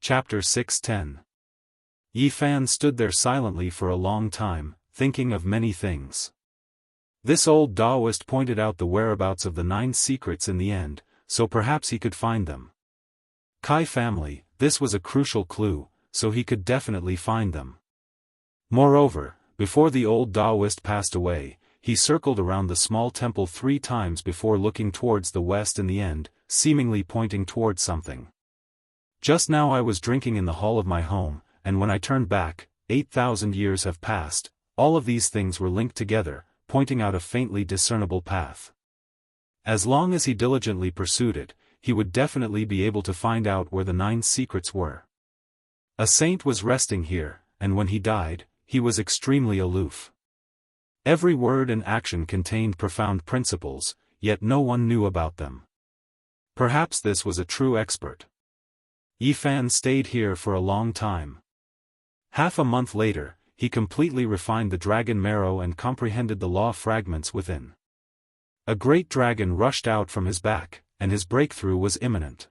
Chapter 610. Yi Fan stood there silently for a long time, thinking of many things. This old Daoist pointed out the whereabouts of the 9 secrets in the end, so perhaps he could find them. Kai family, this was a crucial clue, so he could definitely find them. Moreover, before the old Daoist passed away, he circled around the small temple 3 times before looking towards the west in the end, seemingly pointing towards something. Just now I was drinking in the hall of my home, and when I turned back, 8,000 years have passed. All of these things were linked together, pointing out a faintly discernible path. As long as he diligently pursued it, he would definitely be able to find out where the 9 secrets were. A saint was resting here, and when he died, he was extremely aloof. Every word and action contained profound principles, yet no one knew about them. Perhaps this was a true expert. Yi Fan stayed here for a long time. Half a month later, he completely refined the dragon marrow and comprehended the law fragments within. A great dragon rushed out from his back, and his breakthrough was imminent.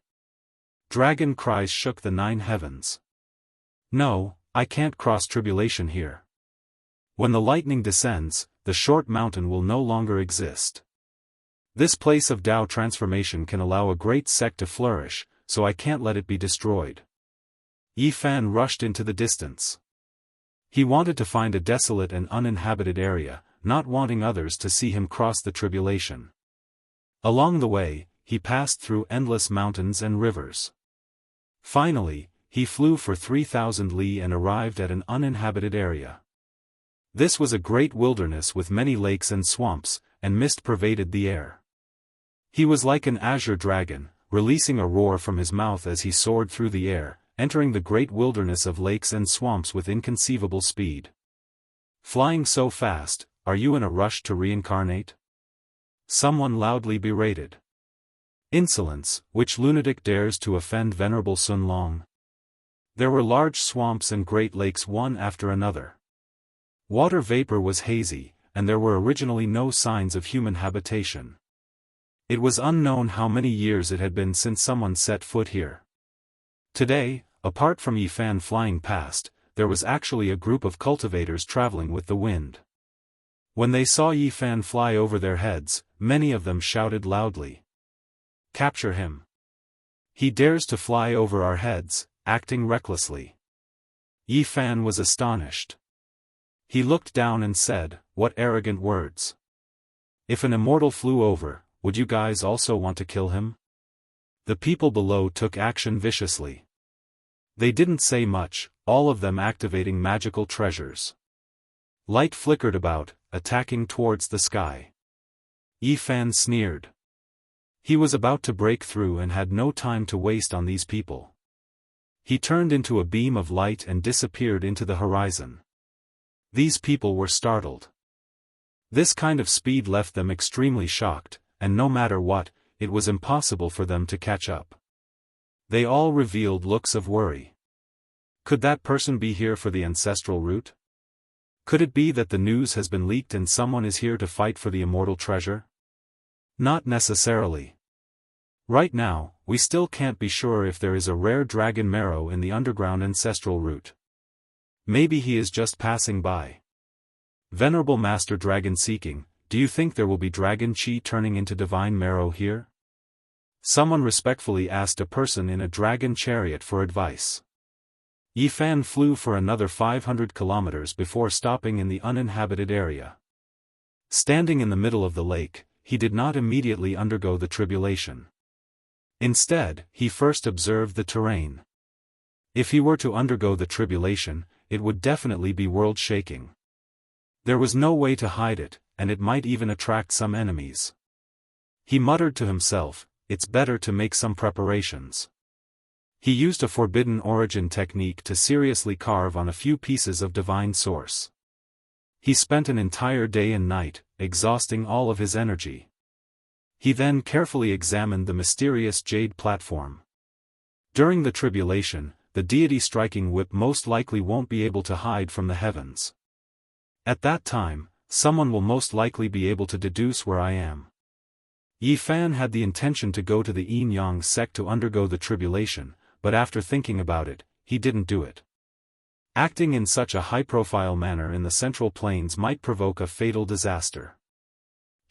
Dragon cries shook the 9 heavens. No, I can't cross tribulation here. When the lightning descends, the short mountain will no longer exist. This place of Tao transformation can allow a great sect to flourish, so I can't let it be destroyed. Yi Fan rushed into the distance. He wanted to find a desolate and uninhabited area, not wanting others to see him cross the tribulation. Along the way, he passed through endless mountains and rivers. Finally, he flew for 3,000 li and arrived at an uninhabited area. This was a great wilderness with many lakes and swamps, and mist pervaded the air. He was like an azure dragon, releasing a roar from his mouth as he soared through the air, entering the great wilderness of lakes and swamps with inconceivable speed. Flying so fast, are you in a rush to reincarnate? Someone loudly berated. Insolence, which lunatic dares to offend Venerable Sun Long? There were large swamps and great lakes one after another. Water vapor was hazy, and there were originally no signs of human habitation. It was unknown how many years it had been since someone set foot here. Today, apart from Yi Fan flying past, there was actually a group of cultivators traveling with the wind. When they saw Yi Fan fly over their heads, many of them shouted loudly. Capture him! He dares to fly over our heads, acting recklessly. Yi Fan was astonished. He looked down and said, what arrogant words. If an immortal flew over, would you guys also want to kill him? The people below took action viciously. They didn't say much, all of them activating magical treasures. Light flickered about, attacking towards the sky. Yi Fan sneered. He was about to break through and had no time to waste on these people. He turned into a beam of light and disappeared into the horizon. These people were startled. This kind of speed left them extremely shocked, and no matter what, it was impossible for them to catch up. They all revealed looks of worry. Could that person be here for the ancestral route? Could it be that the news has been leaked and someone is here to fight for the immortal treasure? Not necessarily. Right now, we still can't be sure if there is a rare dragon marrow in the underground ancestral route. Maybe he is just passing by. Venerable Master Dragon Seeking, do you think there will be dragon chi turning into divine marrow here? Someone respectfully asked a person in a dragon chariot for advice. Yi Fan flew for another 500 kilometers before stopping in the uninhabited area. Standing in the middle of the lake, he did not immediately undergo the tribulation. Instead, he first observed the terrain. If he were to undergo the tribulation, it would definitely be world-shaking. There was no way to hide it, and it might even attract some enemies. He muttered to himself, it's better to make some preparations. He used a forbidden origin technique to seriously carve on a few pieces of divine source. He spent an entire day and night, exhausting all of his energy. He then carefully examined the mysterious jade platform. During the tribulation, the deity striking whip most likely won't be able to hide from the heavens. At that time, someone will most likely be able to deduce where I am. Yi Fan had the intention to go to the Yin Yang sect to undergo the tribulation, but after thinking about it, he didn't do it. Acting in such a high-profile manner in the Central Plains might provoke a fatal disaster.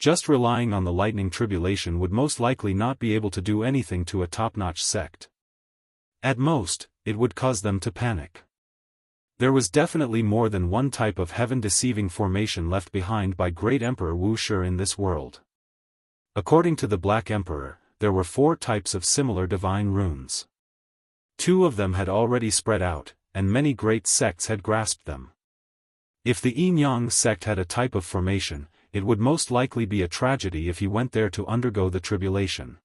Just relying on the lightning tribulation would most likely not be able to do anything to a top-notch sect. At most, it would cause them to panic. There was definitely more than one type of heaven-deceiving formation left behind by Great Emperor Wuxia in this world. According to the Black Emperor, there were 4 types of similar divine runes. 2 of them had already spread out, and many great sects had grasped them. If the Yin-Yang sect had a type of formation, it would most likely be a tragedy if he went there to undergo the tribulation.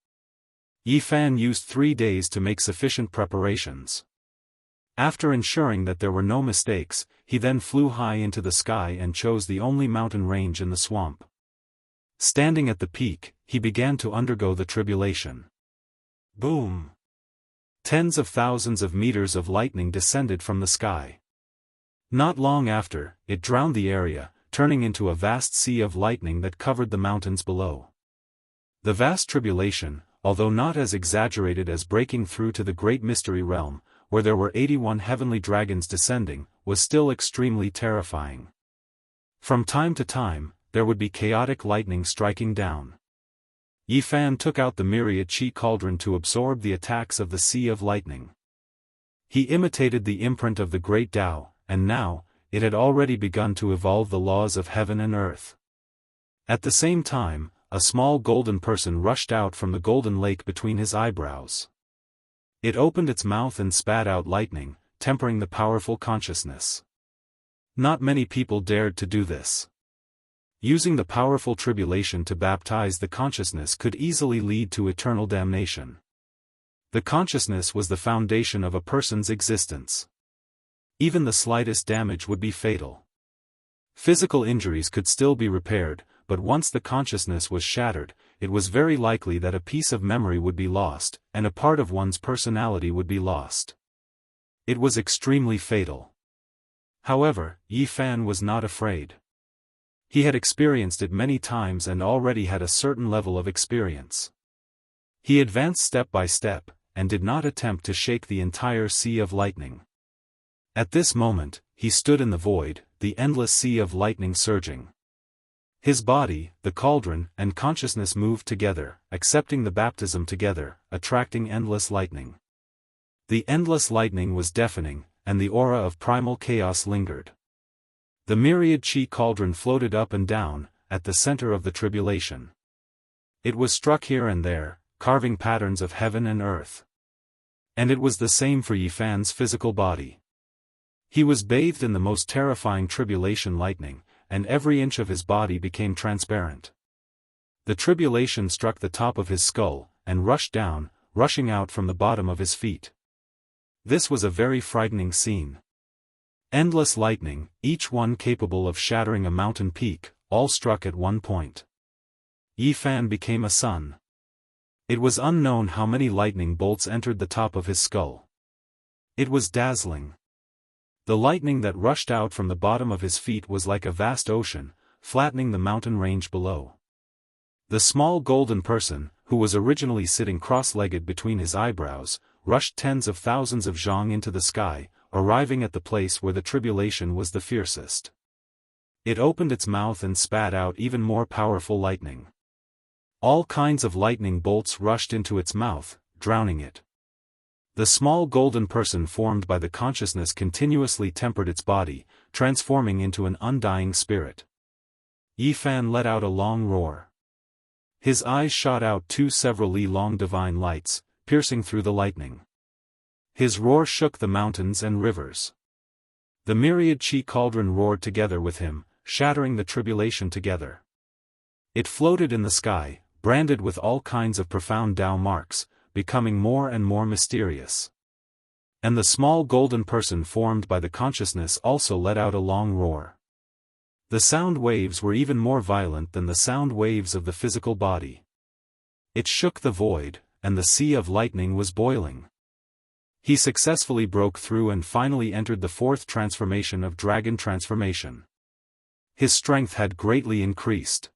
Yi Fan used 3 days to make sufficient preparations. After ensuring that there were no mistakes, he then flew high into the sky and chose the only mountain range in the swamp. Standing at the peak, he began to undergo the tribulation. Boom! Tens of thousands of meters of lightning descended from the sky. Not long after, it drowned the area, turning into a vast sea of lightning that covered the mountains below. The vast tribulation, although not as exaggerated as breaking through to the great mystery realm, where there were 81 heavenly dragons descending, was still extremely terrifying. From time to time, there would be chaotic lightning striking down. Yi Fan took out the myriad chi cauldron to absorb the attacks of the sea of lightning. He imitated the imprint of the great Tao, and now, it had already begun to evolve the laws of heaven and earth. At the same time, a small golden person rushed out from the golden lake between his eyebrows. It opened its mouth and spat out lightning, tempering the powerful consciousness. Not many people dared to do this. Using the powerful tribulation to baptize the consciousness could easily lead to eternal damnation. The consciousness was the foundation of a person's existence. Even the slightest damage would be fatal. Physical injuries could still be repaired, but once the consciousness was shattered, it was very likely that a piece of memory would be lost, and a part of one's personality would be lost. It was extremely fatal. However, Yi Fan was not afraid. He had experienced it many times and already had a certain level of experience. He advanced step by step, and did not attempt to shake the entire sea of lightning. At this moment, he stood in the void, the endless sea of lightning surging. His body, the cauldron, and consciousness moved together, accepting the baptism together, attracting endless lightning. The endless lightning was deafening, and the aura of primal chaos lingered. The myriad chi cauldron floated up and down, at the center of the tribulation. It was struck here and there, carving patterns of heaven and earth. And it was the same for Yi Fan's physical body. He was bathed in the most terrifying tribulation lightning, and every inch of his body became transparent. The tribulation struck the top of his skull, and rushed down, rushing out from the bottom of his feet. This was a very frightening scene. Endless lightning, each one capable of shattering a mountain peak, all struck at one point. Yi Fan became a sun. It was unknown how many lightning bolts entered the top of his skull. It was dazzling. The lightning that rushed out from the bottom of his feet was like a vast ocean, flattening the mountain range below. The small golden person, who was originally sitting cross-legged between his eyebrows, rushed tens of thousands of zhang into the sky, arriving at the place where the tribulation was the fiercest. It opened its mouth and spat out even more powerful lightning. All kinds of lightning bolts rushed into its mouth, drowning it. The small golden person formed by the consciousness continuously tempered its body, transforming into an undying spirit. Yi Fan let out a long roar. His eyes shot out 2 several li long divine lights, piercing through the lightning. His roar shook the mountains and rivers. The myriad chi cauldron roared together with him, shattering the tribulation together. It floated in the sky, branded with all kinds of profound Tao marks, becoming more and more mysterious. And the small golden person formed by the consciousness also let out a long roar. The sound waves were even more violent than the sound waves of the physical body. It shook the void, and the sea of lightning was boiling. He successfully broke through and finally entered the 4th transformation of Dragon Transformation. His strength had greatly increased.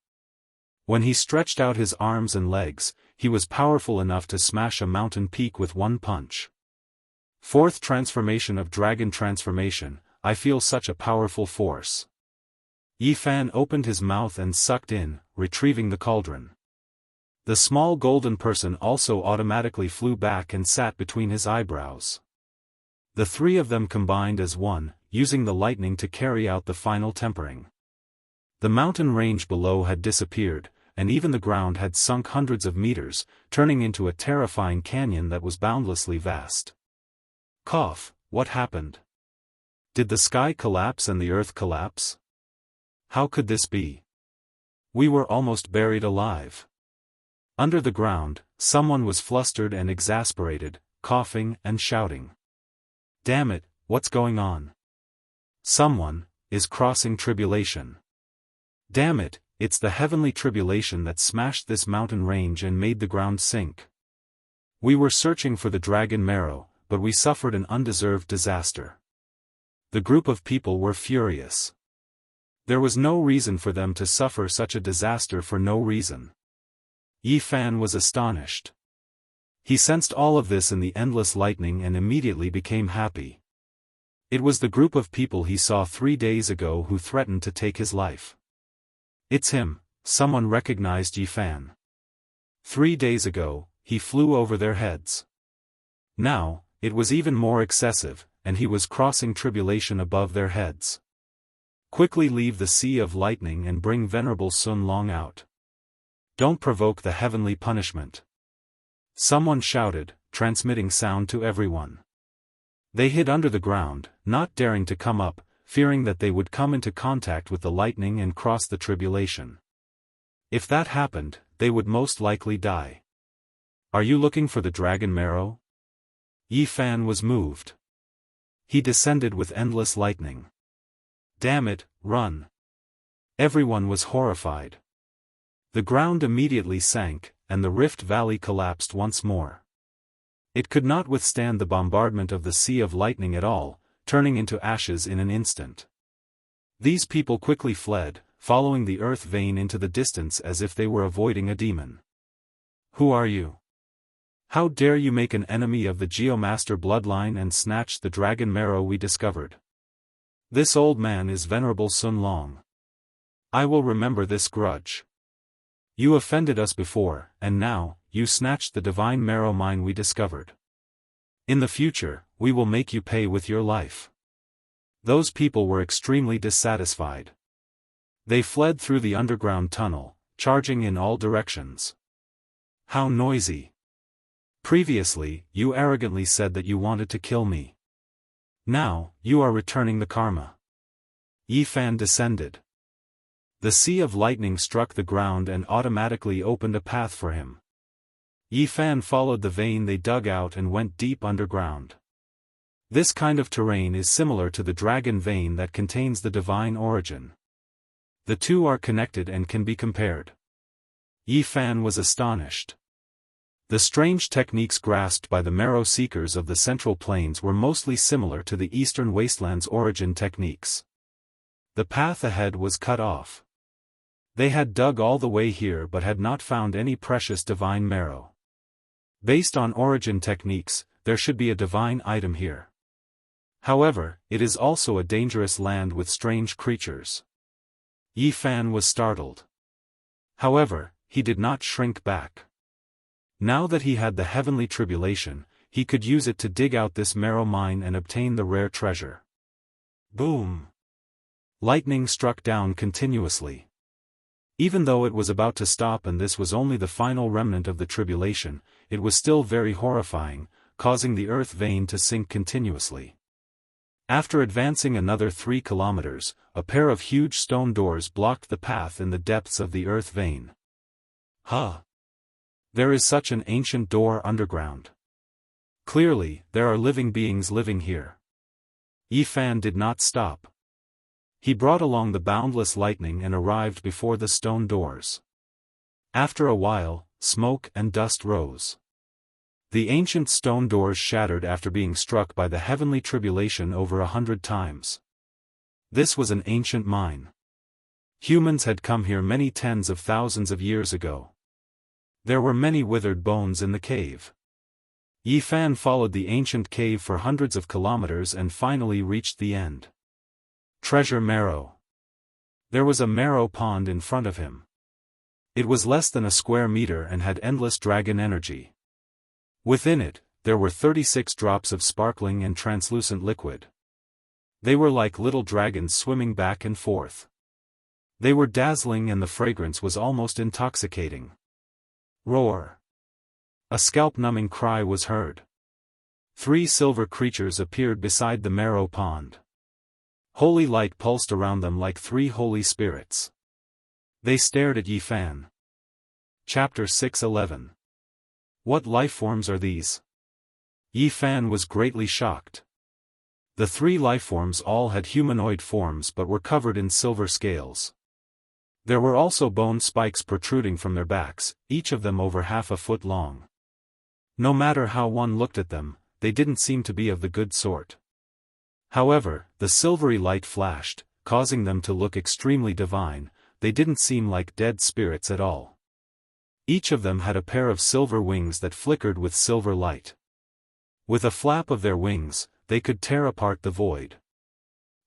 When he stretched out his arms and legs, he was powerful enough to smash a mountain peak with one punch. Fourth transformation of dragon transformation, I feel such a powerful force. Yifan opened his mouth and sucked in, retrieving the cauldron. The small golden person also automatically flew back and sat between his eyebrows. The three of them combined as one, using the lightning to carry out the final tempering. The mountain range below had disappeared, and even the ground had sunk hundreds of meters, turning into a terrifying canyon that was boundlessly vast. Cough, what happened? Did the sky collapse and the earth collapse? How could this be? We were almost buried alive. Under the ground, someone was flustered and exasperated, coughing and shouting. Damn it, what's going on? Someone is crossing tribulation. Damn it, it's the heavenly tribulation that smashed this mountain range and made the ground sink. We were searching for the dragon marrow, but we suffered an undeserved disaster. The group of people were furious. There was no reason for them to suffer such a disaster for no reason. Yifan was astonished. He sensed all of this in the endless lightning and immediately became happy. It was the group of people he saw 3 days ago who threatened to take his life. It's him, someone recognized Yifan. 3 days ago, he flew over their heads. Now, it was even more excessive, and he was crossing tribulation above their heads. Quickly leave the sea of lightning and bring Venerable Sun Long out. Don't provoke the heavenly punishment. Someone shouted, transmitting sound to everyone. They hid under the ground, not daring to come up, fearing that they would come into contact with the lightning and cross the tribulation. If that happened, they would most likely die. Are you looking for the dragon marrow? Yifan was moved. He descended with endless lightning. Damn it, run. Everyone was horrified. The ground immediately sank, and the rift valley collapsed once more. It could not withstand the bombardment of the sea of lightning at all, turning into ashes in an instant. These people quickly fled, following the earth vein into the distance as if they were avoiding a demon. Who are you? How dare you make an enemy of the Geomaster bloodline and snatch the dragon marrow we discovered? This old man is Venerable Sun Long. I will remember this grudge. You offended us before, and now, you snatched the divine marrow mine we discovered. In the future, we will make you pay with your life. Those people were extremely dissatisfied. They fled through the underground tunnel, charging in all directions. How noisy. Previously, you arrogantly said that you wanted to kill me. Now, you are returning the karma. Yifan descended. The sea of lightning struck the ground and automatically opened a path for him. Yifan followed the vein they dug out and went deep underground. This kind of terrain is similar to the dragon vein that contains the divine origin. The two are connected and can be compared. Yifan was astonished. The strange techniques grasped by the marrow seekers of the Central Plains were mostly similar to the Eastern Wasteland's origin techniques. The path ahead was cut off. They had dug all the way here but had not found any precious divine marrow. Based on origin techniques, there should be a divine item here. However, it is also a dangerous land with strange creatures. Yifan was startled. However, he did not shrink back. Now that he had the heavenly tribulation, he could use it to dig out this marrow mine and obtain the rare treasure. Boom! Lightning struck down continuously. Even though it was about to stop and this was only the final remnant of the tribulation, it was still very horrifying, causing the earth vein to sink continuously. After advancing another 3 kilometers, a pair of huge stone doors blocked the path in the depths of the earth vein. Huh! There is such an ancient door underground. Clearly, there are living beings living here. Yifan did not stop. He brought along the boundless lightning and arrived before the stone doors. After a while, smoke and dust rose. The ancient stone doors shattered after being struck by the heavenly tribulation over 100 times. This was an ancient mine. Humans had come here many tens of thousands of years ago. There were many withered bones in the cave. Yi Fan followed the ancient cave for hundreds of kilometers and finally reached the end. Treasure marrow. There was a marrow pond in front of him. It was less than a square meter and had endless dragon energy. Within it, there were 36 drops of sparkling and translucent liquid. They were like little dragons swimming back and forth. They were dazzling and the fragrance was almost intoxicating. Roar! A scalp-numbing cry was heard. 3 silver creatures appeared beside the marrow pond. Holy light pulsed around them like 3 holy spirits. They stared at Yi Fan. Chapter 6:11. What lifeforms are these? Yi Fan was greatly shocked. The 3 lifeforms all had humanoid forms but were covered in silver scales. There were also bone spikes protruding from their backs, each of them over half a foot long. No matter how one looked at them, they didn't seem to be of the good sort. However, the silvery light flashed, causing them to look extremely divine. They didn't seem like dead spirits at all. Each of them had a pair of silver wings that flickered with silver light. With a flap of their wings, they could tear apart the void.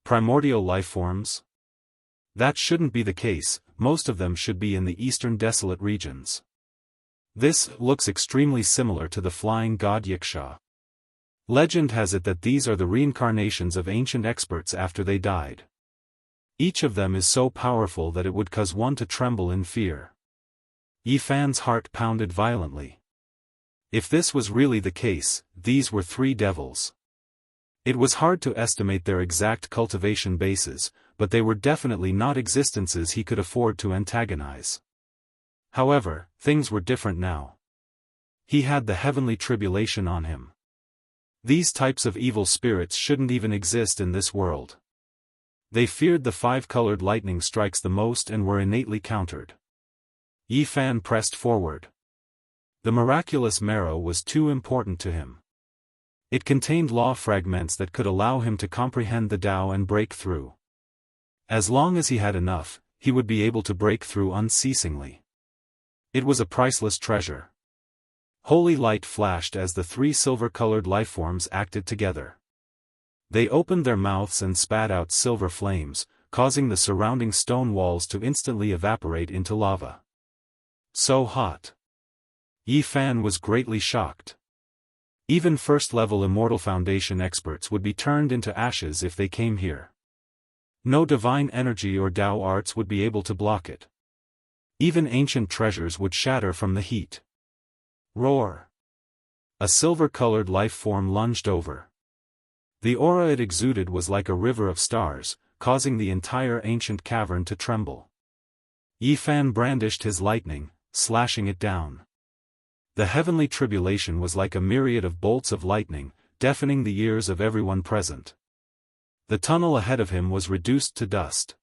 Primordial lifeforms? That shouldn't be the case, most of them should be in the eastern desolate regions. This looks extremely similar to the flying god Wuxia. Legend has it that these are the reincarnations of ancient experts after they died. Each of them is so powerful that it would cause one to tremble in fear. Yi Fan's heart pounded violently. If this was really the case, these were 3 devils. It was hard to estimate their exact cultivation bases, but they were definitely not existences he could afford to antagonize. However, things were different now. He had the heavenly tribulation on him. These types of evil spirits shouldn't even exist in this world. They feared the 5-colored lightning strikes the most and were innately countered. Yi Fan pressed forward. The miraculous marrow was too important to him. It contained law fragments that could allow him to comprehend the Tao and break through. As long as he had enough, he would be able to break through unceasingly. It was a priceless treasure. Holy light flashed as the 3 silver-colored lifeforms acted together. They opened their mouths and spat out silver flames, causing the surrounding stone walls to instantly evaporate into lava. So hot. Yi Fan was greatly shocked. Even first-level Immortal Foundation experts would be turned into ashes if they came here. No divine energy or Tao arts would be able to block it. Even ancient treasures would shatter from the heat. Roar! A silver-colored life form lunged over. The aura it exuded was like a river of stars, causing the entire ancient cavern to tremble. Yi Fan brandished his lightning, slashing it down. The heavenly tribulation was like a myriad of bolts of lightning, deafening the ears of everyone present. The tunnel ahead of him was reduced to dust.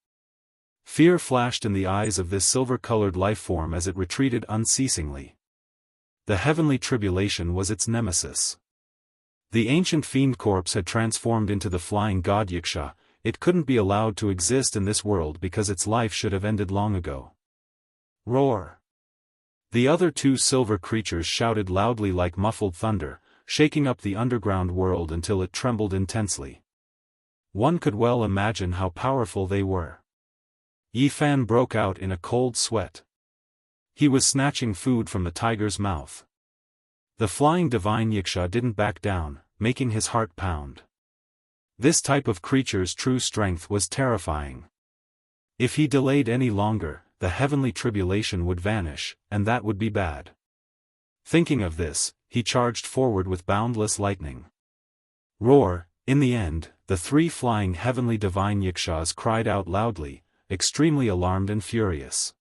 Fear flashed in the eyes of this silver-colored life form as it retreated unceasingly. The heavenly tribulation was its nemesis. The ancient fiend corpse had transformed into the flying god Wuxia. It couldn't be allowed to exist in this world because its life should have ended long ago. Roar! The other 2 silver creatures shouted loudly like muffled thunder, shaking up the underground world until it trembled intensely. One could well imagine how powerful they were. Yi Fan broke out in a cold sweat. He was snatching food from the tiger's mouth. The flying divine Wuxia didn't back down, making his heart pound. This type of creature's true strength was terrifying. If he delayed any longer, the heavenly tribulation would vanish, and that would be bad. Thinking of this, he charged forward with boundless lightning. Roar! In the end, the 3 flying heavenly divine Wuxias cried out loudly, extremely alarmed and furious.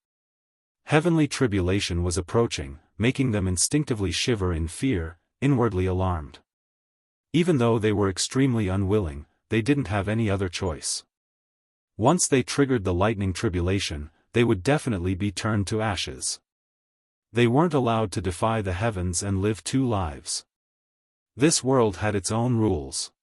Heavenly tribulation was approaching, making them instinctively shiver in fear, inwardly alarmed. Even though they were extremely unwilling, they didn't have any other choice. Once they triggered the lightning tribulation, they would definitely be turned to ashes. They weren't allowed to defy the heavens and live 2 lives. This world had its own rules.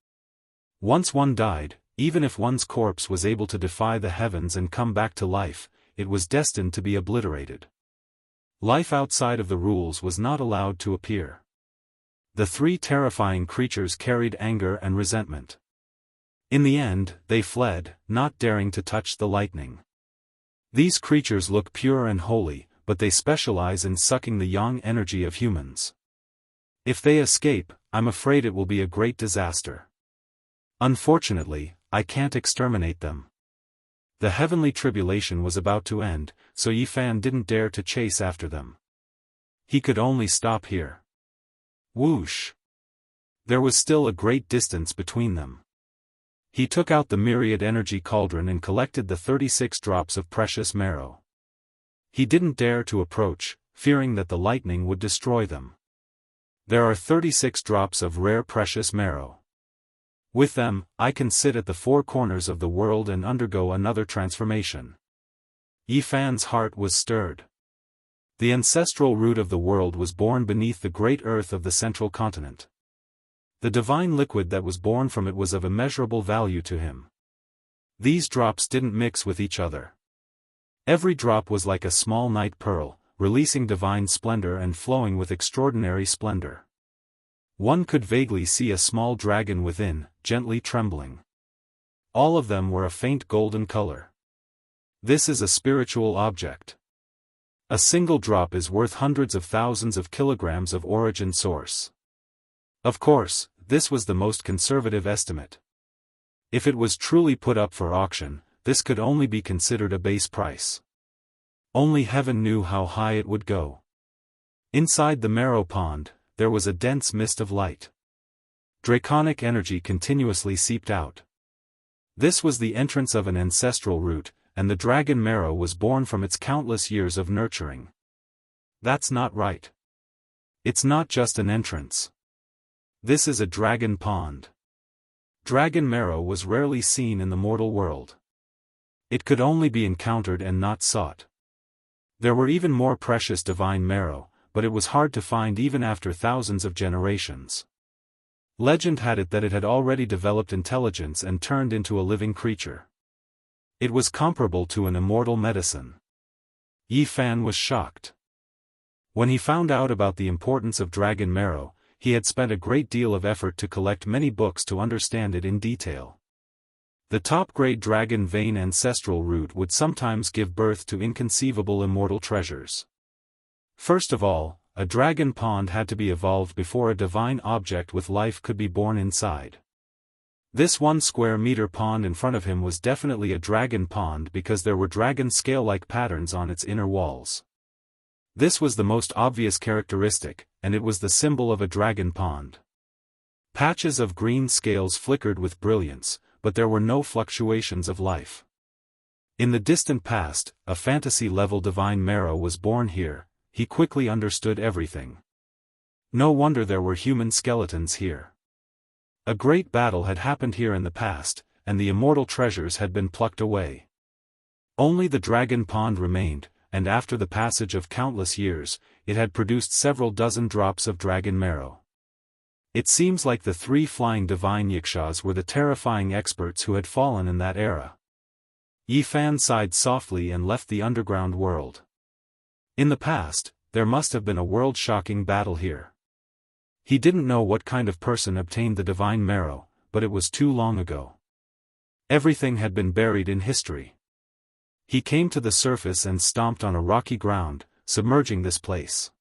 Once one died, even if one's corpse was able to defy the heavens and come back to life, it was destined to be obliterated. Life outside of the rules was not allowed to appear. The three terrifying creatures carried anger and resentment. In the end, they fled, not daring to touch the lightning. These creatures look pure and holy, but they specialize in sucking the yang energy of humans. If they escape, I'm afraid it will be a great disaster. Unfortunately, I can't exterminate them. The heavenly tribulation was about to end, so Yifan didn't dare to chase after them. He could only stop here. Whoosh! There was still a great distance between them. He took out the myriad energy cauldron and collected the 36 drops of precious marrow. He didn't dare to approach, fearing that the lightning would destroy them. There are 36 drops of rare precious marrow. With them, I can sit at the four corners of the world and undergo another transformation. Yifan's heart was stirred. The ancestral root of the world was born beneath the great earth of the central continent. The divine liquid that was born from it was of immeasurable value to him. These drops didn't mix with each other. Every drop was like a small night pearl, releasing divine splendor and flowing with extraordinary splendor. One could vaguely see a small dragon within, gently trembling. All of them were a faint golden color. This is a spiritual object. A single drop is worth hundreds of thousands of kilograms of origin source. Of course, this was the most conservative estimate. If it was truly put up for auction, this could only be considered a base price. Only heaven knew how high it would go. Inside the marrow pond, there was a dense mist of light. Draconic energy continuously seeped out. This was the entrance of an ancestral root, and the dragon marrow was born from its countless years of nurturing. That's not right. It's not just an entrance. This is a dragon pond. Dragon marrow was rarely seen in the mortal world. It could only be encountered and not sought. There were even more precious divine marrow, but it was hard to find even after thousands of generations. Legend had it that it had already developed intelligence and turned into a living creature. It was comparable to an immortal medicine. Yifan was shocked. When he found out about the importance of dragon marrow, he had spent a great deal of effort to collect many books to understand it in detail. The top-grade dragon vein ancestral root would sometimes give birth to inconceivable immortal treasures. First of all, a dragon pond had to be evolved before a divine object with life could be born inside. This 1 square meter pond in front of him was definitely a dragon pond because there were dragon scale-like patterns on its inner walls. This was the most obvious characteristic, and it was the symbol of a dragon pond. Patches of green scales flickered with brilliance, but there were no fluctuations of life. In the distant past, a fantasy-level divine marrow was born here. He quickly understood everything. No wonder there were human skeletons here. A great battle had happened here in the past, and the immortal treasures had been plucked away. Only the dragon pond remained, and after the passage of countless years, it had produced several dozen drops of dragon marrow. It seems like the 3 flying divine yikshaws were the terrifying experts who had fallen in that era. Yifan sighed softly and left the underground world. In the past, there must have been a world-shocking battle here. He didn't know what kind of person obtained the divine marrow, but it was too long ago. Everything had been buried in history. He came to the surface and stomped on a rocky ground, submerging this place.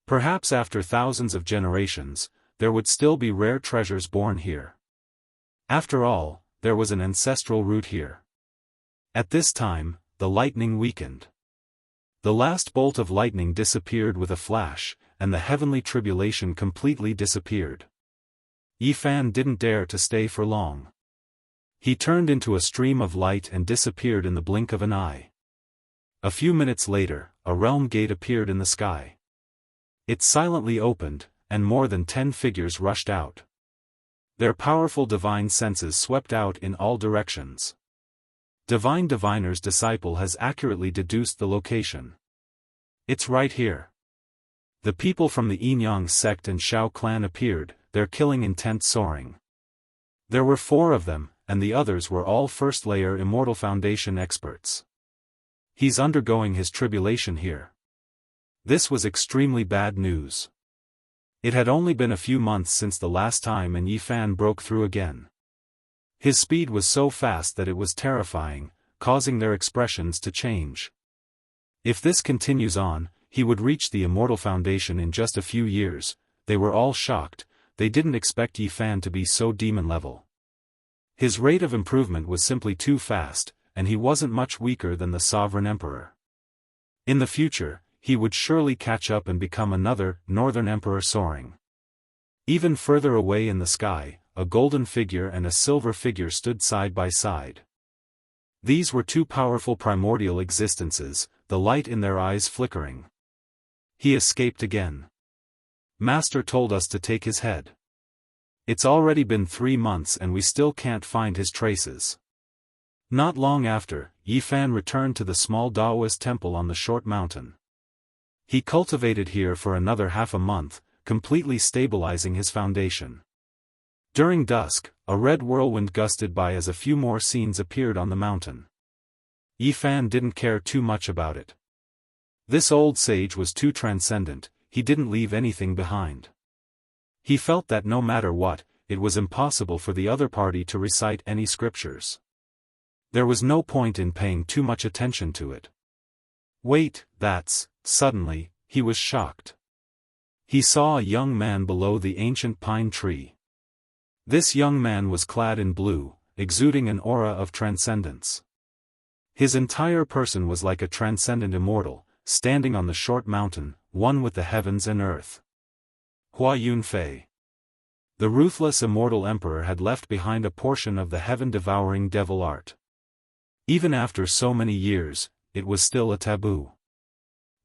Perhaps after thousands of generations, there would still be rare treasures born here. After all, there was an ancestral root here. At this time, the lightning weakened. The last bolt of lightning disappeared with a flash, and the heavenly tribulation completely disappeared. Yifan didn't dare to stay for long. He turned into a stream of light and disappeared in the blink of an eye. A few minutes later, a realm gate appeared in the sky. It silently opened, and more than 10 figures rushed out. Their powerful divine senses swept out in all directions. Divine Diviner's disciple has accurately deduced the location. It's right here. The people from the Yinyang sect and Shao clan appeared, their killing intent soaring. There were 4 of them, and the others were all first-layer Immortal Foundation experts. He's undergoing his tribulation here. This was extremely bad news. It had only been a few months since the last time and Yi Fan broke through again. His speed was so fast that it was terrifying, causing their expressions to change. If this continues on, he would reach the Immortal Foundation in just a few years. They were all shocked. They didn't expect Yi Fan to be so demon level. His rate of improvement was simply too fast, and he wasn't much weaker than the Sovereign Emperor. In the future, he would surely catch up and become another Northern Emperor soaring. Even further away in the sky, a golden figure and a silver figure stood side by side. These were two powerful primordial existences, the light in their eyes flickering. He escaped again. Master told us to take his head. It's already been 3 months and we still can't find his traces. Not long after, Yi Fan returned to the small Daoist temple on the short mountain. He cultivated here for another half a month, completely stabilizing his foundation. During dusk, a red whirlwind gusted by as a few more scenes appeared on the mountain. Yi Fan didn't care too much about it. This old sage was too transcendent, he didn't leave anything behind. He felt that no matter what, it was impossible for the other party to recite any scriptures. There was no point in paying too much attention to it. Wait, suddenly, he was shocked. He saw a young man below the ancient pine tree. This young man was clad in blue, exuding an aura of transcendence. His entire person was like a transcendent immortal, standing on the short mountain, one with the heavens and earth. Hua Yunfei. The ruthless immortal emperor had left behind a portion of the heaven-devouring devil art. Even after so many years, it was still a taboo.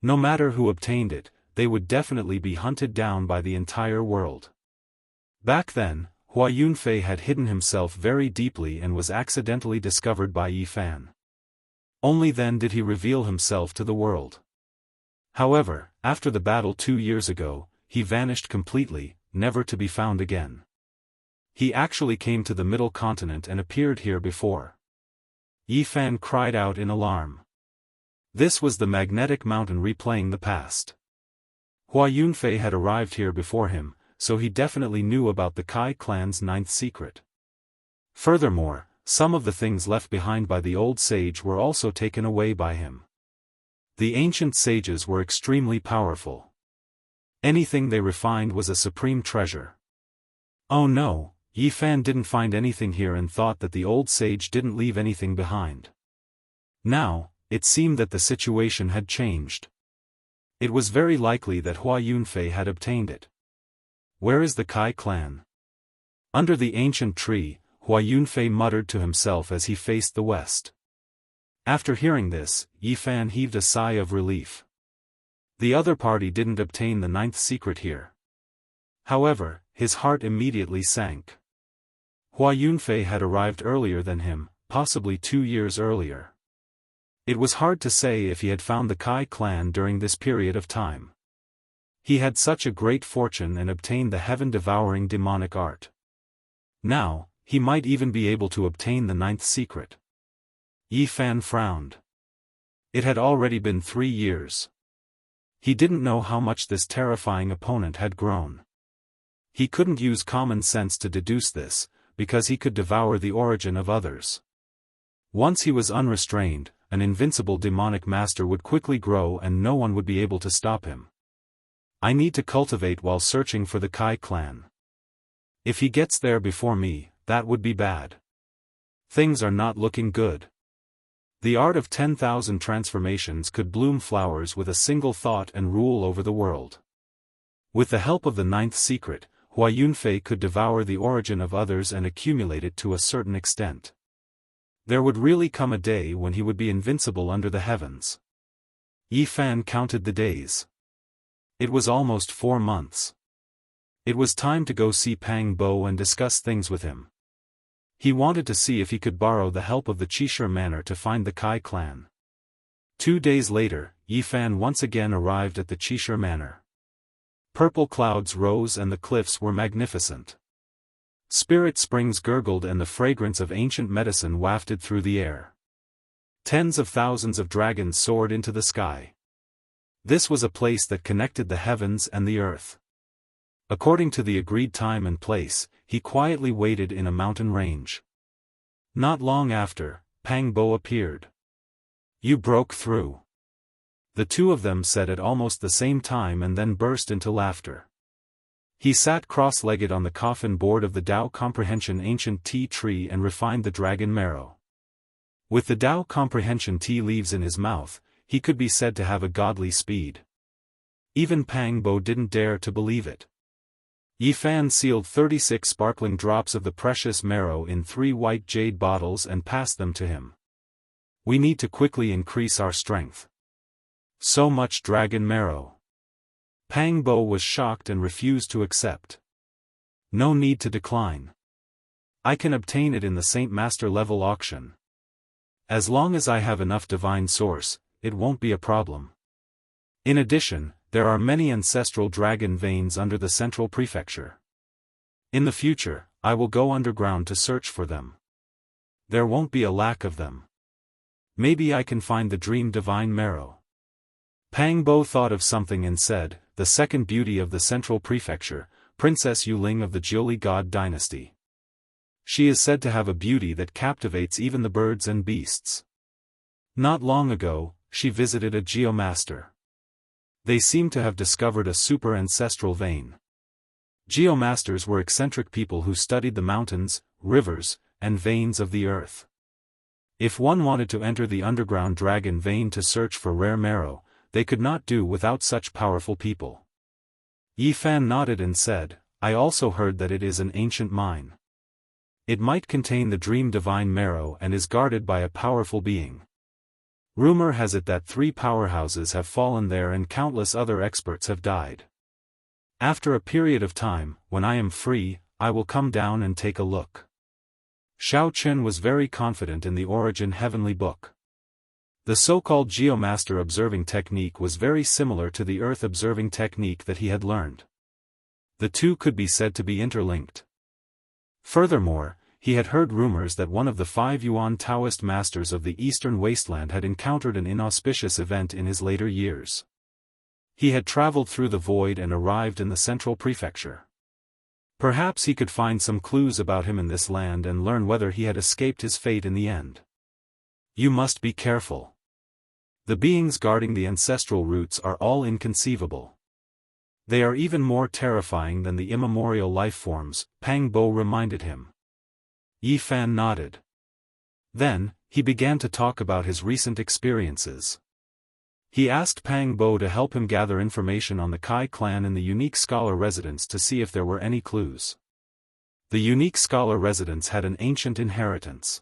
No matter who obtained it, they would definitely be hunted down by the entire world. Back then, Hua Yunfei had hidden himself very deeply and was accidentally discovered by Yi Fan. Only then did he reveal himself to the world. However, after the battle 2 years ago, he vanished completely, never to be found again. He actually came to the middle continent and appeared here before. Yi Fan cried out in alarm. This was the magnetic mountain replaying the past. Hua Yunfei had arrived here before him, so he definitely knew about the Kai clan's 9th secret. Furthermore, some of the things left behind by the old sage were also taken away by him. The ancient sages were extremely powerful. Anything they refined was a supreme treasure. Oh no, Yi Fan didn't find anything here and thought that the old sage didn't leave anything behind. Now, it seemed that the situation had changed. It was very likely that Hua Yunfei had obtained it. Where is the Kai clan? Under the ancient tree, Hua Yunfei muttered to himself as he faced the west. After hearing this, Yi Fan heaved a sigh of relief. The other party didn't obtain the 9th secret here. However, his heart immediately sank. Hua Yunfei had arrived earlier than him, possibly 2 years earlier. It was hard to say if he had found the Kai clan during this period of time. He had such a great fortune and obtained the heaven-devouring demonic art. Now, he might even be able to obtain the 9th secret. Yi Fan frowned. It had already been 3 years. He didn't know how much this terrifying opponent had grown. He couldn't use common sense to deduce this, because he could devour the origin of others. Once he was unrestrained, an invincible demonic master would quickly grow and no one would be able to stop him. I need to cultivate while searching for the Kai clan. If he gets there before me, that would be bad. Things are not looking good. The art of 10,000 transformations could bloom flowers with a single thought and rule over the world. With the help of the 9th secret, Hua Yunfei could devour the origin of others and accumulate it to a certain extent. There would really come a day when he would be invincible under the heavens. Yi Fan counted the days. It was almost 4 months. It was time to go see Pang Bo and discuss things with him. He wanted to see if he could borrow the help of the Qishir Manor to find the Kai clan. 2 days later, Yi Fan once again arrived at the Qishir Manor. Purple clouds rose and the cliffs were magnificent. Spirit springs gurgled and the fragrance of ancient medicine wafted through the air. Tens of thousands of dragons soared into the sky. This was a place that connected the heavens and the earth. According to the agreed time and place, he quietly waited in a mountain range. Not long after, Pang Bo appeared. "You broke through," the two of them said at almost the same time and then burst into laughter. He sat cross-legged on the coffin board of the Tao Comprehension ancient tea tree and refined the dragon marrow. With the Tao Comprehension tea leaves in his mouth, he could be said to have a godly speed. Even Pang Bo didn't dare to believe it. Yi Fan sealed 36 sparkling drops of the precious marrow in 3 white jade bottles and passed them to him. "We need to quickly increase our strength. So much dragon marrow." Pang Bo was shocked and refused to accept. "No need to decline. I can obtain it in the Saint Master level auction. As long as I have enough divine source, it won't be a problem. In addition, there are many ancestral dragon veins under the central prefecture. In the future, I will go underground to search for them. There won't be a lack of them. Maybe I can find the dream divine marrow." Pang Bo thought of something and said, "The second beauty of the central prefecture, Princess Yuling of the Jiuli God dynasty. She is said to have a beauty that captivates even the birds and beasts. Not long ago, she visited a geomaster. They seem to have discovered a super ancestral vein. Geomasters were eccentric people who studied the mountains, rivers, and veins of the earth. If one wanted to enter the underground dragon vein to search for rare marrow, they could not do without such powerful people." Yi Fan nodded and said, "I also heard that it is an ancient mine. It might contain the dream divine marrow and is guarded by a powerful being. Rumor has it that 3 powerhouses have fallen there and countless other experts have died. After a period of time, when I am free, I will come down and take a look." Xiao Chen was very confident in the Origin Heavenly Book. The so-called geomaster observing technique was very similar to the earth observing technique that he had learned. The two could be said to be interlinked. Furthermore, he had heard rumors that one of the 5 Yuan Taoist masters of the Eastern Wasteland had encountered an inauspicious event in his later years. He had traveled through the void and arrived in the central prefecture. Perhaps he could find some clues about him in this land and learn whether he had escaped his fate in the end. "You must be careful. The beings guarding the ancestral roots are all inconceivable. They are even more terrifying than the immemorial life forms," Pang Bo reminded him. Yi Fan nodded. Then, he began to talk about his recent experiences. He asked Pang Bo to help him gather information on the Kai clan in the unique scholar residence to see if there were any clues. The unique scholar residence had an ancient inheritance.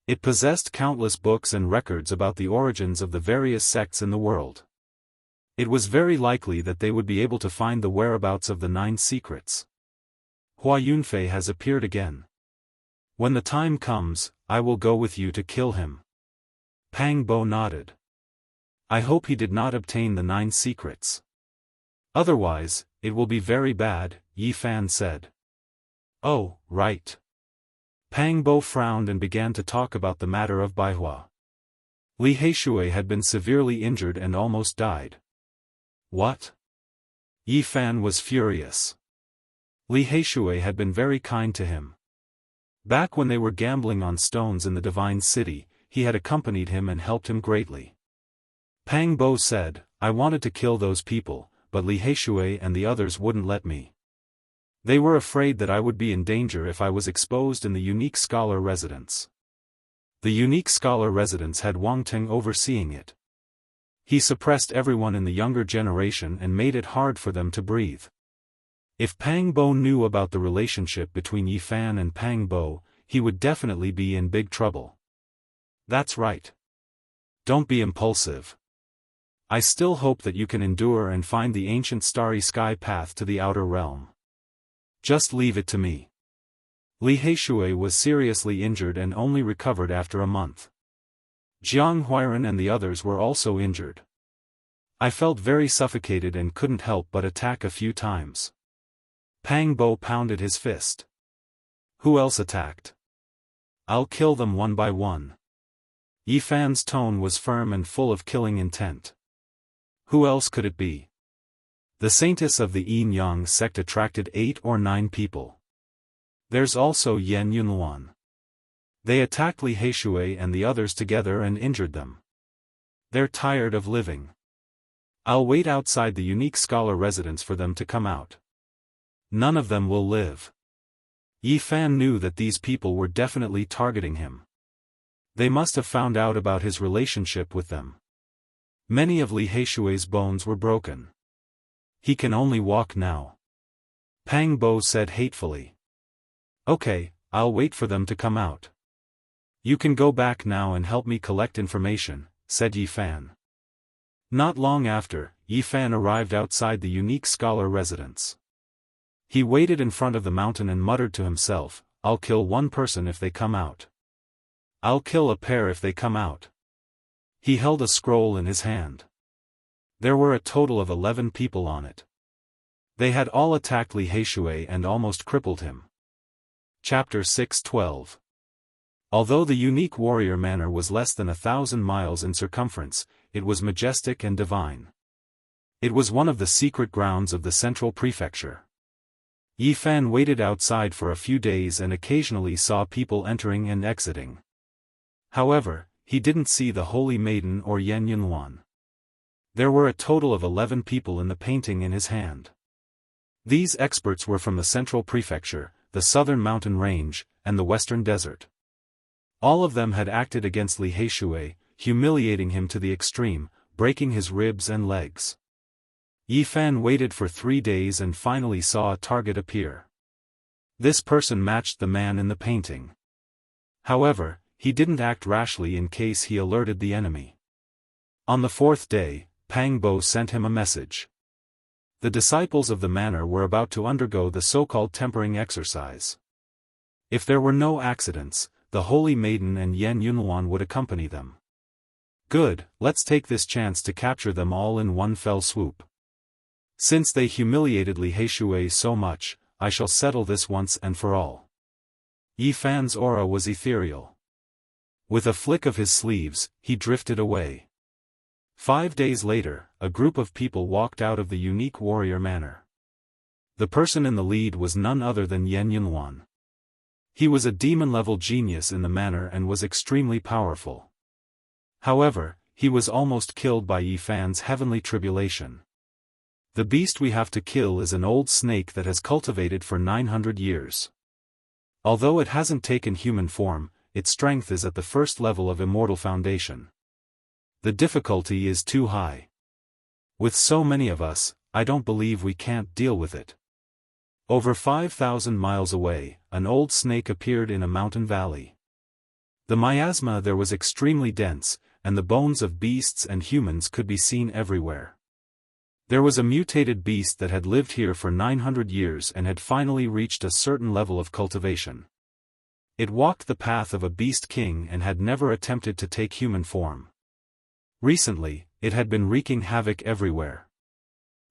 It possessed countless books and records about the origins of the various sects in the world. It was very likely that they would be able to find the whereabouts of the 9 secrets. "Hua Yunfei has appeared again. When the time comes, I will go with you to kill him." Pang Bo nodded. "I hope he did not obtain the 9 secrets. Otherwise, it will be very bad," Yi Fan said. "Oh, right." Pang Bo frowned and began to talk about the matter of Baihua. Li Heishui had been severely injured and almost died. "What?" Yi Fan was furious. Li Heishui had been very kind to him. Back when they were gambling on stones in the Divine City, he had accompanied him and helped him greatly. Pang Bo said, "I wanted to kill those people, but Li Heishui and the others wouldn't let me. They were afraid that I would be in danger if I was exposed in the unique scholar residence." The unique scholar residence had Wang Teng overseeing it. He suppressed everyone in the younger generation and made it hard for them to breathe. If Pang Bo knew about the relationship between Yi Fan and Pang Bo, he would definitely be in big trouble. "That's right. Don't be impulsive. I still hope that you can endure and find the ancient starry sky path to the outer realm. Just leave it to me." Li Heishui was seriously injured and only recovered after a month. Jiang Huiran and the others were also injured. I felt very suffocated and couldn't help but attack a few times. Pang Bo pounded his fist. "Who else attacked? I'll kill them one by one." Yi Fan's tone was firm and full of killing intent. "Who else could it be?" The saintess of the Yin Yang sect attracted 8 or 9 people. There's also Yan Yunluan. They attacked Li Heishui and the others together and injured them. They're tired of living. I'll wait outside the unique scholar residence for them to come out. None of them will live. Yi Fan knew that these people were definitely targeting him. They must have found out about his relationship with them. Many of Li Heishui's bones were broken. He can only walk now. Pang Bo said hatefully. Okay, I'll wait for them to come out. You can go back now and help me collect information, said Yi Fan. Not long after, Yi Fan arrived outside the unique scholar residence. He waited in front of the mountain and muttered to himself, I'll kill one person if they come out. I'll kill a pair if they come out. He held a scroll in his hand. There were a total of 11 people on it. They had all attacked Li Heishui and almost crippled him. Chapter 6:12. Although the unique warrior manor was less than 1,000 miles in circumference, it was majestic and divine. It was one of the secret grounds of the central prefecture. Yi Fan waited outside for a few days and occasionally saw people entering and exiting. However, he didn't see the Holy Maiden or Yan Yunluan. There were a total of 11 people in the painting in his hand. These experts were from the central prefecture, the southern mountain range, and the western desert. All of them had acted against Li Heishui, humiliating him to the extreme, breaking his ribs and legs. Yi Fan waited for 3 days and finally saw a target appear. This person matched the man in the painting. However, he didn't act rashly in case he alerted the enemy. On the 4th day, Pang Bo sent him a message. The disciples of the manor were about to undergo the so-called tempering exercise. If there were no accidents, the Holy Maiden and Yan Yunluan would accompany them. Good, let's take this chance to capture them all in one fell swoop. Since they humiliated Li Heishui so much, I shall settle this once and for all. Yi Fan's aura was ethereal. With a flick of his sleeves, he drifted away. 5 days later, a group of people walked out of the unique warrior manor. The person in the lead was none other than Yan Yunluan. He was a demon-level genius in the manor and was extremely powerful. However, he was almost killed by Yi Fan's heavenly tribulation. The beast we have to kill is an old snake that has cultivated for 900 years. Although it hasn't taken human form, its strength is at the first level of immortal foundation. The difficulty is too high. With so many of us, I don't believe we can't deal with it. Over 5,000 miles away, an old snake appeared in a mountain valley. The miasma there was extremely dense, and the bones of beasts and humans could be seen everywhere. There was a mutated beast that had lived here for 900 years and had finally reached a certain level of cultivation. It walked the path of a beast king and had never attempted to take human form. Recently, it had been wreaking havoc everywhere.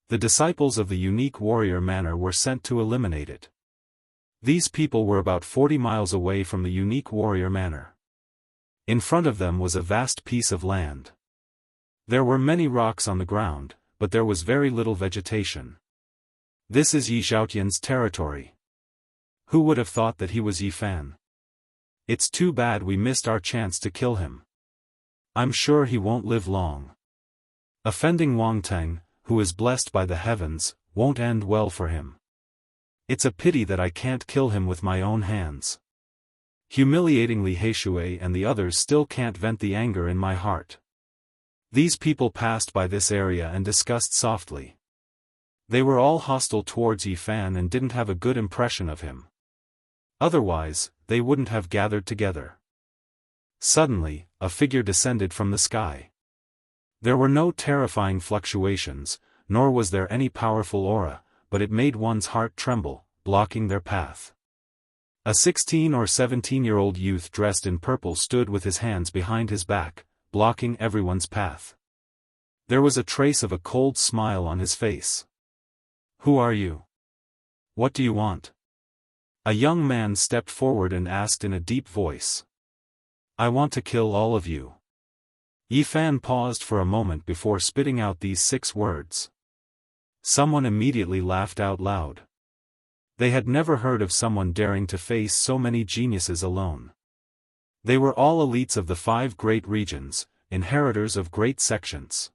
The disciples of the unique warrior manor were sent to eliminate it. These people were about 40 miles away from the unique warrior manor. In front of them was a vast piece of land. There were many rocks on the ground, but there was very little vegetation. This is Yi Zhaotian's territory. Who would have thought that he was Yi Fan? It's too bad we missed our chance to kill him. I'm sure he won't live long. Offending Wang Teng, who is blessed by the heavens, won't end well for him. It's a pity that I can't kill him with my own hands. Humiliating Li Heishui and the others still can't vent the anger in my heart. These people passed by this area and discussed softly. They were all hostile towards Yi Fan and didn't have a good impression of him. Otherwise, they wouldn't have gathered together. Suddenly, a figure descended from the sky. There were no terrifying fluctuations, nor was there any powerful aura, but it made one's heart tremble, blocking their path. A 16 or 17-year-old youth dressed in purple stood with his hands behind his back, blocking everyone's path. There was a trace of a cold smile on his face. Who are you? What do you want? A young man stepped forward and asked in a deep voice. I want to kill all of you. Yi Fan paused for a moment before spitting out these 6 words. Someone immediately laughed out loud. They had never heard of someone daring to face so many geniuses alone. They were all elites of the 5 great regions, inheritors of great sections.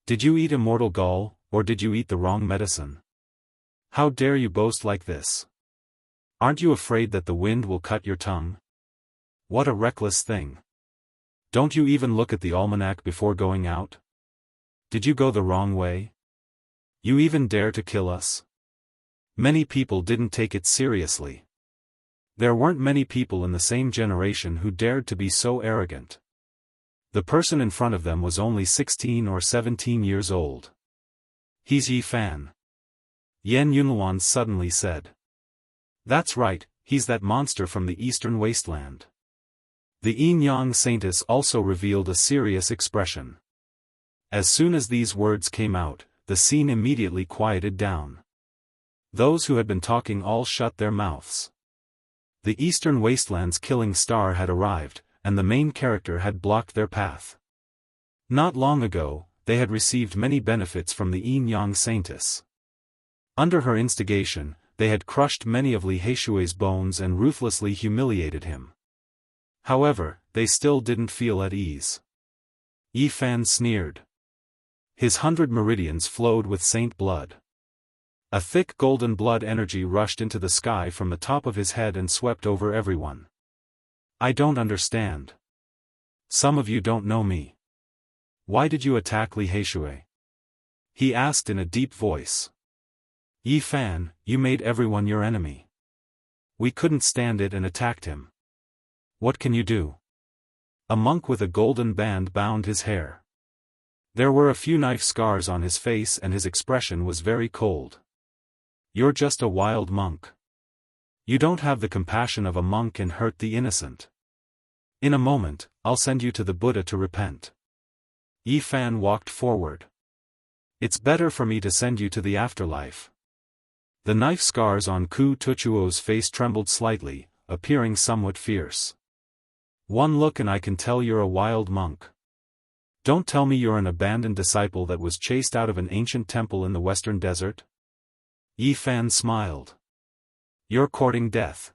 Did you eat immortal gall, or did you eat the wrong medicine? How dare you boast like this? Aren't you afraid that the wind will cut your tongue? What a reckless thing. Don't you even look at the almanac before going out? Did you go the wrong way? You even dare to kill us? Many people didn't take it seriously. There weren't many people in the same generation who dared to be so arrogant. The person in front of them was only 16 or 17 years old. He's Yi Fan. Yan Yunluan suddenly said. That's right, he's that monster from the eastern wasteland. The Yin-Yang Saintess also revealed a serious expression. As soon as these words came out, the scene immediately quieted down. Those who had been talking all shut their mouths. The Eastern Wasteland's killing star had arrived, and the main character had blocked their path. Not long ago, they had received many benefits from the Yin-Yang Saintess. Under her instigation, they had crushed many of Li Heishui's bones and ruthlessly humiliated him. However, they still didn't feel at ease. Yi Fan sneered. His 100 meridians flowed with saint blood. A thick golden blood energy rushed into the sky from the top of his head and swept over everyone. I don't understand. Some of you don't know me. Why did you attack Li Heishui? He asked in a deep voice. Yi Fan, you made everyone your enemy. We couldn't stand it and attacked him. What can you do? A monk with a golden band bound his hair. There were a few knife scars on his face and his expression was very cold. You're just a wild monk. You don't have the compassion of a monk and hurt the innocent. In a moment, I'll send you to the Buddha to repent. Yi Fan walked forward. It's better for me to send you to the afterlife. The knife scars on Ku Tuchuo's face trembled slightly, appearing somewhat fierce. One look and I can tell you're a wild monk. Don't tell me you're an abandoned disciple that was chased out of an ancient temple in the western desert? Yi Fan smiled. You're courting death.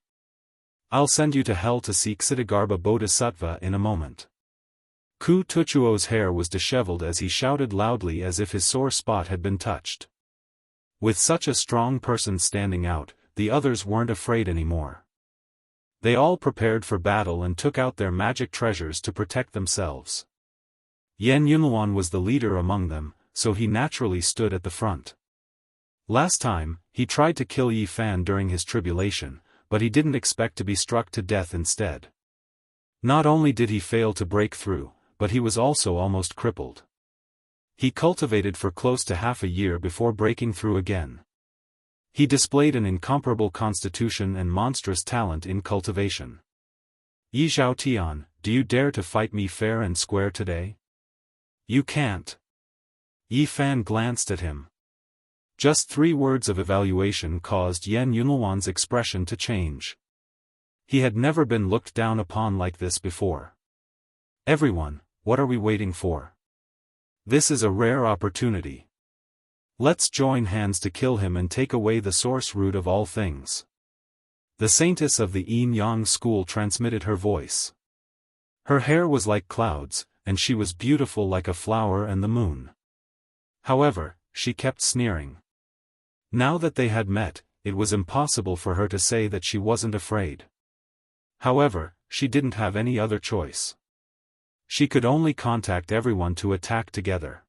I'll send you to hell to seek Ksitigarbha Bodhisattva in a moment. Ku Tuchuo's hair was disheveled as he shouted loudly as if his sore spot had been touched. With such a strong person standing out, the others weren't afraid anymore. They all prepared for battle and took out their magic treasures to protect themselves. Yan Yunluan was the leader among them, so he naturally stood at the front. Last time, he tried to kill Yi Fan during his tribulation, but he didn't expect to be struck to death instead. Not only did he fail to break through, but he was also almost crippled. He cultivated for close to half a year before breaking through again. He displayed an incomparable constitution and monstrous talent in cultivation. Yi Zhaotian, do you dare to fight me fair and square today? You can't. Yi Fan glanced at him. Just 3 words of evaluation caused Yan Yunluan's expression to change. He had never been looked down upon like this before. Everyone, what are we waiting for? This is a rare opportunity. Let's join hands to kill him and take away the source root of all things. The saintess of the Yin-Yang school transmitted her voice. Her hair was like clouds, and she was beautiful like a flower and the moon. However, she kept sneering. Now that they had met, it was impossible for her to say that she wasn't afraid. However, she didn't have any other choice. She could only contact everyone to attack together.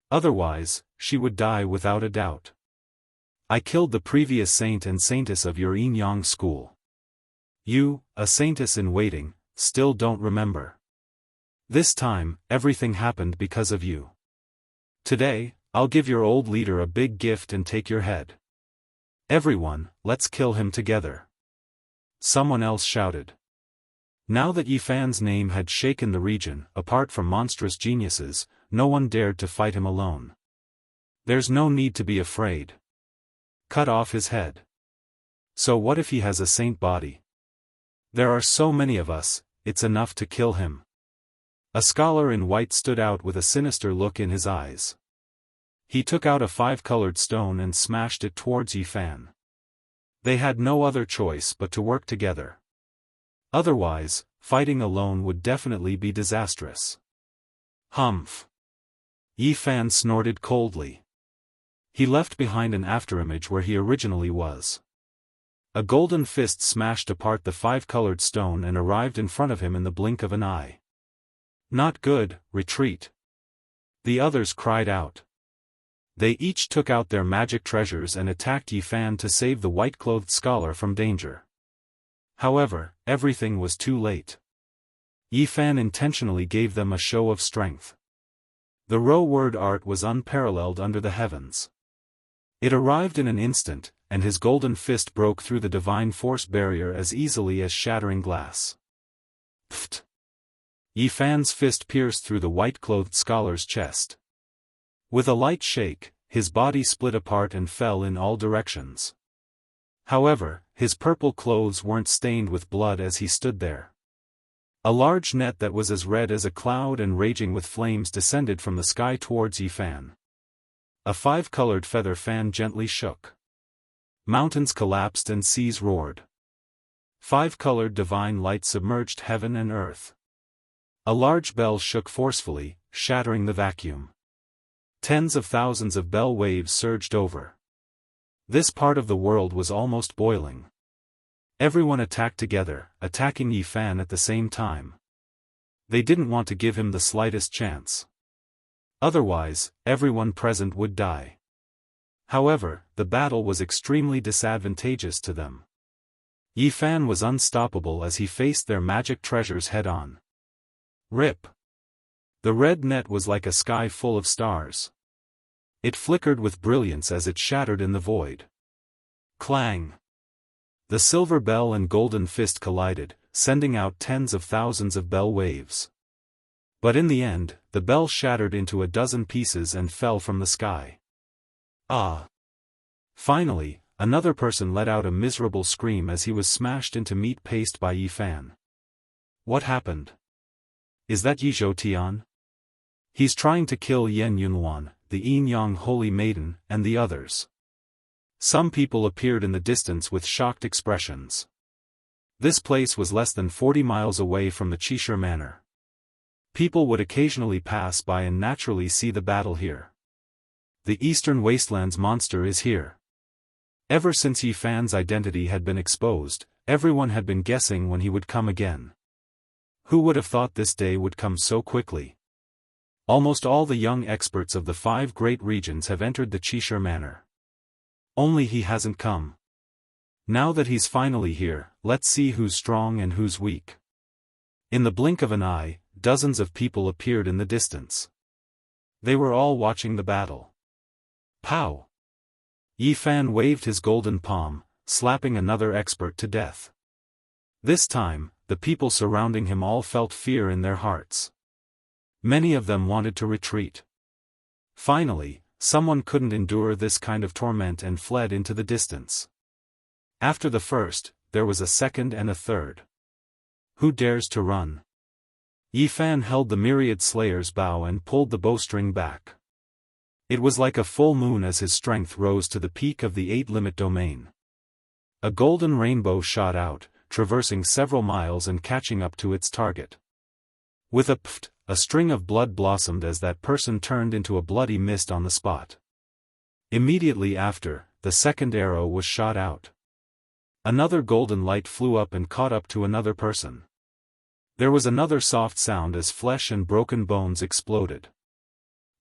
Otherwise, she would die without a doubt. I killed the previous saint and saintess of your Yin-Yang school. You, a saintess in waiting, still don't remember. This time, everything happened because of you. Today, I'll give your old leader a big gift and take your head. Everyone, let's kill him together. Someone else shouted. Now that Yi Fan's name had shaken the region, apart from monstrous geniuses, no one dared to fight him alone. There's no need to be afraid. Cut off his head. So what if he has a saint body? There are so many of us, it's enough to kill him. A scholar in white stood out with a sinister look in his eyes. He took out a 5-colored stone and smashed it towards Yifan. They had no other choice but to work together. Otherwise, fighting alone would definitely be disastrous. Humph! Yifan snorted coldly. He left behind an afterimage where he originally was. A golden fist smashed apart the 5-colored stone and arrived in front of him in the blink of an eye. Not good, retreat. The others cried out. They each took out their magic treasures and attacked Yifan to save the white-clothed scholar from danger. However, everything was too late. Yifan intentionally gave them a show of strength. The row word art was unparalleled under the heavens. It arrived in an instant, and his golden fist broke through the divine force barrier as easily as shattering glass. Pfft! Yifan's fist pierced through the white-clothed scholar's chest. With a light shake, his body split apart and fell in all directions. However, his purple clothes weren't stained with blood as he stood there. A large net that was as red as a cloud and raging with flames descended from the sky towards Yifan. A 5-colored feather fan gently shook. Mountains collapsed and seas roared. 5-colored divine light submerged heaven and earth. A large bell shook forcefully, shattering the vacuum. Tens of thousands of bell waves surged over. This part of the world was almost boiling. Everyone attacked together, attacking Yifan at the same time. They didn't want to give him the slightest chance. Otherwise, everyone present would die. However, the battle was extremely disadvantageous to them. Yifan was unstoppable as he faced their magic treasures head-on. Rip! The red net was like a sky full of stars. It flickered with brilliance as it shattered in the void. Clang! The silver bell and golden fist collided, sending out tens of thousands of bell waves. But in the end, the bell shattered into a dozen pieces and fell from the sky. Ah! Finally, another person let out a miserable scream as he was smashed into meat paste by Yifan. What happened? Is that Yi Zhoutian? He's trying to kill Yen Yunhuan, the Yin-Yang Holy Maiden, and the others. Some people appeared in the distance with shocked expressions. This place was less than 40 miles away from the Qishir Manor. People would occasionally pass by and naturally see the battle here. The Eastern Wastelands monster is here. Ever since Yifan's identity had been exposed, everyone had been guessing when he would come again. Who would have thought this day would come so quickly? Almost all the young experts of the 5 great regions have entered the Qishir Manor. Only he hasn't come. Now that he's finally here, let's see who's strong and who's weak. In the blink of an eye, dozens of people appeared in the distance. They were all watching the battle. Pow! Yifan waved his golden palm, slapping another expert to death. This time, the people surrounding him all felt fear in their hearts. Many of them wanted to retreat. Finally, someone couldn't endure this kind of torment and fled into the distance. After the first, there was a second and a third. Who dares to run? Yifan held the myriad slayer's bow and pulled the bowstring back. It was like a full moon as his strength rose to the peak of the 8-limit domain. A golden rainbow shot out, traversing several miles and catching up to its target. With a pft, a string of blood blossomed as that person turned into a bloody mist on the spot. Immediately after, the second arrow was shot out. Another golden light flew up and caught up to another person. There was another soft sound as flesh and broken bones exploded.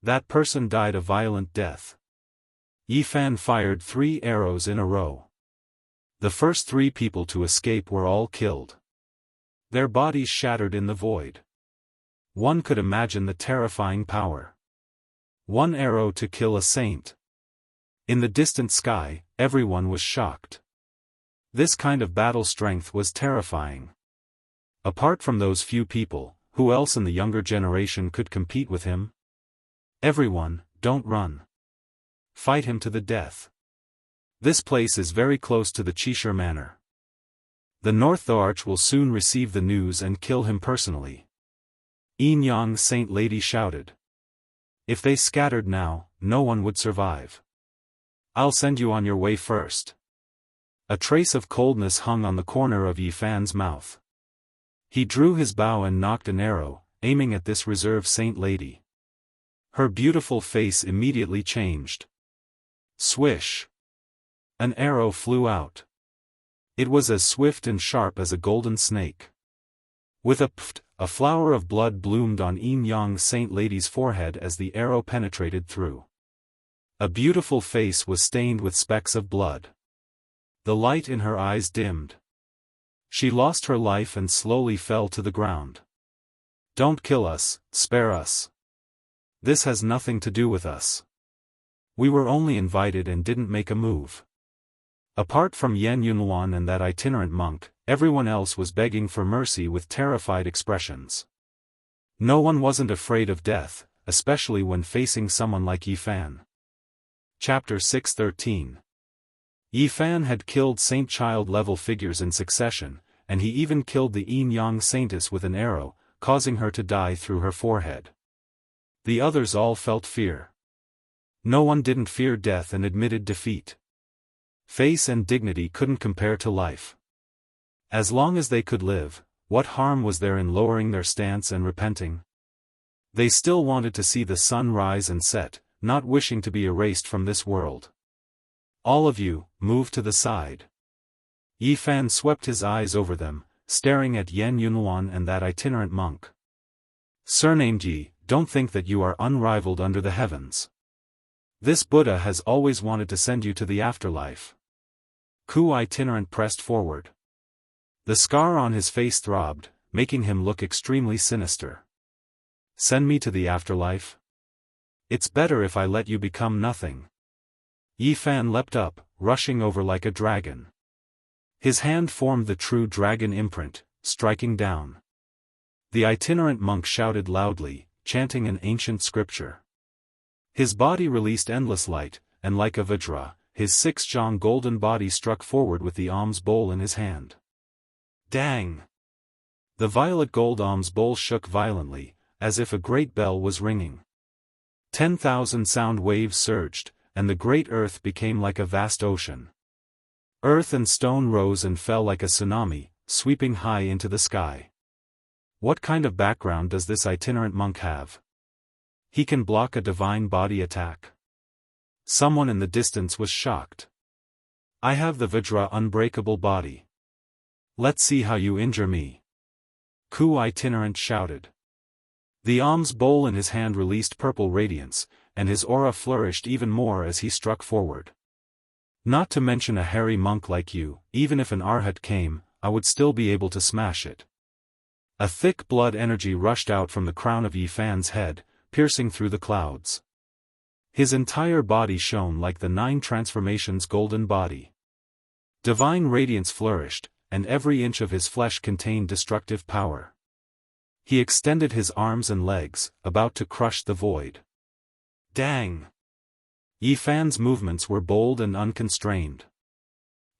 That person died a violent death. Yifan fired 3 arrows in a row. The first 3 people to escape were all killed. Their bodies shattered in the void. One could imagine the terrifying power. 1 arrow to kill a saint. In the distant sky, everyone was shocked. This kind of battle strength was terrifying. Apart from those few people, who else in the younger generation could compete with him? Everyone, don't run. Fight him to the death. This place is very close to the Qishir Manor. The North Arch will soon receive the news and kill him personally. Yin Yang Saint Lady shouted. If they scattered now, no one would survive. I'll send you on your way first. A trace of coldness hung on the corner of Yi Fan's mouth. He drew his bow and nocked an arrow, aiming at this reserve saint lady. Her beautiful face immediately changed. Swish! An arrow flew out. It was as swift and sharp as a golden snake. With a pft, a flower of blood bloomed on Yin Yang saint lady's forehead as the arrow penetrated through. A beautiful face was stained with specks of blood. The light in her eyes dimmed. She lost her life and slowly fell to the ground. Don't kill us, spare us. This has nothing to do with us. We were only invited and didn't make a move. Apart from Yan Yunluan and that itinerant monk, everyone else was begging for mercy with terrified expressions. No one wasn't afraid of death, especially when facing someone like Yi Fan. Chapter 613. Yi Fan had killed Saint Child-level figures in succession, and he even killed the Yin Yang Saintess with an arrow, causing her to die through her forehead. The others all felt fear. No one didn't fear death and admitted defeat. Face and dignity couldn't compare to life. As long as they could live, what harm was there in lowering their stance and repenting? They still wanted to see the sun rise and set, not wishing to be erased from this world. All of you, move to the side. Yi Fan swept his eyes over them, staring at Yan Yunluan and that itinerant monk. Surnamed Yi, don't think that you are unrivaled under the heavens. This Buddha has always wanted to send you to the afterlife. Ku itinerant pressed forward. The scar on his face throbbed, making him look extremely sinister. Send me to the afterlife? It's better if I let you become nothing. Yi Fan leapt up, rushing over like a dragon. His hand formed the true dragon imprint, striking down. The itinerant monk shouted loudly, chanting an ancient scripture. His body released endless light, and like a vajra, his 6 golden body struck forward with the alms bowl in his hand. Dang! The violet gold alms bowl shook violently, as if a great bell was ringing. 10,000 sound waves surged, and the great earth became like a vast ocean. Earth and stone rose and fell like a tsunami, sweeping high into the sky. What kind of background does this itinerant monk have? He can block a divine body attack. Someone in the distance was shocked. I have the Vajra unbreakable body. Let's see how you injure me. Ku itinerant shouted. The alms bowl in his hand released purple radiance, and his aura flourished even more as he struck forward. Not to mention a hairy monk like you, even if an arhat came, I would still be able to smash it. A thick blood energy rushed out from the crown of Yi Fan's head, piercing through the clouds. His entire body shone like the 9 transformations golden body. Divine radiance flourished, and every inch of his flesh contained destructive power. He extended his arms and legs, about to crush the void. Dang! Yi Fan's movements were bold and unconstrained.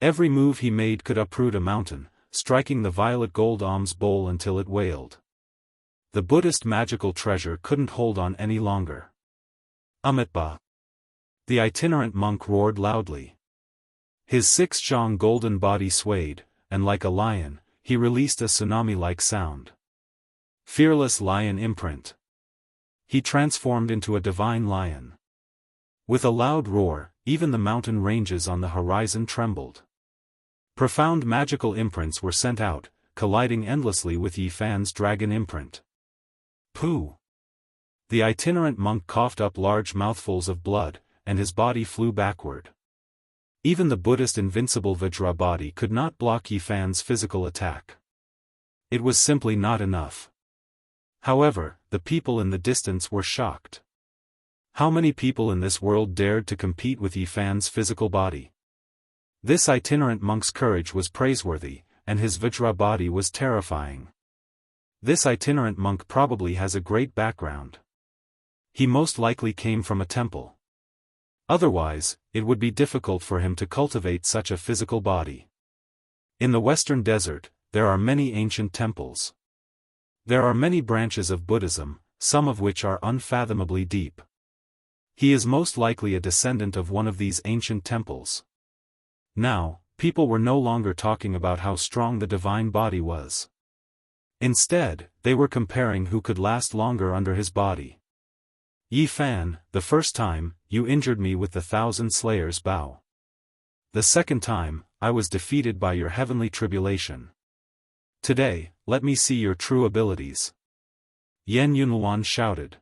Every move he made could uproot a mountain, striking the violet gold alms bowl until it wailed. The Buddhist magical treasure couldn't hold on any longer. Amitba! The itinerant monk roared loudly. His 6 golden body swayed, and like a lion, he released a tsunami-like sound. Fearless lion imprint. He transformed into a divine lion. With a loud roar, even the mountain ranges on the horizon trembled. Profound magical imprints were sent out, colliding endlessly with Yi Fan's dragon imprint. Pooh! The itinerant monk coughed up large mouthfuls of blood, and his body flew backward. Even the Buddhist invincible Vajra body could not block Yi Fan's physical attack. It was simply not enough. However, the people in the distance were shocked. How many people in this world dared to compete with Yi Fan's physical body? This itinerant monk's courage was praiseworthy, and his Vajra body was terrifying. This itinerant monk probably has a great background. He most likely came from a temple. Otherwise, it would be difficult for him to cultivate such a physical body. In the Western Desert, there are many ancient temples. There are many branches of Buddhism, some of which are unfathomably deep. He is most likely a descendant of one of these ancient temples. Now, people were no longer talking about how strong the divine body was. Instead, they were comparing who could last longer under his body. Yi Fan, the first time, you injured me with the 1,000 Slayers bow. The second time, I was defeated by your heavenly tribulation. Today, let me see your true abilities. Yan Yunluan shouted.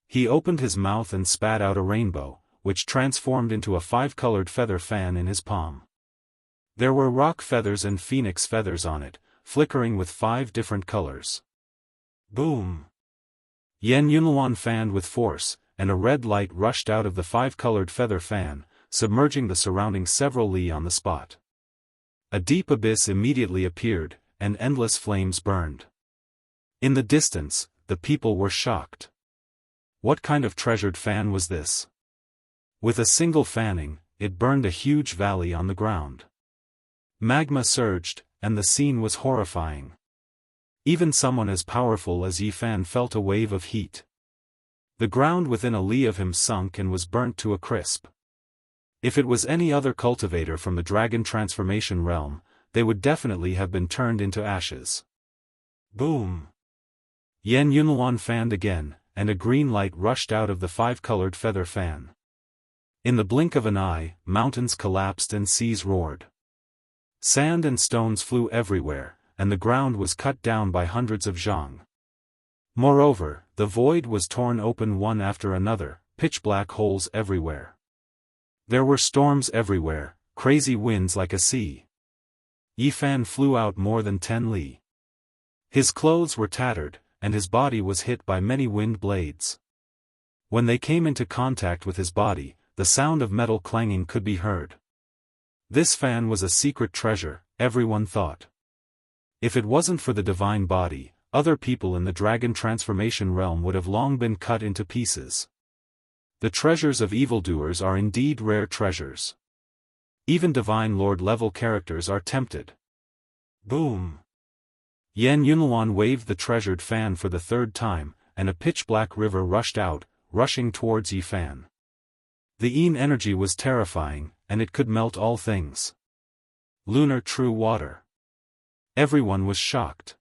He opened his mouth and spat out a rainbow, which transformed into a 5-colored feather fan in his palm. There were rock feathers and phoenix feathers on it, flickering with 5 different colors. Boom! Yan Yunluan fanned with force, and a red light rushed out of the 5-colored feather fan, submerging the surrounding several li on the spot. A deep abyss immediately appeared, and endless flames burned. In the distance, the people were shocked. What kind of treasured fan was this? With a single fanning, it burned a huge valley on the ground. Magma surged, and the scene was horrifying. Even someone as powerful as Yi Fan felt a wave of heat. The ground within a li of him sunk and was burnt to a crisp. If it was any other cultivator from the dragon transformation realm, they would definitely have been turned into ashes. Boom! Yan Yunluan fanned again, and a green light rushed out of the 5-colored feather fan. In the blink of an eye, mountains collapsed and seas roared. Sand and stones flew everywhere, and the ground was cut down by hundreds of zhang. Moreover, the void was torn open one after another, pitch-black holes everywhere. There were storms everywhere, crazy winds like a sea. Yi Fan flew out more than 10 li. His clothes were tattered, and his body was hit by many wind blades. When they came into contact with his body, the sound of metal clanging could be heard. This fan was a secret treasure, everyone thought. If it wasn't for the divine body, other people in the dragon transformation realm would have long been cut into pieces. The treasures of evildoers are indeed rare treasures. Even divine lord level characters are tempted. Boom! Yan Yunluan waved the treasured fan for the 3rd time, and a pitch-black river rushed out, rushing towards Yi Fan. The Yin energy was terrifying, and it could melt all things. Lunar true water. Everyone was shocked.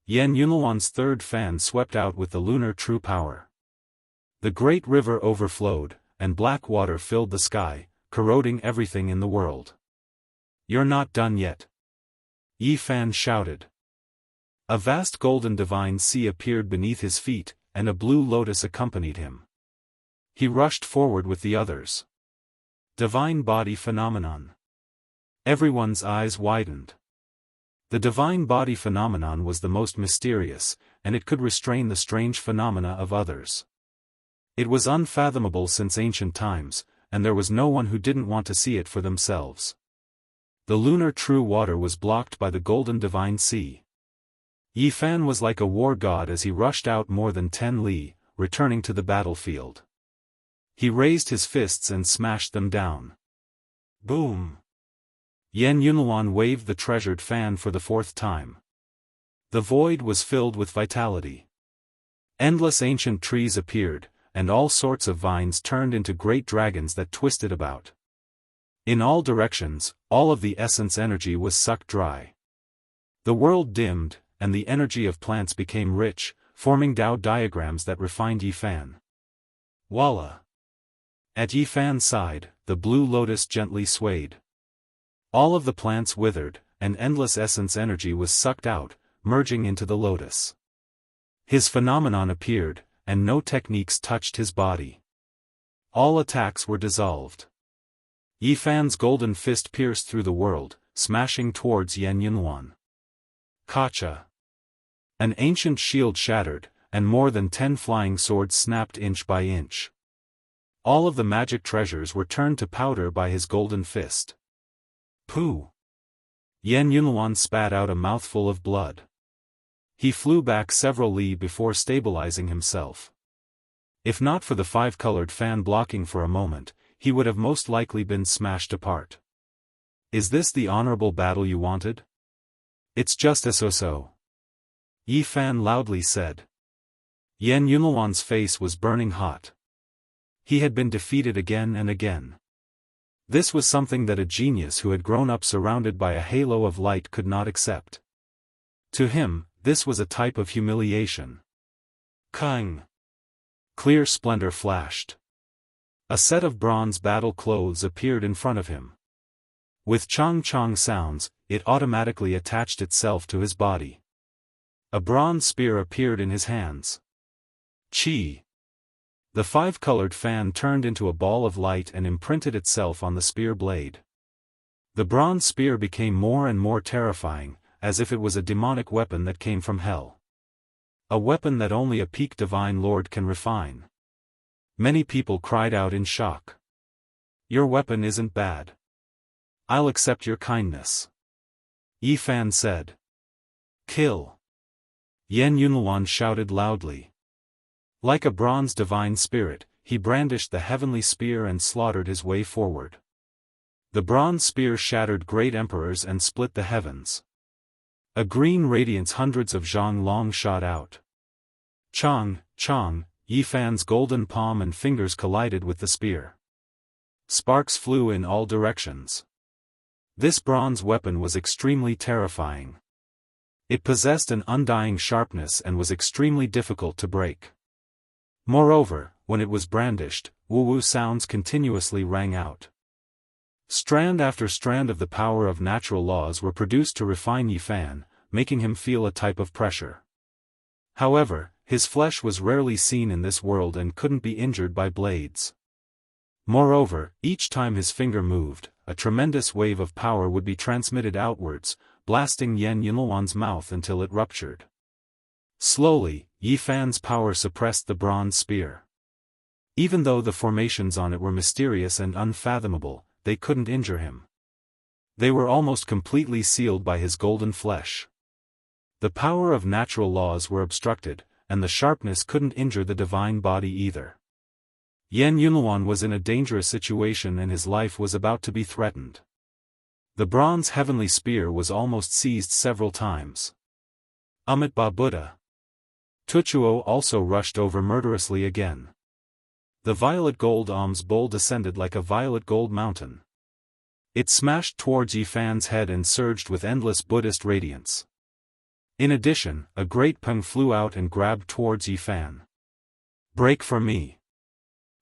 Yan Yunluan's 3rd fan swept out with the lunar true power. The great river overflowed, and black water filled the sky, corroding everything in the world. You're not done yet. Yi Fan shouted. A vast golden divine sea appeared beneath his feet, and a blue lotus accompanied him. He rushed forward with the others. Divine body phenomenon. Everyone's eyes widened. The divine body phenomenon was the most mysterious, and it could restrain the strange phenomena of others. It was unfathomable since ancient times, and there was no one who didn't want to see it for themselves. The lunar true water was blocked by the golden divine sea. Yi Fan was like a war god as he rushed out more than 10 li, returning to the battlefield. He raised his fists and smashed them down. Boom! Yan Yunluan waved the treasured fan for the 4th time. The void was filled with vitality. Endless ancient trees appeared, and all sorts of vines turned into great dragons that twisted about. In all directions, all of the essence energy was sucked dry. The world dimmed, and the energy of plants became rich, forming Dao diagrams that refined Yi Fan. Voila! At Yi Fan's side, the blue lotus gently swayed. All of the plants withered, and endless essence energy was sucked out, merging into the lotus. His phenomenon appeared, and no techniques touched his body. All attacks were dissolved. Yi Fan's golden fist pierced through the world, smashing towards Yan Yunluan. Kacha! An ancient shield shattered, and more than 10 flying swords snapped inch by inch. All of the magic treasures were turned to powder by his golden fist. Pooh! Yan Yunluan spat out a mouthful of blood. He flew back several li before stabilizing himself. If not for the 5-colored fan blocking for a moment, he would have most likely been smashed apart. Is this the honorable battle you wanted? It's just a so-so. Yi Fan loudly said. Yan Yunluan's face was burning hot. He had been defeated again and again. This was something that a genius who had grown up surrounded by a halo of light could not accept. To him, this was a type of humiliation. Kang! Clear splendor flashed. A set of bronze battle clothes appeared in front of him. With chong-chong sounds, it automatically attached itself to his body. A bronze spear appeared in his hands. Chi! The five-colored fan turned into a ball of light and imprinted itself on the spear blade. The bronze spear became more and more terrifying, as if it was a demonic weapon that came from hell. A weapon that only a peak divine lord can refine. Many people cried out in shock. Your weapon isn't bad. I'll accept your kindness. Yi Fan said. Kill. Yan Yunluan shouted loudly. Like a bronze divine spirit, he brandished the heavenly spear and slaughtered his way forward. The bronze spear shattered great emperors and split the heavens. A green radiance hundreds of zhang long shot out. Chong, chong, Yi Fan's golden palm and fingers collided with the spear. Sparks flew in all directions. This bronze weapon was extremely terrifying. It possessed an undying sharpness and was extremely difficult to break. Moreover, when it was brandished, woo-woo sounds continuously rang out. Strand after strand of the power of natural laws were produced to refine Yi Fan, making him feel a type of pressure. However, his flesh was rarely seen in this world and couldn't be injured by blades. Moreover, each time his finger moved, a tremendous wave of power would be transmitted outwards, blasting Yan Yunluan's mouth until it ruptured. Slowly, Yi Fan's power suppressed the bronze spear. Even though the formations on it were mysterious and unfathomable, they couldn't injure him. They were almost completely sealed by his golden flesh. The power of natural laws were obstructed, and the sharpness couldn't injure the divine body either. Yan Yunluan was in a dangerous situation and his life was about to be threatened. The bronze heavenly spear was almost seized several times. Amit Ba Buddha. Tuchuo also rushed over murderously again. The violet gold alms bowl descended like a violet gold mountain. It smashed towards Yi Fan's head and surged with endless Buddhist radiance. In addition, a great peng flew out and grabbed towards Yi Fan. Break for me.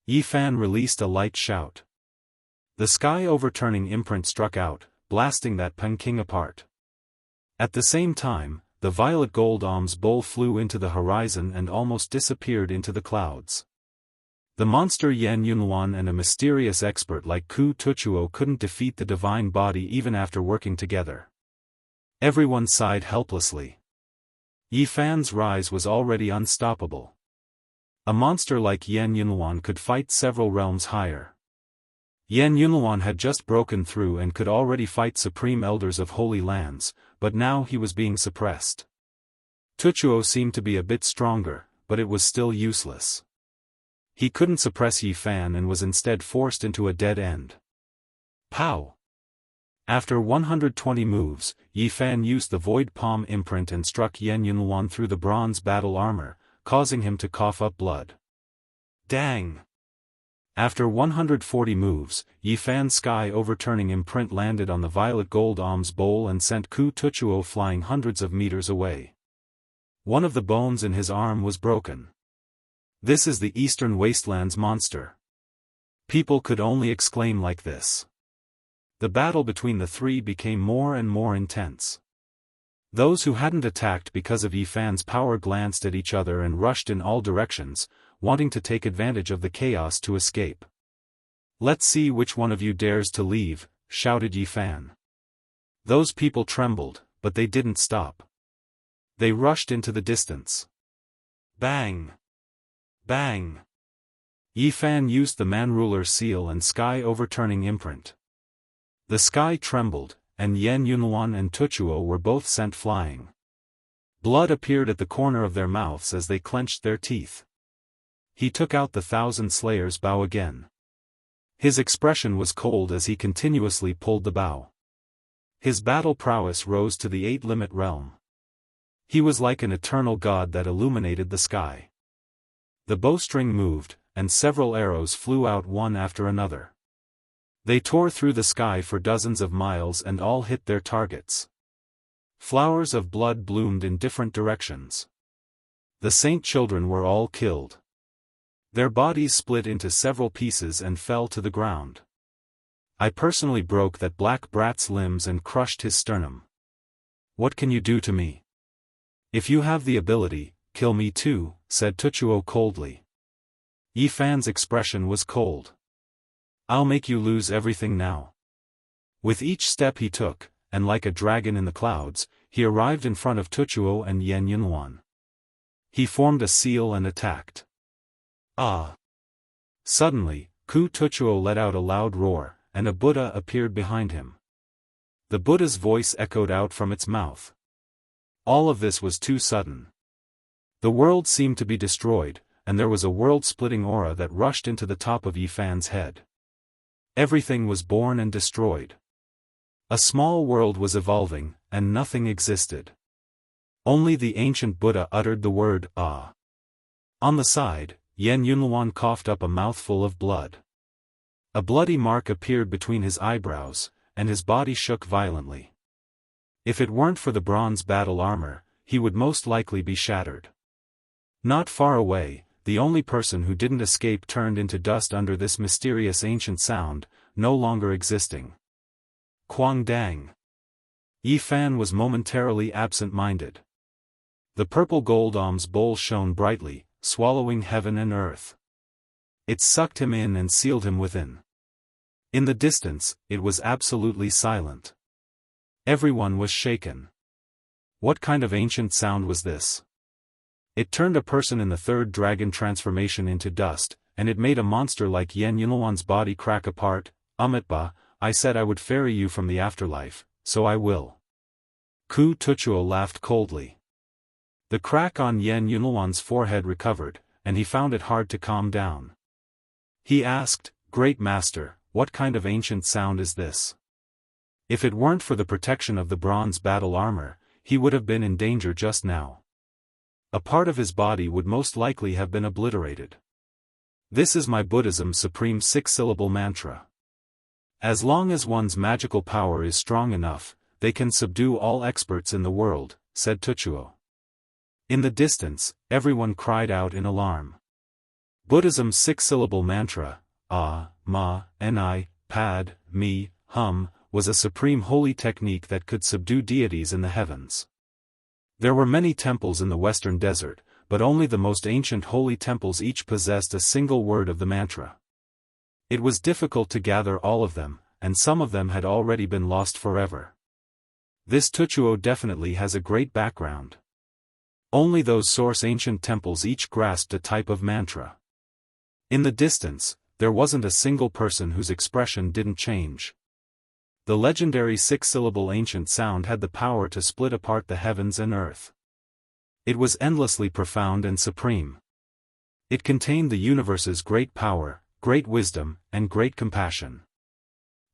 Yi Fan released a light shout. The sky-overturning imprint struck out, blasting that peng king apart. At the same time, the violet gold alms bowl flew into the horizon and almost disappeared into the clouds. The monster Yan Yunluan and a mysterious expert like Ku Tuchuo couldn't defeat the divine body even after working together. Everyone sighed helplessly. Yi Fan's rise was already unstoppable. A monster like Yan Yunluan could fight several realms higher. Yan Yunluan had just broken through and could already fight supreme elders of holy lands, but now he was being suppressed. Tuchuo seemed to be a bit stronger, but it was still useless. He couldn't suppress Yi Fan and was instead forced into a dead end. Pow! After 120 moves, Yi Fan used the void palm imprint and struck Yan Yunluan through the bronze battle armor, causing him to cough up blood. Dang! After 140 moves, Yi Fan's sky-overturning imprint landed on the violet gold alms bowl and sent Ku Tuchuo flying hundreds of meters away. One of the bones in his arm was broken. This is the Eastern Wastelands monster. People could only exclaim like this. The battle between the three became more and more intense. Those who hadn't attacked because of Yi Fan's power glanced at each other and rushed in all directions, wanting to take advantage of the chaos to escape. Let's see which one of you dares to leave, shouted Yi Fan. Those people trembled, but they didn't stop. They rushed into the distance. Bang! Bang! Yi Fan used the Man-Ruler seal and sky-overturning imprint. The sky trembled, and Yan Yunluan and Tuchuo were both sent flying. Blood appeared at the corner of their mouths as they clenched their teeth. He took out the Thousand Slayers' bow again. His expression was cold as he continuously pulled the bow. His battle prowess rose to the 8-limit realm. He was like an eternal god that illuminated the sky. The bowstring moved, and several arrows flew out one after another. They tore through the sky for dozens of miles and all hit their targets. Flowers of blood bloomed in different directions. The saint children were all killed. Their bodies split into several pieces and fell to the ground. I personally broke that black brat's limbs and crushed his sternum. What can you do to me? If you have the ability, kill me too, said Tuchuo coldly. Yi Fan's expression was cold. I'll make you lose everything now. With each step he took, and like a dragon in the clouds, he arrived in front of Tuchuo and Yan Yunluan. He formed a seal and attacked. Ah! Suddenly, Ku Tuchuo let out a loud roar, and a Buddha appeared behind him. The Buddha's voice echoed out from its mouth. All of this was too sudden. The world seemed to be destroyed, and there was a world-splitting aura that rushed into the top of Yi Fan's head. Everything was born and destroyed. A small world was evolving, and nothing existed. Only the ancient Buddha uttered the word, ah. On the side, Yan Yunluan coughed up a mouthful of blood. A bloody mark appeared between his eyebrows, and his body shook violently. If it weren't for the bronze battle armor, he would most likely be shattered. Not far away, the only person who didn't escape turned into dust under this mysterious ancient sound, no longer existing. Quang Dang. Yi Fan was momentarily absent-minded. The purple gold alms bowl shone brightly, swallowing heaven and earth. It sucked him in and sealed him within. In the distance, it was absolutely silent. Everyone was shaken. What kind of ancient sound was this? It turned a person in the third dragon transformation into dust, and it made a monster like Yan Yunluan's body crack apart. Amitba, I said I would ferry you from the afterlife, so I will. Ku Tuchuo laughed coldly. The crack on Yan Yunluan's forehead recovered, and he found it hard to calm down. He asked, Great Master, what kind of ancient sound is this? If it weren't for the protection of the bronze battle armor, he would have been in danger just now. A part of his body would most likely have been obliterated. This is my Buddhism's supreme six-syllable mantra. As long as one's magical power is strong enough, they can subdue all experts in the world, said Tuchuo. In the distance, everyone cried out in alarm. Buddhism's six-syllable mantra, Ah, Ma, Ni, Pad, Mi, Hum, was a supreme holy technique that could subdue deities in the heavens. There were many temples in the western desert, but only the most ancient holy temples each possessed a single word of the mantra. It was difficult to gather all of them, and some of them had already been lost forever. This Tuchuo definitely has a great background. Only those source ancient temples each grasped a type of mantra. In the distance, there wasn't a single person whose expression didn't change. The legendary six-syllable ancient sound had the power to split apart the heavens and earth. It was endlessly profound and supreme. It contained the universe's great power, great wisdom, and great compassion.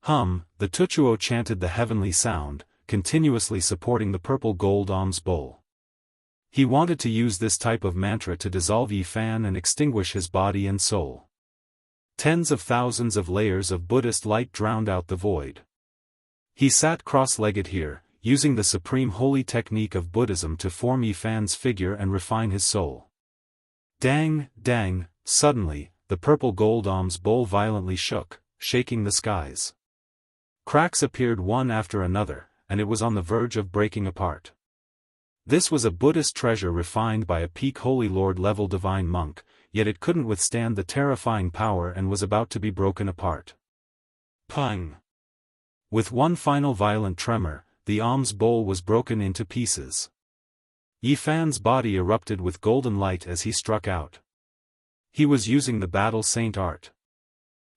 Hum, the Tuchuo chanted the heavenly sound, continuously supporting the purple gold alms bowl. He wanted to use this type of mantra to dissolve Yi Fan and extinguish his body and soul. Tens of thousands of layers of Buddhist light drowned out the void. He sat cross-legged here, using the supreme holy technique of Buddhism to form Yi Fan's figure and refine his soul. Dang, dang, suddenly, the purple gold alms bowl violently shook, shaking the skies. Cracks appeared one after another, and it was on the verge of breaking apart. This was a Buddhist treasure refined by a peak Holy Lord-level divine monk, yet it couldn't withstand the terrifying power and was about to be broken apart. Pang! With one final violent tremor, the alms bowl was broken into pieces. Yi Fan's body erupted with golden light as he struck out. He was using the battle saint art.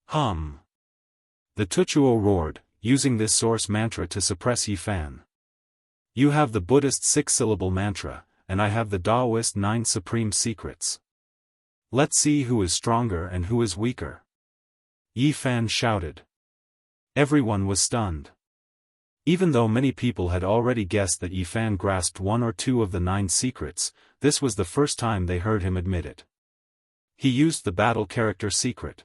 Hum! The Tuchuo roared, using this source mantra to suppress Yi Fan. You have the Buddhist six-syllable mantra, and I have the Daoist 9 supreme secrets. Let's see who is stronger and who is weaker. Yi Fan shouted. Everyone was stunned. Even though many people had already guessed that Yi Fan grasped one or two of the 9 secrets, this was the first time they heard him admit it. He used the battle character secret.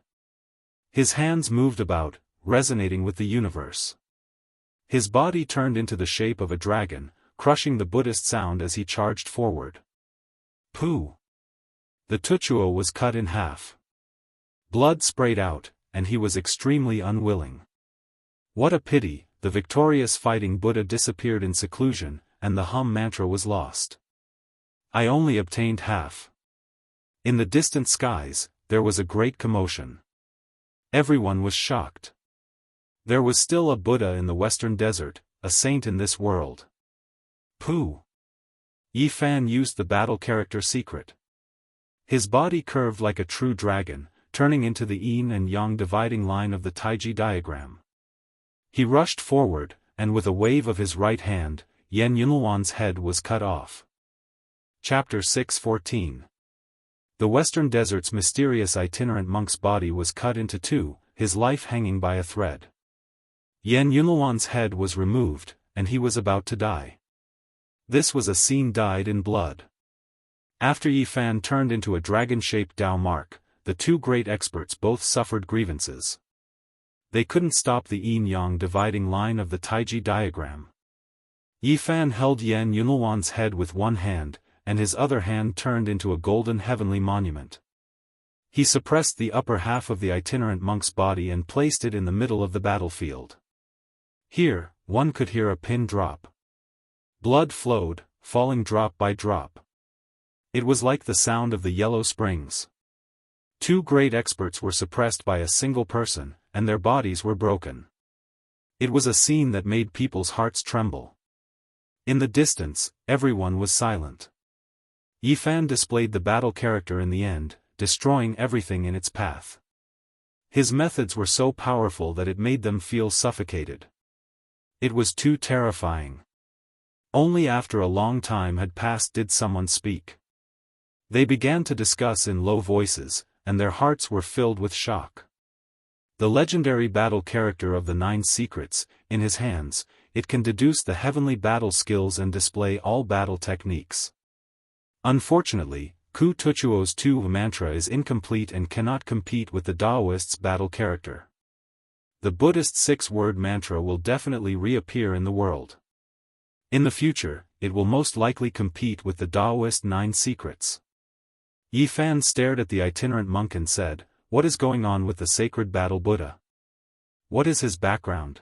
His hands moved about, resonating with the universe. His body turned into the shape of a dragon, crushing the Buddhist sound as he charged forward. Pooh! The Tuchuo was cut in half. Blood sprayed out, and he was extremely unwilling. What a pity, the victorious fighting Buddha disappeared in seclusion, and the hum mantra was lost. I only obtained half. In the distant skies, there was a great commotion. Everyone was shocked. There was still a Buddha in the western desert, a saint in this world. Pooh! Yi Fan used the battle character secret. His body curved like a true dragon, turning into the yin and yang dividing line of the Taiji diagram. He rushed forward, and with a wave of his right hand, Yan Yunluan's head was cut off. Chapter 6:14. The western desert's mysterious itinerant monk's body was cut into two, his life hanging by a thread. Yan Yunluan's head was removed, and he was about to die. This was a scene dyed in blood. After Yi Fan turned into a dragon-shaped Dao mark, the two great experts both suffered grievances. They couldn't stop the yin-yang dividing line of the Taiji diagram. Yi Fan held Yan Yunluan's head with one hand, and his other hand turned into a golden heavenly monument. He suppressed the upper half of the itinerant monk's body and placed it in the middle of the battlefield. Here, one could hear a pin drop. Blood flowed, falling drop by drop. It was like the sound of the yellow springs. Two great experts were suppressed by a single person, and their bodies were broken. It was a scene that made people's hearts tremble. In the distance, everyone was silent. Yi Fan displayed the battle character in the end, destroying everything in its path. His methods were so powerful that it made them feel suffocated. It was too terrifying. Only after a long time had passed did someone speak. They began to discuss in low voices, and their hearts were filled with shock. The legendary battle character of the 9 secrets, in his hands, it can deduce the heavenly battle skills and display all battle techniques. Unfortunately, Ku Tuchuo's 2 mantra is incomplete and cannot compete with the Daoist's battle character. The Buddhist 6-word mantra will definitely reappear in the world. In the future, it will most likely compete with the Daoist 9 secrets. Yi Fan stared at the itinerant monk and said, "What is going on with the sacred battle Buddha? What is his background?"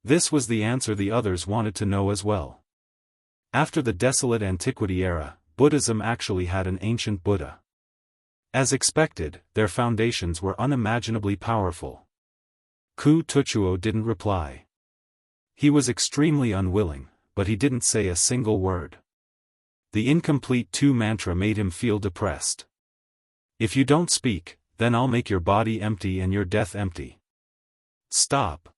This was the answer the others wanted to know as well. After the desolate antiquity era, Buddhism actually had an ancient Buddha. As expected, their foundations were unimaginably powerful. Ku Tuchuo didn't reply. He was extremely unwilling, but he didn't say a single word. The incomplete 2 mantra made him feel depressed. "If you don't speak, then I'll make your body empty and your death empty. Stop."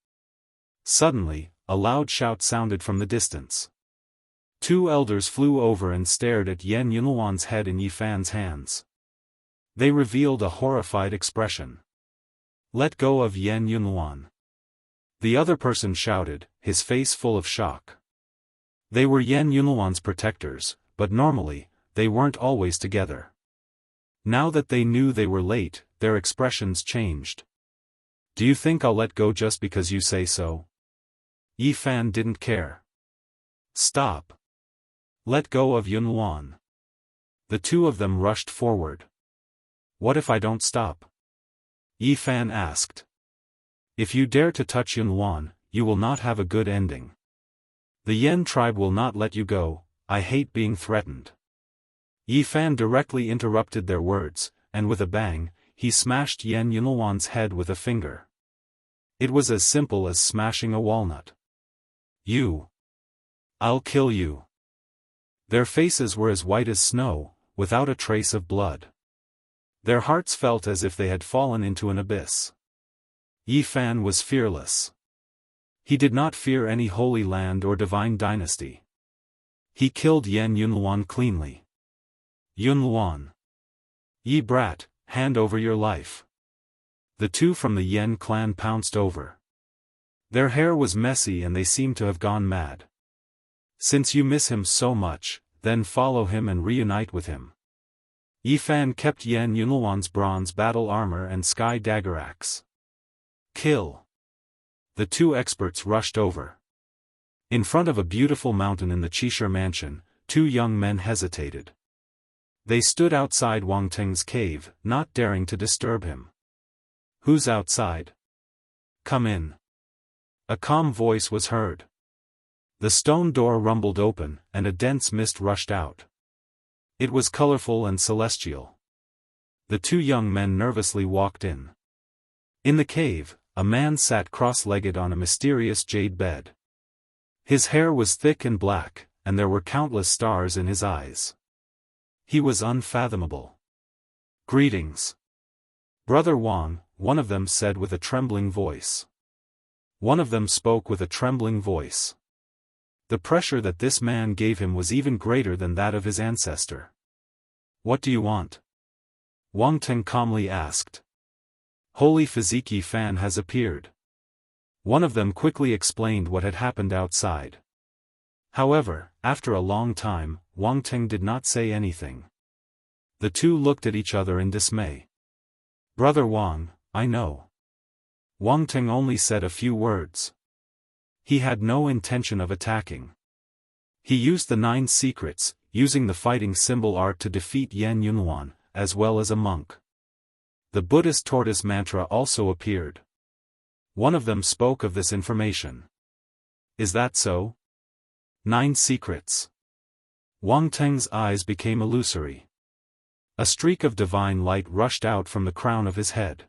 Suddenly, a loud shout sounded from the distance. 2 elders flew over and stared at Yan Yunluan's head in Yi Fan's hands. They revealed a horrified expression. "Let go of Yan Yunluan." The other person shouted, his face full of shock. They were Yan Yunluan's protectors, but normally, they weren't always together. Now that they knew they were late, their expressions changed. "Do you think I'll let go just because you say so?" Yi Fan didn't care. "Stop. Let go of Yunluan." The 2 of them rushed forward. "What if I don't stop?" Yi Fan asked. "If you dare to touch Yunluan, you will not have a good ending. The Yen tribe will not let you go. I hate being threatened." Yi Fan directly interrupted their words, and with a bang, he smashed Yan Yunluan's head with a finger. It was as simple as smashing a walnut. I'll kill you." Their faces were as white as snow, without a trace of blood. Their hearts felt as if they had fallen into an abyss. Yi Fan was fearless. He did not fear any holy land or divine dynasty. He killed Yan Yunluan cleanly. "Yunluan. Yi brat, hand over your life." The 2 from the Yen clan pounced over. Their hair was messy and they seemed to have gone mad. "Since you miss him so much, then follow him and reunite with him." Yi Fan kept Yan Yunluan's bronze battle armor and sky dagger axe. Kill! The two experts rushed over. In front of a beautiful mountain in the Qishir mansion, two young men hesitated. They stood outside Wang Teng's cave, not daring to disturb him. "Who's outside? Come in." A calm voice was heard. The stone door rumbled open, and a dense mist rushed out. It was colorful and celestial. The two young men nervously walked in. In the cave, a man sat cross-legged on a mysterious jade bed. His hair was thick and black, and there were countless stars in his eyes. He was unfathomable. "Greetings, Brother Wang," one of them said with a trembling voice. One of them spoke with a trembling voice. The pressure that this man gave him was even greater than that of his ancestor. "What do you want?" Wang Teng calmly asked. "Holy Fiziki Fan has appeared." One of them quickly explained what had happened outside. However, after a long time, Wang Teng did not say anything. The two looked at each other in dismay. "Brother Wang, I know." Wang Teng only said a few words. He had no intention of attacking. He used the 9 secrets, using the fighting symbol art to defeat Yan Yunluan, as well as a monk. The Buddhist tortoise mantra also appeared. One of them spoke of this information. "Is that so? 9 secrets." Wang Teng's eyes became illusory. A streak of divine light rushed out from the crown of his head.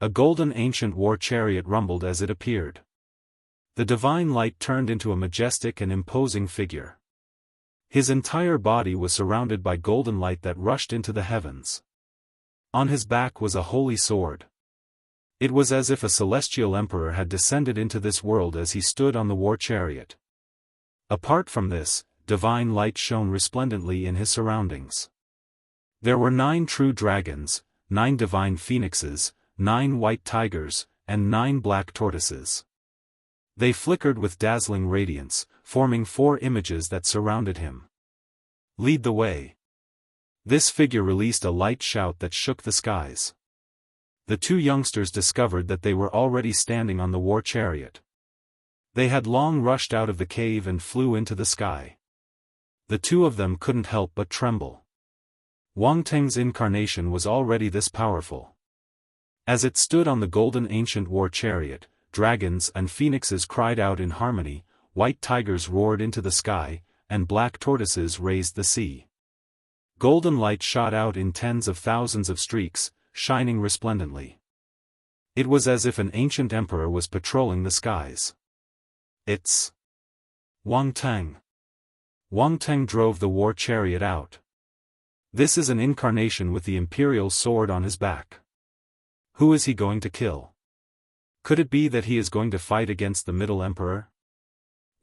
A golden ancient war chariot rumbled as it appeared. The divine light turned into a majestic and imposing figure. His entire body was surrounded by golden light that rushed into the heavens. On his back was a holy sword. It was as if a celestial emperor had descended into this world as he stood on the war chariot. Apart from this, divine light shone resplendently in his surroundings. There were 9 true dragons, 9 divine phoenixes, 9 white tigers, and 9 black tortoises. They flickered with dazzling radiance, forming 4 images that surrounded him. "Lead the way." This figure released a light shout that shook the skies. The two youngsters discovered that they were already standing on the war chariot. They had long rushed out of the cave and flew into the sky. The two of them couldn't help but tremble. Wang Teng's incarnation was already this powerful. As it stood on the golden ancient war chariot, dragons and phoenixes cried out in harmony, white tigers roared into the sky, and black tortoises raised the sea. Golden light shot out in tens of thousands of streaks, shining resplendently. It was as if an ancient emperor was patrolling the skies. "It's Wang Teng." Wang Teng drove the war chariot out. This is an incarnation with the imperial sword on his back. Who is he going to kill? Could it be that he is going to fight against the Middle Emperor?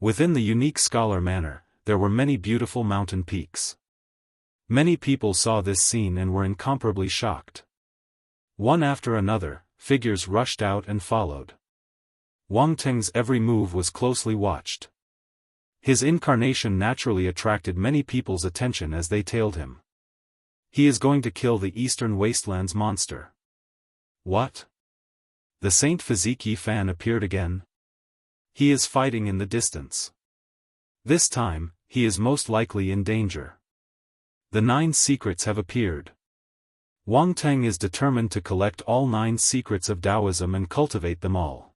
Within the unique scholar manor, there were many beautiful mountain peaks. Many people saw this scene and were incomparably shocked. One after another, figures rushed out and followed. Wang Teng's every move was closely watched. His incarnation naturally attracted many people's attention as they tailed him. He is going to kill the Eastern Wastelands monster. What? The Saint Fiziki Fan appeared again. He is fighting in the distance. This time, he is most likely in danger. The 9 secrets have appeared. Wang Teng is determined to collect all 9 secrets of Taoism and cultivate them all.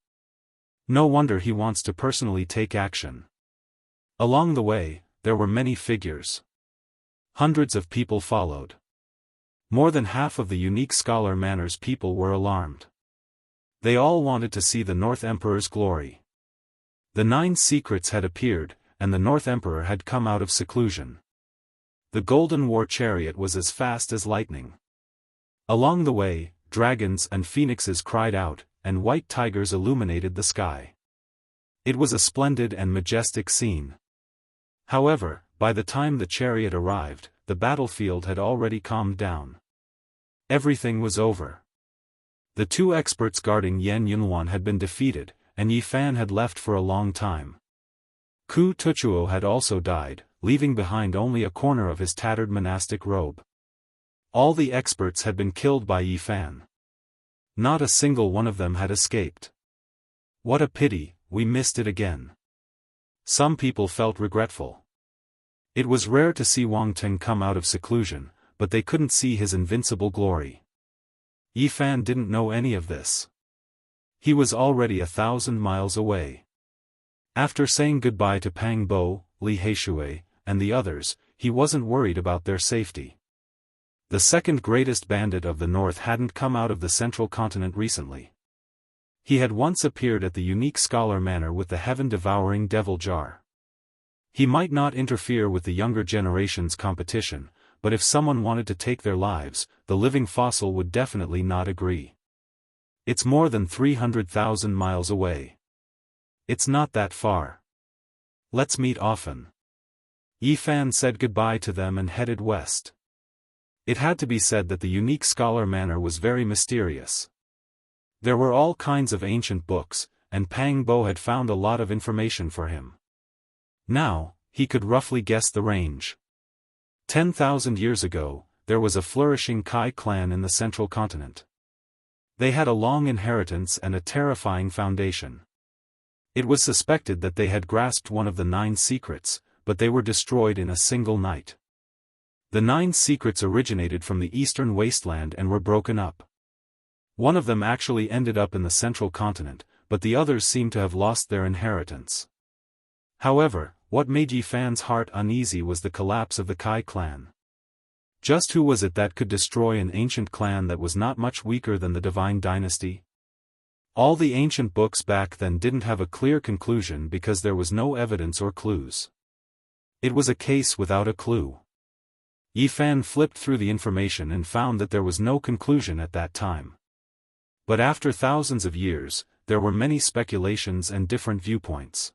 No wonder he wants to personally take action. Along the way, there were many figures. Hundreds of people followed. More than half of the unique scholar manor's people were alarmed. They all wanted to see the North Emperor's glory. The 9 secrets had appeared, and the North Emperor had come out of seclusion. The golden war chariot was as fast as lightning. Along the way, dragons and phoenixes cried out, and white tigers illuminated the sky. It was a splendid and majestic scene. However, by the time the chariot arrived, the battlefield had already calmed down. Everything was over. The 2 experts guarding Yan Yunluan had been defeated, and Yi Fan had left for a long time. Ku Tuchuo had also died, leaving behind only a corner of his tattered monastic robe. All the experts had been killed by Yi Fan. Not a single one of them had escaped. What a pity, we missed it again. Some people felt regretful. It was rare to see Wang Teng come out of seclusion, but they couldn't see his invincible glory. Yi Fan didn't know any of this. He was already 1,000 miles away. After saying goodbye to Pang Bo, Li Heishui, and the others, he wasn't worried about their safety. The second greatest bandit of the north hadn't come out of the central continent recently. He had once appeared at the unique scholar manor with the heaven-devouring devil jar. He might not interfere with the younger generation's competition, but if someone wanted to take their lives, the living fossil would definitely not agree. It's more than 300,000 miles away. It's not that far. Let's meet often. Yi Fan said goodbye to them and headed west. It had to be said that the unique scholar manor was very mysterious. There were all kinds of ancient books, and Pang Bo had found a lot of information for him. Now, he could roughly guess the range. 10,000 years ago, there was a flourishing Kai clan in the central continent. They had a long inheritance and a terrifying foundation. It was suspected that they had grasped one of the 9 secrets, but they were destroyed in a single night. The 9 secrets originated from the eastern wasteland and were broken up. One of them actually ended up in the central continent, but the others seemed to have lost their inheritance. However, what made Yi Fan's heart uneasy was the collapse of the Kai clan. Just who was it that could destroy an ancient clan that was not much weaker than the divine dynasty? All the ancient books back then didn't have a clear conclusion because there was no evidence or clues. It was a case without a clue. Yi Fan flipped through the information and found that there was no conclusion at that time. But after thousands of years, there were many speculations and different viewpoints.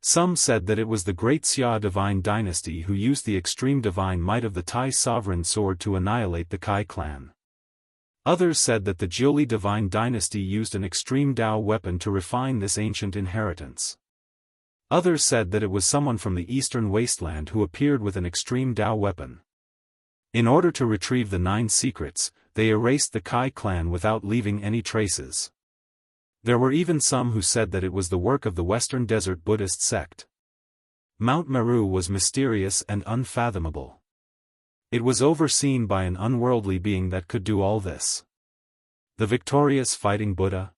Some said that it was the great Xia divine dynasty who used the extreme divine might of the Tai sovereign sword to annihilate the Kai clan. Others said that the Jiuli divine dynasty used an extreme Dao weapon to refine this ancient inheritance. Others said that it was someone from the eastern wasteland who appeared with an extreme Dao weapon. In order to retrieve the 9 secrets, they erased the Kai clan without leaving any traces. There were even some who said that it was the work of the Western Desert Buddhist sect. Mount Meru was mysterious and unfathomable. It was overseen by an unworldly being that could do all this. The victorious fighting Buddha?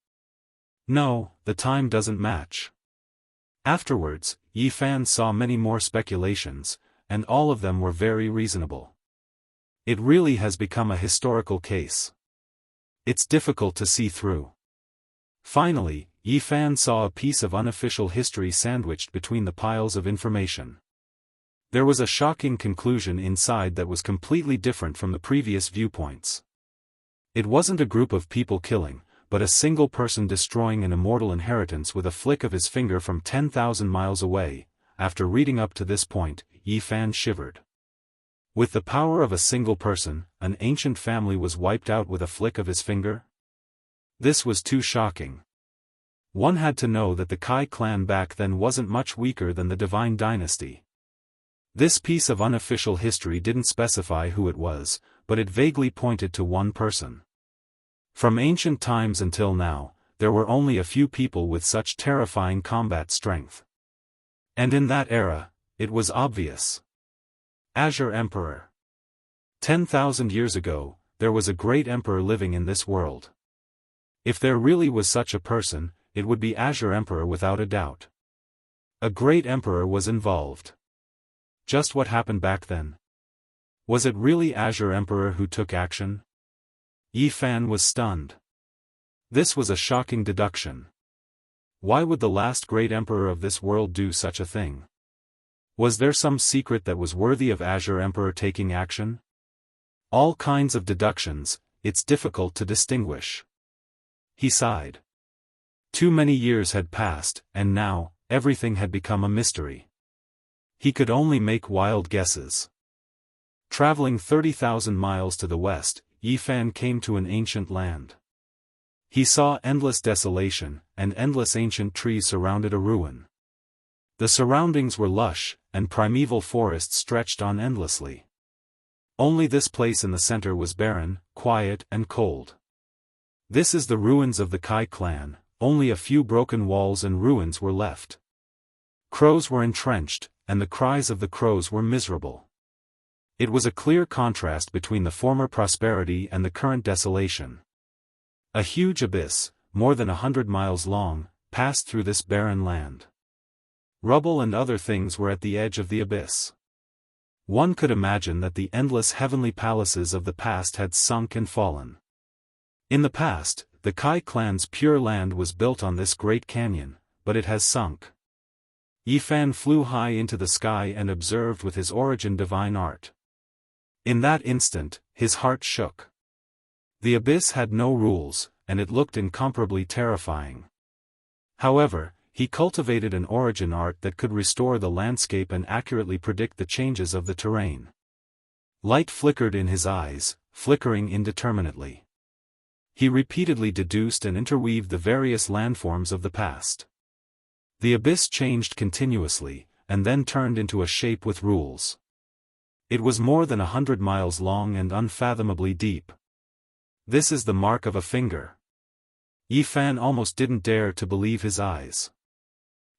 No, the time doesn't match. Afterwards, Yi Fan saw many more speculations, and all of them were very reasonable. It really has become a historical case. It's difficult to see through. Finally, Yi Fan saw a piece of unofficial history sandwiched between the piles of information. There was a shocking conclusion inside that was completely different from the previous viewpoints. It wasn't a group of people killing, but a single person destroying an immortal inheritance with a flick of his finger from 10,000 miles away. After reading up to this point, Yi Fan shivered. With the power of a single person, an ancient family was wiped out with a flick of his finger? This was too shocking. One had to know that the Kai clan back then wasn't much weaker than the divine dynasty. This piece of unofficial history didn't specify who it was, but it vaguely pointed to one person. From ancient times until now, there were only a few people with such terrifying combat strength. And in that era, it was obvious. Azure Emperor. 10,000 years ago, there was a great emperor living in this world. If there really was such a person, it would be Azure Emperor without a doubt. A great emperor was involved. Just what happened back then? Was it really Azure Emperor who took action? Yi Fan was stunned. This was a shocking deduction. Why would the last great emperor of this world do such a thing? Was there some secret that was worthy of Azure Emperor taking action? All kinds of deductions, it's difficult to distinguish. He sighed. Too many years had passed, and now, everything had become a mystery. He could only make wild guesses. Traveling 30,000 miles to the west, Yi Fan came to an ancient land. He saw endless desolation, and endless ancient trees surrounded a ruin. The surroundings were lush, and primeval forests stretched on endlessly. Only this place in the center was barren, quiet and cold. This is the ruins of the Kai clan, only a few broken walls and ruins were left. Crows were entrenched, and the cries of the crows were miserable. It was a clear contrast between the former prosperity and the current desolation. A huge abyss, more than 100 miles long, passed through this barren land. Rubble and other things were at the edge of the abyss. One could imagine that the endless heavenly palaces of the past had sunk and fallen. In the past, the Kai clan's pure land was built on this great canyon, but it has sunk. Yifan flew high into the sky and observed with his origin divine art. In that instant, his heart shook. The abyss had no rules, and it looked incomparably terrifying. However, he cultivated an origin art that could restore the landscape and accurately predict the changes of the terrain. Light flickered in his eyes, flickering indeterminately. He repeatedly deduced and interweaved the various landforms of the past. The abyss changed continuously, and then turned into a shape with rules. It was more than 100 miles long and unfathomably deep. This is the mark of a finger. Yifan almost didn't dare to believe his eyes.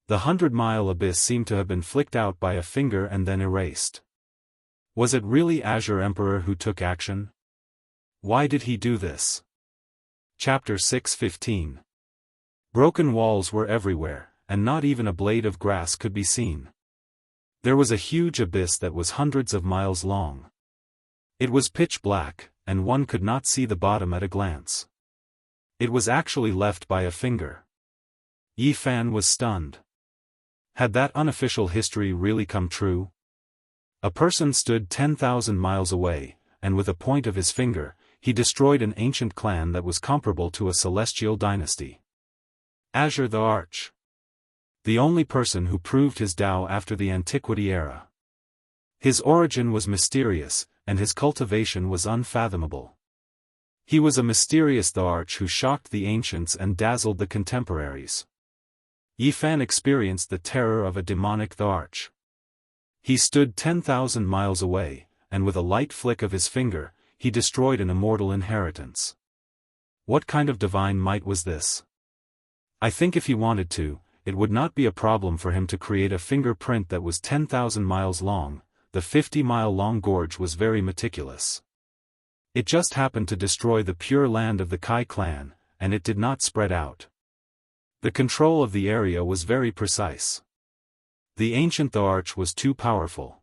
The 100-mile abyss seemed to have been flicked out by a finger and then erased. Was it really Azure Emperor who took action? Why did he do this? Chapter 6:15. Broken walls were everywhere, and not even a blade of grass could be seen. There was a huge abyss that was hundreds of miles long. It was pitch black, and one could not see the bottom at a glance. It was actually left by a finger. Yifan was stunned. Had that unofficial history really come true? A person stood 10,000 miles away, and with a point of his finger, he destroyed an ancient clan that was comparable to a celestial dynasty. Azure the Arch. The only person who proved his Tao after the Antiquity era. His origin was mysterious, and his cultivation was unfathomable. He was a mysterious the Arch who shocked the ancients and dazzled the contemporaries. Yifan experienced the terror of a demonic the Arch. He stood 10,000 miles away, and with a light flick of his finger, he destroyed an immortal inheritance. What kind of divine might was this? I think if he wanted to, it would not be a problem for him to create a fingerprint that was 10,000 miles long. The 50-mile-long gorge was very meticulous. It just happened to destroy the pure land of the Kai clan, and it did not spread out. The control of the area was very precise. The ancient the Arch was too powerful.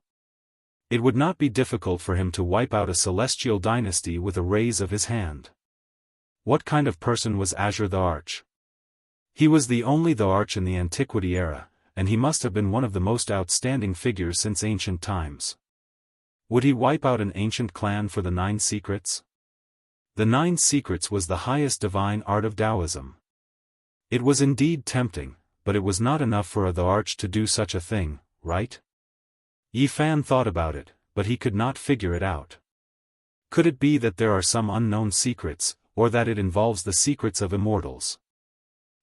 It would not be difficult for him to wipe out a celestial dynasty with a raise of his hand. What kind of person was Azure the Arch? He was the only the Arch in the Antiquity era, and he must have been one of the most outstanding figures since ancient times. Would he wipe out an ancient clan for the 9 secrets? The 9 secrets was the highest divine art of Taoism. It was indeed tempting, but it was not enough for a the Arch to do such a thing, right? Yifan thought about it, but he could not figure it out. Could it be that there are some unknown secrets, or that it involves the secrets of immortals?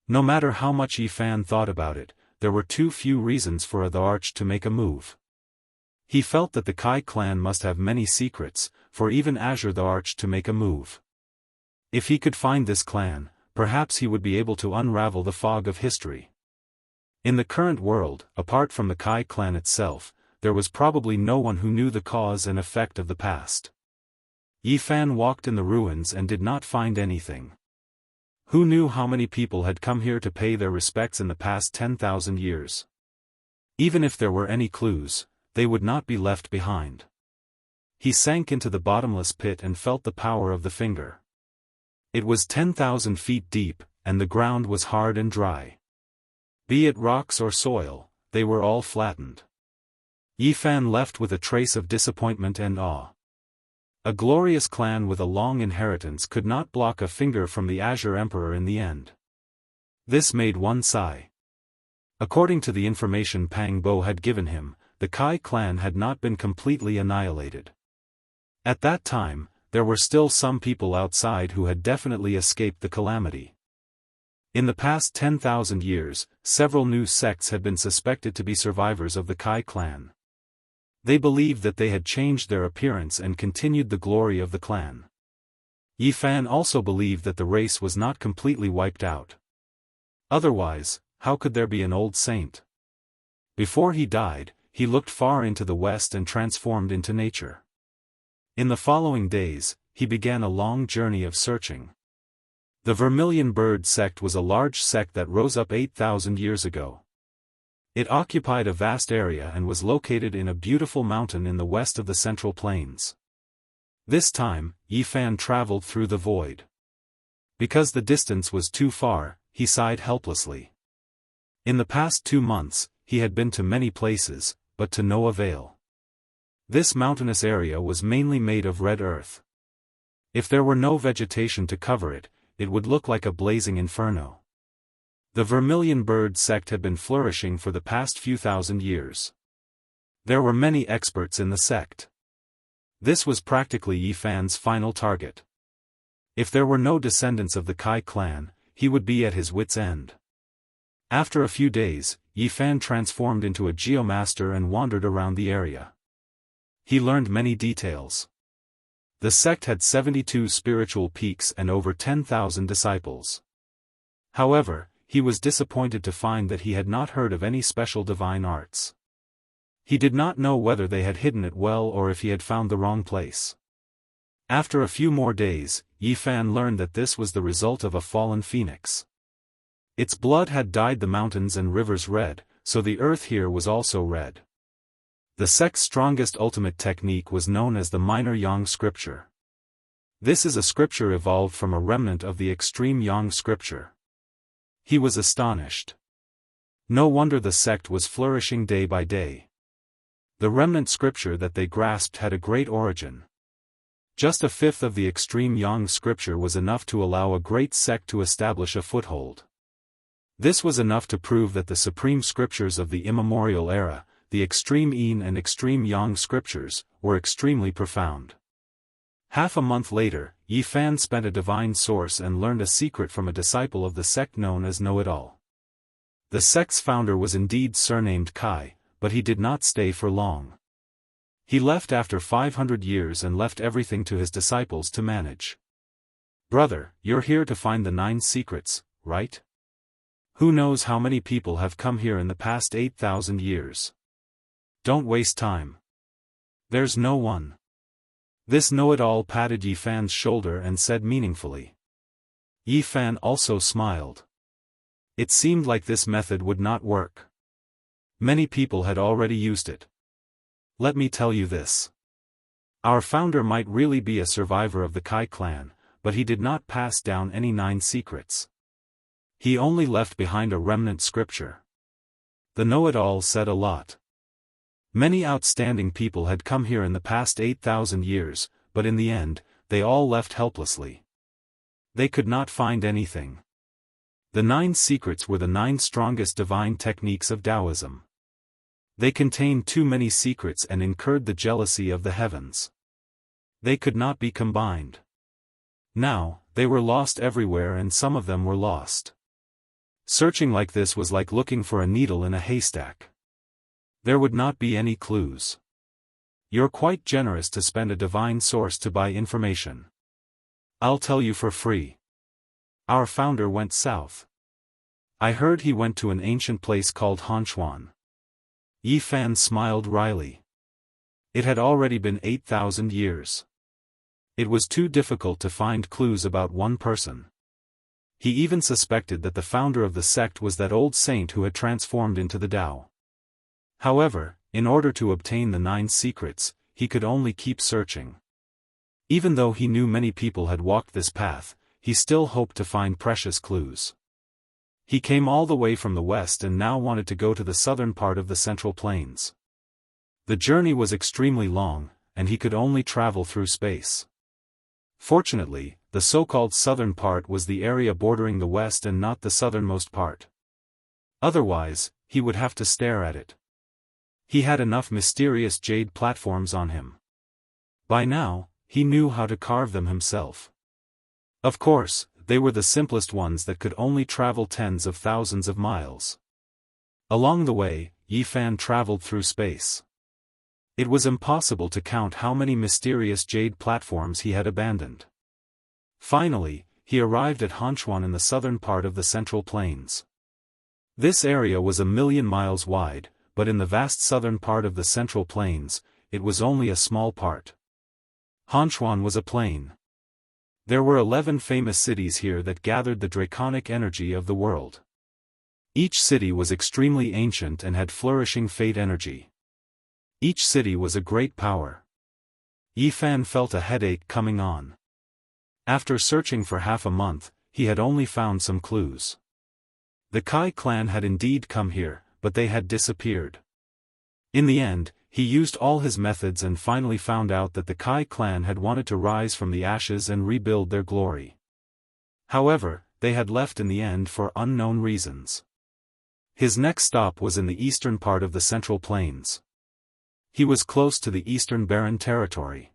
No matter how much Yifan thought about it, there were too few reasons for a the Arch to make a move. He felt that the Kai clan must have many secrets, for even Azure the Arch to make a move. If he could find this clan, perhaps he would be able to unravel the fog of history. In the current world, apart from the Kai clan itself, there was probably no one who knew the cause and effect of the past. Yifan walked in the ruins and did not find anything. Who knew how many people had come here to pay their respects in the past 10,000 years? Even if there were any clues, they would not be left behind. He sank into the bottomless pit and felt the power of the finger. It was 10,000 feet deep, and the ground was hard and dry. Be it rocks or soil, they were all flattened. Yifan left with a trace of disappointment and awe. A glorious clan with a long inheritance could not block a finger from the Azure Emperor in the end. This made one sigh. According to the information Pang Bo had given him, the Kai clan had not been completely annihilated. At that time, there were still some people outside who had definitely escaped the calamity. In the past 10,000 years, several new sects had been suspected to be survivors of the Kai clan. They believed that they had changed their appearance and continued the glory of the clan. Yi Fan also believed that the race was not completely wiped out. Otherwise, how could there be an old saint? Before he died, he looked far into the west and transformed into nature. In the following days, he began a long journey of searching. The Vermilion Bird sect was a large sect that rose up 8,000 years ago. It occupied a vast area and was located in a beautiful mountain in the west of the Central Plains. This time, Yi Fan traveled through the void. Because the distance was too far, he sighed helplessly. In the past 2 months, he had been to many places, but to no avail. This mountainous area was mainly made of red earth. If there were no vegetation to cover it, it would look like a blazing inferno. The Vermilion Bird sect had been flourishing for the past few thousand years. There were many experts in the sect. This was practically Yi Fan's final target. If there were no descendants of the Kai clan, he would be at his wits' end. After a few days, Yi Fan transformed into a geomaster and wandered around the area. He learned many details. The sect had 72 spiritual peaks and over 10,000 disciples. However, he was disappointed to find that he had not heard of any special divine arts. He did not know whether they had hidden it well or if he had found the wrong place. After a few more days, Yi Fan learned that this was the result of a fallen phoenix. Its blood had dyed the mountains and rivers red, so the earth here was also red. The sect's strongest ultimate technique was known as the Minor Yang scripture. This is a scripture evolved from a remnant of the extreme Yang scripture. He was astonished. No wonder the sect was flourishing day by day. The remnant scripture that they grasped had a great origin. Just a fifth of the extreme Yang scripture was enough to allow a great sect to establish a foothold. This was enough to prove that the supreme scriptures of the immemorial era, the extreme Yin and extreme Yang scriptures, were extremely profound. Half a month later, Yi Fan spent a divine source and learned a secret from a disciple of the sect known as Know-It-All. The sect's founder was indeed surnamed Kai, but he did not stay for long. He left after 500 years and left everything to his disciples to manage. "Brother, you're here to find the 9 secrets, right? Who knows how many people have come here in the past 8,000 years? Don't waste time. There's no one." This Know-It-All patted Yi Fan's shoulder and said meaningfully. Yi Fan also smiled. It seemed like this method would not work. Many people had already used it. Let me tell you this. Our founder might really be a survivor of the Kai clan, but he did not pass down any 9 secrets. He only left behind a remnant scripture. The Know-It-All said a lot. Many outstanding people had come here in the past 8,000 years, but in the end, they all left helplessly. They could not find anything. The 9 secrets were the 9 strongest divine techniques of Taoism. They contained too many secrets and incurred the jealousy of the heavens. They could not be combined. Now, they were lost everywhere and some of them were lost. Searching like this was like looking for a needle in a haystack. There would not be any clues. You're quite generous to spend a divine source to buy information. I'll tell you for free. Our founder went south. I heard he went to an ancient place called Hanchuan. Yi Fan smiled wryly. It had already been 8,000 years. It was too difficult to find clues about one person. He even suspected that the founder of the sect was that old saint who had transformed into the Tao. However, in order to obtain the 9 secrets, he could only keep searching. Even though he knew many people had walked this path, he still hoped to find precious clues. He came all the way from the west and now wanted to go to the southern part of the Central Plains. The journey was extremely long, and he could only travel through space. Fortunately, the so-called southern part was the area bordering the west and not the southernmost part. Otherwise, he would have to stare at it. He had enough mysterious jade platforms on him. By now, he knew how to carve them himself. Of course, they were the simplest ones that could only travel tens of thousands of miles. Along the way, Yi Fan traveled through space. It was impossible to count how many mysterious jade platforms he had abandoned. Finally, he arrived at Hanchuan in the southern part of the Central Plains. This area was 1,000,000 miles wide, but in the vast southern part of the Central Plains, it was only a small part. Hanchuan was a plain. There were 11 famous cities here that gathered the draconic energy of the world. Each city was extremely ancient and had flourishing fate energy. Each city was a great power. Yifan felt a headache coming on. After searching for half a month, he had only found some clues. The Kai clan had indeed come here, but they had disappeared. In the end, he used all his methods and finally found out that the Kai clan had wanted to rise from the ashes and rebuild their glory. However, they had left in the end for unknown reasons. His next stop was in the eastern part of the Central Plains. He was close to the Eastern Barren Territory.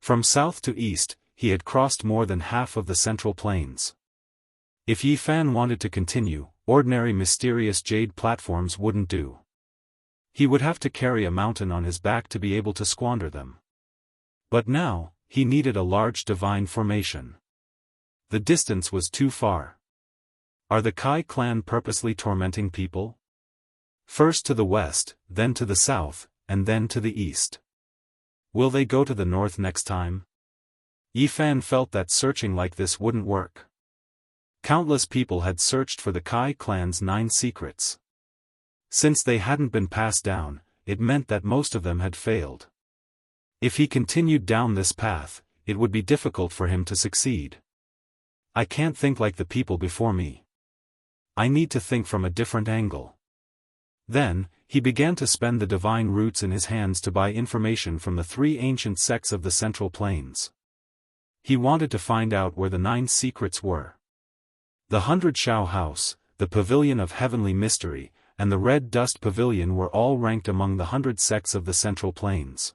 From south to east, he had crossed more than half of the Central Plains. If Yifan wanted to continue, ordinary mysterious jade platforms wouldn't do. He would have to carry a mountain on his back to be able to squander them. But now, he needed a large divine formation. The distance was too far. Are the Kai clan purposely tormenting people? First to the west, then to the south, and then to the east. Will they go to the north next time? Yifan felt that searching like this wouldn't work. Countless people had searched for the Kai clan's 9 secrets. Since they hadn't been passed down, it meant that most of them had failed. If he continued down this path, it would be difficult for him to succeed. I can't think like the people before me. I need to think from a different angle. Then, he began to spend the divine roots in his hands to buy information from the 3 ancient sects of the Central Plains. He wanted to find out where the 9 secrets were. The 100 Shao House, the Pavilion of Heavenly Mystery, and the Red Dust Pavilion were all ranked among the 100 sects of the Central Plains.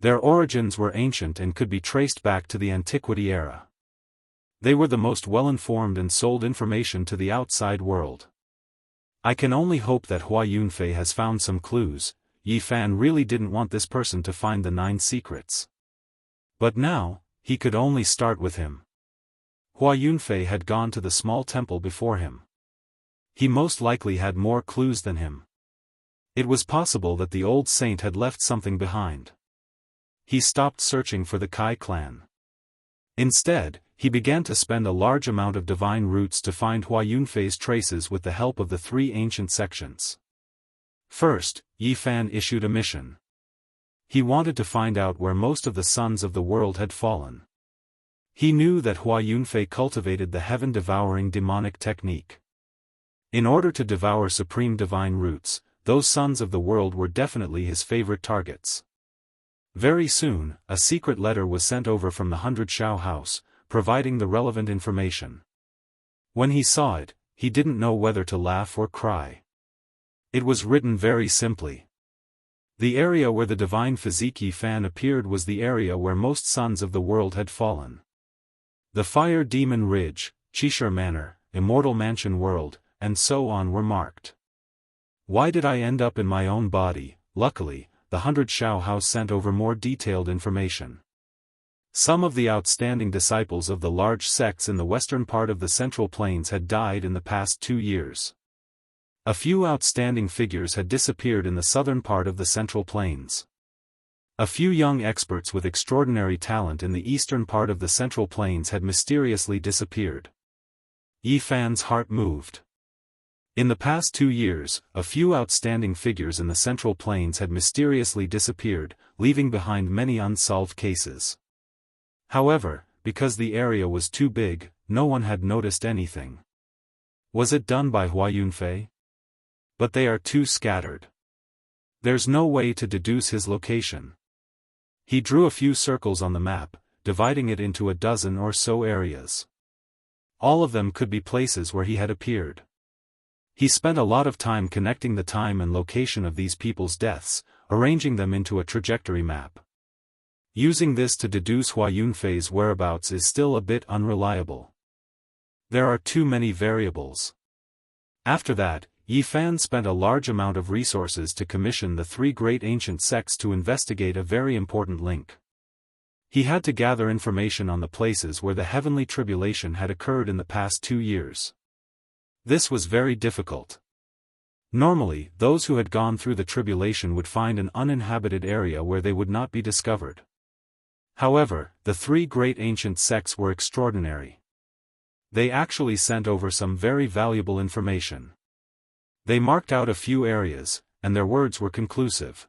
Their origins were ancient and could be traced back to the Antiquity era. They were the most well-informed and sold information to the outside world. I can only hope that Hua Yunfei has found some clues. Yifan really didn't want this person to find the 9 secrets. But now, he could only start with him. Hua Yunfei had gone to the small temple before him. He most likely had more clues than him. It was possible that the old saint had left something behind. He stopped searching for the Kai clan. Instead, he began to spend a large amount of divine roots to find Hua Yunfei's traces with the help of the 3 ancient sections. First, Yifan issued a mission. He wanted to find out where most of the sons of the world had fallen. He knew that Hua Yunfei cultivated the heaven-devouring demonic technique. In order to devour supreme divine roots, those sons of the world were definitely his favorite targets. Very soon, a secret letter was sent over from the 100 Shao House, providing the relevant information. When he saw it, he didn't know whether to laugh or cry. It was written very simply. The area where the divine physique Yifan appeared was the area where most sons of the world had fallen. The Fire Demon Ridge, Qishir Manor, Immortal Mansion World, and so on were marked. Why did I end up in my own body? Luckily, the 100 Shao House sent over more detailed information. Some of the outstanding disciples of the large sects in the western part of the Central Plains had died in the past 2 years. A few outstanding figures had disappeared in the southern part of the Central Plains. A few young experts with extraordinary talent in the eastern part of the Central Plains had mysteriously disappeared. Yifan's heart moved. In the past 2 years, a few outstanding figures in the Central Plains had mysteriously disappeared, leaving behind many unsolved cases. However, because the area was too big, no one had noticed anything. Was it done by Hua Yunfei? But they are too scattered. There's no way to deduce his location. He drew a few circles on the map, dividing it into a dozen or so areas. All of them could be places where he had appeared. He spent a lot of time connecting the time and location of these people's deaths, arranging them into a trajectory map. Using this to deduce Hua Yunfei's whereabouts is still a bit unreliable. There are too many variables. After that, Yi Fan spent a large amount of resources to commission the three great ancient sects to investigate a very important link. He had to gather information on the places where the heavenly tribulation had occurred in the past 2 years. This was very difficult. Normally, those who had gone through the tribulation would find an uninhabited area where they would not be discovered. However, the three great ancient sects were extraordinary. They actually sent over some very valuable information. They marked out a few areas, and their words were conclusive.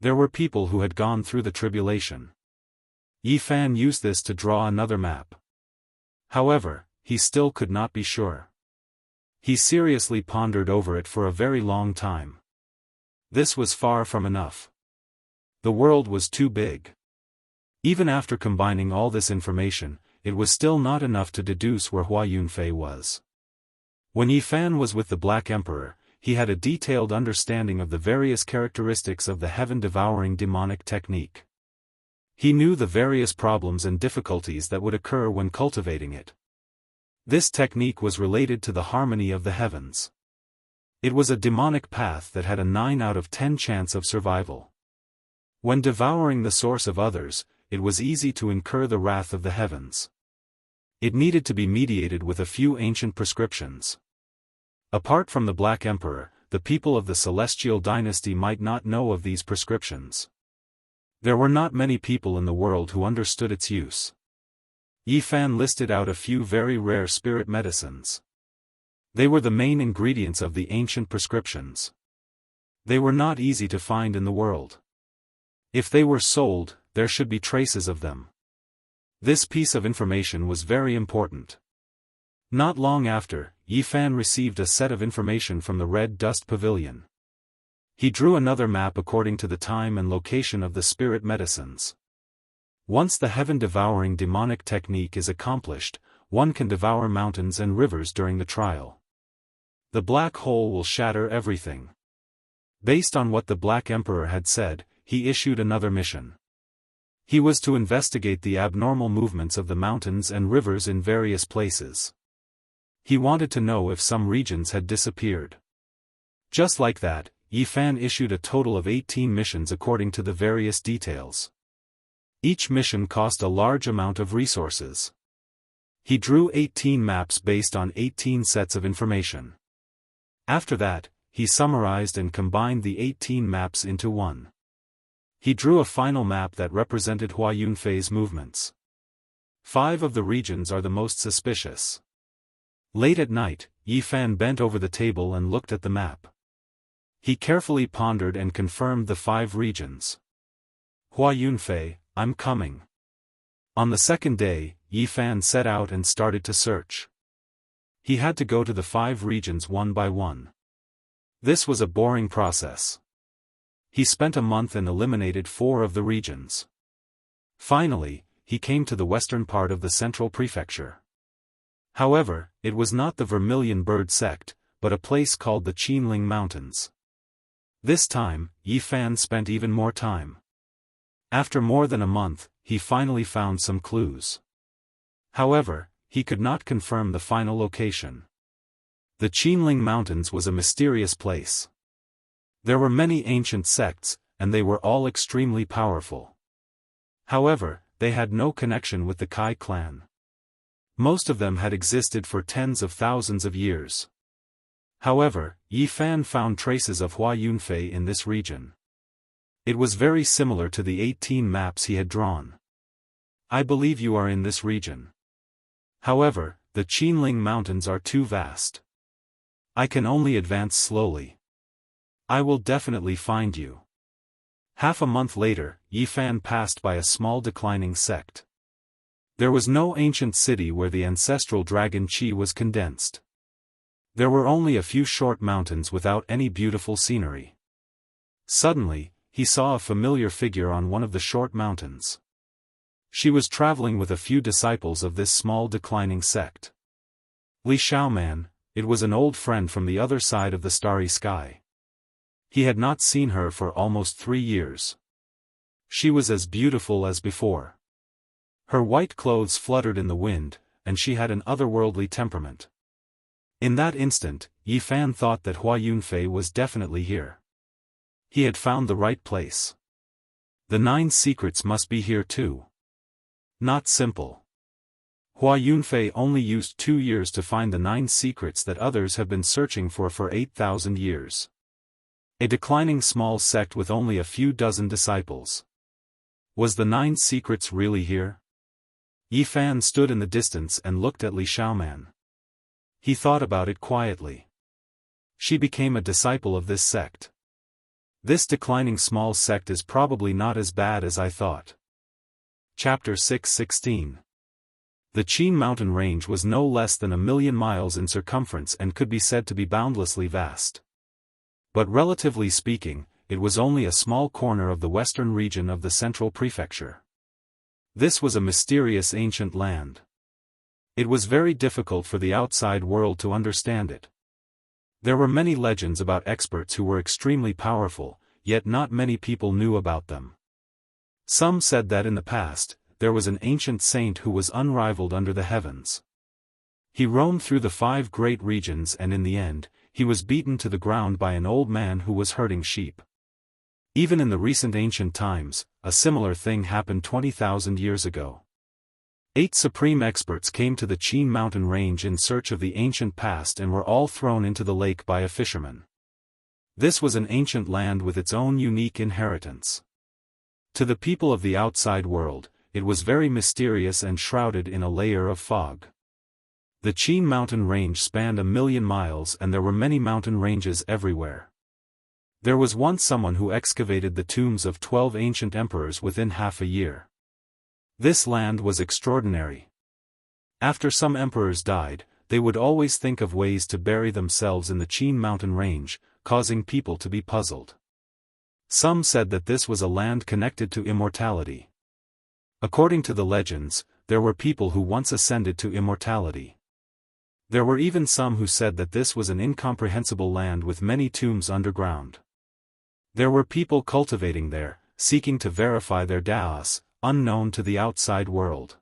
There were people who had gone through the tribulation. Yi Fan used this to draw another map. However, he still could not be sure. He seriously pondered over it for a very long time. This was far from enough. The world was too big. Even after combining all this information, it was still not enough to deduce where Hua Yunfei was. When Yi Fan was with the Black Emperor, he had a detailed understanding of the various characteristics of the heaven-devouring demonic technique. He knew the various problems and difficulties that would occur when cultivating it. This technique was related to the harmony of the heavens. It was a demonic path that had a 9 out of 10 chance of survival. When devouring the source of others, it was easy to incur the wrath of the heavens. It needed to be mediated with a few ancient prescriptions. Apart from the Black Emperor, the people of the Celestial Dynasty might not know of these prescriptions. There were not many people in the world who understood its use. Yi Fan listed out a few very rare spirit medicines. They were the main ingredients of the ancient prescriptions. They were not easy to find in the world. If they were sold, there should be traces of them. This piece of information was very important. Not long after, Yi Fan received a set of information from the Red Dust Pavilion. He drew another map according to the time and location of the spirit medicines. Once the heaven-devouring demonic technique is accomplished, one can devour mountains and rivers during the trial. The black hole will shatter everything. Based on what the Black Emperor had said, he issued another mission. He was to investigate the abnormal movements of the mountains and rivers in various places. He wanted to know if some regions had disappeared. Just like that, Yi Fan issued a total of 18 missions according to the various details. Each mission cost a large amount of resources. He drew 18 maps based on 18 sets of information. After that, he summarized and combined the 18 maps into one. He drew a final map that represented Hua Yunfei's movements. 5 of the regions are the most suspicious. Late at night, Yi Fan bent over the table and looked at the map. He carefully pondered and confirmed the 5 regions. Hua Yunfei, I'm coming. On the second day, Yi Fan set out and started to search. He had to go to the 5 regions one by one. This was a boring process. He spent a month and eliminated 4 of the regions. Finally, he came to the western part of the central prefecture. However, it was not the Vermilion Bird sect, but a place called the Qinling Mountains. This time, Yi Fan spent even more time. After more than a month, he finally found some clues. However, he could not confirm the final location. The Qinling Mountains was a mysterious place. There were many ancient sects, and they were all extremely powerful. However, they had no connection with the Kai clan. Most of them had existed for tens of thousands of years. However, Yi Fan found traces of Hua Yunfei in this region. It was very similar to the 18 maps he had drawn. I believe you are in this region. However, the Qinling Mountains are too vast. I can only advance slowly. I will definitely find you. Half a month later, Yi Fan passed by a small declining sect. There was no ancient city where the ancestral dragon Qi was condensed. There were only a few short mountains without any beautiful scenery. Suddenly, he saw a familiar figure on one of the short mountains. She was traveling with a few disciples of this small declining sect. Li Xiaoman, it was an old friend from the other side of the starry sky. He had not seen her for almost 3 years. She was as beautiful as before. Her white clothes fluttered in the wind, and she had an otherworldly temperament. In that instant, Yi Fan thought that Hua Yunfei was definitely here. He had found the right place. The 9 secrets must be here too. Not simple. Hua Yunfei only used 2 years to find the 9 secrets that others have been searching for 8,000 years. A declining small sect with only a few dozen disciples. Was the 9 secrets really here? Yi Fan stood in the distance and looked at Li Xiaoman. He thought about it quietly. She became a disciple of this sect. This declining small sect is probably not as bad as I thought. Chapter 6:16. The Qin mountain range was no less than 1,000,000 miles in circumference and could be said to be boundlessly vast. But relatively speaking, it was only a small corner of the western region of the central prefecture. This was a mysterious ancient land. It was very difficult for the outside world to understand it. There were many legends about experts who were extremely powerful, yet not many people knew about them. Some said that in the past, there was an ancient saint who was unrivaled under the heavens. He roamed through the 5 great regions and in the end, he was beaten to the ground by an old man who was herding sheep. Even in the recent ancient times, a similar thing happened 20,000 years ago. 8 supreme experts came to the Qin mountain range in search of the ancient past and were all thrown into the lake by a fisherman. This was an ancient land with its own unique inheritance. To the people of the outside world, it was very mysterious and shrouded in a layer of fog. The Qin mountain range spanned 1,000,000 miles and there were many mountain ranges everywhere. There was once someone who excavated the tombs of 12 ancient emperors within half a year. This land was extraordinary. After some emperors died, they would always think of ways to bury themselves in the Qin mountain range, causing people to be puzzled. Some said that this was a land connected to immortality. According to the legends, there were people who once ascended to immortality. There were even some who said that this was an incomprehensible land with many tombs underground. There were people cultivating there, seeking to verify their Daoist, unknown to the outside world.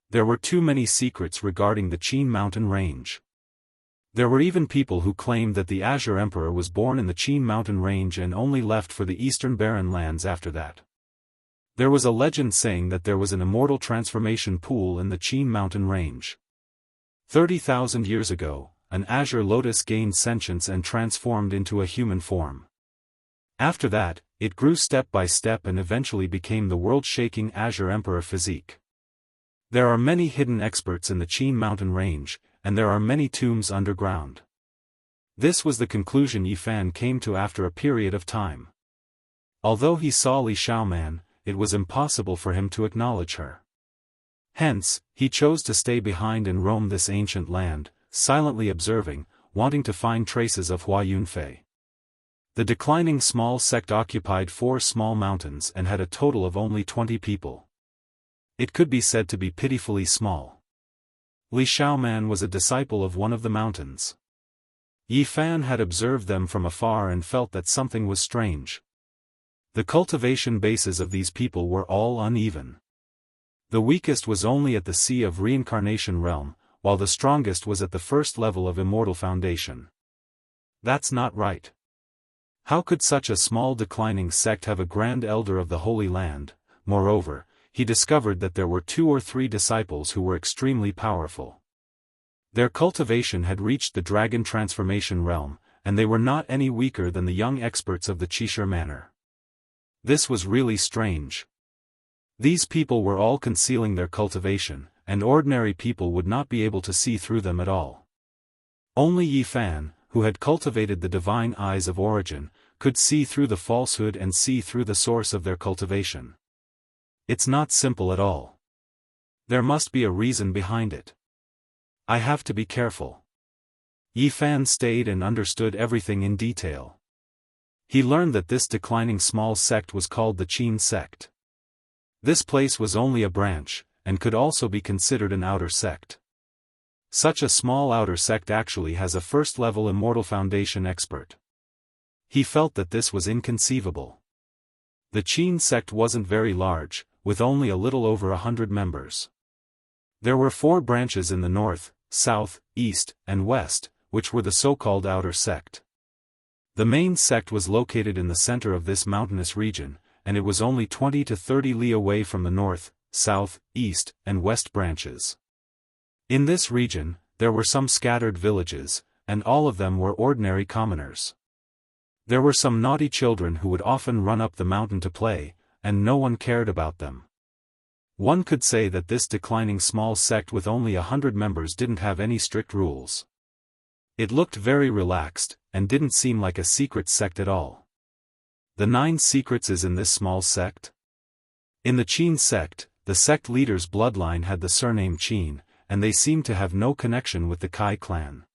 There were too many secrets regarding the Qin mountain range. There were even people who claimed that the Azure Emperor was born in the Qin mountain range and only left for the eastern barren lands after that. There was a legend saying that there was an immortal transformation pool in the Qin mountain range. 30,000 years ago, an azure lotus gained sentience and transformed into a human form. After that, it grew step by step and eventually became the world-shaking Azure Emperor physique. There are many hidden experts in the Qin mountain range, and there are many tombs underground. This was the conclusion Yi Fan came to after a period of time. Although he saw Li Xiaoman, it was impossible for him to acknowledge her. Hence, he chose to stay behind and roam this ancient land, silently observing, wanting to find traces of Hua Yunfei. The declining small sect occupied 4 small mountains and had a total of only 20 people. It could be said to be pitifully small. Li Xiaoman was a disciple of one of the mountains. Yi Fan had observed them from afar and felt that something was strange. The cultivation bases of these people were all uneven. The weakest was only at the Sea of Reincarnation realm, while the strongest was at the first level of Immortal Foundation. That's not right. How could such a small declining sect have a grand elder of the Holy Land? Moreover, he discovered that there were 2 or 3 disciples who were extremely powerful. Their cultivation had reached the Dragon Transformation realm, and they were not any weaker than the young experts of the Qishir Manor. This was really strange. These people were all concealing their cultivation, and ordinary people would not be able to see through them at all. Only Yi Fan, who had cultivated the divine eyes of origin, could see through the falsehood and see through the source of their cultivation. It's not simple at all. There must be a reason behind it. I have to be careful. Yi Fan stayed and understood everything in detail. He learned that this declining small sect was called the Qin sect. This place was only a branch, and could also be considered an outer sect. Such a small outer sect actually has a first-level Immortal Foundation expert. He felt that this was inconceivable. The Qin sect wasn't very large, with only a little over 100 members. There were 4 branches in the north, south, east, and west, which were the so-called outer sect. The main sect was located in the center of this mountainous region, and it was only 20 to 30 li away from the north, south, east, and west branches. In this region, there were some scattered villages, and all of them were ordinary commoners. There were some naughty children who would often run up the mountain to play, and no one cared about them. One could say that this declining small sect with only 100 members didn't have any strict rules. It looked very relaxed, and didn't seem like a secret sect at all. The 9 secrets is in this small sect? In the Qin sect, the sect leader's bloodline had the surname Qin, and they seemed to have no connection with the Kai clan.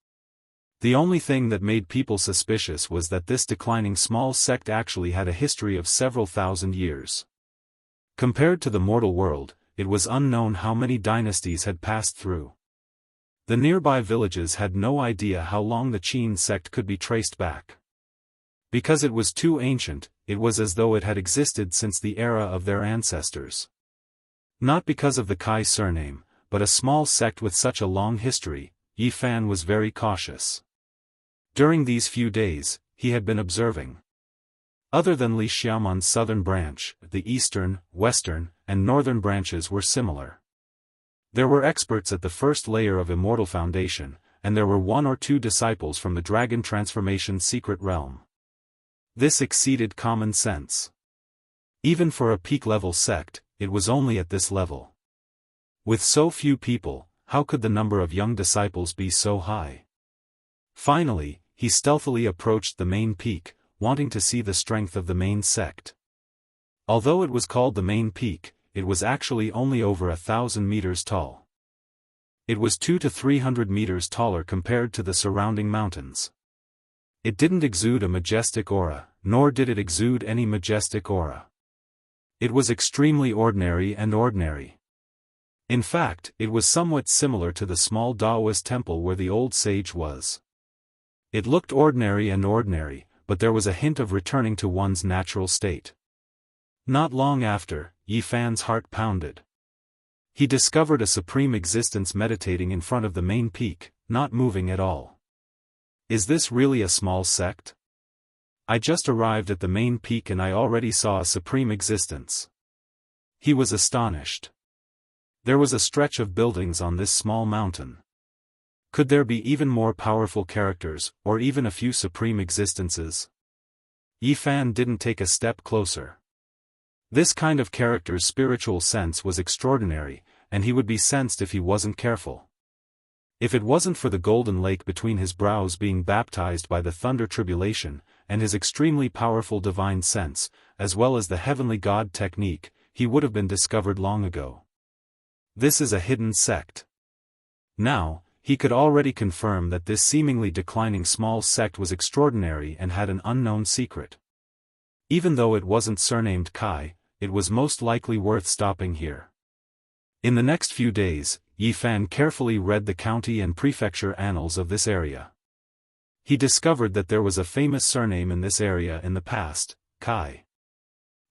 The only thing that made people suspicious was that this declining small sect actually had a history of several thousand years. Compared to the mortal world, it was unknown how many dynasties had passed through. The nearby villages had no idea how long the Qin sect could be traced back. Because it was too ancient, it was as though it had existed since the era of their ancestors. Not because of the Kai surname, but a small sect with such a long history, Yi Fan was very cautious. During these few days, he had been observing. Other than Li Xiaoman's southern branch, the eastern, western, and northern branches were similar. There were experts at the first layer of Immortal Foundation, and there were 1 or 2 disciples from the Dragon Transformation secret realm. This exceeded common sense. Even for a peak-level sect, it was only at this level. With so few people, how could the number of young disciples be so high? Finally, he stealthily approached the main peak, wanting to see the strength of the main sect. Although it was called the main peak, it was actually only over 1,000 meters tall. It was 200 to 300 meters taller compared to the surrounding mountains. It didn't exude a majestic aura, nor did it exude any majestic aura. It was extremely ordinary and ordinary. In fact, it was somewhat similar to the small Daoist temple where the old sage was. It looked ordinary and ordinary, but there was a hint of returning to one's natural state. Not long after, Yi Fan's heart pounded. He discovered a supreme existence meditating in front of the main peak, not moving at all. Is this really a small sect? I just arrived at the main peak and I already saw a supreme existence. He was astonished. There was a stretch of buildings on this small mountain. Could there be even more powerful characters, or even a few supreme existences? Yi Fan didn't take a step closer. This kind of character's spiritual sense was extraordinary, and he would be sensed if he wasn't careful. If it wasn't for the golden lake between his brows being baptized by the thunder tribulation, and his extremely powerful divine sense, as well as the heavenly god technique, he would have been discovered long ago. This is a hidden sect. Now, he could already confirm that this seemingly declining small sect was extraordinary and had an unknown secret. Even though it wasn't surnamed Kai, it was most likely worth stopping here. In the next few days, Yi Fan carefully read the county and prefecture annals of this area. He discovered that there was a famous surname in this area in the past, Kai.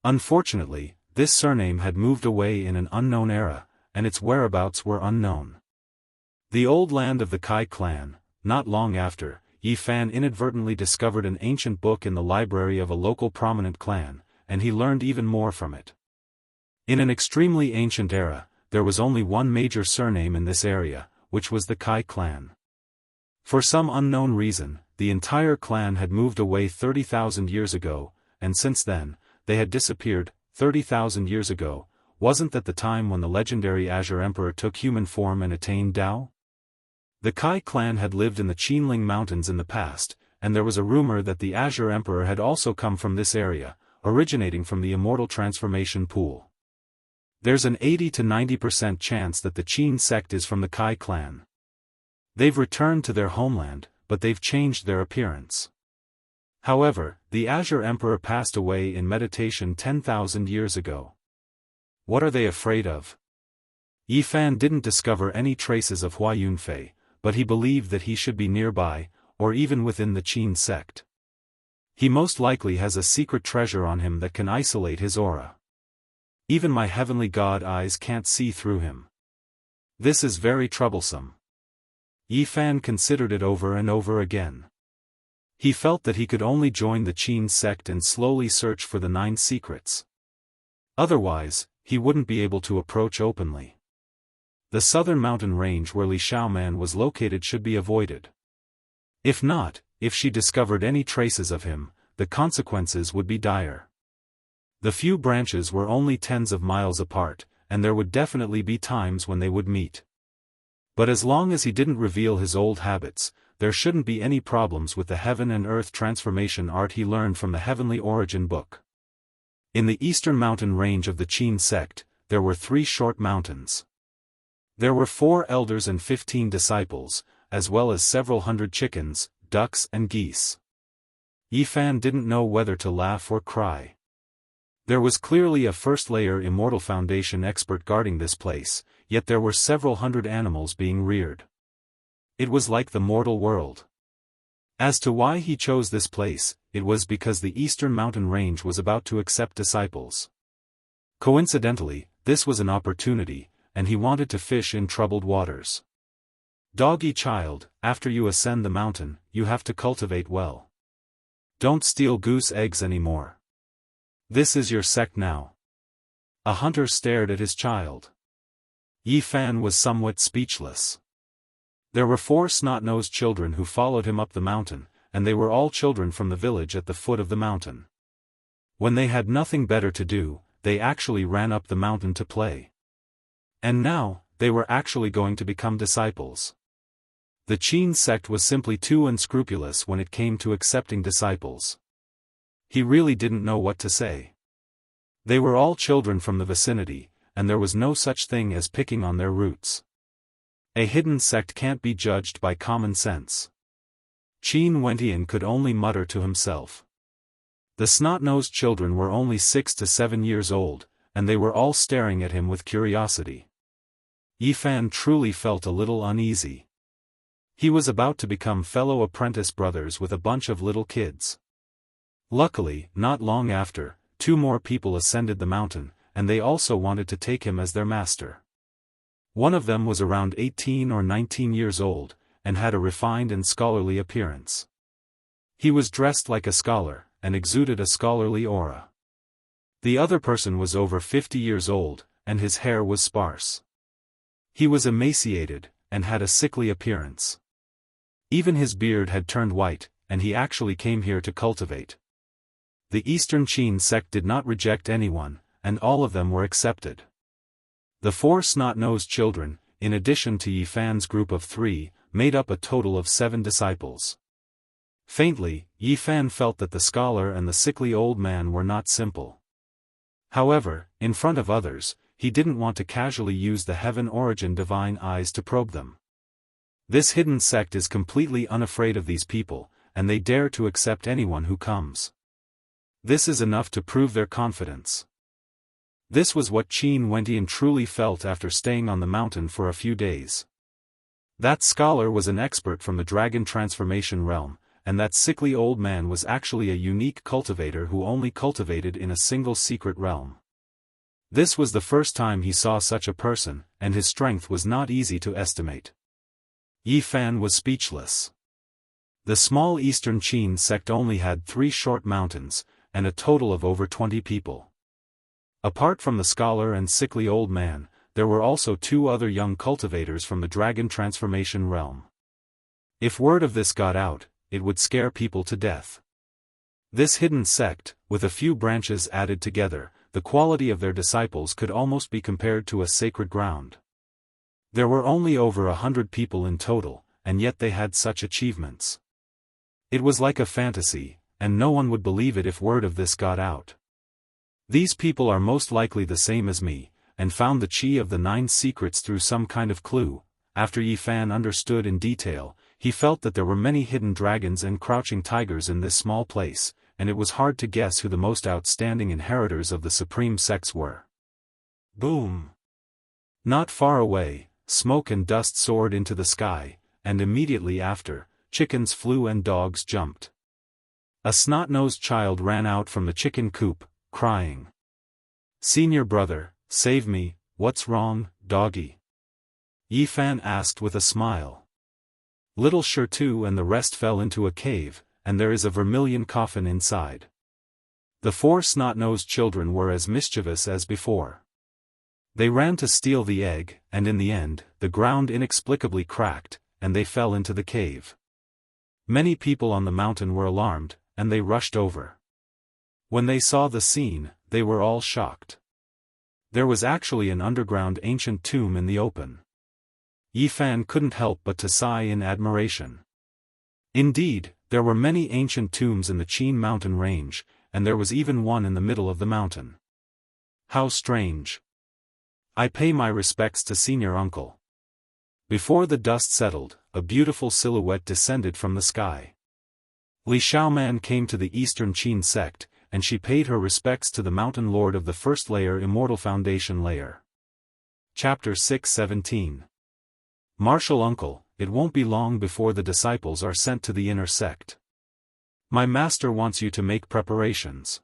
Unfortunately, this surname had moved away in an unknown era, and its whereabouts were unknown. The old land of the Kai clan. Not long after, Yi Fan inadvertently discovered an ancient book in the library of a local prominent clan, and he learned even more from it. In an extremely ancient era, there was only one major surname in this area, which was the Kai clan. For some unknown reason, the entire clan had moved away 30,000 years ago, and since then, they had disappeared. 30,000 years ago, wasn't that the time when the legendary Azure Emperor took human form and attained Tao? The Kai clan had lived in the Qinling Mountains in the past, and there was a rumor that the Azure Emperor had also come from this area, originating from the Immortal Transformation Pool. There's an 80 to 90% chance that the Qin sect is from the Kai clan. They've returned to their homeland, but they've changed their appearance. However, the Azure Emperor passed away in meditation 10,000 years ago. What are they afraid of? Yi Fan didn't discover any traces of Hua Yunfei, but he believed that he should be nearby, or even within the Qin sect. He most likely has a secret treasure on him that can isolate his aura. Even my heavenly god eyes can't see through him. This is very troublesome. Yi Fan considered it over and over again. He felt that he could only join the Qin sect and slowly search for the 9 secrets. Otherwise, he wouldn't be able to approach openly. The southern mountain range where Li Xiaoman was located should be avoided. If not, if she discovered any traces of him, the consequences would be dire. The few branches were only tens of miles apart, and there would definitely be times when they would meet. But as long as he didn't reveal his old habits, there shouldn't be any problems with the heaven and earth transformation art he learned from the Heavenly Origin book. In the eastern mountain range of the Qin sect, there were 3 short mountains. There were 4 elders and 15 disciples, as well as several hundred chickens, ducks and geese. Yi Fan didn't know whether to laugh or cry. There was clearly a first-layer Immortal Foundation expert guarding this place, yet there were several hundred animals being reared. It was like the mortal world. As to why he chose this place, it was because the eastern mountain range was about to accept disciples. Coincidentally, this was an opportunity, and he wanted to fish in troubled waters. Doggy child, after you ascend the mountain, you have to cultivate well. Don't steal goose eggs anymore. This is your sect now. A hunter stared at his child. Yi Fan was somewhat speechless. There were 4 snot-nosed children who followed him up the mountain, and they were all children from the village at the foot of the mountain. When they had nothing better to do, they actually ran up the mountain to play. And now, they were actually going to become disciples. The Qin sect was simply too unscrupulous when it came to accepting disciples. He really didn't know what to say. They were all children from the vicinity, and there was no such thing as picking on their roots. A hidden sect can't be judged by common sense. Qin Wentian could only mutter to himself. The snot-nosed children were only 6 to 7 years old, and they were all staring at him with curiosity. Yi Fan truly felt a little uneasy. He was about to become fellow apprentice brothers with a bunch of little kids. Luckily, not long after, 2 more people ascended the mountain, and they also wanted to take him as their master. One of them was around 18 or 19 years old, and had a refined and scholarly appearance. He was dressed like a scholar, and exuded a scholarly aura. The other person was over 50 years old, and his hair was sparse. He was emaciated, and had a sickly appearance. Even his beard had turned white, and he actually came here to cultivate. The Eastern Qin sect did not reject anyone, and all of them were accepted. The 4 snot-nosed children, in addition to Yi Fan's group of 3, made up a total of 7 disciples. Faintly, Yi Fan felt that the scholar and the sickly old man were not simple. However, in front of others, he didn't want to casually use the Heaven Origin divine eyes to probe them. This hidden sect is completely unafraid of these people, and they dare to accept anyone who comes. This is enough to prove their confidence. This was what Qin Wentian truly felt after staying on the mountain for a few days. That scholar was an expert from the dragon transformation realm, and that sickly old man was actually a unique cultivator who only cultivated in a single secret realm. This was the first time he saw such a person, and his strength was not easy to estimate. Yi Fan was speechless. The small Eastern Qin sect only had 3 short mountains, and a total of over 20 people. Apart from the scholar and sickly old man, there were also 2 other young cultivators from the dragon transformation realm. If word of this got out, it would scare people to death. This hidden sect, with a few branches added together, the quality of their disciples could almost be compared to a sacred ground. There were only over 100 people in total, and yet they had such achievements. It was like a fantasy, and no one would believe it if word of this got out. These people are most likely the same as me, and found the chi of the 9 secrets through some kind of clue. After Yi Fan understood in detail, he felt that there were many hidden dragons and crouching tigers in this small place, and it was hard to guess who the most outstanding inheritors of the supreme sects were. Boom! Not far away, smoke and dust soared into the sky, and immediately after, chickens flew and dogs jumped. A snot-nosed child ran out from the chicken coop, crying. "Senior brother, save me, what's wrong, doggy?" Yi Fan asked with a smile. Little Shirtu and the rest fell into a cave, and there is a vermilion coffin inside. The 4 snot-nosed children were as mischievous as before. They ran to steal the egg, and in the end, the ground inexplicably cracked, and they fell into the cave. Many people on the mountain were alarmed, and they rushed over. When they saw the scene, they were all shocked. There was actually an underground ancient tomb in the open. Yifan couldn't help but to sigh in admiration. Indeed, there were many ancient tombs in the Qin mountain range, and there was even one in the middle of the mountain. How strange. I pay my respects to senior uncle. Before the dust settled, a beautiful silhouette descended from the sky. Li Xiaoman came to the Eastern Qin sect, and she paid her respects to the mountain lord of the first layer Immortal Foundation layer. Chapter 6:17. Martial uncle, it won't be long before the disciples are sent to the inner sect. My master wants you to make preparations.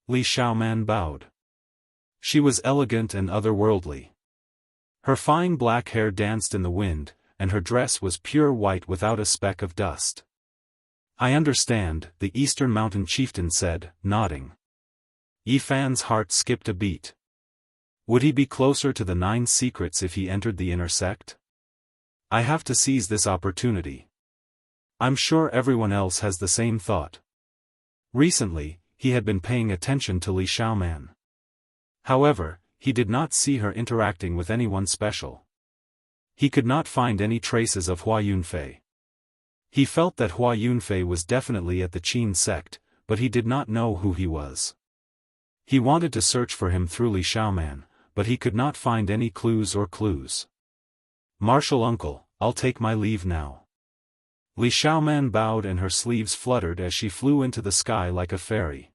Li Xiaoman bowed. She was elegant and otherworldly. Her fine black hair danced in the wind, and her dress was pure white without a speck of dust. I understand, the Eastern Mountain chieftain said, nodding. Yifan's heart skipped a beat. Would he be closer to the 9 secrets if he entered the inner sect? I have to seize this opportunity. I'm sure everyone else has the same thought. Recently, he had been paying attention to Li Xiaoman. However, he did not see her interacting with anyone special. He could not find any traces of Hua Yunfei. He felt that Hua Yunfei was definitely at the Qin sect, but he did not know who he was. He wanted to search for him through Li Xiaoman, but he could not find any clues. Martial uncle, I'll take my leave now. Li Xiaoman bowed and her sleeves fluttered as she flew into the sky like a fairy.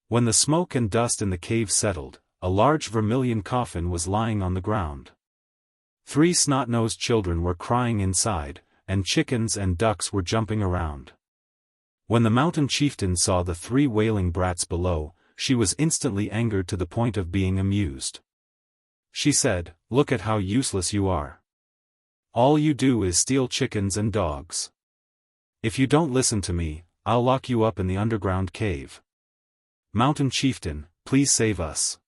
When the smoke and dust in the cave settled, a large vermilion coffin was lying on the ground. 3 snot-nosed children were crying inside, and chickens and ducks were jumping around. When the mountain chieftain saw the 3 wailing brats below, she was instantly angered to the point of being amused. She said, "Look at how useless you are. All you do is steal chickens and dogs. If you don't listen to me, I'll lock you up in the underground cave. Mountain chieftain, please save us.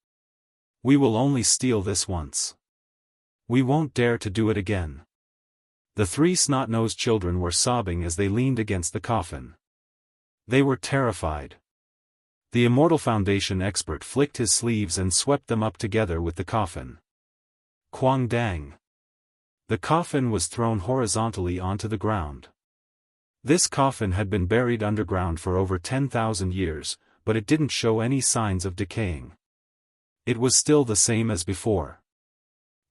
We will only steal this once. We won't dare to do it again." The 3 snot-nosed children were sobbing as they leaned against the coffin. They were terrified. The Immortal Foundation expert flicked his sleeves and swept them up together with the coffin. Quang dang. The coffin was thrown horizontally onto the ground. This coffin had been buried underground for over 10,000 years, but it didn't show any signs of decaying. It was still the same as before.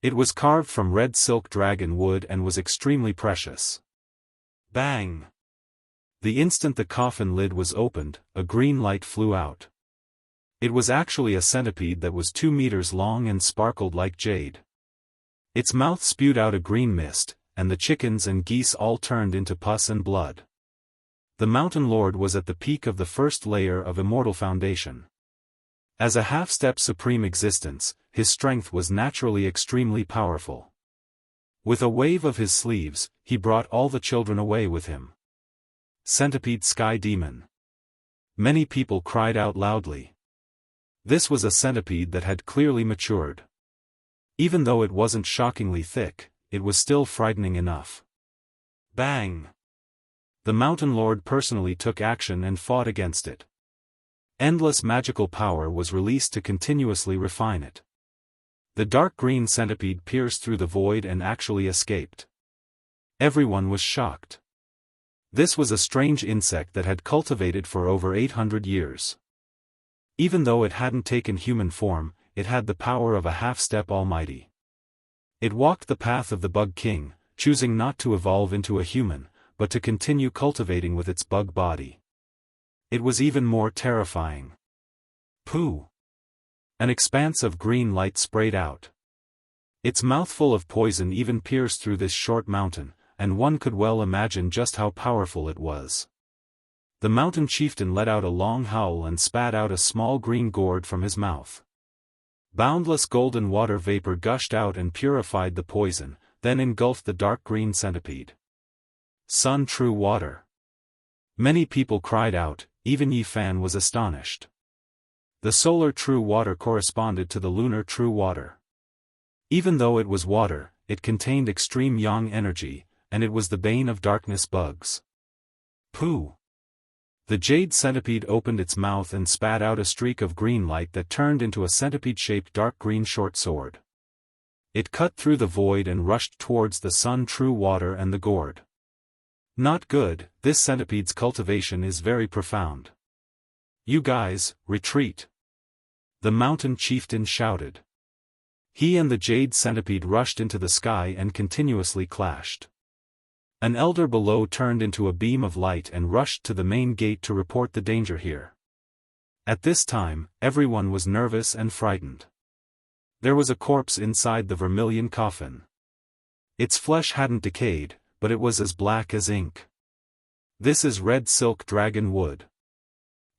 It was carved from red silk dragon wood and was extremely precious. Bang! The instant the coffin lid was opened, a green light flew out. It was actually a centipede that was 2 meters long and sparkled like jade. Its mouth spewed out a green mist, and the chickens and geese all turned into pus and blood. The Mountain Lord was at the peak of the first layer of Immortal Foundation. As a half-step supreme existence, his strength was naturally extremely powerful. With a wave of his sleeves, he brought all the children away with him. Centipede Sky Demon. Many people cried out loudly. This was a centipede that had clearly matured. Even though it wasn't shockingly thick, it was still frightening enough. Bang! The Mountain Lord personally took action and fought against it. Endless magical power was released to continuously refine it. The dark green centipede pierced through the void and actually escaped. Everyone was shocked. This was a strange insect that had cultivated for over 800 years. Even though it hadn't taken human form, it had the power of a half-step almighty. It walked the path of the Bug King, choosing not to evolve into a human, but to continue cultivating with its bug body. It was even more terrifying. Pooh! An expanse of green light sprayed out. Its mouthful of poison even pierced through this short mountain, and one could well imagine just how powerful it was. The mountain chieftain let out a long howl and spat out a small green gourd from his mouth. Boundless golden water vapor gushed out and purified the poison, then engulfed the dark green centipede. Sun True Water. Many people cried out, even Yi Fan was astonished. The solar true water corresponded to the lunar true water. Even though it was water, it contained extreme yang energy, and it was the bane of darkness bugs. Pooh! The jade centipede opened its mouth and spat out a streak of green light that turned into a centipede-shaped dark green short sword. It cut through the void and rushed towards the sun true water and the gourd. Not good, this centipede's cultivation is very profound. You guys, retreat! The mountain chieftain shouted. He and the jade centipede rushed into the sky and continuously clashed. An elder below turned into a beam of light and rushed to the main gate to report the danger here. At this time, everyone was nervous and frightened. There was a corpse inside the vermilion coffin. Its flesh hadn't decayed, but it was as black as ink. This is red silk dragon wood.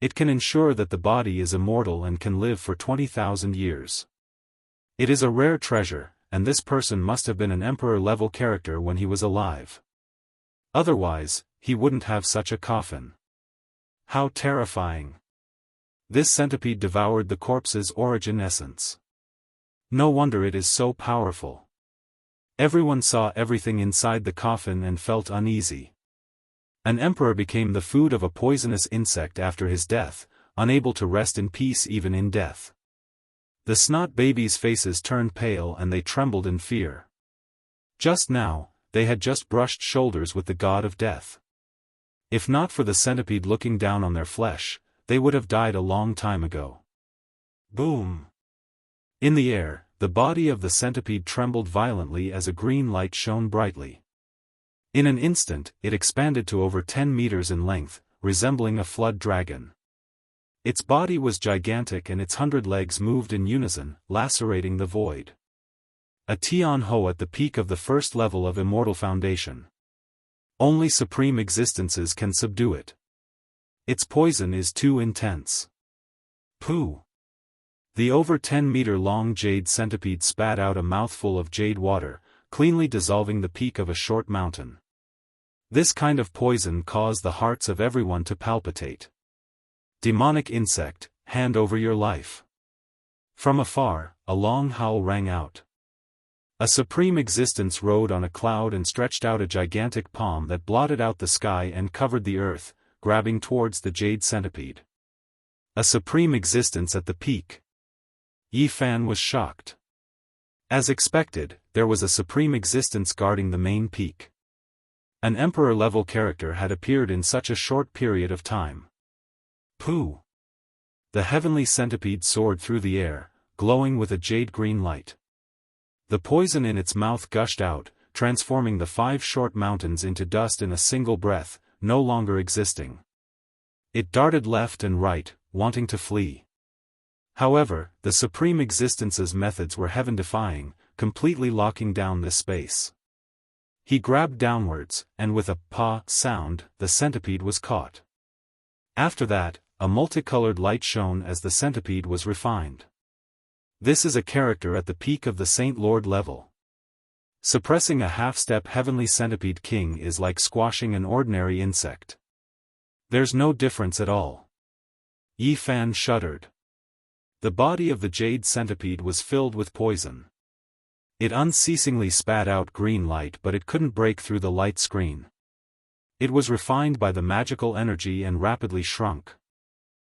It can ensure that the body is immortal and can live for 20,000 years. It is a rare treasure, and this person must have been an emperor-level character when he was alive. Otherwise, he wouldn't have such a coffin. How terrifying! This centipede devoured the corpse's origin essence. No wonder it is so powerful. Everyone saw everything inside the coffin and felt uneasy. An emperor became the food of a poisonous insect after his death, unable to rest in peace even in death. The snot babies' faces turned pale and they trembled in fear. Just now, they had just brushed shoulders with the god of death. If not for the centipede looking down on their flesh, they would have died a long time ago. Boom! In the air, the body of the centipede trembled violently as a green light shone brightly. In an instant, it expanded to over 10 meters in length, resembling a flood dragon. Its body was gigantic and its 100 legs moved in unison, lacerating the void. A Tian Ho at the peak of the first level of Immortal Foundation. Only supreme existences can subdue it. Its poison is too intense. Pooh! The over 10-meter-long jade centipede spat out a mouthful of jade water, cleanly dissolving the peak of a short mountain. This kind of poison caused the hearts of everyone to palpitate. Demonic insect, hand over your life. From afar, a long howl rang out. A supreme existence rode on a cloud and stretched out a gigantic palm that blotted out the sky and covered the earth, grabbing towards the jade centipede. A supreme existence at the peak. Yi Fan was shocked. As expected, there was a supreme existence guarding the main peak. An emperor-level character had appeared in such a short period of time. Pooh! The heavenly centipede soared through the air, glowing with a jade-green light. The poison in its mouth gushed out, transforming the 5 short mountains into dust in a single breath, no longer existing. It darted left and right, wanting to flee. However, the Supreme Existence's methods were heaven-defying, completely locking down this space. He grabbed downwards, and with a "pa" sound, the centipede was caught. After that, a multicolored light shone as the centipede was refined. This is a character at the peak of the Saint Lord level. Suppressing a half-step heavenly centipede king is like squashing an ordinary insect. There's no difference at all. Yi Fan shuddered. The body of the jade centipede was filled with poison. It unceasingly spat out green light, but it couldn't break through the light screen. It was refined by the magical energy and rapidly shrunk.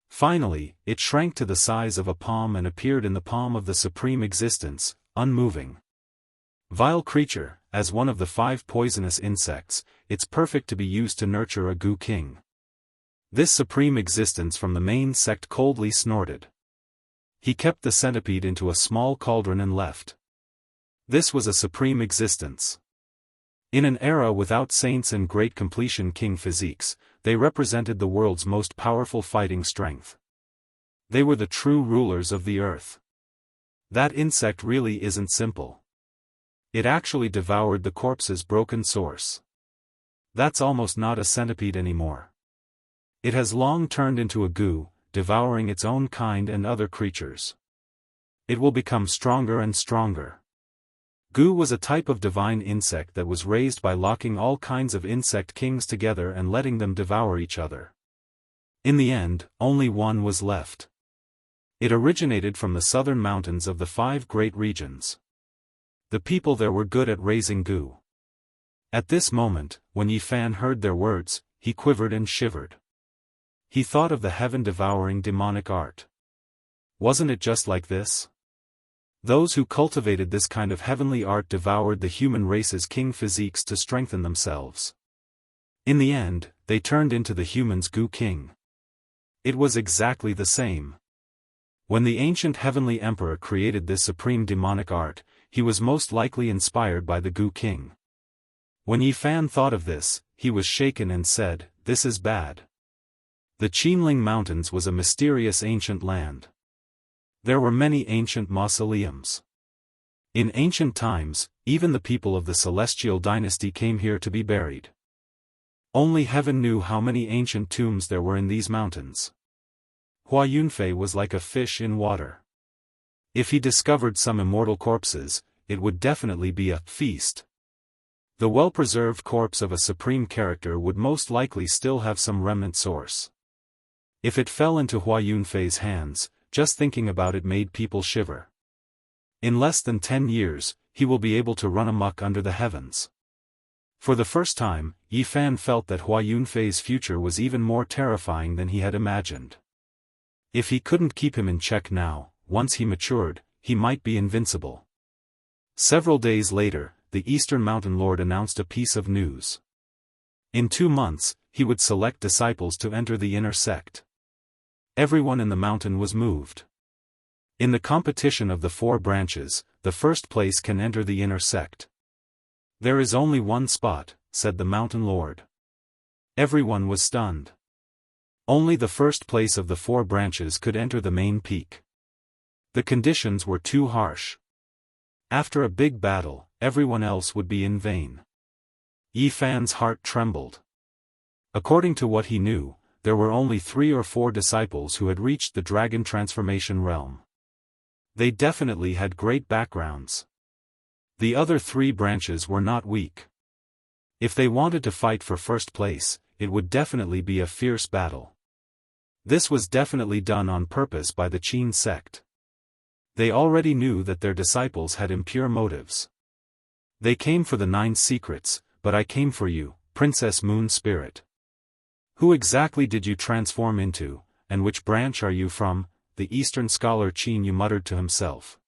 Finally, it shrank to the size of a palm and appeared in the palm of the Supreme Existence, unmoving. Vile creature, as one of the 5 poisonous insects, it's perfect to be used to nurture a goo king. This Supreme Existence from the main sect coldly snorted. He kept the centipede into a small cauldron and left. This was a Supreme Existence. In an era without saints and great completion king physiques, they represented the world's most powerful fighting strength. They were the true rulers of the earth. That insect really isn't simple. It actually devoured the corpse's broken source. That's almost not a centipede anymore. It has long turned into a goo, devouring its own kind and other creatures. It will become stronger and stronger. Gu was a type of divine insect that was raised by locking all kinds of insect kings together and letting them devour each other. In the end, only one was left. It originated from the southern mountains of the 5 great regions. The people there were good at raising Gu. At this moment, when Yi Fan heard their words, he quivered and shivered. He thought of the heaven-devouring demonic art. Wasn't it just like this? Those who cultivated this kind of heavenly art devoured the human race's king physiques to strengthen themselves. In the end, they turned into the humans' Gu king. It was exactly the same. When the ancient heavenly emperor created this supreme demonic art, he was most likely inspired by the Gu king. When Yi Fan thought of this, he was shaken and said, "This is bad." The Qinling Mountains was a mysterious ancient land. There were many ancient mausoleums. In ancient times, even the people of the Celestial Dynasty came here to be buried. Only heaven knew how many ancient tombs there were in these mountains. Hua Yunfei was like a fish in water. If he discovered some immortal corpses, it would definitely be a feast. The well-preserved corpse of a supreme character would most likely still have some remnant source. If it fell into Hua Yunfei's hands, just thinking about it made people shiver. In less than 10 years, he will be able to run amok under the heavens. For the first time, Yi Fan felt that Hua Yunfei's future was even more terrifying than he had imagined. If he couldn't keep him in check now, once he matured, he might be invincible. Several days later, the Eastern Mountain Lord announced a piece of news. In 2 months, he would select disciples to enter the inner sect. Everyone in the mountain was moved. In the competition of the 4 branches, the first place can enter the inner sect. There is only one spot, said the Mountain Lord. Everyone was stunned. Only the first place of the 4 branches could enter the main peak. The conditions were too harsh. After a big battle, everyone else would be in vain. Yi Fan's heart trembled. According to what he knew, there were only 3 or 4 disciples who had reached the dragon transformation realm. They definitely had great backgrounds. The other 3 branches were not weak. If they wanted to fight for first place, it would definitely be a fierce battle. This was definitely done on purpose by the Qin sect. They already knew that their disciples had impure motives. They came for the 9 secrets, but I came for you, Princess Moon Spirit. Who exactly did you transform into, and which branch are you from? The Eastern scholar Qin Yu muttered to himself.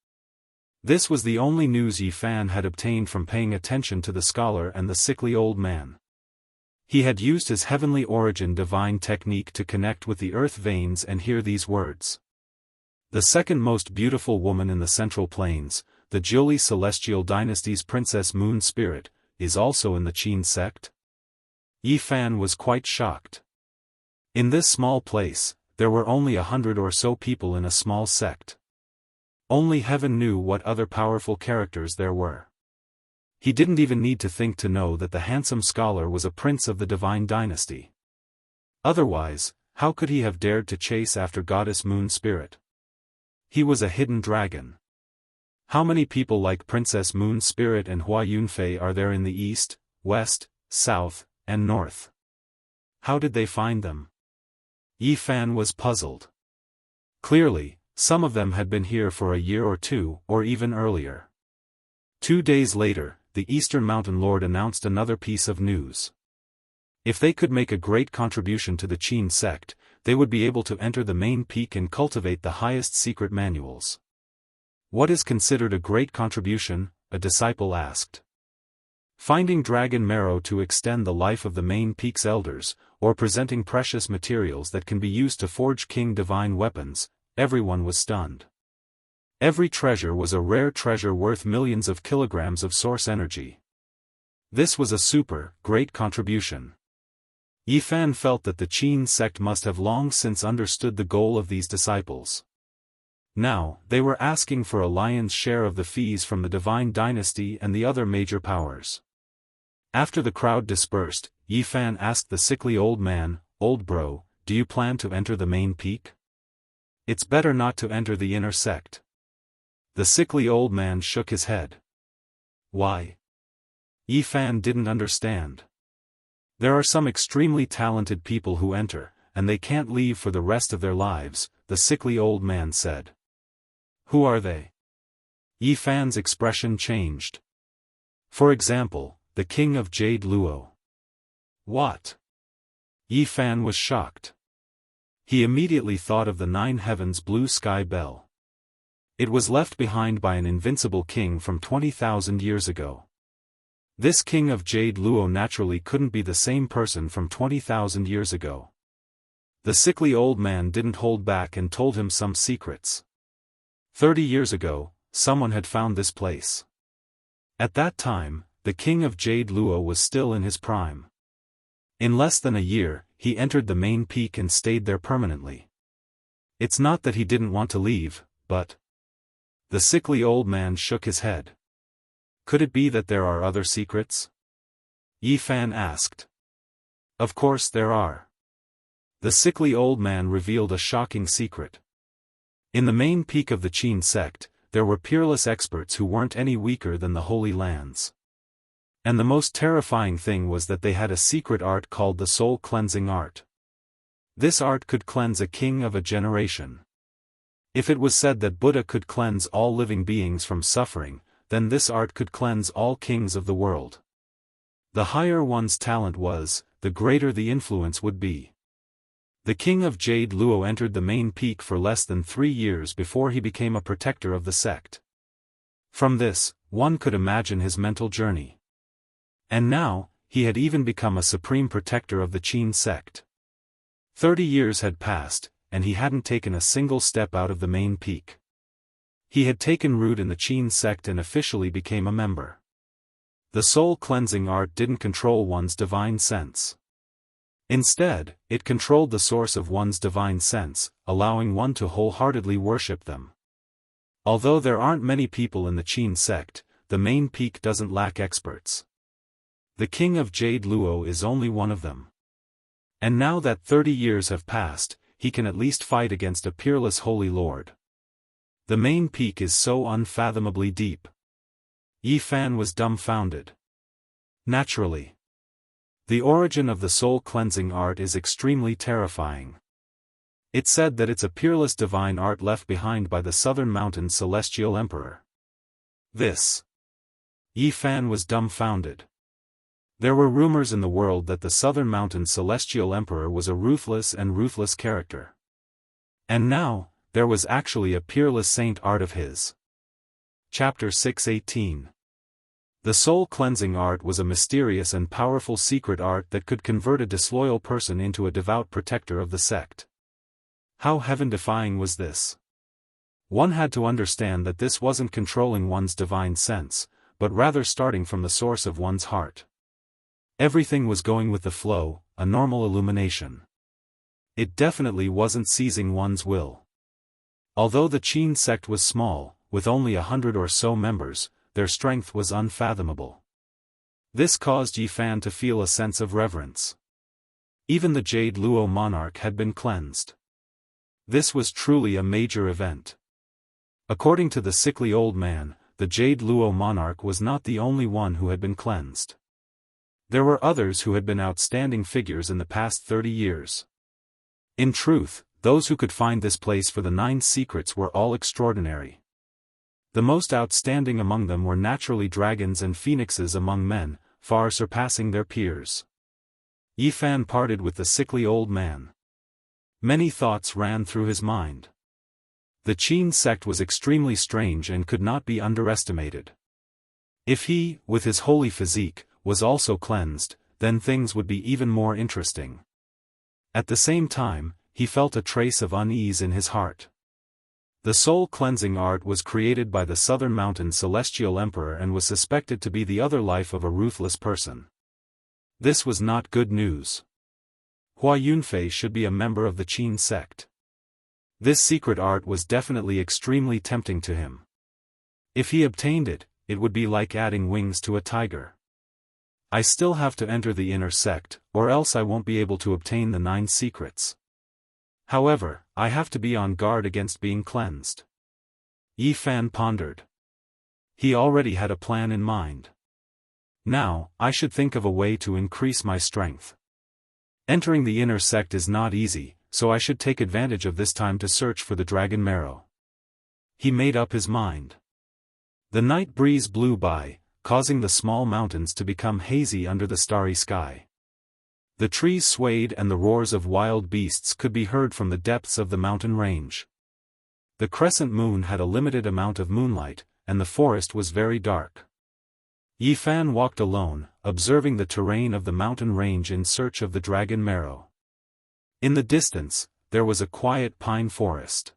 This was the only news Yi Fan had obtained from paying attention to the scholar and the sickly old man. He had used his heavenly origin divine technique to connect with the earth veins and hear these words. The second most beautiful woman in the Central Plains, the Jiuli Celestial Dynasty's Princess Moon Spirit, is also in the Qin sect? Yi Fan was quite shocked. In this small place, there were only 100 or so people in a small sect. Only heaven knew what other powerful characters there were. He didn't even need to think to know that the handsome scholar was a prince of the divine dynasty. Otherwise, how could he have dared to chase after Goddess Moon Spirit? He was a hidden dragon. How many people like Princess Moon Spirit and Hua Yunfei are there in the east, west, south, and north? How did they find them? Yi Fan was puzzled. Clearly, some of them had been here for a year or 2, or even earlier. 2 days later, the Eastern Mountain Lord announced another piece of news. If they could make a great contribution to the Qin sect, they would be able to enter the main peak and cultivate the highest secret manuals. What is considered a great contribution? A disciple asked. Finding dragon marrow to extend the life of the main peak's elders, or presenting precious materials that can be used to forge king divine weapons. Everyone was stunned. Every treasure was a rare treasure worth millions of kilograms of source energy. This was a super, great contribution. Yi Fan felt that the Qin sect must have long since understood the goal of these disciples. Now, they were asking for a lion's share of the fees from the divine dynasty and the other major powers. After the crowd dispersed, Yi Fan asked the sickly old man, "Old bro, do you plan to enter the main peak? It's better not to enter the inner sect." The sickly old man shook his head. Why? Yi Fan didn't understand. There are some extremely talented people who enter, and they can't leave for the rest of their lives, the sickly old man said. Who are they? Yi Fan's expression changed. For example, the king of Jade Luo. What? Yi Fan was shocked. He immediately thought of the 9 heavens blue sky bell. It was left behind by an invincible king from 20,000 years ago. This king of Jade Luo naturally couldn't be the same person from 20,000 years ago. The sickly old man didn't hold back and told him some secrets. 30 years ago, someone had found this place. At that time, the king of Jade Luo was still in his prime. In less than a year, he entered the main peak and stayed there permanently. It's not that he didn't want to leave, but... The sickly old man shook his head. Could it be that there are other secrets? Yi Fan asked. Of course there are. The sickly old man revealed a shocking secret. In the main peak of the Qin sect, there were peerless experts who weren't any weaker than the Holy Lands. And the most terrifying thing was that they had a secret art called the soul cleansing art. This art could cleanse a king of a generation. If it was said that Buddha could cleanse all living beings from suffering, then this art could cleanse all kings of the world. The higher one's talent was, the greater the influence would be. The king of Jade Luo entered the main peak for less than 3 years before he became a protector of the sect. From this, one could imagine his mental journey. And now, he had even become a supreme protector of the Qin sect. 30 years had passed, and he hadn't taken a single step out of the main peak. He had taken root in the Qin sect and officially became a member. The soul cleansing art didn't control one's divine sense. Instead, it controlled the source of one's divine sense, allowing one to wholeheartedly worship them. Although there aren't many people in the Qin sect, the main peak doesn't lack experts. The king of Jade Luo is only one of them. And now that 30 years have passed, he can at least fight against a peerless holy lord. The main peak is so unfathomably deep. Yi Fan was dumbfounded. Naturally. The origin of the soul cleansing art is extremely terrifying. It's said that it's a peerless divine art left behind by the Southern Mountain's celestial emperor. This. Yi Fan was dumbfounded. There were rumors in the world that the Southern Mountain's celestial emperor was a ruthless character. And now, there was actually a peerless saint art of his. Chapter 6:18. The soul cleansing art was a mysterious and powerful secret art that could convert a disloyal person into a devout protector of the sect. How heaven-defying was this? One had to understand that this wasn't controlling one's divine sense, but rather starting from the source of one's heart. Everything was going with the flow, a normal illumination. It definitely wasn't seizing one's will. Although the Qin sect was small, with only 100 or so members, their strength was unfathomable. This caused Yi Fan to feel a sense of reverence. Even the Jade Luo monarch had been cleansed. This was truly a major event. According to the sickly old man, the Jade Luo monarch was not the only one who had been cleansed. There were others who had been outstanding figures in the past 30 years. In truth, those who could find this place for the 9 secrets were all extraordinary. The most outstanding among them were naturally dragons and phoenixes among men, far surpassing their peers. Yi Fan parted with the sickly old man. Many thoughts ran through his mind. The Qin sect was extremely strange and could not be underestimated. If he, with his holy physique, was also cleansed, then things would be even more interesting. At the same time, he felt a trace of unease in his heart. The soul cleansing art was created by the Southern Mountain celestial emperor and was suspected to be the other life of a ruthless person. This was not good news. Hua Yunfei should be a member of the Qin sect. This secret art was definitely extremely tempting to him. If he obtained it, it would be like adding wings to a tiger. I still have to enter the inner sect, or else I won't be able to obtain the 9 secrets. However, I have to be on guard against being cleansed. Yi Fan pondered. He already had a plan in mind. Now, I should think of a way to increase my strength. Entering the inner sect is not easy, so I should take advantage of this time to search for the dragon marrow. He made up his mind. The night breeze blew by, causing the small mountains to become hazy under the starry sky. The trees swayed and the roars of wild beasts could be heard from the depths of the mountain range. The crescent moon had a limited amount of moonlight, and the forest was very dark. Yi Fan walked alone, observing the terrain of the mountain range in search of the dragon marrow. In the distance, there was a quiet pine forest.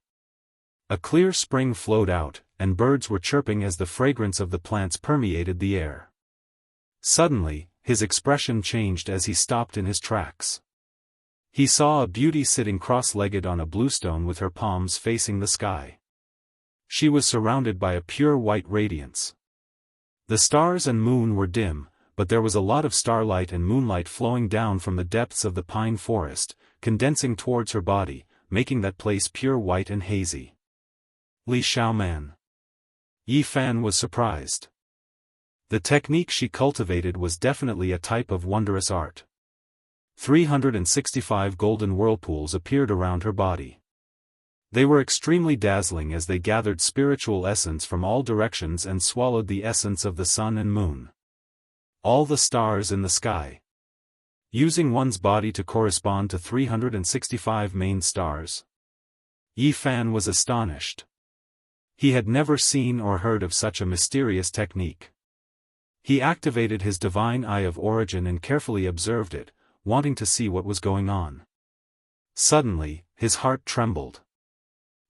A clear spring flowed out, and birds were chirping as the fragrance of the plants permeated the air. Suddenly, his expression changed as he stopped in his tracks. He saw a beauty sitting cross-legged on a bluestone with her palms facing the sky. She was surrounded by a pure white radiance. The stars and moon were dim, but there was a lot of starlight and moonlight flowing down from the depths of the pine forest, condensing towards her body, making that place pure white and hazy. Li Xiaoman. Yi Fan was surprised. The technique she cultivated was definitely a type of wondrous art. 365 golden whirlpools appeared around her body. They were extremely dazzling as they gathered spiritual essence from all directions and swallowed the essence of the sun and moon. All the stars in the sky. Using one's body to correspond to 365 main stars. Yi Fan was astonished. He had never seen or heard of such a mysterious technique. He activated his divine eye of origin and carefully observed it, wanting to see what was going on. Suddenly, his heart trembled.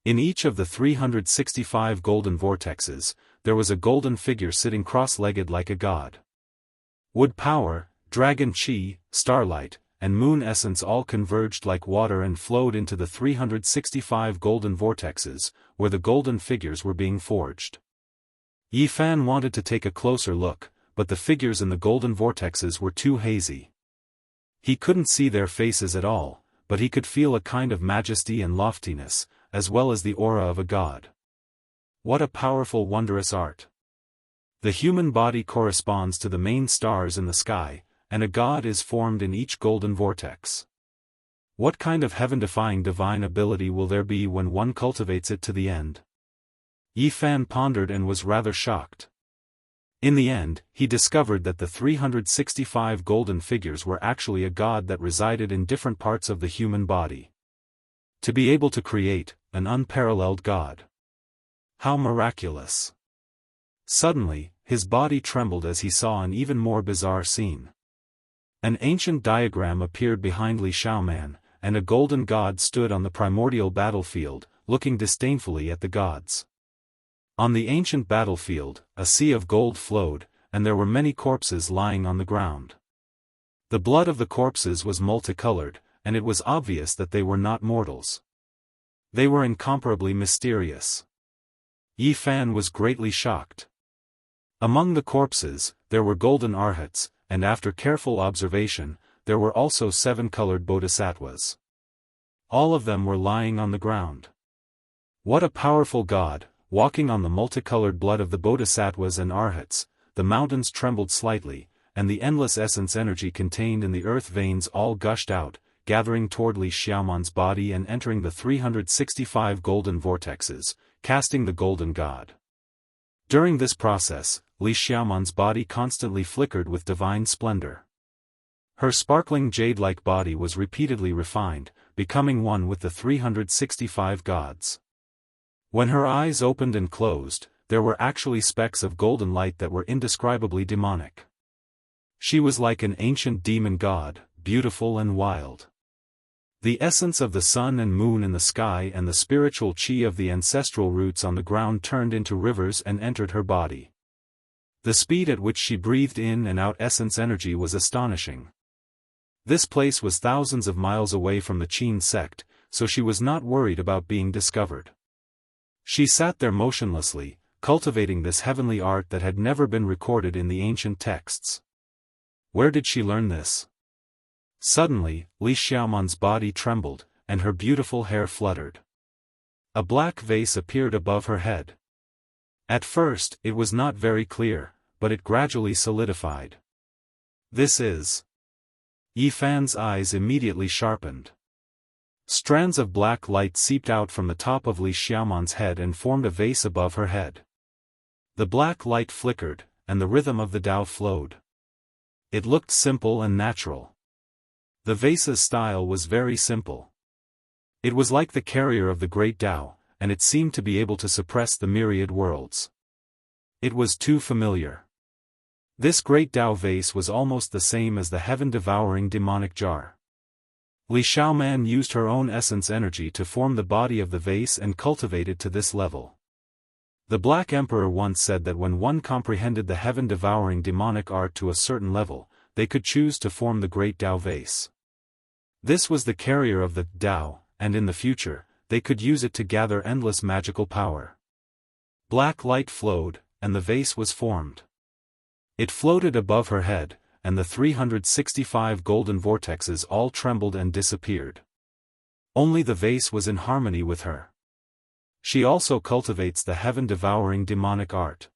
In each of the 365 golden vortexes, there was a golden figure sitting cross-legged like a god. Wood power, dragon chi, starlight, and moon essence all converged like water and flowed into the 365 golden vortexes, where the golden figures were being forged. Yi Fan wanted to take a closer look, but the figures in the golden vortexes were too hazy. He couldn't see their faces at all, but he could feel a kind of majesty and loftiness, as well as the aura of a god. What a powerful wondrous art! The human body corresponds to the main stars in the sky, and a god is formed in each golden vortex. What kind of heaven-defying divine ability will there be when one cultivates it to the end? Yi Fan pondered and was rather shocked. In the end, he discovered that the 365 golden figures were actually a god that resided in different parts of the human body. To be able to create an unparalleled god. How miraculous! Suddenly, his body trembled as he saw an even more bizarre scene. An ancient diagram appeared behind Li Xiaoman, and a golden god stood on the primordial battlefield, looking disdainfully at the gods. On the ancient battlefield, a sea of gold flowed, and there were many corpses lying on the ground. The blood of the corpses was multicolored, and it was obvious that they were not mortals. They were incomparably mysterious. Yi Fan was greatly shocked. Among the corpses, there were golden arhats, and after careful observation, there were also 7 colored bodhisattvas. All of them were lying on the ground. What a powerful god, walking on the multicolored blood of the bodhisattvas and arhats. The mountains trembled slightly, and the endless essence energy contained in the earth veins all gushed out, gathering toward Li Xiaoman's body and entering the 365 golden vortexes, casting the golden god. During this process, Li Xiaoman's body constantly flickered with divine splendor. Her sparkling jade-like body was repeatedly refined, becoming one with the 365 gods. When her eyes opened and closed, there were actually specks of golden light that were indescribably demonic. She was like an ancient demon god, beautiful and wild. The essence of the sun and moon in the sky and the spiritual chi of the ancestral roots on the ground turned into rivers and entered her body. The speed at which she breathed in and out essence energy was astonishing. This place was thousands of miles away from the Qin sect, so she was not worried about being discovered. She sat there motionlessly, cultivating this heavenly art that had never been recorded in the ancient texts. Where did she learn this? Suddenly, Li Xiaoman's body trembled, and her beautiful hair fluttered. A black vase appeared above her head. At first, it was not very clear, but it gradually solidified. This is. Yifan's eyes immediately sharpened. Strands of black light seeped out from the top of Li Xiaoman's head and formed a vase above her head. The black light flickered, and the rhythm of the Tao flowed. It looked simple and natural. The vase's style was very simple. It was like the carrier of the great Tao, and it seemed to be able to suppress the myriad worlds. It was too familiar. This great Tao vase was almost the same as the heaven-devouring demonic jar. Li Xiaoman used her own essence energy to form the body of the vase and cultivate it to this level. The Black Emperor once said that when one comprehended the heaven-devouring demonic art to a certain level, they could choose to form the great Tao vase. This was the carrier of the Tao, and in the future, they could use it to gather endless magical power. Black light flowed, and the vase was formed. It floated above her head, and the 365 golden vortexes all trembled and disappeared. Only the vase was in harmony with her. She also cultivates the heaven-devouring demonic art.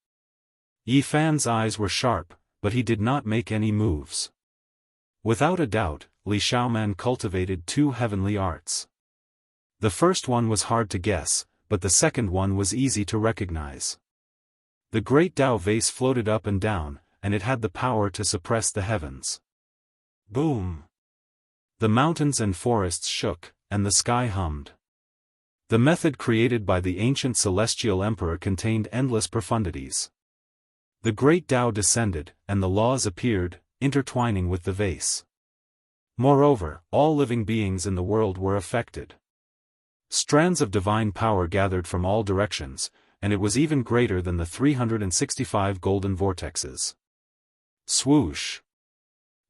Yifan's eyes were sharp, but he did not make any moves. Without a doubt, Li Xiaoman cultivated two heavenly arts. The first one was hard to guess, but the second one was easy to recognize. The great Tao vase floated up and down, and it had the power to suppress the heavens. Boom! The mountains and forests shook, and the sky hummed. The method created by the ancient celestial emperor contained endless profundities. The great Tao descended, and the laws appeared, intertwining with the vase. Moreover, all living beings in the world were affected. Strands of divine power gathered from all directions, and it was even greater than the 365 golden vortexes. Swoosh!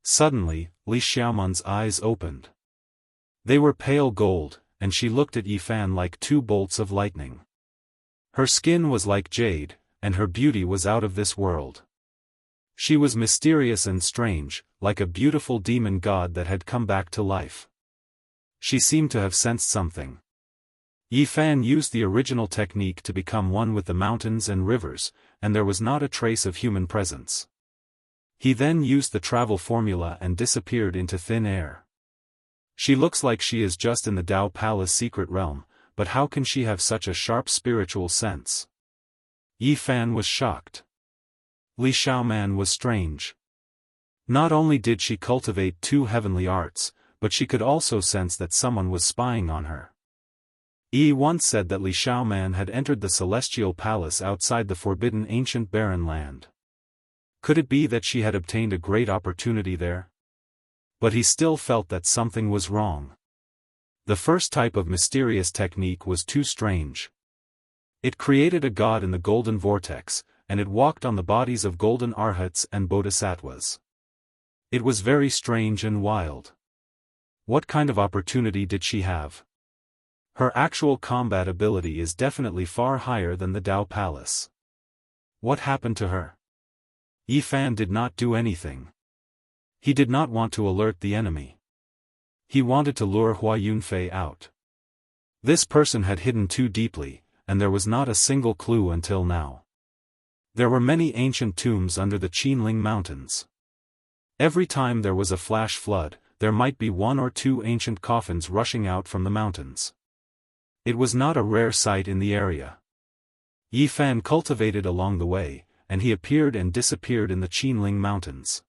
Suddenly, Li Xiaoman's eyes opened. They were pale gold, and she looked at Yifan like two bolts of lightning. Her skin was like jade, and her beauty was out of this world. She was mysterious and strange, like a beautiful demon god that had come back to life. She seemed to have sensed something. Yifan used the original technique to become one with the mountains and rivers, and there was not a trace of human presence. He then used the travel formula and disappeared into thin air. She looks like she is just in the Tao Palace secret realm, but how can she have such a sharp spiritual sense? Yifan was shocked. Li Xiaoman was strange. Not only did she cultivate two heavenly arts, but she could also sense that someone was spying on her. Yi once said that Li Xiaoman had entered the celestial palace outside the forbidden ancient barren land. Could it be that she had obtained a great opportunity there? But he still felt that something was wrong. The first type of mysterious technique was too strange. It created a god in the golden vortex, and it walked on the bodies of golden arhats and bodhisattvas. It was very strange and wild. What kind of opportunity did she have? Her actual combat ability is definitely far higher than the Tao Palace. What happened to her? Yifan did not do anything. He did not want to alert the enemy. He wanted to lure Hua Yunfei out. This person had hidden too deeply, and there was not a single clue until now. There were many ancient tombs under the Qinling Mountains. Every time there was a flash flood, there might be one or two ancient coffins rushing out from the mountains. It was not a rare sight in the area. Yifan cultivated along the way, and he appeared and disappeared in the Qinling Mountains.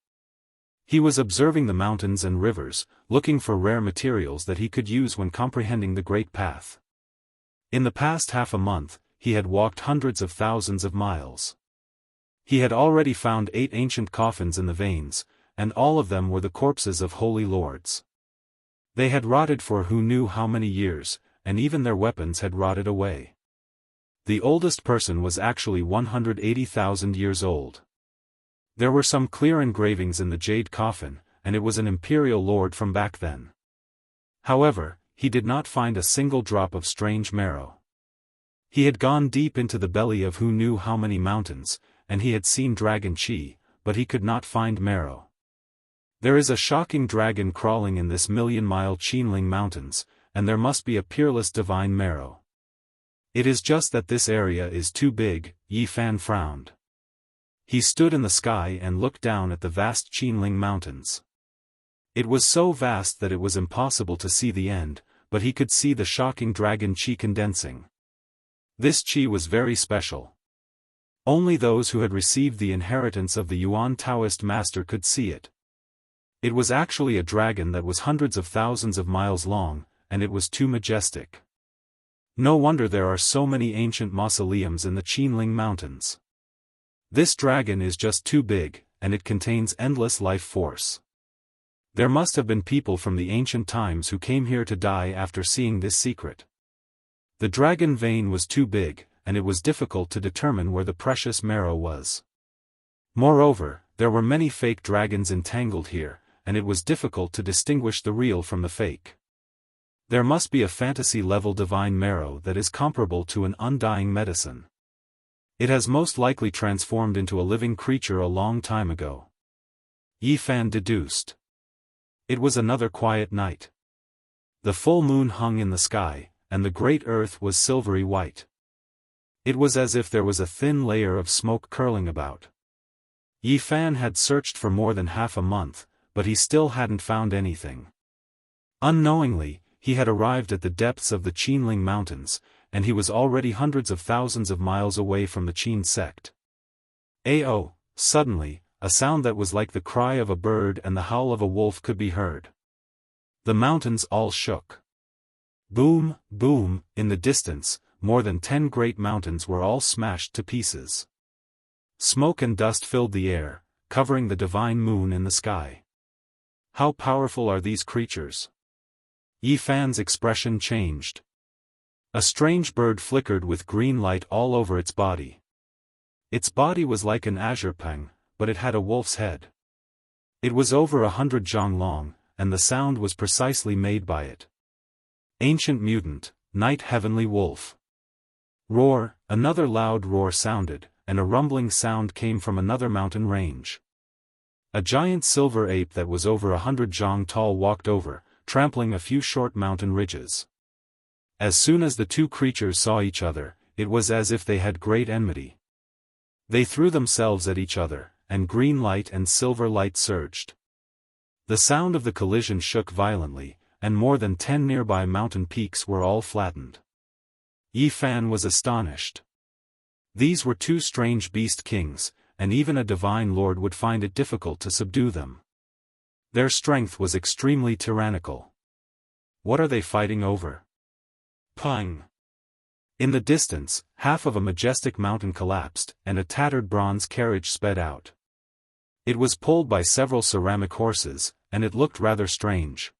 He was observing the mountains and rivers, looking for rare materials that he could use when comprehending the Great Path. In the past half a month, he had walked hundreds of thousands of miles. He had already found 8 ancient coffins in the veins, and all of them were the corpses of holy lords. They had rotted for who knew how many years, and even their weapons had rotted away. The oldest person was actually 180,000 years old. There were some clear engravings in the jade coffin, and it was an imperial lord from back then. However, he did not find a single drop of strange marrow. He had gone deep into the belly of who knew how many mountains, and he had seen dragon chi, but he could not find marrow. There is a shocking dragon crawling in this million-mile Qinling Mountains, and there must be a peerless divine marrow. It is just that this area is too big, Yi Fan frowned. He stood in the sky and looked down at the vast Qinling Mountains. It was so vast that it was impossible to see the end, but he could see the shocking dragon qi condensing. This qi was very special. Only those who had received the inheritance of the Yuan Taoist master could see it. It was actually a dragon that was hundreds of thousands of miles long, and it was too majestic. No wonder there are so many ancient mausoleums in the Qinling Mountains. This dragon is just too big, and it contains endless life force. There must have been people from the ancient times who came here to die after seeing this secret. The dragon vein was too big, and it was difficult to determine where the precious marrow was. Moreover, there were many fake dragons entangled here, and it was difficult to distinguish the real from the fake. There must be a fantasy-level divine marrow that is comparable to an undying medicine. It has most likely transformed into a living creature a long time ago. Yi Fan deduced. It was another quiet night. The full moon hung in the sky, and the great earth was silvery white. It was as if there was a thin layer of smoke curling about. Yi Fan had searched for more than half a month, but he still hadn't found anything. Unknowingly, he had arrived at the depths of the Qinling Mountains, and he was already hundreds of thousands of miles away from the Qin sect. Oh, suddenly, a sound that was like the cry of a bird and the howl of a wolf could be heard. The mountains all shook. Boom, boom, in the distance, more than 10 great mountains were all smashed to pieces. Smoke and dust filled the air, covering the divine moon in the sky. How powerful are these creatures? Yi Fan's expression changed. A strange bird flickered with green light all over its body. Its body was like an azure pang, but it had a wolf's head. It was over 100 zhang long, and the sound was precisely made by it. Ancient mutant, night heavenly wolf. Roar, another loud roar sounded, and a rumbling sound came from another mountain range. A giant silver ape that was over 100 zhang tall walked over, trampling a few short mountain ridges. As soon as the two creatures saw each other, it was as if they had great enmity. They threw themselves at each other, and green light and silver light surged. The sound of the collision shook violently, and more than 10 nearby mountain peaks were all flattened. Yi Fan was astonished. These were two strange beast kings, and even a divine lord would find it difficult to subdue them. Their strength was extremely tyrannical. What are they fighting over? Pang! In the distance, half of a majestic mountain collapsed, and a tattered bronze carriage sped out. It was pulled by several ceramic horses, and it looked rather strange.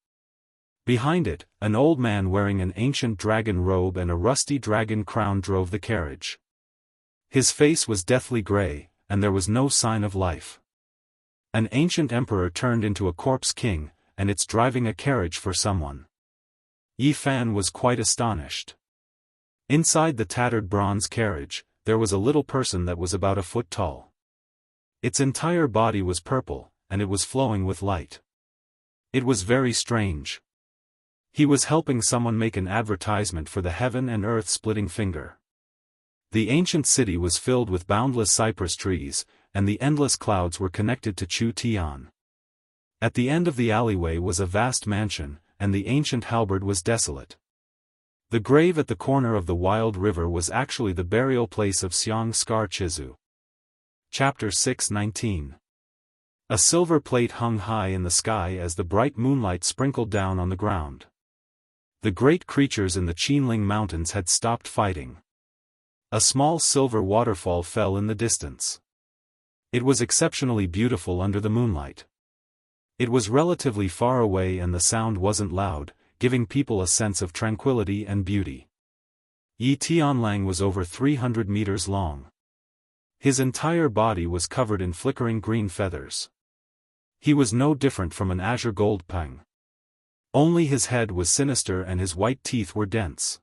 Behind it, an old man wearing an ancient dragon robe and a rusty dragon crown drove the carriage. His face was deathly gray, and there was no sign of life. An ancient emperor turned into a corpse king, and it's driving a carriage for someone. Yi Fan was quite astonished. Inside the tattered bronze carriage, there was a little person that was about a foot tall. Its entire body was purple, and it was flowing with light. It was very strange. He was helping someone make an advertisement for the heaven and earth splitting finger. The ancient city was filled with boundless cypress trees, and the endless clouds were connected to Chu Tian. At the end of the alleyway was a vast mansion, and the ancient halberd was desolate. The grave at the corner of the wild river was actually the burial place of Xiang Scar Chizu. Chapter 6:19. A silver plate hung high in the sky as the bright moonlight sprinkled down on the ground. The great creatures in the Qinling Mountains had stopped fighting. A small silver waterfall fell in the distance. It was exceptionally beautiful under the moonlight. It was relatively far away and the sound wasn't loud, giving people a sense of tranquility and beauty. Yi Tianlang was over 300 meters long. His entire body was covered in flickering green feathers. He was no different from an azure gold pang. Only his head was sinister and his white teeth were dense.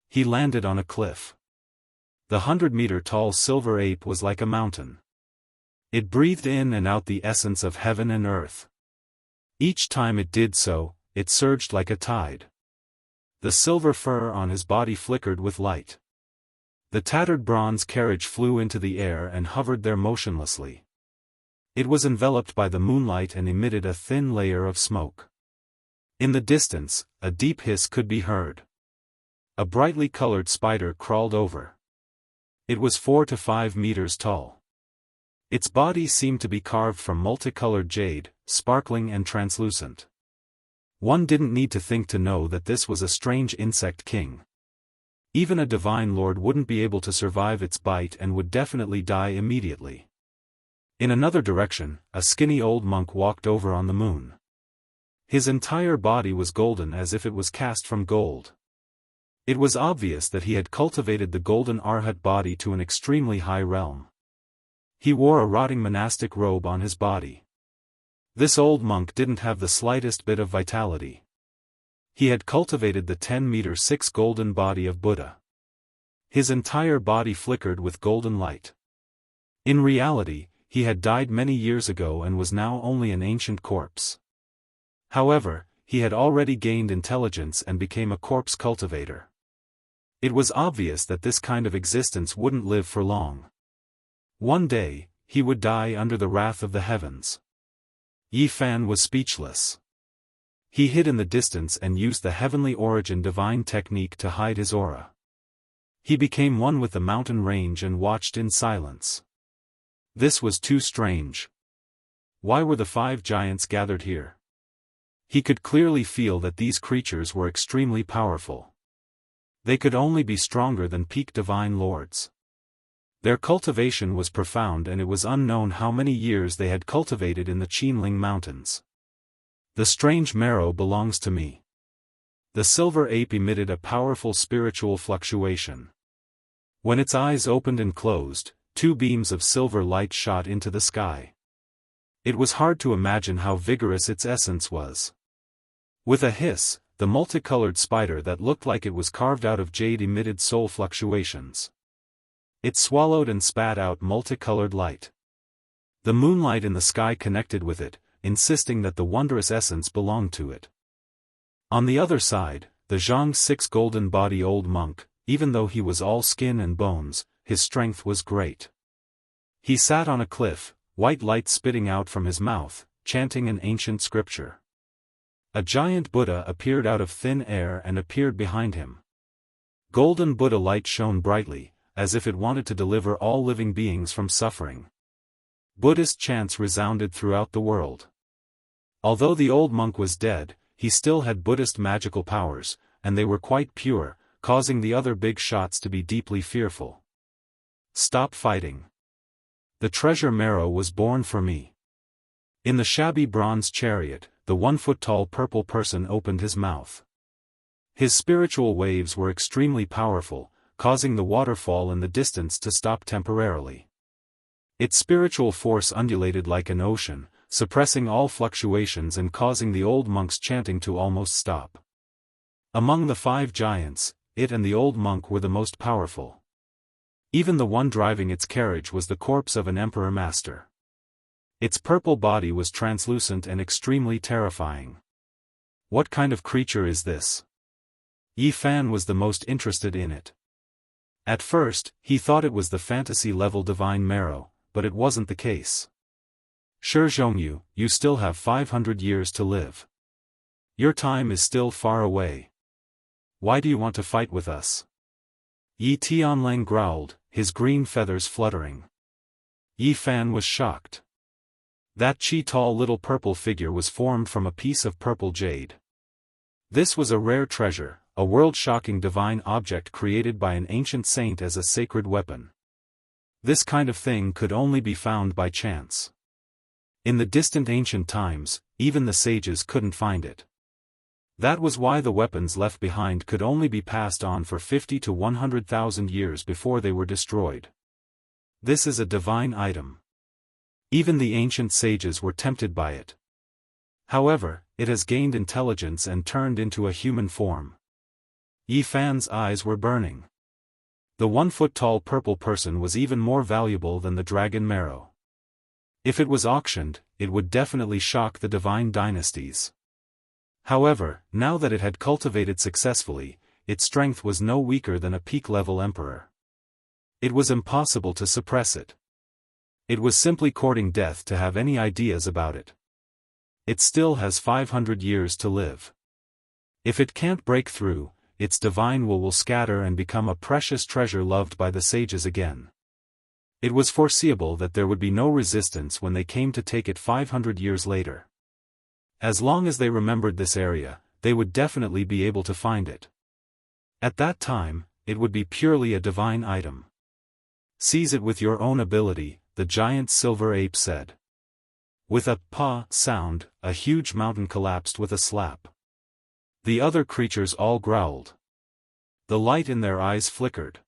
He landed on a cliff. The 100-meter-tall silver ape was like a mountain. It breathed in and out the essence of heaven and earth. Each time it did so, it surged like a tide. The silver fur on his body flickered with light. The tattered bronze carriage flew into the air and hovered there motionlessly. It was enveloped by the moonlight and emitted a thin layer of smoke. In the distance, a deep hiss could be heard. A brightly colored spider crawled over. It was 4 to 5 meters tall. Its body seemed to be carved from multicolored jade, sparkling and translucent. One didn't need to think to know that this was a strange insect king. Even a divine lord wouldn't be able to survive its bite and would definitely die immediately. In another direction, a skinny old monk walked over on the moon. His entire body was golden as if it was cast from gold. It was obvious that he had cultivated the golden arhat body to an extremely high realm. He wore a rotting monastic robe on his body. This old monk didn't have the slightest bit of vitality. He had cultivated the 10-meter-6 golden body of Buddha. His entire body flickered with golden light. In reality, he had died many years ago and was now only an ancient corpse. However, he had already gained intelligence and became a corpse cultivator. It was obvious that this kind of existence wouldn't live for long. One day, he would die under the wrath of the heavens. Yi Fan was speechless. He hid in the distance and used the heavenly origin divine technique to hide his aura. He became one with the mountain range and watched in silence. This was too strange. Why were the 5 giants gathered here? He could clearly feel that these creatures were extremely powerful. They could only be stronger than peak divine lords. Their cultivation was profound and it was unknown how many years they had cultivated in the Qinling Mountains. The strange marrow belongs to me. The silver ape emitted a powerful spiritual fluctuation. When its eyes opened and closed, 2 beams of silver light shot into the sky. It was hard to imagine how vigorous its essence was. With a hiss, the multicolored spider that looked like it was carved out of jade emitted soul fluctuations. It swallowed and spat out multicolored light. The moonlight in the sky connected with it, insisting that the wondrous essence belonged to it. On the other side, the Zhang 6 golden body old monk, even though he was all skin and bones, his strength was great. He sat on a cliff, white light spitting out from his mouth, chanting an ancient scripture. A giant Buddha appeared out of thin air and appeared behind him. Golden Buddha light shone brightly, as if it wanted to deliver all living beings from suffering. Buddhist chants resounded throughout the world. Although the old monk was dead, he still had Buddhist magical powers, and they were quite pure, causing the other big shots to be deeply fearful. Stop fighting. The treasure marrow was born for me. In the shabby bronze chariot, the 1-foot-tall purple person opened his mouth. His spiritual waves were extremely powerful, causing the waterfall in the distance to stop temporarily. Its spiritual force undulated like an ocean, suppressing all fluctuations and causing the old monk's chanting to almost stop. Among the 5 giants, it and the old monk were the most powerful. Even the one driving its carriage was the corpse of an emperor master. Its purple body was translucent and extremely terrifying. What kind of creature is this? Yi Fan was the most interested in it. At first, he thought it was the fantasy-level divine marrow, but it wasn't the case. Zhongyu, you still have 500 years to live. Your time is still far away. Why do you want to fight with us? Yi Tianlang growled, his green feathers fluttering. Yi Fan was shocked. That tall little purple figure was formed from a piece of purple jade. This was a rare treasure, a world-shocking divine object created by an ancient saint as a sacred weapon. This kind of thing could only be found by chance. In the distant ancient times, even the sages couldn't find it. That was why the weapons left behind could only be passed on for 50 to 100,000 years before they were destroyed. This is a divine item. Even the ancient sages were tempted by it. However, it has gained intelligence and turned into a human form. Yi Fan's eyes were burning. The 1-foot-tall purple person was even more valuable than the dragon marrow. If it was auctioned, it would definitely shock the divine dynasties. However, now that it had cultivated successfully, its strength was no weaker than a peak-level emperor. It was impossible to suppress it. It was simply courting death to have any ideas about it. It still has 500 years to live. If it can't break through, its divine will scatter and become a precious treasure loved by the sages again. It was foreseeable that there would be no resistance when they came to take it 500 years later. As long as they remembered this area, they would definitely be able to find it. At that time, it would be purely a divine item. Seize it with your own ability, the giant silver ape said. With a "pa" sound, a huge mountain collapsed with a slap. The other creatures all growled. The light in their eyes flickered.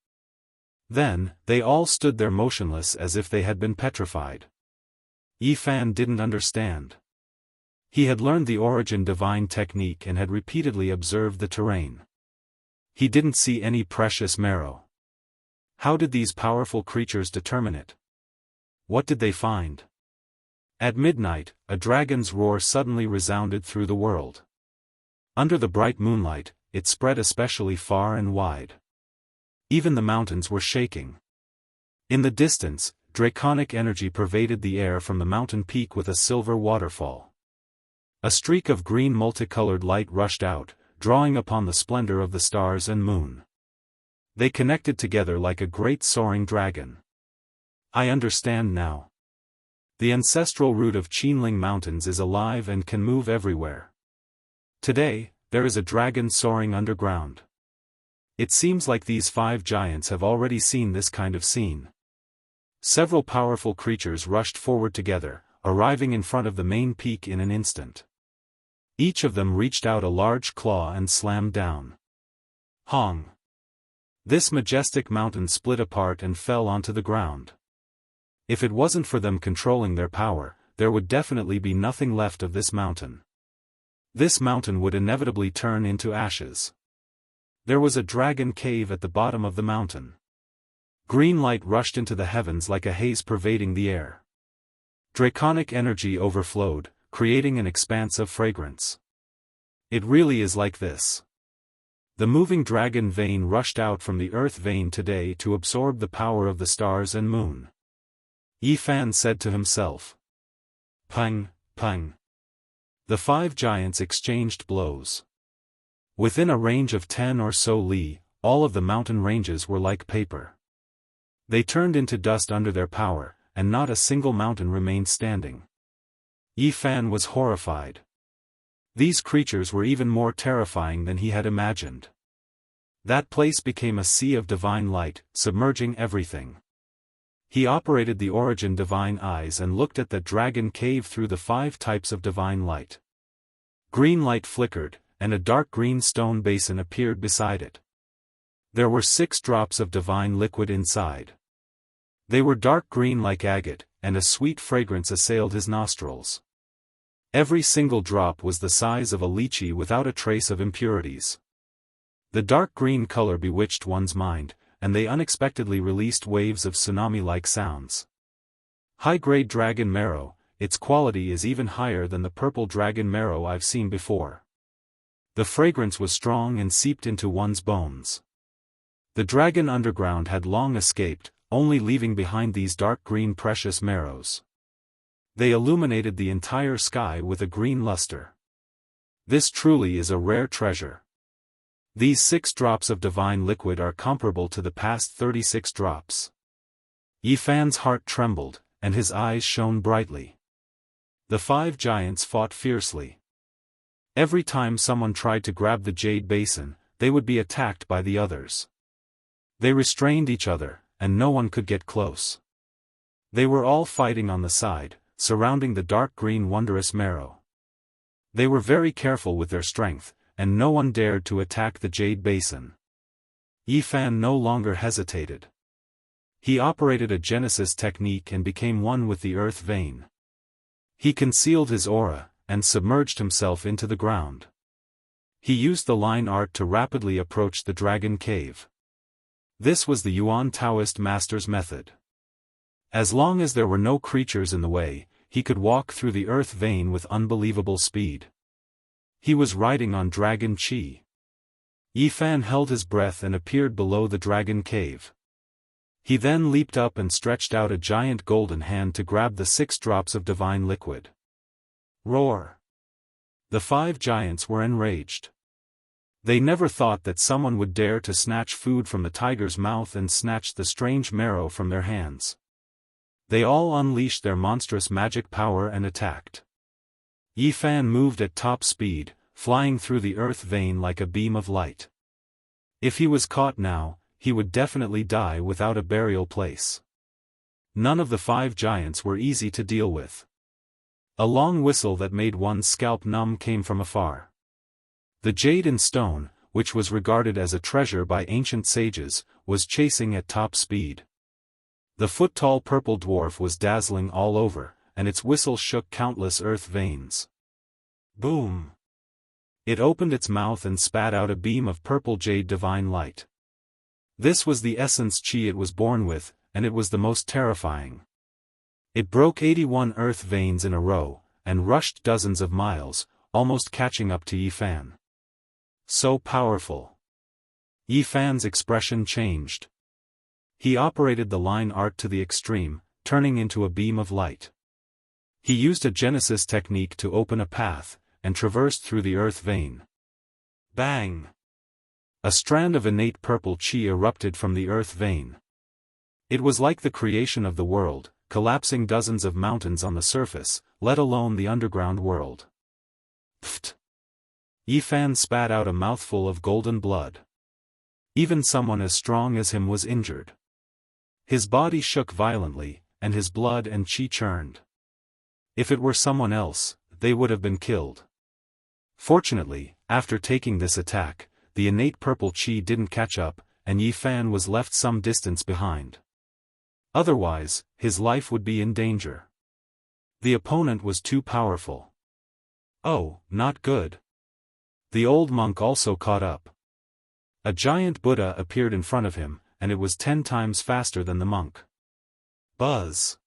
Then, they all stood there motionless as if they had been petrified. Yifan didn't understand. He had learned the origin divine technique and had repeatedly observed the terrain. He didn't see any precious marrow. How did these powerful creatures determine it? What did they find? At midnight, a dragon's roar suddenly resounded through the world. Under the bright moonlight, it spread especially far and wide. Even the mountains were shaking. In the distance, draconic energy pervaded the air from the mountain peak with a silver waterfall. A streak of green multicolored light rushed out, drawing upon the splendor of the stars and moon. They connected together like a great soaring dragon. I understand now. The ancestral root of Qinling Mountains is alive and can move everywhere. Today, there is a dragon soaring underground. It seems like these 5 giants have already seen this kind of scene. Several powerful creatures rushed forward together, arriving in front of the main peak in an instant. Each of them reached out a large claw and slammed down. Hong! This majestic mountain split apart and fell onto the ground. If it wasn't for them controlling their power, there would definitely be nothing left of this mountain. This mountain would inevitably turn into ashes. There was a dragon cave at the bottom of the mountain. Green light rushed into the heavens like a haze pervading the air. Draconic energy overflowed, creating an expanse of fragrance. It really is like this. The moving dragon vein rushed out from the earth vein today to absorb the power of the stars and moon. Yifan said to himself. Pang, pang. The 5 giants exchanged blows. Within a range of 10 or so li, all of the mountain ranges were like paper. They turned into dust under their power, and not a single mountain remained standing. Yifan was horrified. These creatures were even more terrifying than he had imagined. That place became a sea of divine light, submerging everything. He operated the origin divine eyes and looked at the dragon cave through the 5 types of divine light. Green light flickered, and a dark green stone basin appeared beside it. There were 6 drops of divine liquid inside. They were dark green like agate, and a sweet fragrance assailed his nostrils. Every single drop was the size of a lychee without a trace of impurities. The dark green color bewitched one's mind, and they unexpectedly released waves of tsunami-like sounds. High-grade dragon marrow, its quality is even higher than the purple dragon marrow I've seen before. The fragrance was strong and seeped into one's bones. The dragon underground had long escaped, only leaving behind these dark green precious marrows. They illuminated the entire sky with a green luster. This truly is a rare treasure. These 6 drops of divine liquid are comparable to the past 36 drops. Yifan's heart trembled, and his eyes shone brightly. The 5 giants fought fiercely. Every time someone tried to grab the jade basin, they would be attacked by the others. They restrained each other, and no one could get close. They were all fighting on the side, surrounding the dark green wondrous marrow. They were very careful with their strength, and no one dared to attack the jade basin. Yifan no longer hesitated. He operated a genesis technique and became one with the earth vein. He concealed his aura, and submerged himself into the ground. He used the line art to rapidly approach the dragon cave. This was the Yuan Taoist master's method. As long as there were no creatures in the way, he could walk through the earth vein with unbelievable speed. He was riding on dragon chi. Yifan held his breath and appeared below the dragon cave. He then leaped up and stretched out a giant golden hand to grab the 6 drops of divine liquid. Roar! The 5 giants were enraged. They never thought that someone would dare to snatch food from the tiger's mouth and snatch the strange marrow from their hands. They all unleashed their monstrous magic power and attacked. Yi Fan moved at top speed, flying through the earth vein like a beam of light. If he was caught now, he would definitely die without a burial place. None of the 5 giants were easy to deal with. A long whistle that made one's scalp numb came from afar. The jade in stone, which was regarded as a treasure by ancient sages, was chasing at top speed. The foot-tall purple dwarf was dazzling all over, and its whistle shook countless earth veins. Boom! It opened its mouth and spat out a beam of purple jade divine light. This was the essence chi it was born with, and it was the most terrifying. It broke 81 earth veins in a row, and rushed dozens of miles, almost catching up to Yi Fan. So powerful. Yi Fan's expression changed. He operated the line art to the extreme, turning into a beam of light. He used a Genesis technique to open a path, and traversed through the earth vein. Bang! A strand of innate purple chi erupted from the earth vein. It was like the creation of the world, collapsing dozens of mountains on the surface, let alone the underground world. Pfft! Yi Fan spat out a mouthful of golden blood. Even someone as strong as him was injured. His body shook violently, and his blood and chi churned. If it were someone else, they would have been killed. Fortunately, after taking this attack, the innate purple chi didn't catch up, and Yi Fan was left some distance behind. Otherwise, his life would be in danger. The opponent was too powerful. Oh, not good. The old monk also caught up. A giant Buddha appeared in front of him, and it was 10 times faster than the monk. Buzz!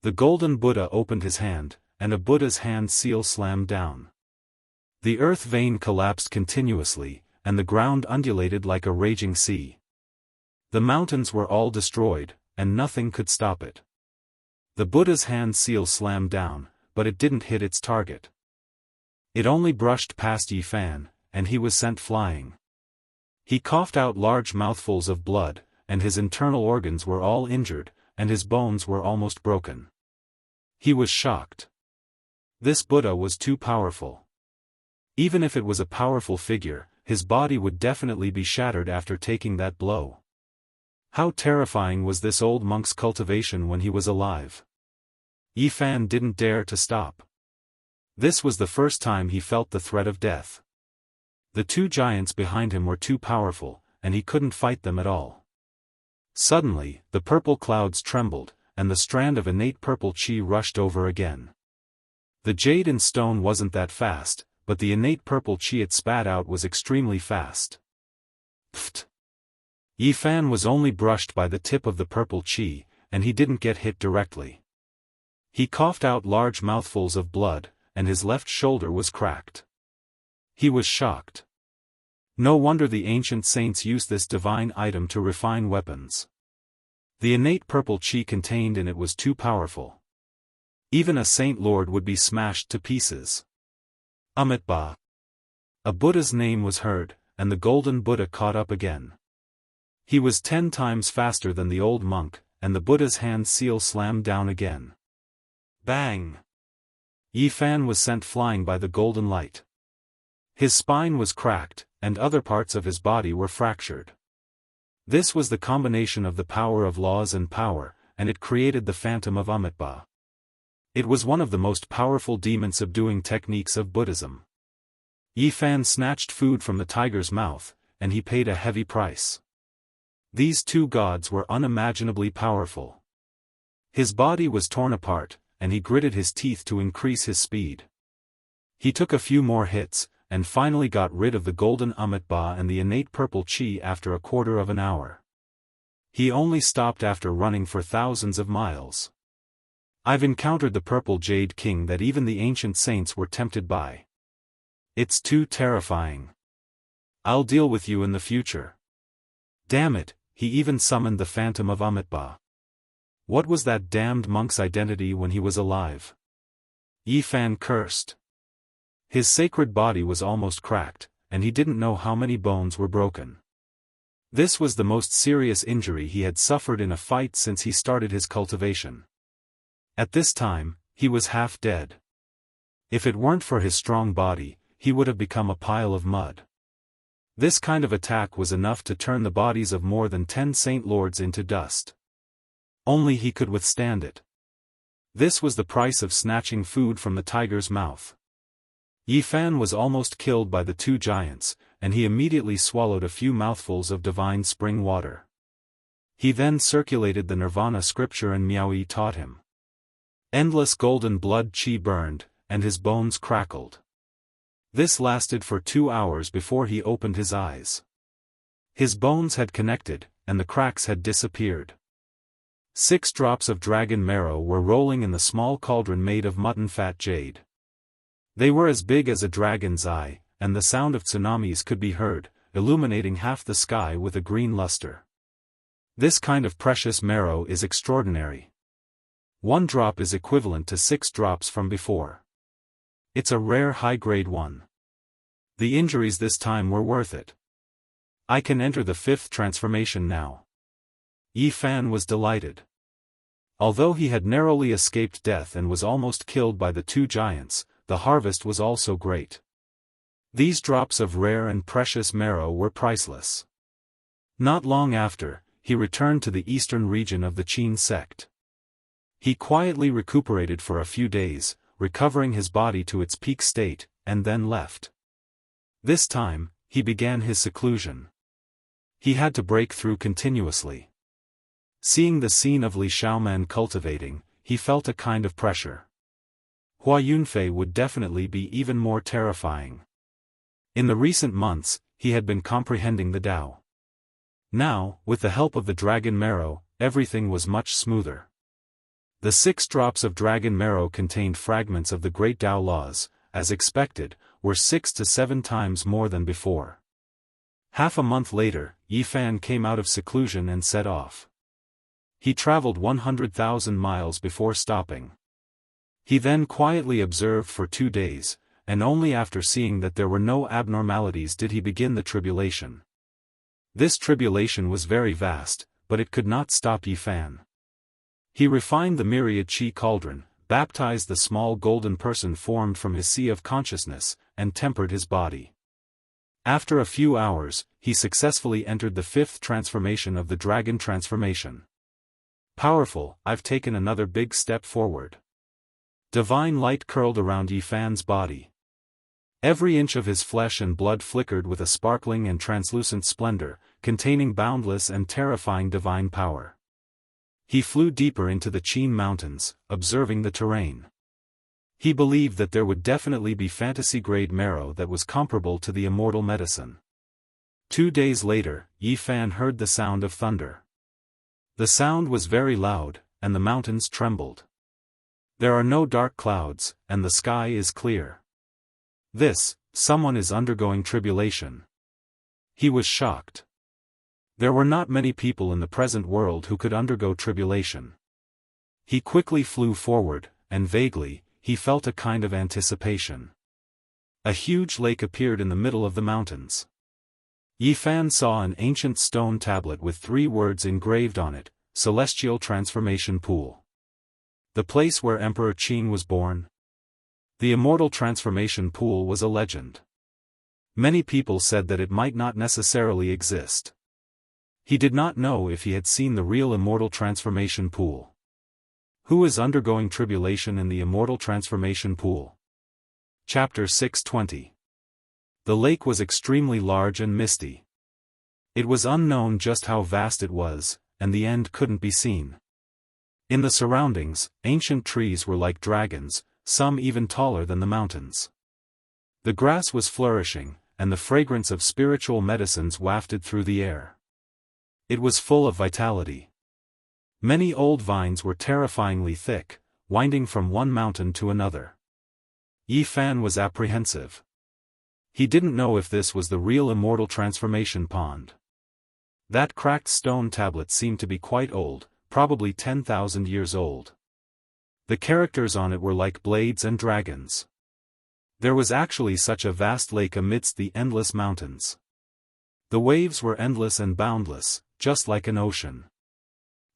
The golden Buddha opened his hand, and a Buddha's hand seal slammed down. The earth vein collapsed continuously, and the ground undulated like a raging sea. The mountains were all destroyed, and nothing could stop it. The Buddha's hand seal slammed down, but it didn't hit its target. It only brushed past Yi Fan, and he was sent flying. He coughed out large mouthfuls of blood, and his internal organs were all injured, and his bones were almost broken. He was shocked. This Buddha was too powerful. Even if it was a powerful figure, his body would definitely be shattered after taking that blow. How terrifying was this old monk's cultivation when he was alive? Yi Fan didn't dare to stop. This was the first time he felt the threat of death. The 2 giants behind him were too powerful, and he couldn't fight them at all. Suddenly, the purple clouds trembled, and the strand of innate purple chi rushed over again. The jade in stone wasn't that fast, but the innate purple chi it spat out was extremely fast. Pfft! Yi Fan was only brushed by the tip of the purple chi, and he didn't get hit directly. He coughed out large mouthfuls of blood, and his left shoulder was cracked. He was shocked. No wonder the ancient saints used this divine item to refine weapons. The innate purple chi contained in it was too powerful. Even a saint lord would be smashed to pieces. Amitabha. A Buddha's name was heard, and the golden Buddha caught up again. He was 10 times faster than the old monk, and the Buddha's hand seal slammed down again. Bang! Yi Fan was sent flying by the golden light. His spine was cracked, and other parts of his body were fractured. This was the combination of the power of laws and power, and it created the phantom of Amitabha. It was one of the most powerful demon-subduing techniques of Buddhism. Yi Fan snatched food from the tiger's mouth, and he paid a heavy price. These 2 gods were unimaginably powerful. His body was torn apart, and he gritted his teeth to increase his speed. He took a few more hits, and finally got rid of the golden Amitabha and the innate purple chi after a quarter of an hour. He only stopped after running for thousands of miles. I've encountered the purple jade king that even the ancient saints were tempted by. It's too terrifying. I'll deal with you in the future. Damn it, he even summoned the phantom of Amitabha. What was that damned monk's identity when he was alive? Yi Fan cursed. His sacred body was almost cracked, and he didn't know how many bones were broken. This was the most serious injury he had suffered in a fight since he started his cultivation. At this time, he was half dead. If it weren't for his strong body, he would have become a pile of mud. This kind of attack was enough to turn the bodies of more than 10 Saint Lords into dust. Only he could withstand it. This was the price of snatching food from the tiger's mouth. Yi Fan was almost killed by the two giants, and he immediately swallowed a few mouthfuls of divine spring water. He then circulated the Nirvana scripture and Miao Yi taught him. Endless golden blood qi burned, and his bones crackled. This lasted for 2 hours before he opened his eyes. His bones had connected, and the cracks had disappeared. 6 drops of dragon marrow were rolling in the small cauldron made of mutton-fat jade. They were as big as a dragon's eye, and the sound of tsunamis could be heard, illuminating half the sky with a green luster. This kind of precious marrow is extraordinary. 1 drop is equivalent to 6 drops from before. It's a rare high-grade one. The injuries this time were worth it. I can enter the 5th transformation now. Yi Fan was delighted. Although he had narrowly escaped death and was almost killed by the two giants, the harvest was also great. These drops of rare and precious marrow were priceless. Not long after, he returned to the eastern region of the Qin sect. He quietly recuperated for a few days, recovering his body to its peak state, and then left. This time, he began his seclusion. He had to break through continuously. Seeing the scene of Li Xiaoman cultivating, he felt a kind of pressure. Hua Yunfei would definitely be even more terrifying. In the recent months, he had been comprehending the Tao. Now, with the help of the dragon marrow, everything was much smoother. The 6 drops of dragon marrow contained fragments of the great Tao laws, as expected, were 6 to 7 times more than before. Half a month later, Yi Fan came out of seclusion and set off. He traveled 100,000 miles before stopping. He then quietly observed for 2 days, and only after seeing that there were no abnormalities did he begin the tribulation. This tribulation was very vast, but it could not stop Yi Fan. He refined the myriad qi cauldron, baptized the small golden person formed from his sea of consciousness, and tempered his body. After a few hours, he successfully entered the 5th transformation of the dragon transformation. Powerful, I've taken another big step forward. Divine light curled around Yi Fan's body. Every inch of his flesh and blood flickered with a sparkling and translucent splendor, containing boundless and terrifying divine power. He flew deeper into the Qin mountains, observing the terrain. He believed that there would definitely be fantasy-grade marrow that was comparable to the immortal medicine. 2 days later, Yi Fan heard the sound of thunder. The sound was very loud, and the mountains trembled. There are no dark clouds, and the sky is clear. Someone is undergoing tribulation. He was shocked. There were not many people in the present world who could undergo tribulation. He quickly flew forward, and vaguely, he felt a kind of anticipation. A huge lake appeared in the middle of the mountains. Yi Fan saw an ancient stone tablet with 3 words engraved on it, Celestial Transformation Pool. The place where Emperor Qin was born. The Immortal Transformation Pool was a legend. Many people said that it might not necessarily exist. He did not know if he had seen the real Immortal Transformation Pool. Who is undergoing tribulation in the Immortal Transformation Pool? Chapter 620. The lake was extremely large and misty. It was unknown just how vast it was, and the end couldn't be seen. In the surroundings, ancient trees were like dragons, some even taller than the mountains. The grass was flourishing, and the fragrance of spiritual medicines wafted through the air. It was full of vitality. Many old vines were terrifyingly thick, winding from one mountain to another. Yi Fan was apprehensive. He didn't know if this was the real Immortal Transformation Pond. That cracked stone tablet seemed to be quite old, probably 10,000 years old. The characters on it were like blades and dragons. There was actually such a vast lake amidst the endless mountains. The waves were endless and boundless, just like an ocean.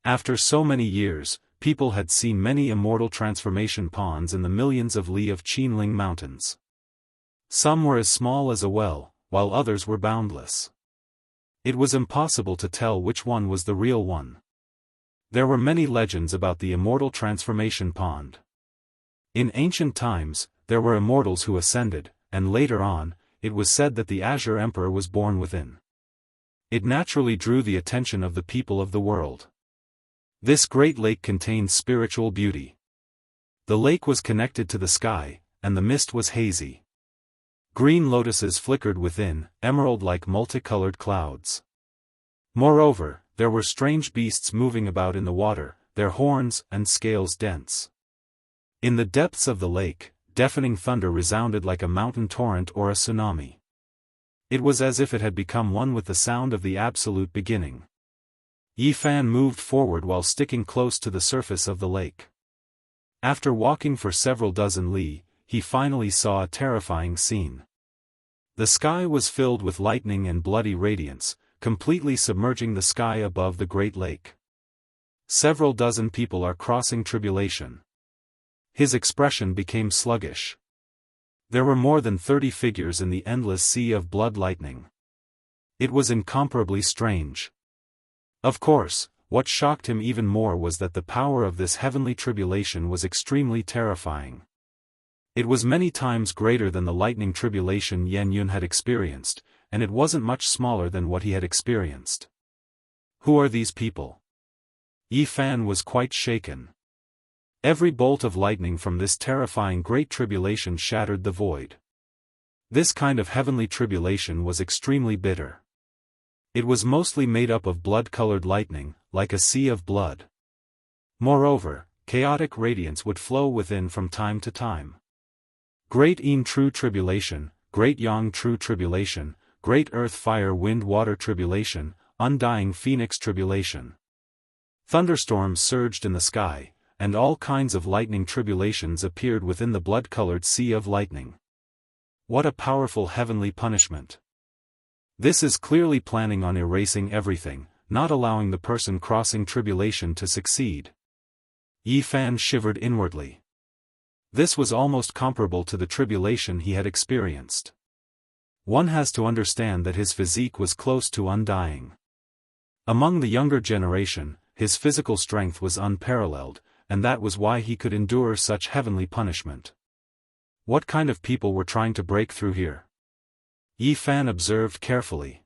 After so many years, people had seen many immortal transformation ponds in the millions of li of Qinling mountains. Some were as small as a well, while others were boundless. It was impossible to tell which one was the real one. There were many legends about the immortal transformation pond. In ancient times, there were immortals who ascended, and later on, it was said that the Azure Emperor was born within. It naturally drew the attention of the people of the world. This great lake contained spiritual beauty. The lake was connected to the sky, and the mist was hazy. Green lotuses flickered within, emerald-like multicolored clouds. Moreover, there were strange beasts moving about in the water, their horns and scales dense. In the depths of the lake, deafening thunder resounded like a mountain torrent or a tsunami. It was as if it had become one with the sound of the absolute beginning. Yi Fan moved forward while sticking close to the surface of the lake. After walking for several dozen li, he finally saw a terrifying scene. The sky was filled with lightning and bloody radiance, completely submerging the sky above the great lake. Several dozen people are crossing tribulation. His expression became sluggish. There were more than 30 figures in the endless sea of blood lightning. It was incomparably strange. Of course, what shocked him even more was that the power of this heavenly tribulation was extremely terrifying. It was many times greater than the lightning tribulation Yan Yun had experienced, and it wasn't much smaller than what he had experienced. Who are these people? Yi Fan was quite shaken. Every bolt of lightning from this terrifying great tribulation shattered the void. This kind of heavenly tribulation was extremely bitter. It was mostly made up of blood-colored lightning, like a sea of blood. Moreover, chaotic radiance would flow within from time to time. Great Yin True Tribulation, Great Yang True Tribulation, Great Earth Fire Wind Water Tribulation, Undying Phoenix Tribulation. Thunderstorms surged in the sky, and all kinds of lightning tribulations appeared within the blood-colored sea of lightning. What a powerful heavenly punishment! This is clearly planning on erasing everything, not allowing the person crossing tribulation to succeed. Yi Fan shivered inwardly. This was almost comparable to the tribulation he had experienced. One has to understand that his physique was close to undying. Among the younger generation, his physical strength was unparalleled, and that was why he could endure such heavenly punishment. What kind of people were trying to break through here? Yi Fan observed carefully.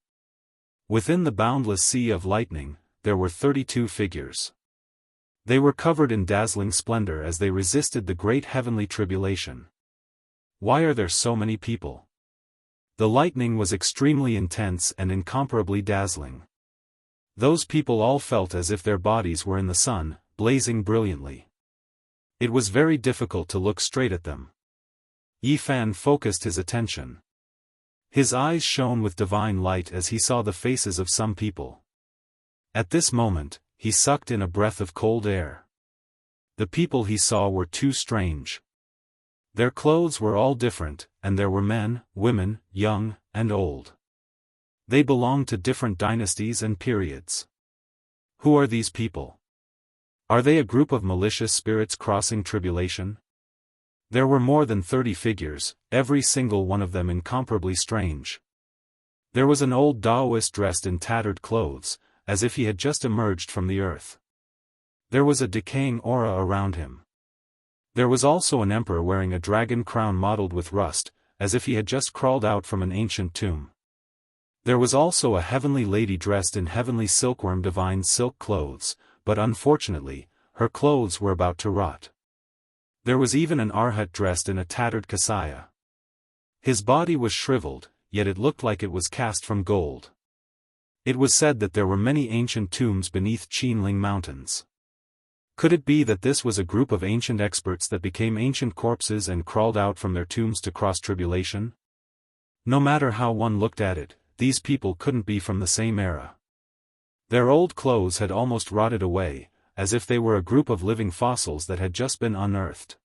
Within the boundless sea of lightning, there were 32 figures. They were covered in dazzling splendor as they resisted the great heavenly tribulation. Why are there so many people? The lightning was extremely intense and incomparably dazzling. Those people all felt as if their bodies were in the sun, blazing brilliantly. It was very difficult to look straight at them. Yi Fan focused his attention. His eyes shone with divine light as he saw the faces of some people. At this moment, he sucked in a breath of cold air. The people he saw were too strange. Their clothes were all different, and there were men, women, young, and old. They belonged to different dynasties and periods. Who are these people? Are they a group of malicious spirits crossing tribulation? There were more than 30 figures, every single one of them incomparably strange. There was an old Daoist dressed in tattered clothes, as if he had just emerged from the earth. There was a decaying aura around him. There was also an emperor wearing a dragon crown mottled with rust, as if he had just crawled out from an ancient tomb. There was also a heavenly lady dressed in heavenly silkworm divine silk clothes, but unfortunately, her clothes were about to rot. There was even an arhat dressed in a tattered kasaya. His body was shriveled, yet it looked like it was cast from gold. It was said that there were many ancient tombs beneath Qinling mountains. Could it be that this was a group of ancient experts that became ancient corpses and crawled out from their tombs to cross tribulation? No matter how one looked at it, these people couldn't be from the same era. Their old clothes had almost rotted away, as if they were a group of living fossils that had just been unearthed.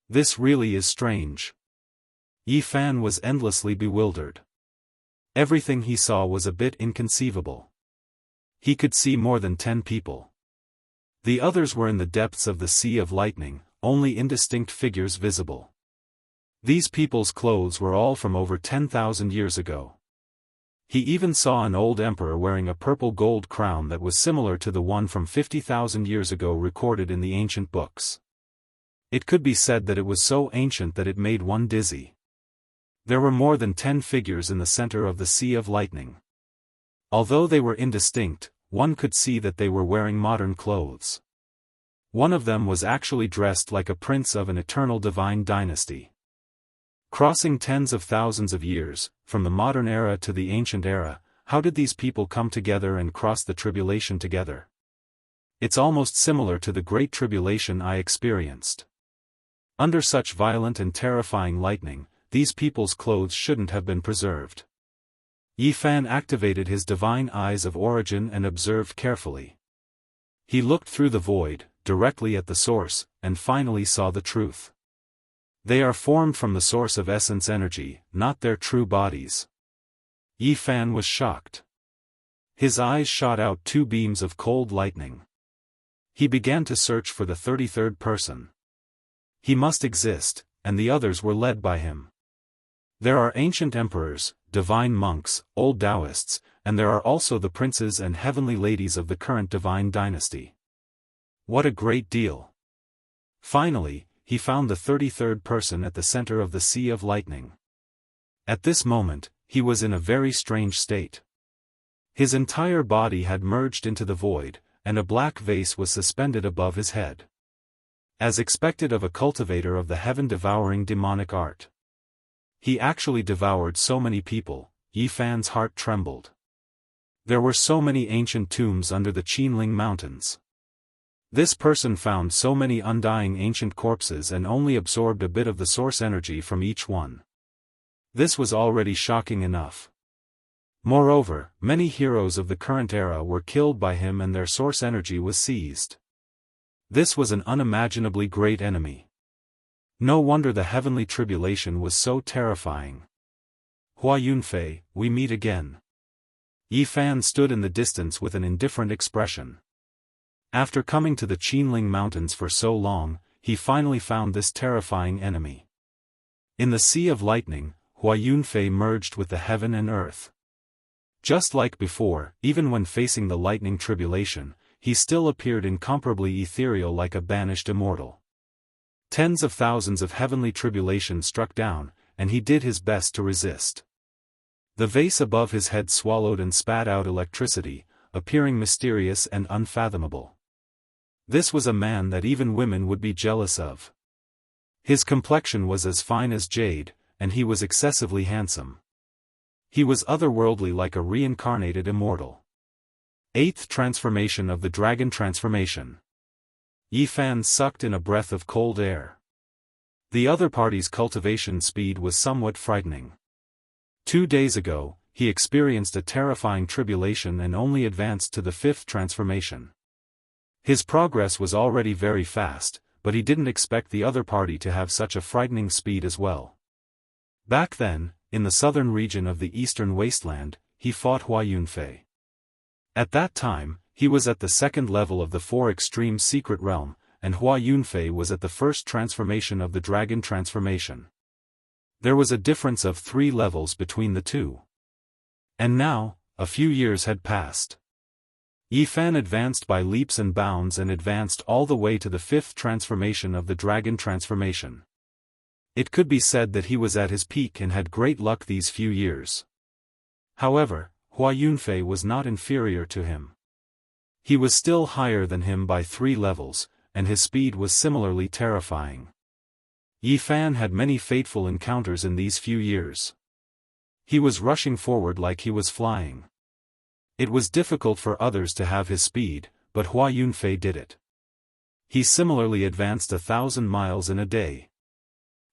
This really is strange. Yi Fan was endlessly bewildered. Everything he saw was a bit inconceivable. He could see more than 10 people. The others were in the depths of the Sea of Lightning, only indistinct figures visible. These people's clothes were all from over 10,000 years ago. He even saw an old emperor wearing a purple gold crown that was similar to the one from 50,000 years ago recorded in the ancient books. It could be said that it was so ancient that it made one dizzy. There were more than 10 figures in the center of the Sea of Lightning. Although they were indistinct, one could see that they were wearing modern clothes. One of them was actually dressed like a prince of an eternal divine dynasty. Crossing tens of thousands of years, from the modern era to the ancient era, how did these people come together and cross the tribulation together? It's almost similar to the Great Tribulation I experienced. Under such violent and terrifying lightning, these people's clothes shouldn't have been preserved. Yi Fan activated his divine eyes of origin and observed carefully. He looked through the void, directly at the source, and finally saw the truth. They are formed from the source of essence energy, not their true bodies. Yi Fan was shocked. His eyes shot out 2 beams of cold lightning. He began to search for the 33rd person. He must exist, and the others were led by him. There are ancient emperors, divine monks, old Daoists, and there are also the princes and heavenly ladies of the current divine dynasty. What a great deal! Finally, he found the 33rd person at the center of the Sea of Lightning. At this moment, he was in a very strange state. His entire body had merged into the void, and a black vase was suspended above his head. As expected of a cultivator of the heaven-devouring demonic art. He actually devoured so many people, Yi Fan's heart trembled. There were so many ancient tombs under the Qinling Mountains. This person found so many undying ancient corpses and only absorbed a bit of the source energy from each one. This was already shocking enough. Moreover, many heroes of the current era were killed by him and their source energy was seized. This was an unimaginably great enemy. No wonder the heavenly tribulation was so terrifying. Hua Yunfei, we meet again. Yi Fan stood in the distance with an indifferent expression. After coming to the Qinling Mountains for so long, he finally found this terrifying enemy. In the Sea of Lightning, Hua Yunfei merged with the heaven and earth. Just like before, even when facing the lightning tribulation, he still appeared incomparably ethereal like a banished immortal. Tens of thousands of heavenly tribulations struck down, and he did his best to resist. The vase above his head swallowed and spat out electricity, appearing mysterious and unfathomable. This was a man that even women would be jealous of. His complexion was as fine as jade, and he was excessively handsome. He was otherworldly like a reincarnated immortal. 8th transformation of the Dragon Transformation. Yi Fan sucked in a breath of cold air. The other party's cultivation speed was somewhat frightening. 2 days ago, he experienced a terrifying tribulation and only advanced to the 5th transformation. His progress was already very fast, but he didn't expect the other party to have such a frightening speed as well. Back then, in the southern region of the eastern wasteland, he fought Hua Yunfei. At that time, he was at the 2nd level of the 4 extreme secret realm, and Hua Yunfei was at the 1st transformation of the Dragon Transformation. There was a difference of 3 levels between the two. And now, a few years had passed. Yi Fan advanced by leaps and bounds and advanced all the way to the 5th transformation of the Dragon Transformation. It could be said that he was at his peak and had great luck these few years. However, Hua Yunfei was not inferior to him. He was still higher than him by 3 levels, and his speed was similarly terrifying. Yi Fan had many fateful encounters in these few years. He was rushing forward like he was flying. It was difficult for others to have his speed, but Hua Yunfei did it. He similarly advanced 1,000 miles in a day.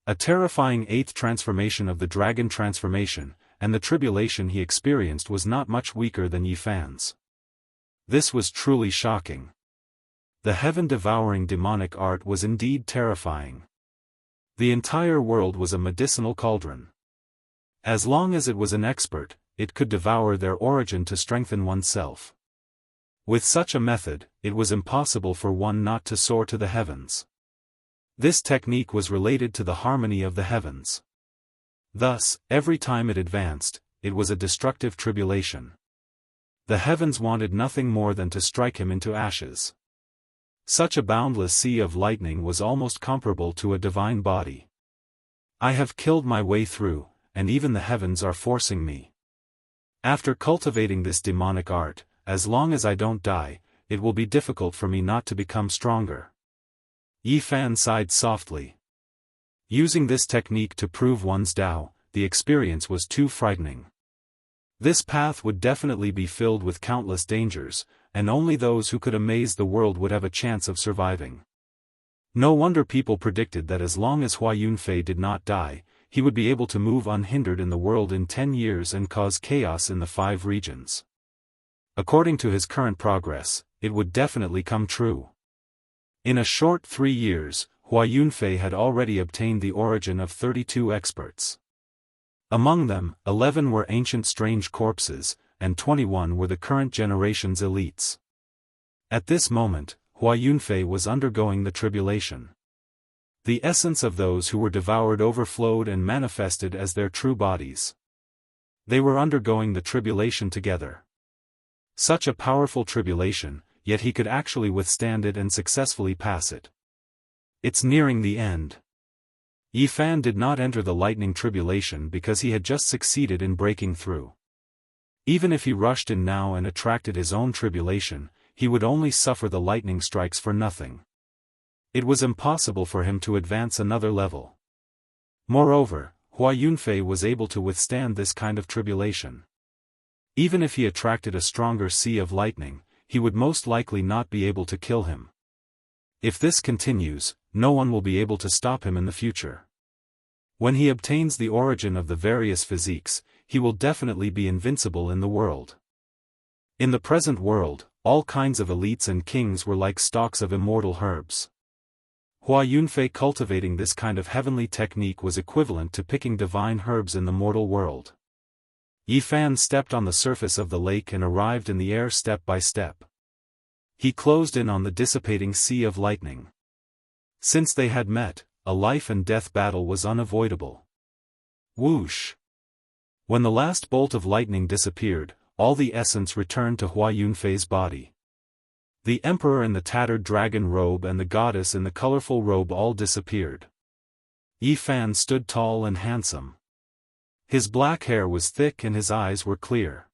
A terrifying 8th transformation of the Dragon Transformation, and the tribulation he experienced was not much weaker than Yi Fan's. This was truly shocking. The heaven-devouring demonic art was indeed terrifying. The entire world was a medicinal cauldron. As long as it was an expert, it could devour their origin to strengthen oneself. With such a method, it was impossible for one not to soar to the heavens. This technique was related to the harmony of the heavens. Thus, every time it advanced, it was a destructive tribulation. The heavens wanted nothing more than to strike him into ashes. Such a boundless sea of lightning was almost comparable to a divine body. I have killed my way through, and even the heavens are forcing me. After cultivating this demonic art, as long as I don't die, it will be difficult for me not to become stronger. Yi Fan sighed softly. Using this technique to prove one's Tao, the experience was too frightening. This path would definitely be filled with countless dangers, and only those who could amaze the world would have a chance of surviving. No wonder people predicted that as long as Hua Yunfei did not die, he would be able to move unhindered in the world in 10 years and cause chaos in the 5 regions. According to his current progress, it would definitely come true. In a short 3 years, Hua Yunfei had already obtained the origin of 32 experts. Among them, 11 were ancient strange corpses, and 21 were the current generation's elites. At this moment, Hua Yunfei was undergoing the tribulation. The essence of those who were devoured overflowed and manifested as their true bodies. They were undergoing the tribulation together. Such a powerful tribulation, yet he could actually withstand it and successfully pass it. It's nearing the end. Yi Fan did not enter the lightning tribulation because he had just succeeded in breaking through. Even if he rushed in now and attracted his own tribulation, he would only suffer the lightning strikes for nothing. It was impossible for him to advance another level. Moreover, Hua Yunfei was able to withstand this kind of tribulation. Even if he attracted a stronger sea of lightning, he would most likely not be able to kill him. If this continues, no one will be able to stop him in the future. When he obtains the origin of the various physiques, he will definitely be invincible in the world. In the present world, all kinds of elites and kings were like stalks of immortal herbs. Hua Yunfei cultivating this kind of heavenly technique was equivalent to picking divine herbs in the mortal world. Yi Fan stepped on the surface of the lake and arrived in the air step by step. He closed in on the dissipating sea of lightning. Since they had met, a life and death battle was unavoidable. Whoosh! When the last bolt of lightning disappeared, all the essence returned to Hua Yunfei's body. The emperor in the tattered dragon robe and the goddess in the colorful robe all disappeared. Yi Fan stood tall and handsome. His black hair was thick and his eyes were clear.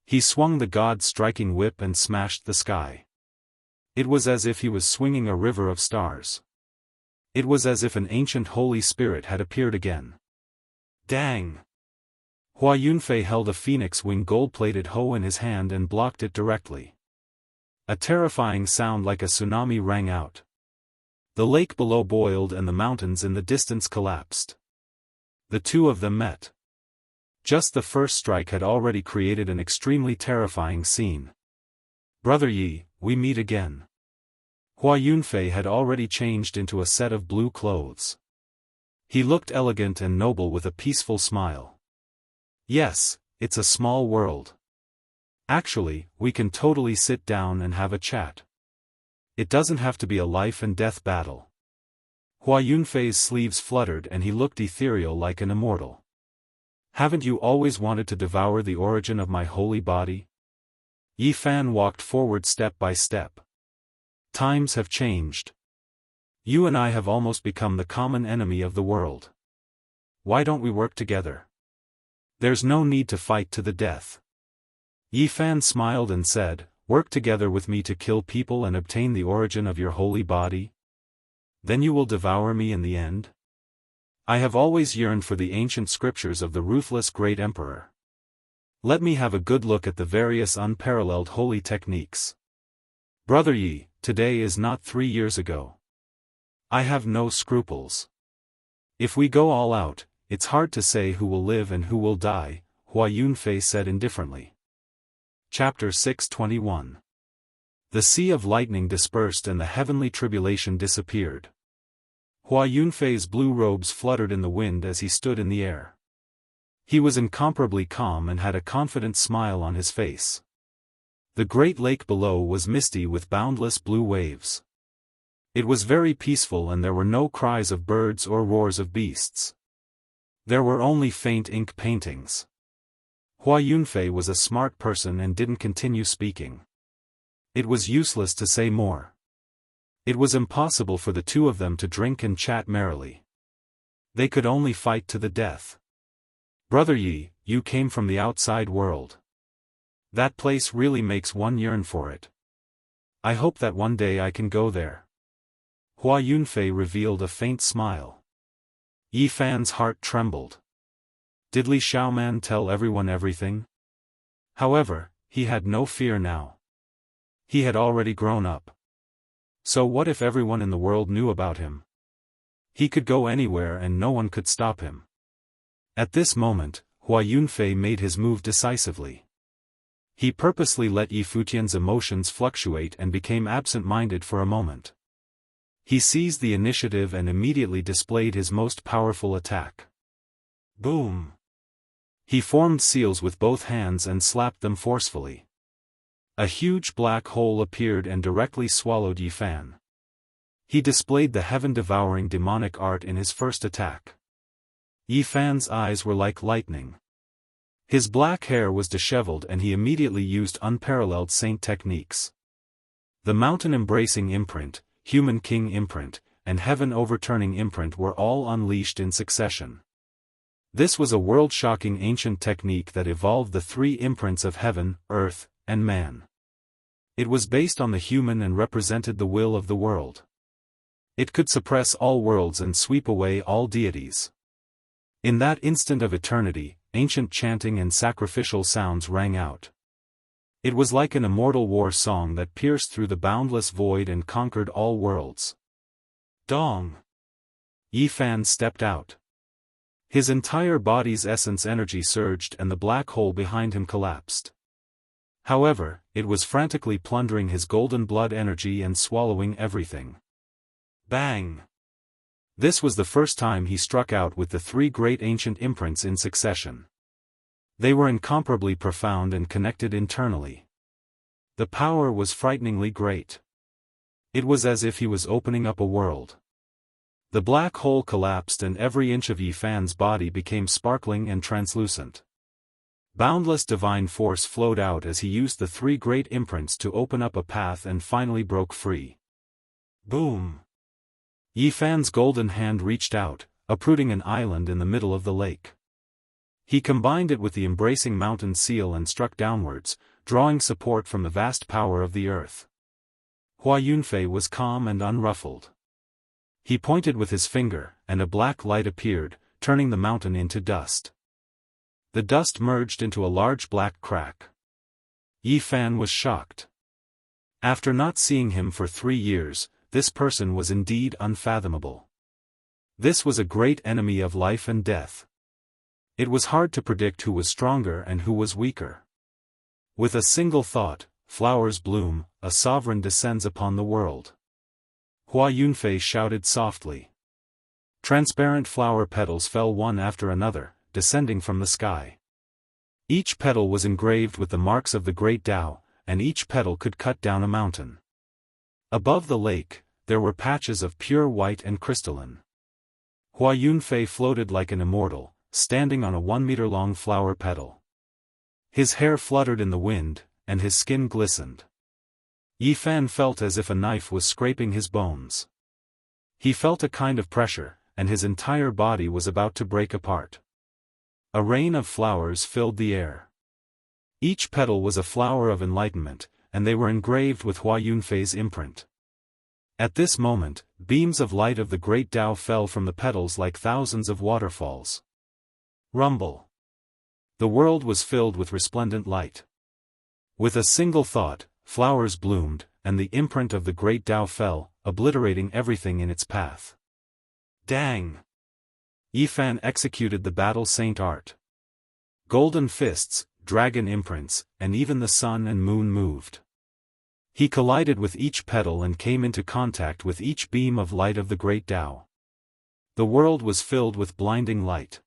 He swung the god-striking whip and smashed the sky. It was as if he was swinging a river of stars. It was as if an ancient holy spirit had appeared again. Dang! Hua Yunfei held a phoenix wing gold-plated hoe in his hand and blocked it directly. A terrifying sound like a tsunami rang out. The lake below boiled and the mountains in the distance collapsed. The two of them met. Just the first strike had already created an extremely terrifying scene. Brother Yi, we meet again. Hua Yunfei had already changed into a set of blue clothes. He looked elegant and noble with a peaceful smile. Yes, it's a small world. Actually, we can totally sit down and have a chat. It doesn't have to be a life and death battle. Hua Yunfei's sleeves fluttered and he looked ethereal like an immortal. Haven't you always wanted to devour the origin of my holy body? Yi Fan walked forward step by step. Times have changed. You and I have almost become the common enemy of the world. Why don't we work together? There's no need to fight to the death. Yi Fan smiled and said, work together with me to kill people and obtain the origin of your holy body? Then you will devour me in the end? I have always yearned for the ancient scriptures of the ruthless great emperor. Let me have a good look at the various unparalleled holy techniques. Brother Yi, today is not 3 years ago. I have no scruples. If we go all out, it's hard to say who will live and who will die, Hua Yunfei said indifferently. Chapter 621 The sea of lightning dispersed and the heavenly tribulation disappeared. Hua Yunfei's blue robes fluttered in the wind as he stood in the air. He was incomparably calm and had a confident smile on his face. The great lake below was misty with boundless blue waves. It was very peaceful and there were no cries of birds or roars of beasts. There were only faint ink paintings. Hua Yunfei was a smart person and didn't continue speaking. It was useless to say more. It was impossible for the two of them to drink and chat merrily. They could only fight to the death. Brother Yi, you came from the outside world. That place really makes one yearn for it. I hope that one day I can go there. Hua Yunfei revealed a faint smile. Yi Fan's heart trembled. Did Li Xiaoman tell everyone everything? However, he had no fear now. He had already grown up. So what if everyone in the world knew about him? He could go anywhere and no one could stop him. At this moment, Hua Yunfei made his move decisively. He purposely let Yi Futian's emotions fluctuate and became absent-minded for a moment. He seized the initiative and immediately displayed his most powerful attack. Boom! He formed seals with both hands and slapped them forcefully. A huge black hole appeared and directly swallowed Yi Fan. He displayed the heaven-devouring demonic art in his first attack. Yi Fan's eyes were like lightning. His black hair was disheveled and he immediately used unparalleled saint techniques. The mountain-embracing imprint, human king imprint, and heaven-overturning imprint were all unleashed in succession. This was a world-shocking ancient technique that evolved the three imprints of heaven, earth, and man. It was based on the human and represented the will of the world. It could suppress all worlds and sweep away all deities. In that instant of eternity, ancient chanting and sacrificial sounds rang out. It was like an immortal war song that pierced through the boundless void and conquered all worlds. Dong! Yi Fan stepped out. His entire body's essence energy surged and the black hole behind him collapsed. However, it was frantically plundering his golden blood energy and swallowing everything. Bang! This was the first time he struck out with the three great ancient imprints in succession. They were incomparably profound and connected internally. The power was frighteningly great. It was as if he was opening up a world. The black hole collapsed and every inch of Yi Fan's body became sparkling and translucent. Boundless divine force flowed out as he used the three great imprints to open up a path and finally broke free. Boom! Yi Fan's golden hand reached out, uprooting an island in the middle of the lake. He combined it with the embracing mountain seal and struck downwards, drawing support from the vast power of the earth. Hua Yunfei was calm and unruffled. He pointed with his finger, and a black light appeared, turning the mountain into dust. The dust merged into a large black crack. Yi Fan was shocked. After not seeing him for 3 years, this person was indeed unfathomable. This was a great enemy of life and death. It was hard to predict who was stronger and who was weaker. With a single thought, flowers bloom, a sovereign descends upon the world. Hua Yunfei shouted softly. Transparent flower petals fell one after another, descending from the sky. Each petal was engraved with the marks of the great Tao, and each petal could cut down a mountain. Above the lake, there were patches of pure white and crystalline. Hua Yunfei floated like an immortal, standing on a 1-meter-long flower petal. His hair fluttered in the wind, and his skin glistened. Yi Fan felt as if a knife was scraping his bones. He felt a kind of pressure, and his entire body was about to break apart. A rain of flowers filled the air. Each petal was a flower of enlightenment, and they were engraved with Hua Yunfei's imprint. At this moment, beams of light of the great Tao fell from the petals like thousands of waterfalls. Rumble. The world was filled with resplendent light. With a single thought, flowers bloomed, and the imprint of the great Tao fell, obliterating everything in its path. Dang! Yi Fan executed the battle saint art. Golden fists, dragon imprints, and even the sun and moon moved. He collided with each petal and came into contact with each beam of light of the great Tao. The world was filled with blinding light.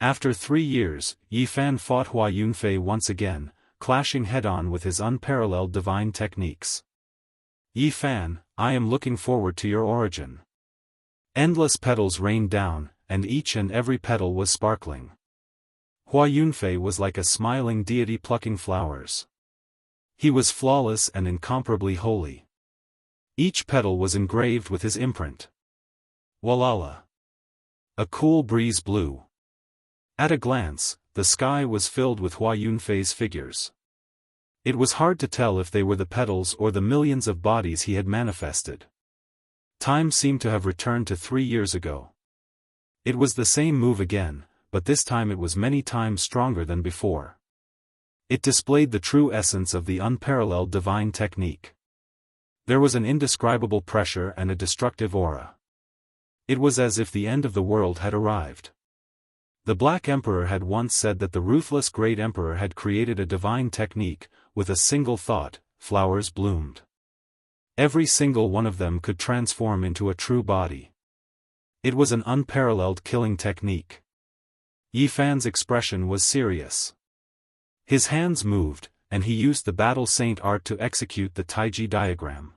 After 3 years, Yi Fan fought Hua Yunfei once again, clashing head-on with his unparalleled divine techniques. Yi Fan, I am looking forward to your origin. Endless petals rained down, and each and every petal was sparkling. Hua Yunfei was like a smiling deity plucking flowers. He was flawless and incomparably holy. Each petal was engraved with his imprint. Walala. A cool breeze blew. At a glance, the sky was filled with Hua Yunfei's figures. It was hard to tell if they were the petals or the millions of bodies he had manifested. Time seemed to have returned to 3 years ago. It was the same move again, but this time it was many times stronger than before. It displayed the true essence of the unparalleled divine technique. There was an indescribable pressure and a destructive aura. It was as if the end of the world had arrived. The Black Emperor had once said that the ruthless Great Emperor had created a divine technique. With a single thought, flowers bloomed. Every single one of them could transform into a true body. It was an unparalleled killing technique. Yi Fan's expression was serious. His hands moved, and he used the battle saint art to execute the Taiji diagram.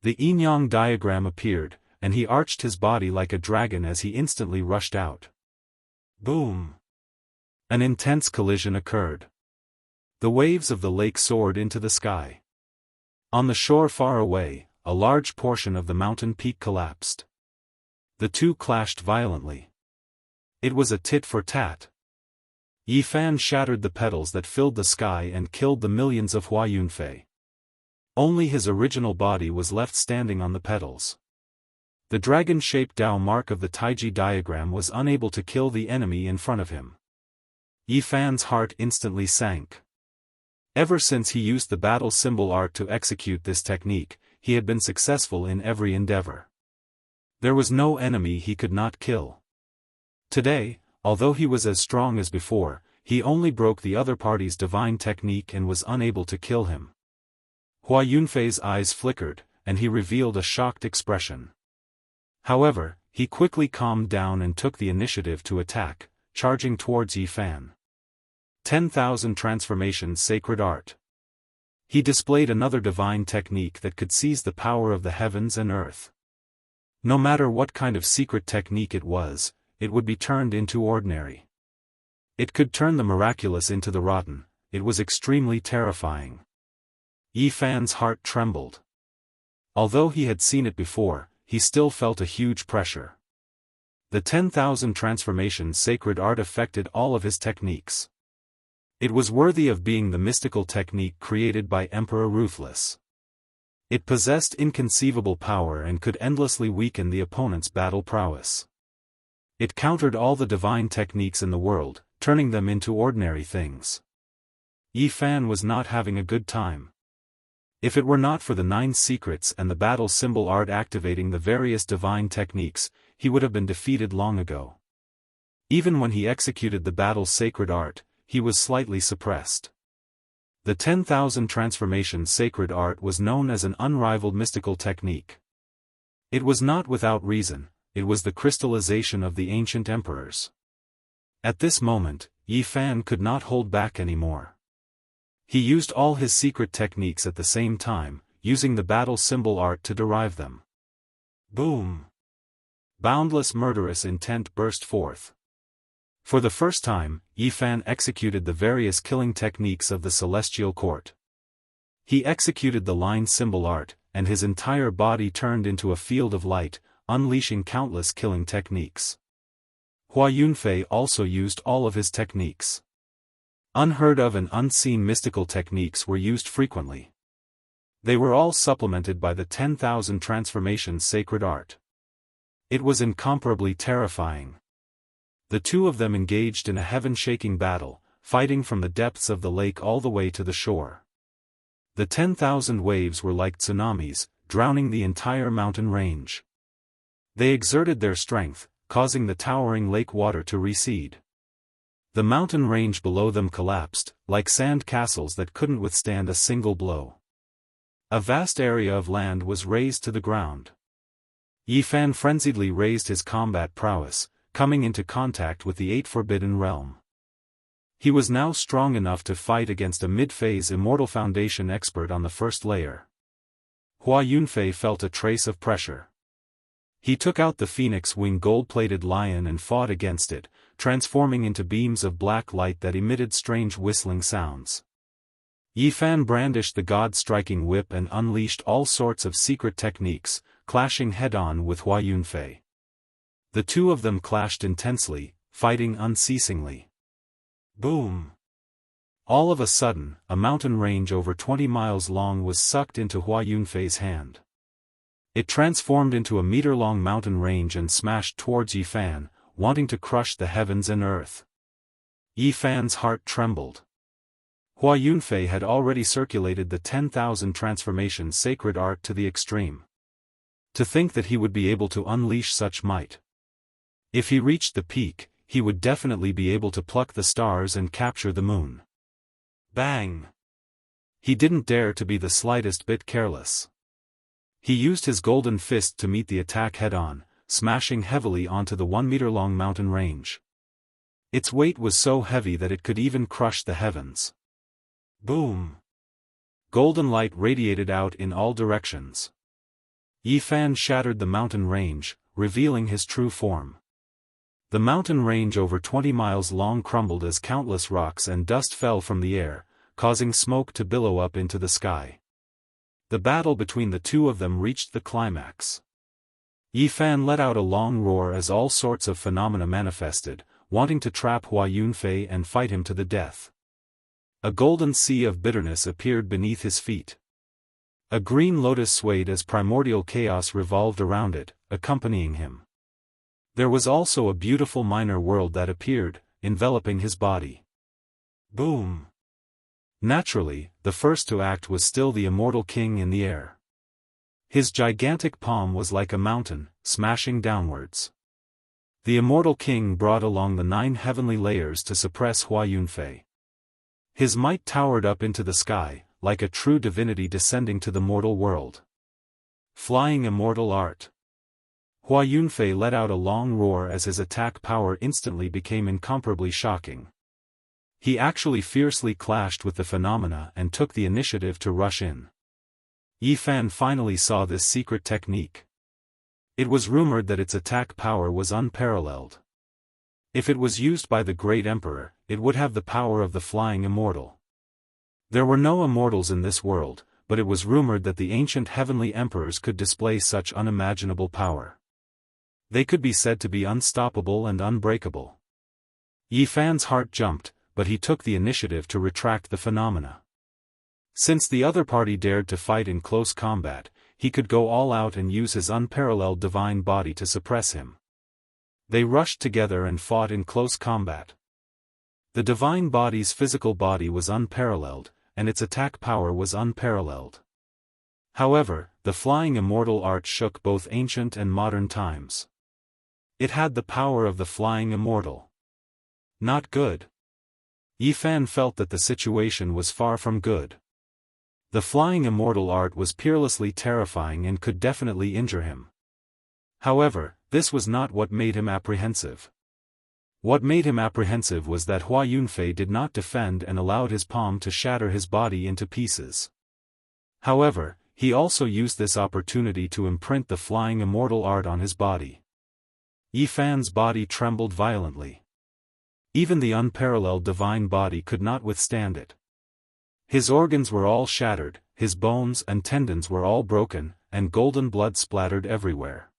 The yin-yang diagram appeared, and he arched his body like a dragon as he instantly rushed out. Boom! An intense collision occurred. The waves of the lake soared into the sky. On the shore far away, a large portion of the mountain peak collapsed. The two clashed violently. It was a tit for tat. Yi Fan shattered the petals that filled the sky and killed the millions of Hua Yunfei. Only his original body was left standing on the petals. The dragon-shaped Dao mark of the Taiji diagram was unable to kill the enemy in front of him. Yi Fan's heart instantly sank. Ever since he used the battle symbol art to execute this technique, he had been successful in every endeavor. There was no enemy he could not kill. Today, although he was as strong as before, he only broke the other party's divine technique and was unable to kill him. Hua Yunfei's eyes flickered, and he revealed a shocked expression. However, he quickly calmed down and took the initiative to attack, charging towards Yi Fan. 10,000 transformations sacred art. He displayed another divine technique that could seize the power of the heavens and earth. No matter what kind of secret technique it was, it would be turned into ordinary. It could turn the miraculous into the rotten. It was extremely terrifying. Yi Fan's heart trembled. Although he had seen it before, he still felt a huge pressure. The 10,000 transformations sacred art affected all of his techniques. It was worthy of being the mystical technique created by Emperor Ruthless. It possessed inconceivable power and could endlessly weaken the opponent's battle prowess. It countered all the divine techniques in the world, turning them into ordinary things. Yi Fan was not having a good time. If it were not for the 9 secrets and the battle symbol art activating the various divine techniques, he would have been defeated long ago. Even when he executed the battle sacred art, he was slightly suppressed. The 10,000 transformations sacred art was known as an unrivaled mystical technique. It was not without reason, it was the crystallization of the ancient emperors. At this moment, Yi Fan could not hold back anymore. He used all his secret techniques at the same time, using the battle symbol art to derive them. Boom! Boundless murderous intent burst forth. For the first time, Yi Fan executed the various killing techniques of the celestial court. He executed the line symbol art, and his entire body turned into a field of light, unleashing countless killing techniques. Hua Yunfei also used all of his techniques. Unheard of and unseen mystical techniques were used frequently. They were all supplemented by the 10,000 transformations sacred art. It was incomparably terrifying. The two of them engaged in a heaven-shaking battle, fighting from the depths of the lake all the way to the shore. The 10,000 waves were like tsunamis, drowning the entire mountain range. They exerted their strength, causing the towering lake water to recede. The mountain range below them collapsed, like sand castles that couldn't withstand a single blow. A vast area of land was razed to the ground. Yifan frenziedly raised his combat prowess, coming into contact with the 8 Forbidden Realm. He was now strong enough to fight against a mid-phase Immortal Foundation expert on the first layer. Hua Yunfei felt a trace of pressure. He took out the Phoenix Wing gold-plated lion and fought against it, transforming into beams of black light that emitted strange whistling sounds. Yifan brandished the god-striking whip and unleashed all sorts of secret techniques, clashing head-on with Hua Yunfei. The two of them clashed intensely, fighting unceasingly. Boom! All of a sudden, a mountain range over 20 miles long was sucked into Hua Yunfei's hand. It transformed into a meter-long mountain range and smashed towards Yifan, wanting to crush the heavens and earth. Yifan's heart trembled. Hua Yunfei had already circulated the 10,000 transformation sacred art to the extreme. To think that he would be able to unleash such might. If he reached the peak, he would definitely be able to pluck the stars and capture the moon. Bang! He didn't dare to be the slightest bit careless. He used his golden fist to meet the attack head-on, smashing heavily onto the 1-meter-long mountain range. Its weight was so heavy that it could even crush the heavens. Boom! Golden light radiated out in all directions. Yifan shattered the mountain range, revealing his true form. The mountain range over 20 miles long crumbled as countless rocks and dust fell from the air, causing smoke to billow up into the sky. The battle between the two of them reached the climax. Yifan let out a long roar as all sorts of phenomena manifested, wanting to trap Hua Yunfei and fight him to the death. A golden sea of bitterness appeared beneath his feet. A green lotus swayed as primordial chaos revolved around it, accompanying him. There was also a beautiful minor world that appeared, enveloping his body. Boom! Naturally, the first to act was still the Immortal King in the air. His gigantic palm was like a mountain, smashing downwards. The Immortal King brought along the 9 heavenly layers to suppress Hua Yunfei. His might towered up into the sky, like a true divinity descending to the mortal world. Flying immortal art. Hua Yunfei let out a long roar as his attack power instantly became incomparably shocking. He actually fiercely clashed with the phenomena and took the initiative to rush in. Yifan finally saw this secret technique. It was rumored that its attack power was unparalleled. If it was used by the great emperor, it would have the power of the flying immortal. There were no immortals in this world, but it was rumored that the ancient heavenly emperors could display such unimaginable power. They could be said to be unstoppable and unbreakable. Yifan's heart jumped, but he took the initiative to retract the phenomena. Since the other party dared to fight in close combat, he could go all out and use his unparalleled divine body to suppress him. They rushed together and fought in close combat. The divine body's physical body was unparalleled, and its attack power was unparalleled. However, the flying immortal art shook both ancient and modern times. It had the power of the flying immortal. Not good. Yifan felt that the situation was far from good. The flying immortal art was peerlessly terrifying and could definitely injure him. However, this was not what made him apprehensive. What made him apprehensive was that Hua Yunfei did not defend and allowed his palm to shatter his body into pieces. However, he also used this opportunity to imprint the flying immortal art on his body. Yifan's body trembled violently. Even the unparalleled divine body could not withstand it. His organs were all shattered, his bones and tendons were all broken, and golden blood splattered everywhere.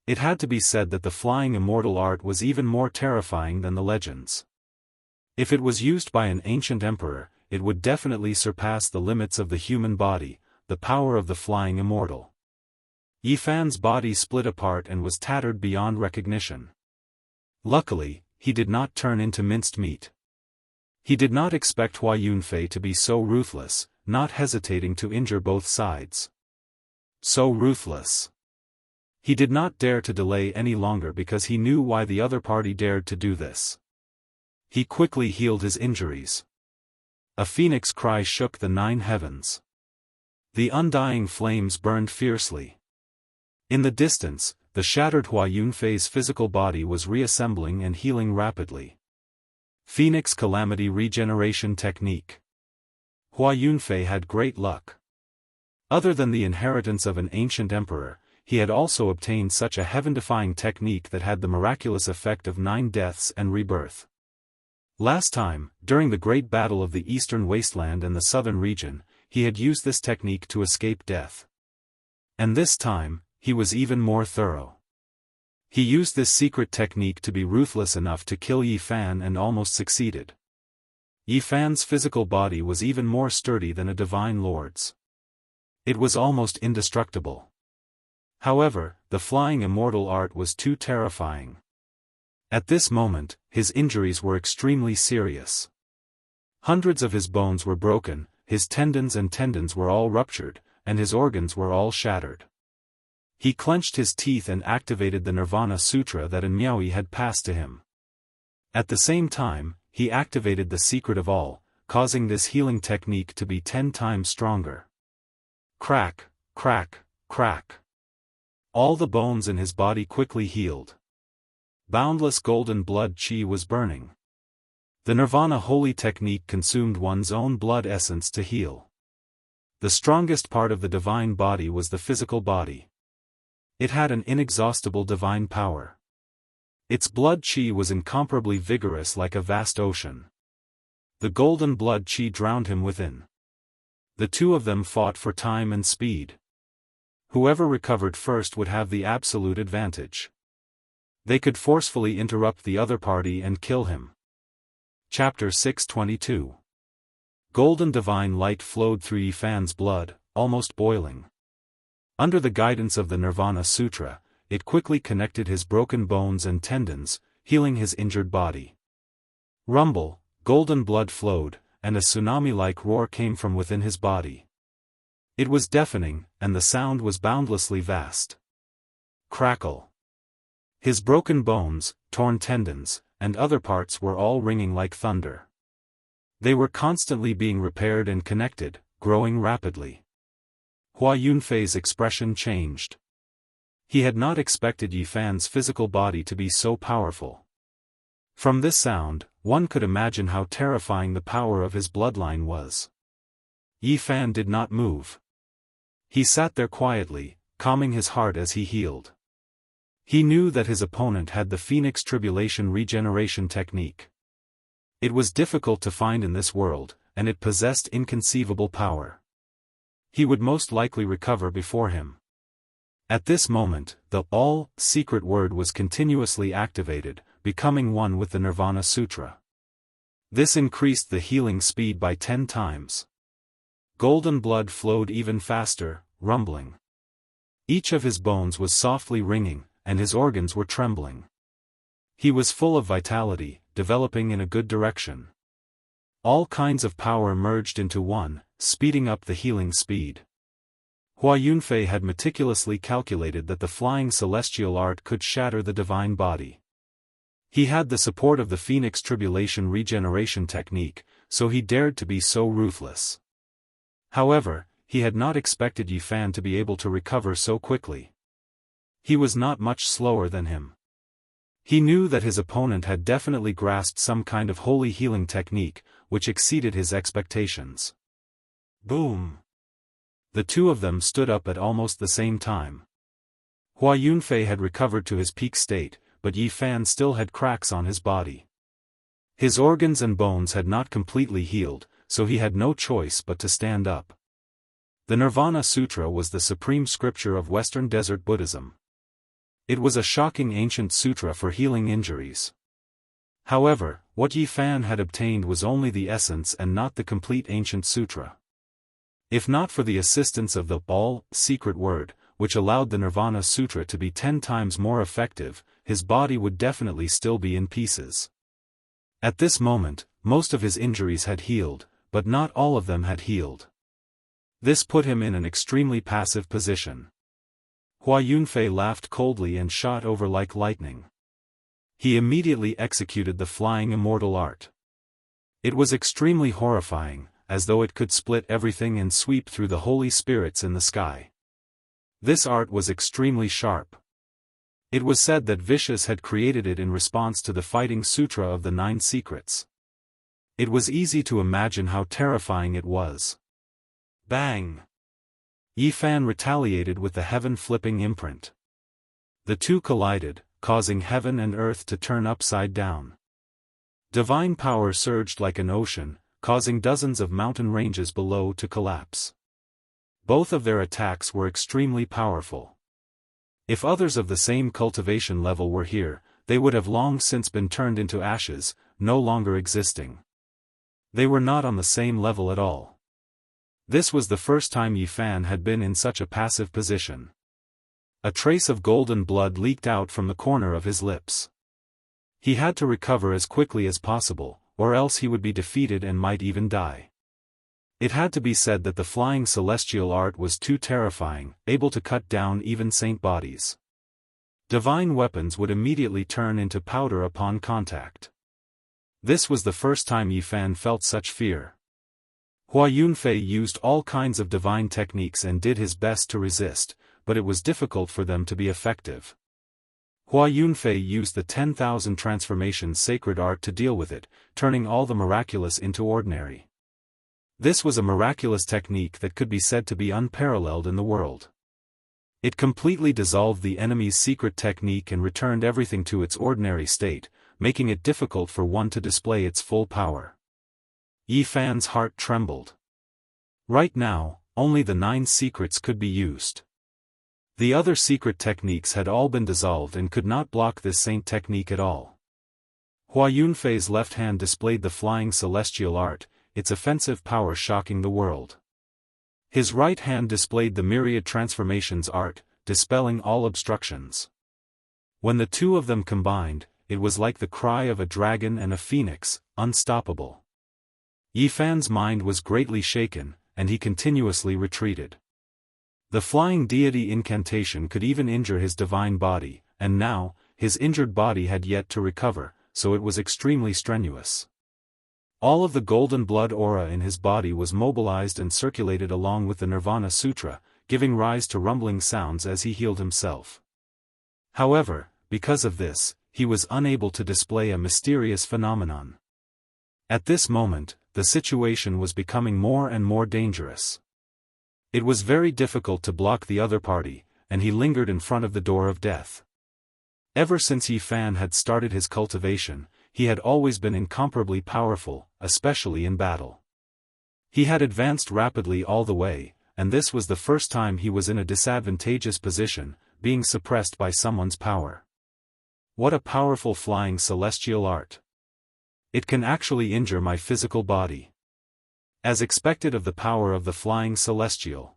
It had to be said that the flying immortal art was even more terrifying than the legends. If it was used by an ancient emperor, it would definitely surpass the limits of the human body, the power of the flying immortal. Yifan's body split apart and was tattered beyond recognition. Luckily, he did not turn into minced meat. He did not expect Hua Yunfei to be so ruthless, not hesitating to injure both sides. So ruthless. He did not dare to delay any longer because he knew why the other party dared to do this. He quickly healed his injuries. A phoenix cry shook the 9 heavens. The undying flames burned fiercely. In the distance, the shattered Hua Yunfei's physical body was reassembling and healing rapidly. Phoenix Calamity Regeneration Technique. Hua Yunfei had great luck. Other than the inheritance of an ancient emperor, he had also obtained such a heaven-defying technique that had the miraculous effect of 9 deaths and rebirth. Last time, during the Great Battle of the Eastern Wasteland and the Southern region, he had used this technique to escape death. And this time, he was even more thorough. He used this secret technique to be ruthless enough to kill Yi Fan and almost succeeded. Yi Fan's physical body was even more sturdy than a divine lord's. It was almost indestructible. However, the flying immortal art was too terrifying. At this moment, his injuries were extremely serious. Hundreds of his bones were broken, his tendons were all ruptured, and his organs were all shattered. He clenched his teeth and activated the Nirvana Sutra that An Miaoyi had passed to him. At the same time, he activated the secret of all, causing this healing technique to be 10 times stronger. Crack, crack, crack. All the bones in his body quickly healed. Boundless golden blood chi was burning. The Nirvana holy technique consumed one's own blood essence to heal. The strongest part of the divine body was the physical body. It had an inexhaustible divine power. Its blood chi was incomparably vigorous like a vast ocean. The golden blood chi drowned him within. The two of them fought for time and speed. Whoever recovered first would have the absolute advantage. They could forcefully interrupt the other party and kill him. Chapter 622. Golden divine light flowed through Yi Fan's blood, almost boiling. Under the guidance of the Nirvana Sutra, it quickly connected his broken bones and tendons, healing his injured body. Rumble, golden blood flowed, and a tsunami-like roar came from within his body. It was deafening, and the sound was boundlessly vast. Crackle. His broken bones, torn tendons, and other parts were all ringing like thunder. They were constantly being repaired and connected, growing rapidly. Hua Yunfei's expression changed. He had not expected Yi Fan's physical body to be so powerful. From this sound, one could imagine how terrifying the power of his bloodline was. Yi Fan did not move. He sat there quietly, calming his heart as he healed. He knew that his opponent had the Phoenix Tribulation Regeneration Technique. It was difficult to find in this world, and it possessed inconceivable power. He would most likely recover before him. At this moment, the all-secret word was continuously activated, becoming one with the Nirvana Sutra. This increased the healing speed by 10 times. Golden blood flowed even faster, rumbling. Each of his bones was softly ringing, and his organs were trembling. He was full of vitality, developing in a good direction. All kinds of power merged into one, speeding up the healing speed. Hua Yunfei had meticulously calculated that the flying celestial art could shatter the divine body. He had the support of the Phoenix Tribulation Regeneration Technique, so he dared to be so ruthless. However, he had not expected Yi Fan to be able to recover so quickly. He was not much slower than him. He knew that his opponent had definitely grasped some kind of holy healing technique, which exceeded his expectations. Boom! The two of them stood up at almost the same time. Hua Yunfei had recovered to his peak state, but Yi Fan still had cracks on his body. His organs and bones had not completely healed, so he had no choice but to stand up. The Nirvana Sutra was the supreme scripture of Western Desert Buddhism. It was a shocking ancient sutra for healing injuries. However, what Yi Fan had obtained was only the essence and not the complete ancient sutra. If not for the assistance of the all-secret word, which allowed the Nirvana Sutra to be 10 times more effective, his body would definitely still be in pieces. At this moment, most of his injuries had healed, but not all of them had healed. This put him in an extremely passive position. Hua Yunfei laughed coldly and shot over like lightning. He immediately executed the flying immortal art. It was extremely horrifying, as though it could split everything and sweep through the holy spirits in the sky. This art was extremely sharp. It was said that Vicious had created it in response to the fighting sutra of the 9 secrets. It was easy to imagine how terrifying it was. Bang! Yifan retaliated with the heaven-flipping imprint. The two collided, causing heaven and earth to turn upside down. Divine power surged like an ocean, causing dozens of mountain ranges below to collapse. Both of their attacks were extremely powerful. If others of the same cultivation level were here, they would have long since been turned into ashes, no longer existing. They were not on the same level at all. This was the first time Yifan had been in such a passive position. A trace of golden blood leaked out from the corner of his lips. He had to recover as quickly as possible, or else he would be defeated and might even die. It had to be said that the flying celestial art was too terrifying, able to cut down even saint bodies. Divine weapons would immediately turn into powder upon contact. This was the first time Yifan felt such fear. Hua Yunfei used all kinds of divine techniques and did his best to resist, but it was difficult for them to be effective. Hua Yunfei used the 10,000 transformations sacred art to deal with it, turning all the miraculous into ordinary. This was a miraculous technique that could be said to be unparalleled in the world. It completely dissolved the enemy's secret technique and returned everything to its ordinary state, making it difficult for one to display its full power. Yifan's heart trembled. Right now, only the 9 secrets could be used. The other secret techniques had all been dissolved and could not block this saint technique at all. Hua Yunfei's left hand displayed the flying celestial art, its offensive power shocking the world. His right hand displayed the myriad transformations art, dispelling all obstructions. When the two of them combined, it was like the cry of a dragon and a phoenix, unstoppable. Yifan's mind was greatly shaken, and he continuously retreated. The flying deity incantation could even injure his divine body, and now, his injured body had yet to recover, so it was extremely strenuous. All of the golden blood aura in his body was mobilized and circulated along with the Nirvana Sutra, giving rise to rumbling sounds as he healed himself. However, because of this, he was unable to display a mysterious phenomenon. At this moment, the situation was becoming more and more dangerous. It was very difficult to block the other party, and he lingered in front of the door of death. Ever since Yifan had started his cultivation, he had always been incomparably powerful, especially in battle. He had advanced rapidly all the way, and this was the first time he was in a disadvantageous position, being suppressed by someone's power. What a powerful flying celestial art! It can actually injure my physical body. As expected of the power of the flying celestial.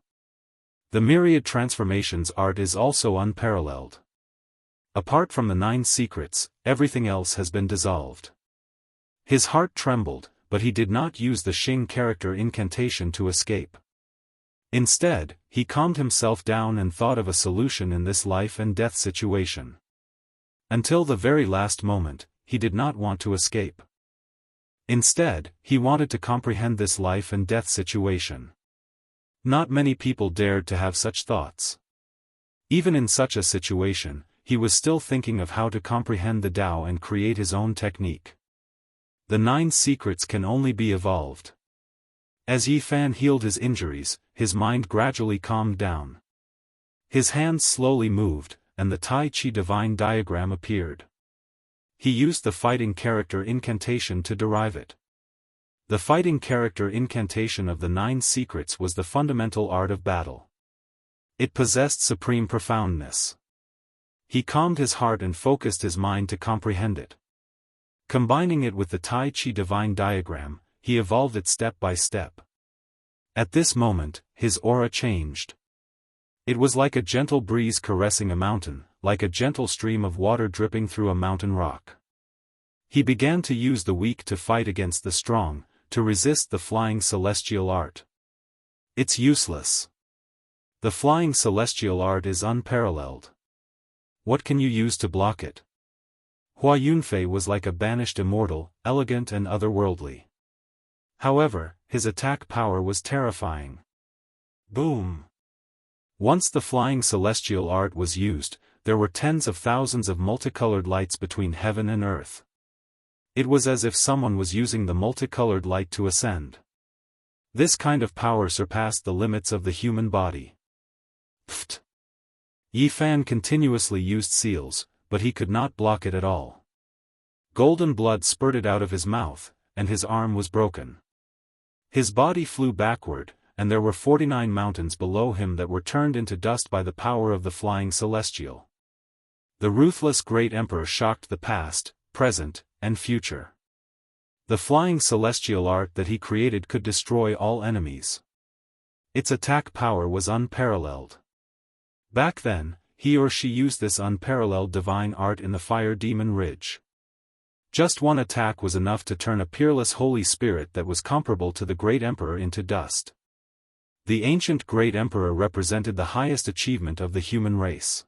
The myriad transformations art is also unparalleled. Apart from the 9 secrets, everything else has been dissolved. His heart trembled, but he did not use the Xing character incantation to escape. Instead, he calmed himself down and thought of a solution in this life and death situation. Until the very last moment, he did not want to escape. Instead, he wanted to comprehend this life and death situation. Not many people dared to have such thoughts. Even in such a situation, he was still thinking of how to comprehend the Tao and create his own technique. The 9 secrets can only be evolved. As Yifan healed his injuries, his mind gradually calmed down. His hands slowly moved, and the Tai Chi divine diagram appeared. He used the fighting character incantation to derive it. The fighting character incantation of the 9 secrets was the fundamental art of battle. It possessed supreme profoundness. He calmed his heart and focused his mind to comprehend it. Combining it with the Tai Chi divine diagram, he evolved it step by step. At this moment, his aura changed. It was like a gentle breeze caressing a mountain, like a gentle stream of water dripping through a mountain rock. He began to use the weak to fight against the strong, to resist the flying celestial art. It's useless. The flying celestial art is unparalleled. What can you use to block it? Hua Yunfei was like a banished immortal, elegant and otherworldly. However, his attack power was terrifying. Boom! Once the flying celestial art was used, there were tens of thousands of multicolored lights between heaven and earth. It was as if someone was using the multicolored light to ascend. This kind of power surpassed the limits of the human body. Pfft! Yi Fan continuously used seals, but he could not block it at all. Golden blood spurted out of his mouth, and his arm was broken. His body flew backward, and there were 49 mountains below him that were turned into dust by the power of the flying celestial. The ruthless great emperor shocked the past, present, and future. The flying celestial art that he created could destroy all enemies. Its attack power was unparalleled. Back then, he or she used this unparalleled divine art in the Fire Demon Ridge. Just one attack was enough to turn a peerless holy spirit that was comparable to the great emperor into dust. The ancient great emperor represented the highest achievement of the human race.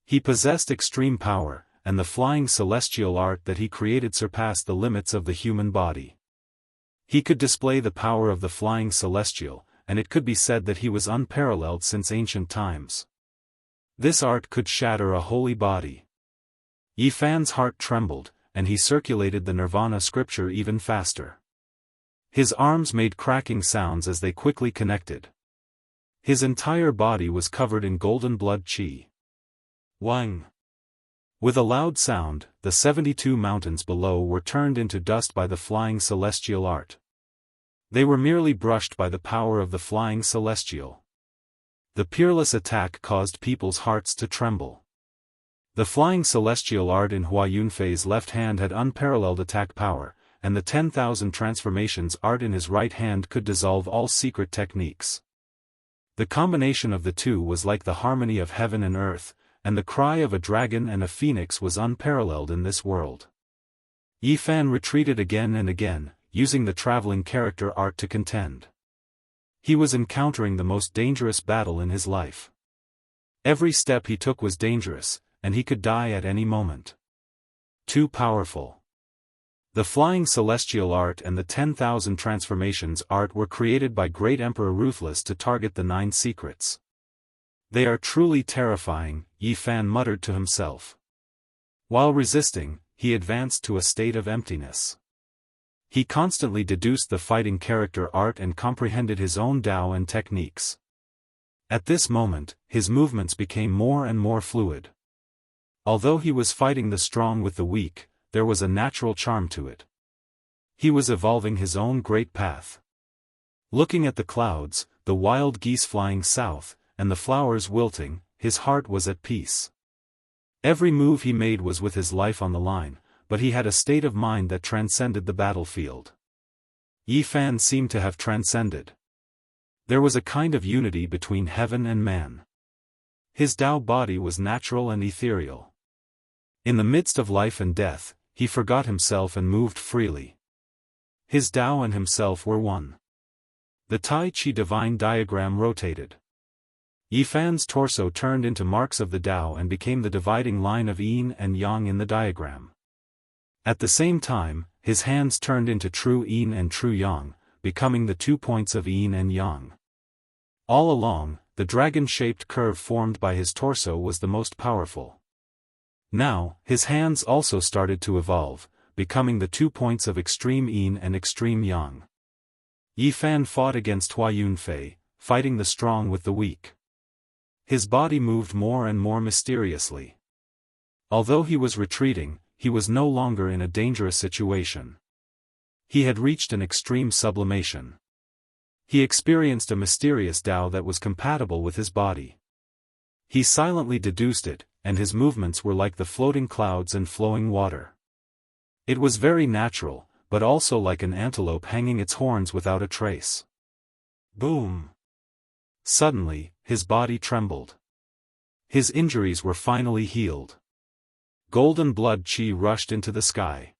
He possessed extreme power, and the flying celestial art that he created surpassed the limits of the human body. He could display the power of the flying celestial, and it could be said that he was unparalleled since ancient times. This art could shatter a holy body. Yi Fan's heart trembled, and he circulated the Nirvana scripture even faster. His arms made cracking sounds as they quickly connected. His entire body was covered in golden blood chi. Wang! With a loud sound, the 72 mountains below were turned into dust by the flying celestial art. They were merely brushed by the power of the flying celestial. The peerless attack caused people's hearts to tremble. The flying celestial art in Hua Yunfei's left hand had unparalleled attack power, and the 10,000 transformations art in his right hand could dissolve all secret techniques. The combination of the two was like the harmony of heaven and earth, and the cry of a dragon and a phoenix was unparalleled in this world. Yi Fan retreated again and again, using the traveling character art to contend. He was encountering the most dangerous battle in his life. Every step he took was dangerous, and he could die at any moment. Too powerful. The flying celestial art and the 10,000 transformations art were created by Great Emperor Ruthless to target the 9 secrets. They are truly terrifying, Yi Fan muttered to himself. While resisting, he advanced to a state of emptiness. He constantly deduced the fighting character art and comprehended his own Tao and techniques. At this moment, his movements became more and more fluid. Although he was fighting the strong with the weak, there was a natural charm to it. He was evolving his own great path. Looking at the clouds, the wild geese flying south, and the flowers wilting, his heart was at peace. Every move he made was with his life on the line, but he had a state of mind that transcended the battlefield. Yi Fan seemed to have transcended. There was a kind of unity between heaven and man. His Tao body was natural and ethereal. In the midst of life and death, he forgot himself and moved freely. His Tao and himself were one. The Tai Chi divine diagram rotated. Yi Fan's torso turned into marks of the Tao and became the dividing line of yin and yang in the diagram. At the same time, his hands turned into true yin and true yang, becoming the 2 points of yin and yang. All along, the dragon-shaped curve formed by his torso was the most powerful. Now, his hands also started to evolve, becoming the 2 points of extreme yin and extreme yang. Yi Fan fought against Hua Yunfei, fighting the strong with the weak. His body moved more and more mysteriously. Although he was retreating, he was no longer in a dangerous situation. He had reached an extreme sublimation. He experienced a mysterious Tao that was compatible with his body. He silently deduced it, and his movements were like the floating clouds and flowing water. It was very natural, but also like an antelope hanging its horns without a trace. Boom! Suddenly, his body trembled. His injuries were finally healed. Golden blood chi rushed into the sky.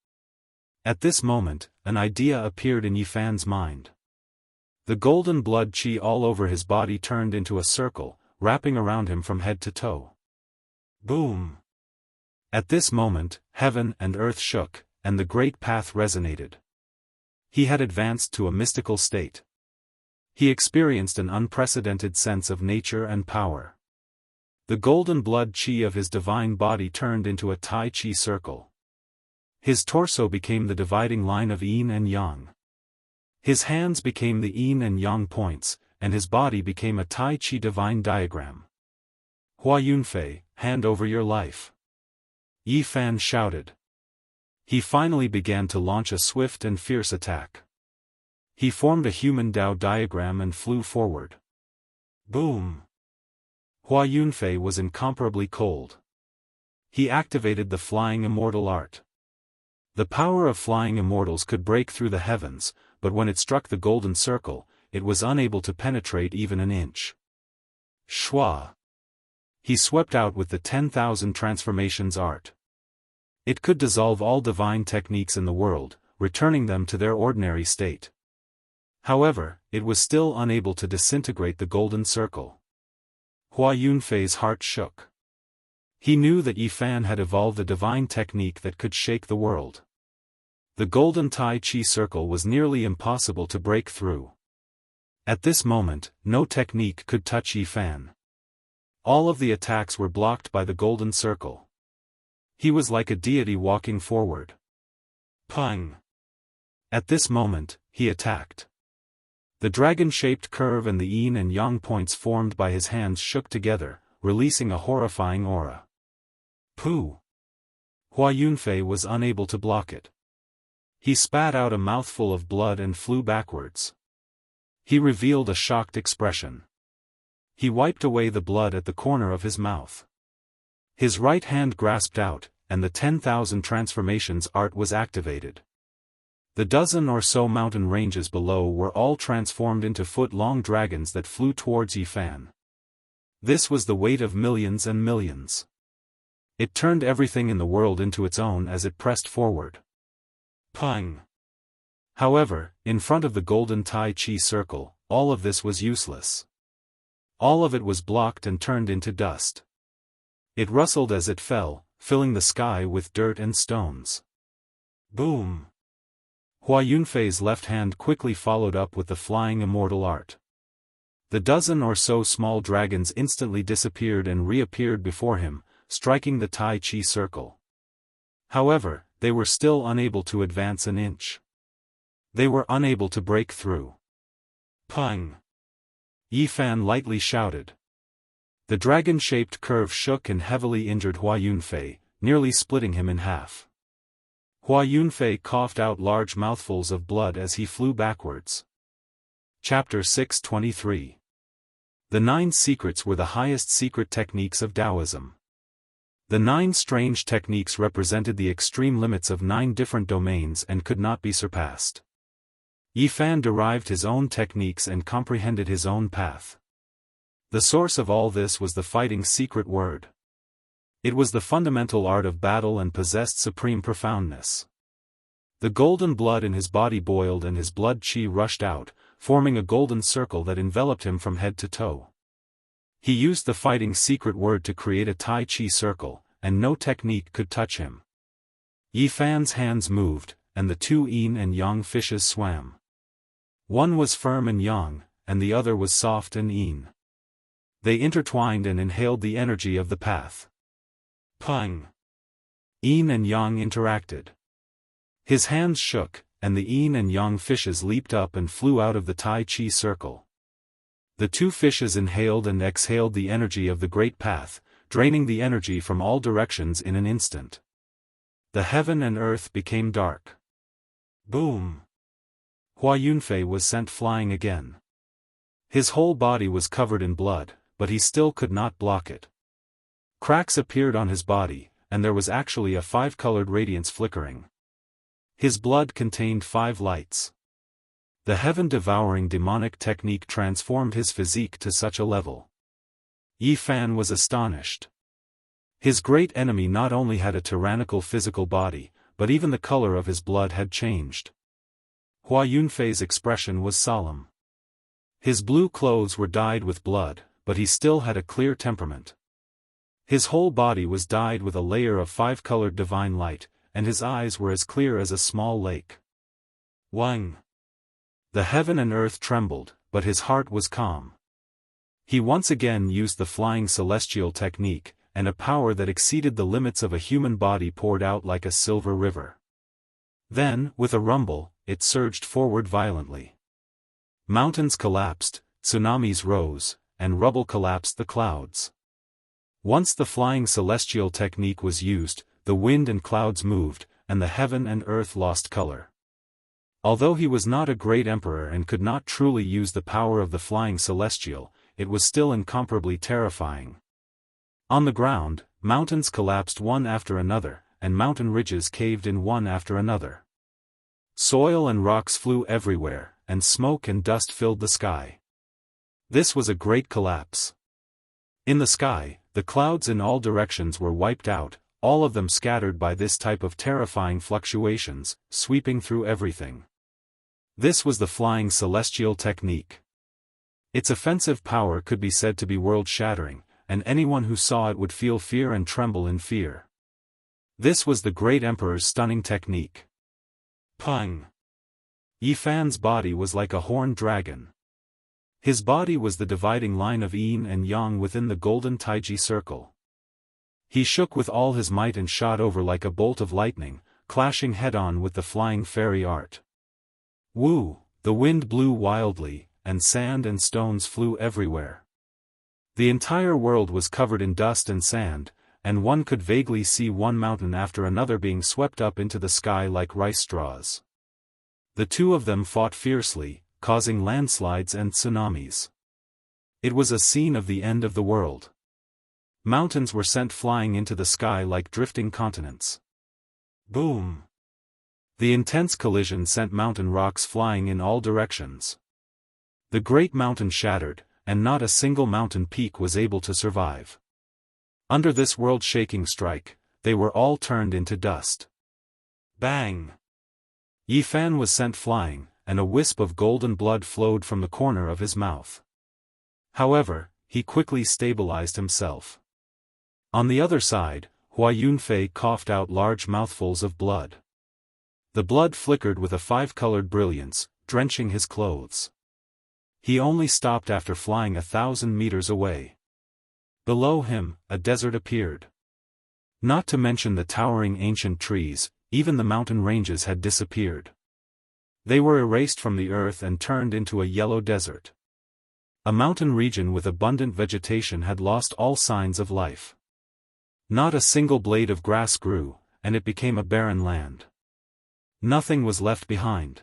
At this moment, an idea appeared in Yi Fan's mind. The golden blood chi all over his body turned into a circle, wrapping around him from head to toe. Boom! At this moment, heaven and earth shook, and the great path resonated. He had advanced to a mystical state. He experienced an unprecedented sense of nature and power. The golden blood qi of his divine body turned into a Tai Chi circle. His torso became the dividing line of yin and yang. His hands became the yin and yang points, and his body became a Tai Chi divine diagram. Hua Yunfei, hand over your life. Yi Fan shouted. He finally began to launch a swift and fierce attack. He formed a human Dao diagram and flew forward. Boom! Hua Yunfei was incomparably cold. He activated the flying immortal art. The power of flying immortals could break through the heavens, but when it struck the golden circle, it was unable to penetrate even an inch. Shua! He swept out with the 10,000 transformations art. It could dissolve all divine techniques in the world, returning them to their ordinary state. However, it was still unable to disintegrate the golden circle. Hua Yunfei's heart shook. He knew that Yi Fan had evolved a divine technique that could shake the world. The golden Tai Chi circle was nearly impossible to break through. At this moment, no technique could touch Yi Fan. All of the attacks were blocked by the golden circle. He was like a deity walking forward. Pung! At this moment, he attacked. The dragon-shaped curve and the yin and yang points formed by his hands shook together, releasing a horrifying aura. Pooh! Hua Yunfei was unable to block it. He spat out a mouthful of blood and flew backwards. He revealed a shocked expression. He wiped away the blood at the corner of his mouth. His right hand grasped out, and the 10,000 transformations art was activated. The dozen or so mountain ranges below were all transformed into foot-long dragons that flew towards Yi Fan. This was the weight of millions and millions. It turned everything in the world into its own as it pressed forward. Pung! However, in front of the golden Tai Chi circle, all of this was useless. All of it was blocked and turned into dust. It rustled as it fell, filling the sky with dirt and stones. Boom! Hua Yunfei's left hand quickly followed up with the flying immortal art. The dozen or so small dragons instantly disappeared and reappeared before him, striking the Tai Chi circle. However, they were still unable to advance an inch. They were unable to break through. Pung! Yi Fan lightly shouted. The dragon-shaped curve shook and heavily injured Hua Yunfei, nearly splitting him in half. Hua Yunfei coughed out large mouthfuls of blood as he flew backwards. Chapter 623. The 9 secrets were the highest secret techniques of Taoism. The 9 strange techniques represented the extreme limits of 9 different domains and could not be surpassed. Yi Fan derived his own techniques and comprehended his own path. The source of all this was the fighting secret word. It was the fundamental art of battle and possessed supreme profoundness. The golden blood in his body boiled and his blood qi rushed out, forming a golden circle that enveloped him from head to toe. He used the fighting secret word to create a Tai Chi circle, and no technique could touch him. Yi Fan's hands moved, and the 2 yin and yang fishes swam. One was firm and yang, and the other was soft and yin. They intertwined and inhaled the energy of the path. Pung! Yin and yang interacted. His hands shook, and the yin and yang fishes leaped up and flew out of the Tai Chi circle. The 2 fishes inhaled and exhaled the energy of the great path, draining the energy from all directions in an instant. The heaven and earth became dark. Boom! Hua Yunfei was sent flying again. His whole body was covered in blood, but he still could not block it. Cracks appeared on his body, and there was actually a 5-colored radiance flickering. His blood contained 5 lights. The heaven-devouring demonic technique transformed his physique to such a level. Yi Fan was astonished. His great enemy not only had a tyrannical physical body, but even the color of his blood had changed. Hua Yunfei's expression was solemn. His blue clothes were dyed with blood, but he still had a clear temperament. His whole body was dyed with a layer of 5-colored divine light, and his eyes were as clear as a small lake. Wang! The heaven and earth trembled, but his heart was calm. He once again used the flying celestial technique, and a power that exceeded the limits of a human body poured out like a silver river. Then, with a rumble, it surged forward violently. Mountains collapsed, tsunamis rose, and rubble collapsed the clouds. Once the flying celestial technique was used, the wind and clouds moved, and the heaven and earth lost color. Although he was not a great emperor and could not truly use the power of the flying celestial, it was still incomparably terrifying. On the ground, mountains collapsed one after another, and mountain ridges caved in one after another. Soil and rocks flew everywhere, and smoke and dust filled the sky. This was a great collapse. In the sky, the clouds in all directions were wiped out, all of them scattered by this type of terrifying fluctuations, sweeping through everything. This was the flying celestial technique. Its offensive power could be said to be world-shattering, and anyone who saw it would feel fear and tremble in fear. This was the great emperor's stunning technique. Pung! Yifan's body was like a horned dragon. His body was the dividing line of yin and yang within the golden taiji circle. He shook with all his might and shot over like a bolt of lightning, clashing head-on with the flying fairy art. Woo! The wind blew wildly, and sand and stones flew everywhere. The entire world was covered in dust and sand, and one could vaguely see one mountain after another being swept up into the sky like rice straws. The two of them fought fiercely, causing landslides and tsunamis. It was a scene of the end of the world. Mountains were sent flying into the sky like drifting continents. Boom! The intense collision sent mountain rocks flying in all directions. The great mountain shattered, and not a single mountain peak was able to survive. Under this world-shaking strike, they were all turned into dust. Bang! Yifan was sent flying, and a wisp of golden blood flowed from the corner of his mouth. However, he quickly stabilized himself. On the other side, Hua Yunfei coughed out large mouthfuls of blood. The blood flickered with a five-colored brilliance, drenching his clothes. He only stopped after flying 1,000 meters away. Below him, a desert appeared. Not to mention the towering ancient trees, even the mountain ranges had disappeared. They were erased from the earth and turned into a yellow desert. A mountain region with abundant vegetation had lost all signs of life. Not a single blade of grass grew, and it became a barren land. Nothing was left behind.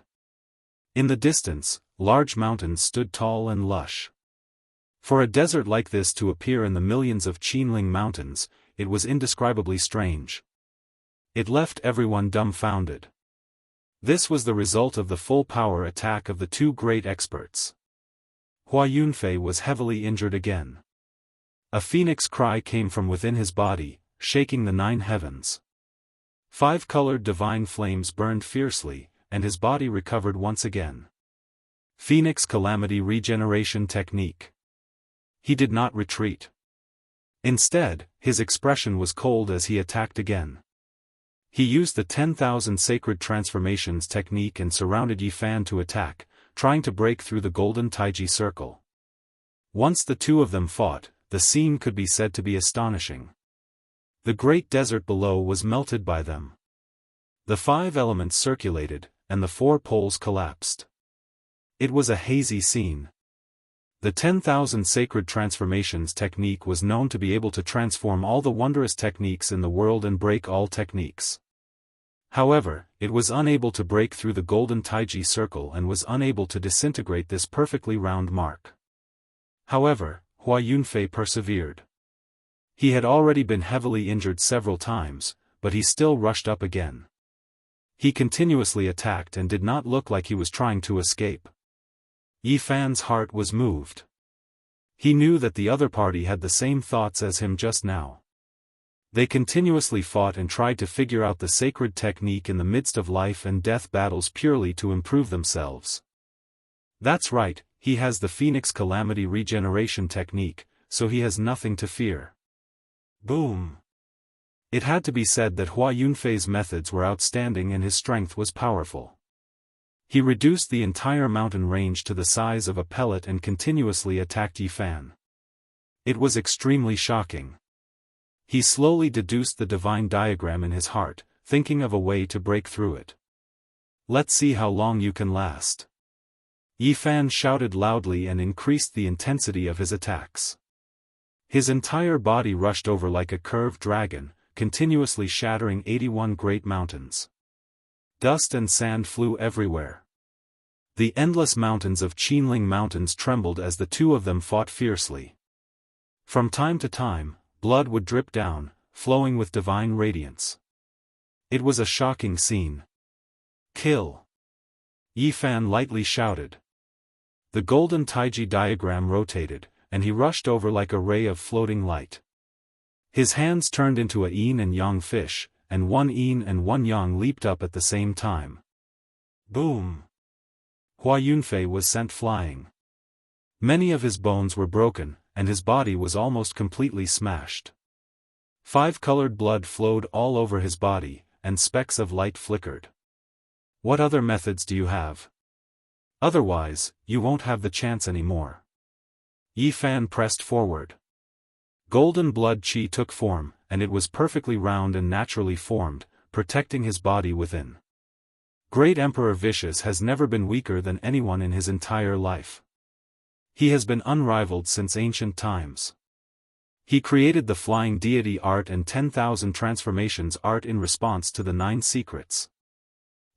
In the distance, large mountains stood tall and lush. For a desert like this to appear in the millions of Qinling mountains, it was indescribably strange. It left everyone dumbfounded. This was the result of the full power attack of the two great experts. Hua Yunfei was heavily injured again. A phoenix cry came from within his body, shaking the 9 heavens. 5-colored divine flames burned fiercely, and his body recovered once again. Phoenix Calamity Regeneration Technique. He did not retreat. Instead, his expression was cold as he attacked again. He used the 10,000 Sacred Transformations technique and surrounded Yifan to attack, trying to break through the golden taiji circle. Once the two of them fought, the scene could be said to be astonishing. The great desert below was melted by them. The 5 elements circulated, and the 4 poles collapsed. It was a hazy scene. The 10,000 Sacred Transformations technique was known to be able to transform all the wondrous techniques in the world and break all techniques. However, it was unable to break through the golden taiji circle and was unable to disintegrate this perfectly round mark. However, Hua Yunfei persevered. He had already been heavily injured several times, but he still rushed up again. He continuously attacked and did not look like he was trying to escape. Yifan's heart was moved. He knew that the other party had the same thoughts as him just now. They continuously fought and tried to figure out the sacred technique in the midst of life and death battles purely to improve themselves. That's right, he has the Phoenix Calamity Regeneration technique, so he has nothing to fear. Boom! It had to be said that Hua Yunfei's methods were outstanding and his strength was powerful. He reduced the entire mountain range to the size of a pellet and continuously attacked Yi Fan. It was extremely shocking. He slowly deduced the divine diagram in his heart, thinking of a way to break through it. Let's see how long you can last. Yi Fan shouted loudly and increased the intensity of his attacks. His entire body rushed over like a curved dragon, continuously shattering 81 great mountains. Dust and sand flew everywhere. The endless mountains of Qinling Mountains trembled as the two of them fought fiercely. From time to time, blood would drip down, flowing with divine radiance. It was a shocking scene. Kill! Yi Fan lightly shouted. The golden Taiji diagram rotated, and he rushed over like a ray of floating light. His hands turned into a yin and yang fish, and one yin and one yang leaped up at the same time. Boom! Hua Yunfei was sent flying. Many of his bones were broken, and his body was almost completely smashed. 5-colored blood flowed all over his body, and specks of light flickered. What other methods do you have? Otherwise, you won't have the chance anymore. Yi Fan pressed forward. Golden blood qi took form, and it was perfectly round and naturally formed, protecting his body within. Great Emperor Vicious has never been weaker than anyone in his entire life. He has been unrivaled since ancient times. He created the Flying Deity art and 10,000 transformations art in response to the 9 secrets.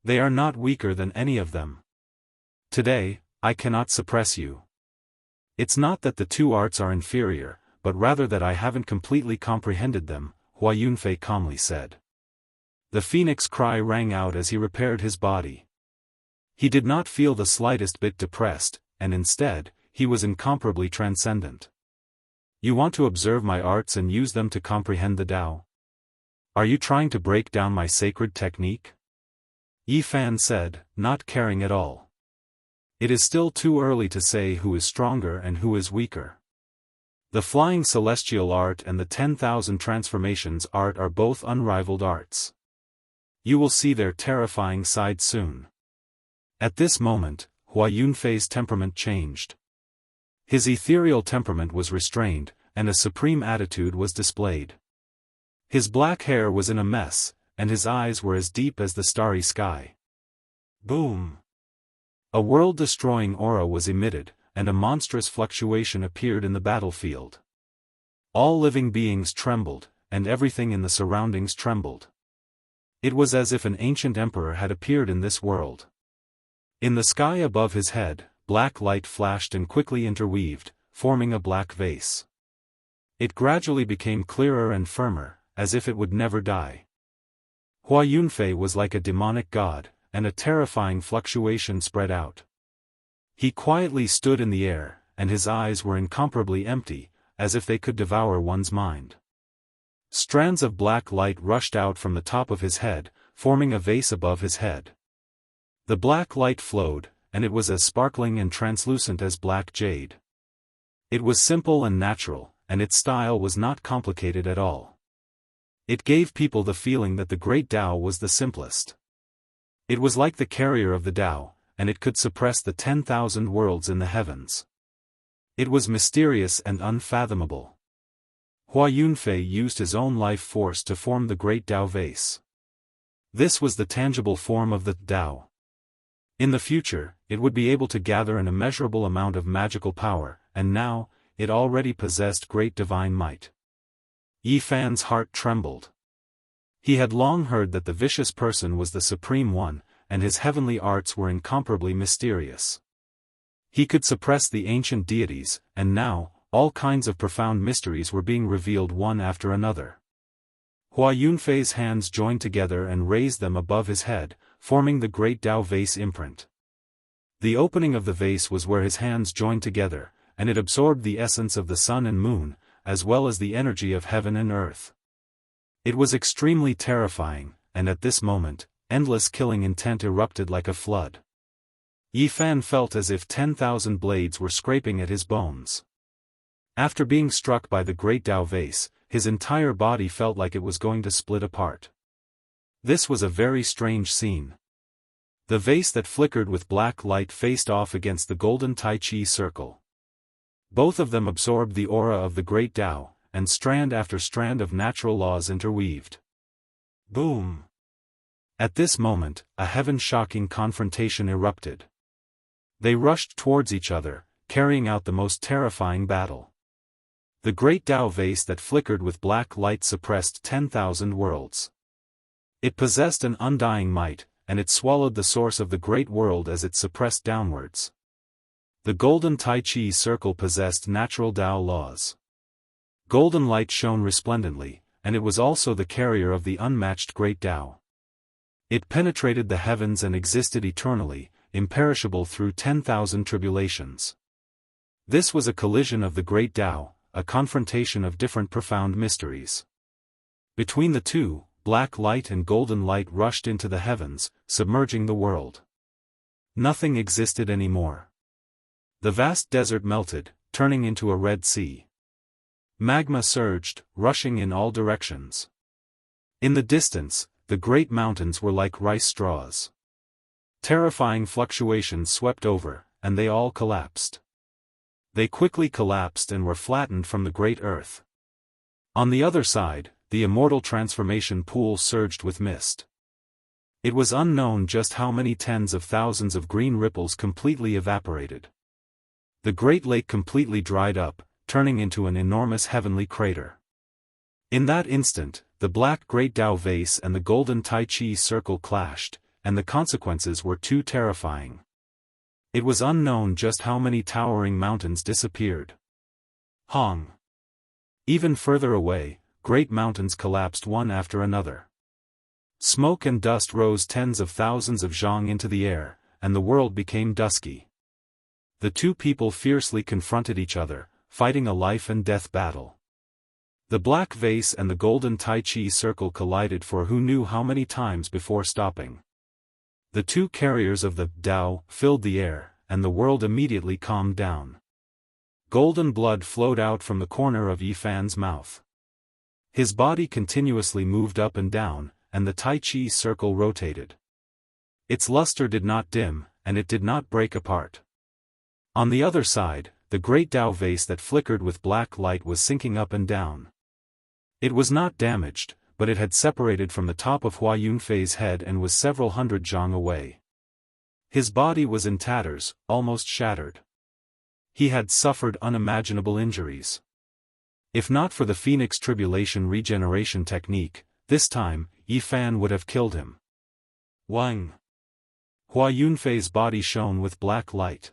They are not weaker than any of them. Today, I cannot suppress you. It's not that the 2 arts are inferior, but rather that I haven't completely comprehended them, Hua Yunfei calmly said. The phoenix cry rang out as he repaired his body. He did not feel the slightest bit depressed, and instead, he was incomparably transcendent. You want to observe my arts and use them to comprehend the Tao? Are you trying to break down my sacred technique? Yi Fan said, not caring at all. It is still too early to say who is stronger and who is weaker. The Flying Celestial art and the 10,000 transformations art are both unrivaled arts. You will see their terrifying side soon. At this moment, Hua Yunfei's temperament changed. His ethereal temperament was restrained, and a supreme attitude was displayed. His black hair was in a mess, and his eyes were as deep as the starry sky. Boom! A world-destroying aura was emitted, and a monstrous fluctuation appeared in the battlefield. All living beings trembled, and everything in the surroundings trembled. It was as if an ancient emperor had appeared in this world. In the sky above his head, black light flashed and quickly interweaved, forming a black vase. It gradually became clearer and firmer, as if it would never die. Hua Yunfei was like a demonic god, and a terrifying fluctuation spread out. He quietly stood in the air, and his eyes were incomparably empty, as if they could devour one's mind. Strands of black light rushed out from the top of his head, forming a vase above his head. The black light flowed, and it was as sparkling and translucent as black jade. It was simple and natural, and its style was not complicated at all. It gave people the feeling that the great Tao was the simplest. It was like the carrier of the Tao, and it could suppress the 10,000 worlds in the heavens. It was mysterious and unfathomable. Hua Yunfei used his own life force to form the great Tao vase. This was the tangible form of the Tao. In the future, it would be able to gather an immeasurable amount of magical power, and now, it already possessed great divine might. Yi Fan's heart trembled. He had long heard that the vicious person was the Supreme One, and his heavenly arts were incomparably mysterious. He could suppress the ancient deities, and now, all kinds of profound mysteries were being revealed one after another. Hua Yunfei's hands joined together and raised them above his head, forming the great Tao vase imprint. The opening of the vase was where his hands joined together, and it absorbed the essence of the sun and moon, as well as the energy of heaven and earth. It was extremely terrifying, and at this moment, endless killing intent erupted like a flood. Yi Fan felt as if 10,000 blades were scraping at his bones. After being struck by the great Tao vase, his entire body felt like it was going to split apart. This was a very strange scene. The vase that flickered with black light faced off against the golden Tai Chi circle. Both of them absorbed the aura of the great Tao, and strand after strand of natural laws interweaved. Boom! At this moment, a heaven-shocking confrontation erupted. They rushed towards each other, carrying out the most terrifying battle. The great Tao vase that flickered with black light suppressed 10,000 worlds. It possessed an undying might, and it swallowed the source of the great world as it suppressed downwards. The golden Tai Chi circle possessed natural Tao laws. Golden light shone resplendently, and it was also the carrier of the unmatched great Tao. It penetrated the heavens and existed eternally, imperishable through 10,000 tribulations. This was a collision of the great Tao, a confrontation of different profound mysteries. Between the two, black light and golden light rushed into the heavens, submerging the world. Nothing existed anymore. The vast desert melted, turning into a Red Sea. Magma surged, rushing in all directions. In the distance, the great mountains were like rice straws. Terrifying fluctuations swept over, and they all collapsed. They quickly collapsed and were flattened from the great earth. On the other side, the immortal transformation pool surged with mist. It was unknown just how many tens of thousands of green ripples completely evaporated. The great lake completely dried up, turning into an enormous heavenly crater. In that instant, the black great Tao vase and the golden Tai Chi circle clashed, and the consequences were too terrifying. It was unknown just how many towering mountains disappeared. Hong! Even further away, great mountains collapsed one after another. Smoke and dust rose tens of thousands of zhang into the air, and the world became dusky. The two people fiercely confronted each other, fighting a life-and-death battle. The black vase and the golden Tai Chi circle collided for who knew how many times before stopping. The two carriers of the Tao filled the air, and the world immediately calmed down. Golden blood flowed out from the corner of Yifan's mouth. His body continuously moved up and down, and the Tai Chi circle rotated. Its luster did not dim, and it did not break apart. On the other side, the great Tao vase that flickered with black light was sinking up and down. It was not damaged, but it had separated from the top of Hua Yunfei's head and was several hundred zhang away. His body was in tatters, almost shattered. He had suffered unimaginable injuries. If not for the Phoenix Tribulation regeneration technique, this time, Yifan would have killed him. Wang! Hua Yunfei's body shone with black light.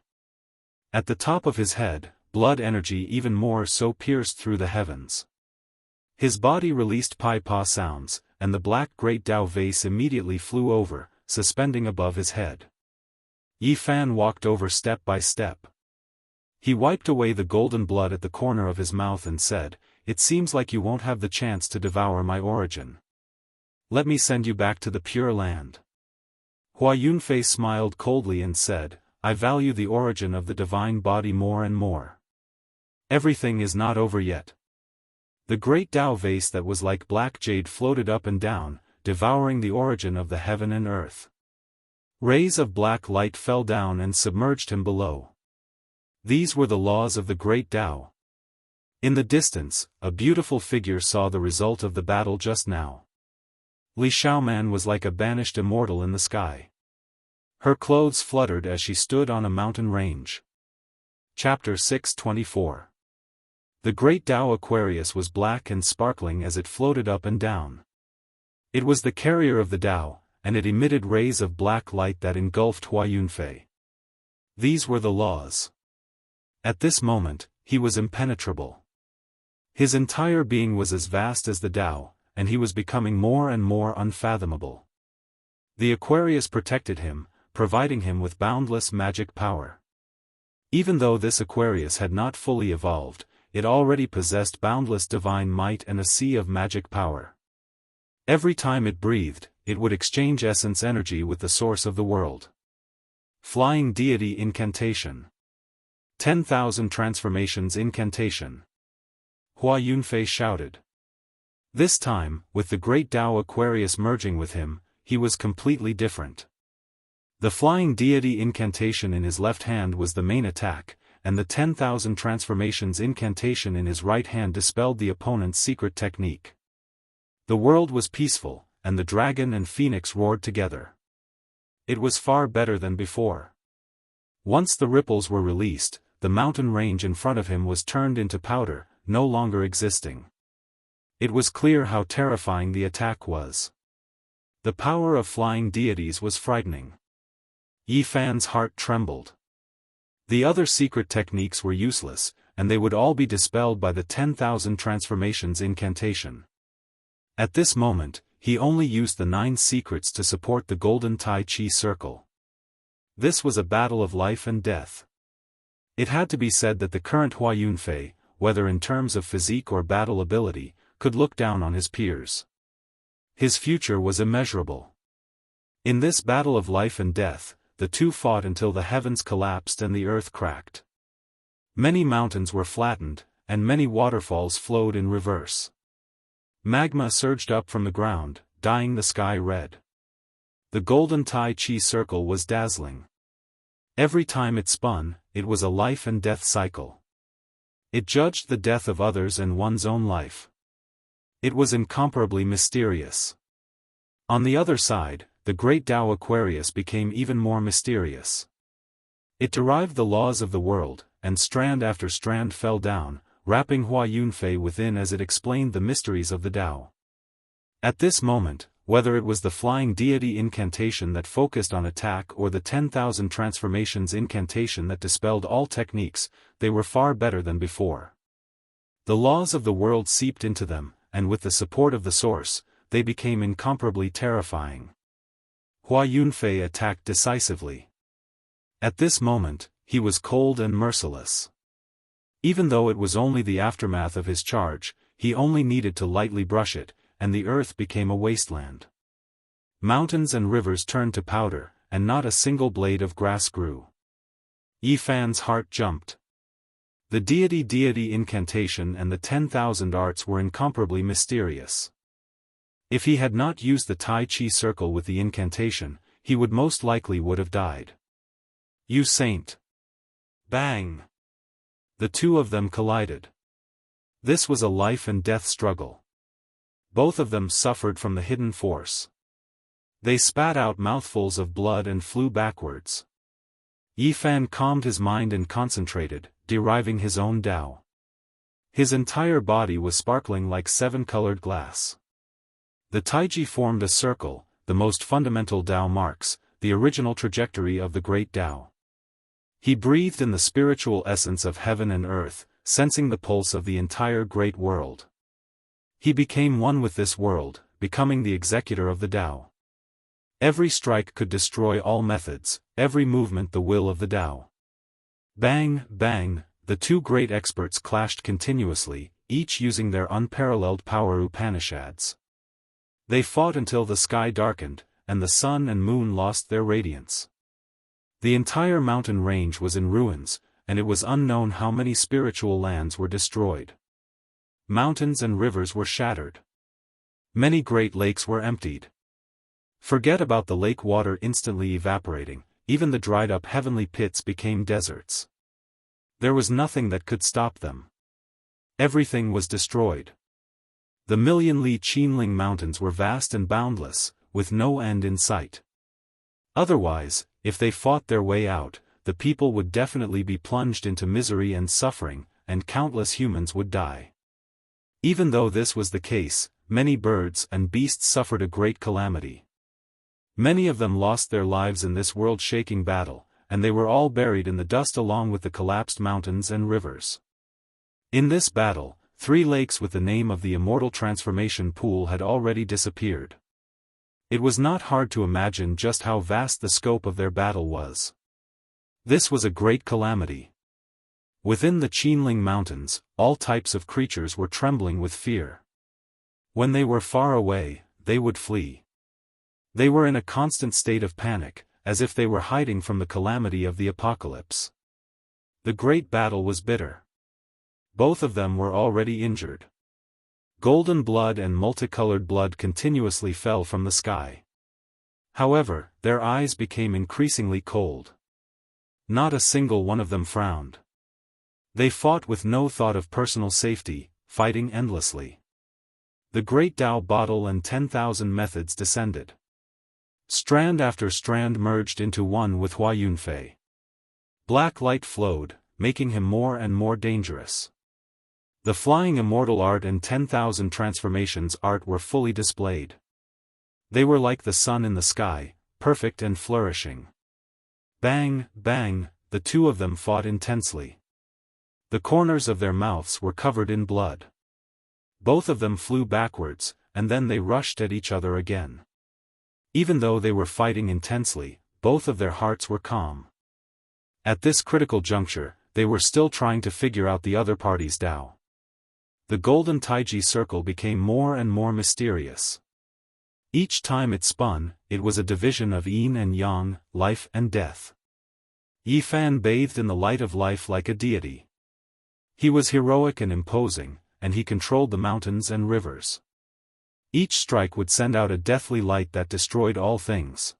At the top of his head, blood energy even more so pierced through the heavens. His body released pai-pa sounds, and the black great Tao vase immediately flew over, suspending above his head. Yifan walked over step by step. He wiped away the golden blood at the corner of his mouth and said, "It seems like you won't have the chance to devour my origin. Let me send you back to the Pure Land." Hua Yunfei smiled coldly and said, "I value the origin of the divine body more and more. Everything is not over yet." The great Tao vase that was like black jade floated up and down, devouring the origin of the heaven and earth. Rays of black light fell down and submerged him below. These were the laws of the great Tao. In the distance, a beautiful figure saw the result of the battle just now. Li Xiaoman was like a banished immortal in the sky. Her clothes fluttered as she stood on a mountain range. Chapter 624. The great Tao Aquarius was black and sparkling as it floated up and down. It was the carrier of the Tao, and it emitted rays of black light that engulfed Hua Yunfei. These were the laws. At this moment, he was impenetrable. His entire being was as vast as the Tao, and he was becoming more and more unfathomable. The Aquarius protected him, providing him with boundless magic power. Even though this Aquarius had not fully evolved, it already possessed boundless divine might and a sea of magic power. Every time it breathed, it would exchange essence energy with the source of the world. Flying Deity Incantation. 10,000 Transformations Incantation. Hua Yunfei shouted. This time, with the great Tao Aquarius merging with him, he was completely different. The flying deity incantation in his left hand was the main attack, and the 10,000 transformations incantation in his right hand dispelled the opponent's secret technique. The world was peaceful, and the dragon and phoenix roared together. It was far better than before. Once the ripples were released, the mountain range in front of him was turned into powder, no longer existing. It was clear how terrifying the attack was. The power of flying deities was frightening. Yi Fan's heart trembled. The other secret techniques were useless, and they would all be dispelled by the 10,000 transformations incantation. At this moment, he only used the 9 secrets to support the golden Tai Chi circle. This was a battle of life and death. It had to be said that the current Hua Yunfei, whether in terms of physique or battle ability, could look down on his peers. His future was immeasurable. In this battle of life and death, the two fought until the heavens collapsed and the earth cracked. Many mountains were flattened, and many waterfalls flowed in reverse. Magma surged up from the ground, dyeing the sky red. The golden Tai Chi circle was dazzling. Every time it spun, it was a life and death cycle. It judged the death of others and one's own life. It was incomparably mysterious. On the other side, the great Tao Aquarius became even more mysterious. It derived the laws of the world, and strand after strand fell down, wrapping Hua Yunfei within as it explained the mysteries of the Tao. At this moment, whether it was the flying deity incantation that focused on attack or the 10,000 transformations incantation that dispelled all techniques, they were far better than before. The laws of the world seeped into them, and with the support of the source, they became incomparably terrifying. Hua Yunfei attacked decisively. At this moment, he was cold and merciless. Even though it was only the aftermath of his charge, he only needed to lightly brush it, and the earth became a wasteland. Mountains and rivers turned to powder, and not a single blade of grass grew. Yi Fan's heart jumped. The deity incantation and the 10,000 arts were incomparably mysterious. If he had not used the Tai Chi circle with the incantation, he would most likely have died. You saint! Bang! The two of them collided. This was a life and death struggle. Both of them suffered from the hidden force. They spat out mouthfuls of blood and flew backwards. Yi Fan calmed his mind and concentrated, deriving his own Tao. His entire body was sparkling like 7-colored glass. The Taiji formed a circle, the most fundamental Tao marks, the original trajectory of the great Tao. He breathed in the spiritual essence of heaven and earth, sensing the pulse of the entire great world. He became one with this world, becoming the executor of the Tao. Every strike could destroy all methods, every movement the will of the Tao. Bang, bang, the two great experts clashed continuously, each using their unparalleled power Upanishads. They fought until the sky darkened, and the sun and moon lost their radiance. The entire mountain range was in ruins, and it was unknown how many spiritual lands were destroyed. Mountains and rivers were shattered. Many great lakes were emptied. Forget about the lake water instantly evaporating, even the dried-up heavenly pits became deserts. There was nothing that could stop them. Everything was destroyed. The million-li Qinling mountains were vast and boundless, with no end in sight. Otherwise, if they fought their way out, the people would definitely be plunged into misery and suffering, and countless humans would die. Even though this was the case, many birds and beasts suffered a great calamity. Many of them lost their lives in this world-shaking battle, and they were all buried in the dust along with the collapsed mountains and rivers. In this battle, 3 lakes with the name of the Immortal transformation pool had already disappeared. It was not hard to imagine just how vast the scope of their battle was. This was a great calamity. Within the Qinling Mountains, all types of creatures were trembling with fear. When they were far away, they would flee. They were in a constant state of panic, as if they were hiding from the calamity of the apocalypse. The great battle was bitter. Both of them were already injured. Golden blood and multicolored blood continuously fell from the sky. However, their eyes became increasingly cold. Not a single one of them frowned. They fought with no thought of personal safety, fighting endlessly. The great Tao bottle and 10,000 methods descended. Strand after strand merged into one with Hua Yunfei. Black light flowed, making him more and more dangerous. The flying immortal art and 10,000 transformations art were fully displayed. They were like the sun in the sky, perfect and flourishing. Bang, bang, the two of them fought intensely. The corners of their mouths were covered in blood. Both of them flew backwards, and then they rushed at each other again. Even though they were fighting intensely, both of their hearts were calm. At this critical juncture, they were still trying to figure out the other party's Tao. The golden Taiji circle became more and more mysterious. Each time it spun, it was a division of yin and yang, life and death. Yi Fan bathed in the light of life like a deity. He was heroic and imposing, and he controlled the mountains and rivers. Each strike would send out a deathly light that destroyed all things.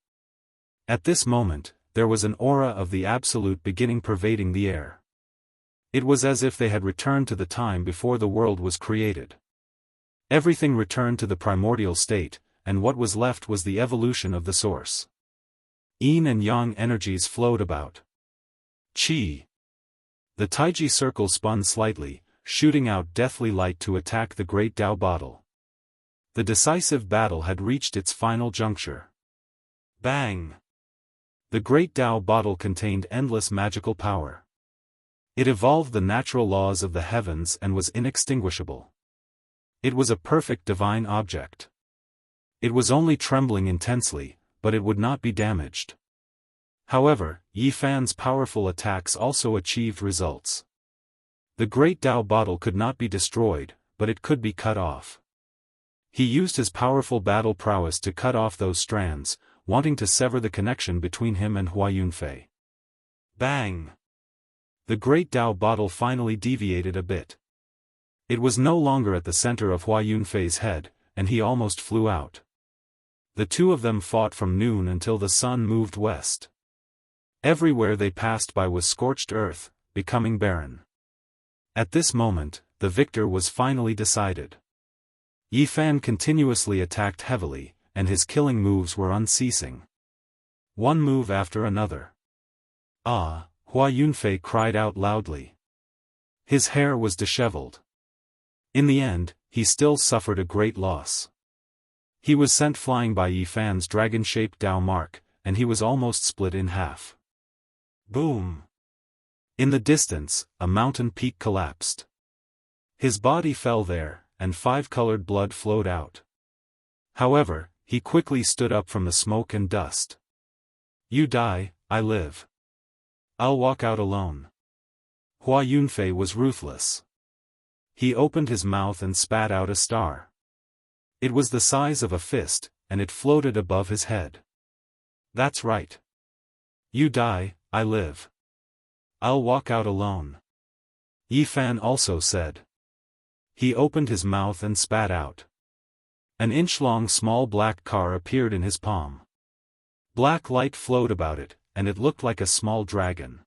At this moment, there was an aura of the absolute beginning pervading the air. It was as if they had returned to the time before the world was created. Everything returned to the primordial state, and what was left was the evolution of the source. Yin and yang energies flowed about. Qi. The Taiji circle spun slightly, shooting out deathly light to attack the great Tao bottle. The decisive battle had reached its final juncture. Bang! The great Tao bottle contained endless magical power. It evolved the natural laws of the heavens and was inextinguishable. It was a perfect divine object. It was only trembling intensely, but it would not be damaged. However, Yi Fan's powerful attacks also achieved results. The great Tao bottle could not be destroyed, but it could be cut off. He used his powerful battle prowess to cut off those strands, wanting to sever the connection between him and Hua Yunfei. Bang! The great Tao bottle finally deviated a bit. It was no longer at the center of Hua Yunfei's head, and he almost flew out. The two of them fought from noon until the sun moved west. Everywhere they passed by was scorched earth, becoming barren. At this moment, the victor was finally decided. Yi Fan continuously attacked heavily, and his killing moves were unceasing. One move after another. Ah! Hua Yunfei cried out loudly. His hair was disheveled. In the end, he still suffered a great loss. He was sent flying by Yi Fan's dragon-shaped Tao mark, and he was almost split in half. Boom! In the distance, a mountain peak collapsed. His body fell there, and 5-colored blood flowed out. However, he quickly stood up from the smoke and dust. You die, I live. I'll walk out alone. Hua Yunfei was ruthless. He opened his mouth and spat out a star. It was the size of a fist, and it floated above his head. That's right. You die, I live. I'll walk out alone. Yi Fan also said. He opened his mouth and spat out. An inch-long small black car appeared in his palm. Black light flowed about it, and it looked like a small dragon.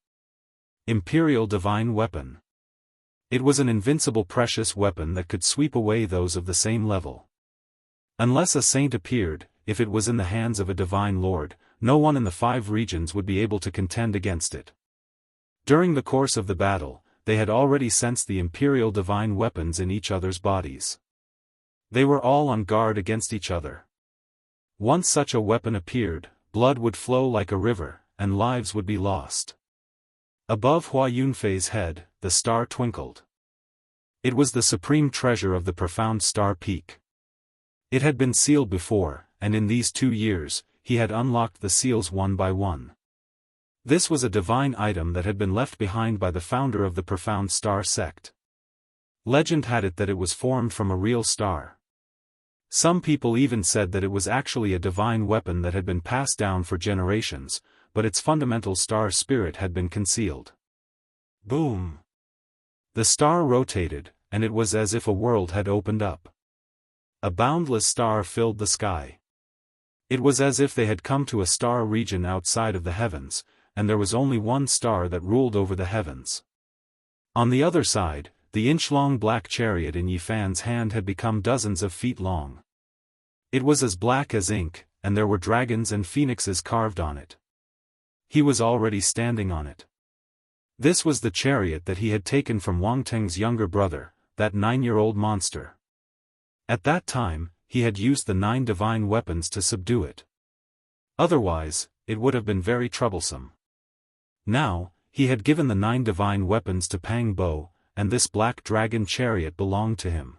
Imperial Divine Weapon. It was an invincible precious weapon that could sweep away those of the same level. Unless a saint appeared, if it was in the hands of a divine lord, no one in the 5 regions would be able to contend against it. During the course of the battle, they had already sensed the imperial divine weapons in each other's bodies. They were all on guard against each other. Once such a weapon appeared, blood would flow like a river, and lives would be lost. Above Hua Yunfei's head, the star twinkled. It was the supreme treasure of the profound star peak. It had been sealed before, and in these 2 years, he had unlocked the seals one by one. This was a divine item that had been left behind by the founder of the Profound Star sect. Legend had it that it was formed from a real star. Some people even said that it was actually a divine weapon that had been passed down for generations, but its fundamental star spirit had been concealed. Boom! The star rotated, and it was as if a world had opened up. A boundless star filled the sky. It was as if they had come to a star region outside of the heavens, and there was only one star that ruled over the heavens. On the other side, the inch-long black chariot in Yi Fan's hand had become dozens of feet long. It was as black as ink, and there were dragons and phoenixes carved on it. He was already standing on it. This was the chariot that he had taken from Wang Teng's younger brother, that 9-year-old monster. At that time, he had used the 9 divine weapons to subdue it. Otherwise, it would have been very troublesome. Now, he had given the 9 divine weapons to Pang Bo, and this black dragon chariot belonged to him.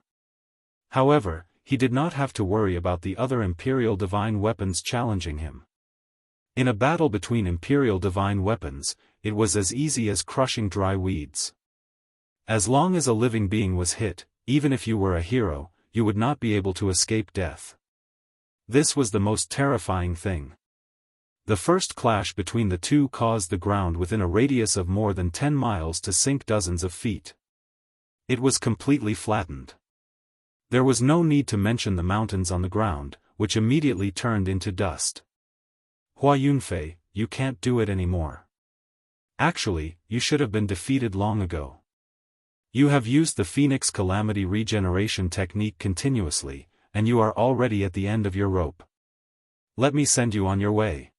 However, he did not have to worry about the other imperial divine weapons challenging him. In a battle between imperial divine weapons, it was as easy as crushing dry weeds. As long as a living being was hit, even if you were a hero, you would not be able to escape death. This was the most terrifying thing. The first clash between the two caused the ground within a radius of more than 10 miles to sink dozens of feet. It was completely flattened. There was no need to mention the mountains on the ground, which immediately turned into dust. Hua Yunfei, you can't do it anymore. Actually, you should have been defeated long ago. You have used the Phoenix Calamity regeneration technique continuously, and you are already at the end of your rope. Let me send you on your way.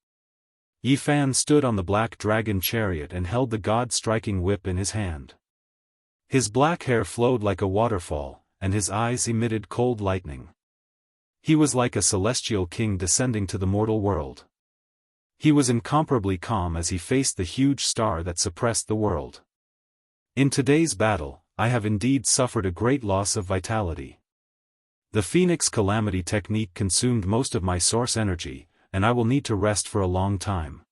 Yi Fan stood on the black dragon chariot and held the god-striking whip in his hand. His black hair flowed like a waterfall, and his eyes emitted cold lightning. He was like a celestial king descending to the mortal world. He was incomparably calm as he faced the huge star that suppressed the world. In today's battle, I have indeed suffered a great loss of vitality. The Phoenix Calamity technique consumed most of my source energy, and I will need to rest for a long time.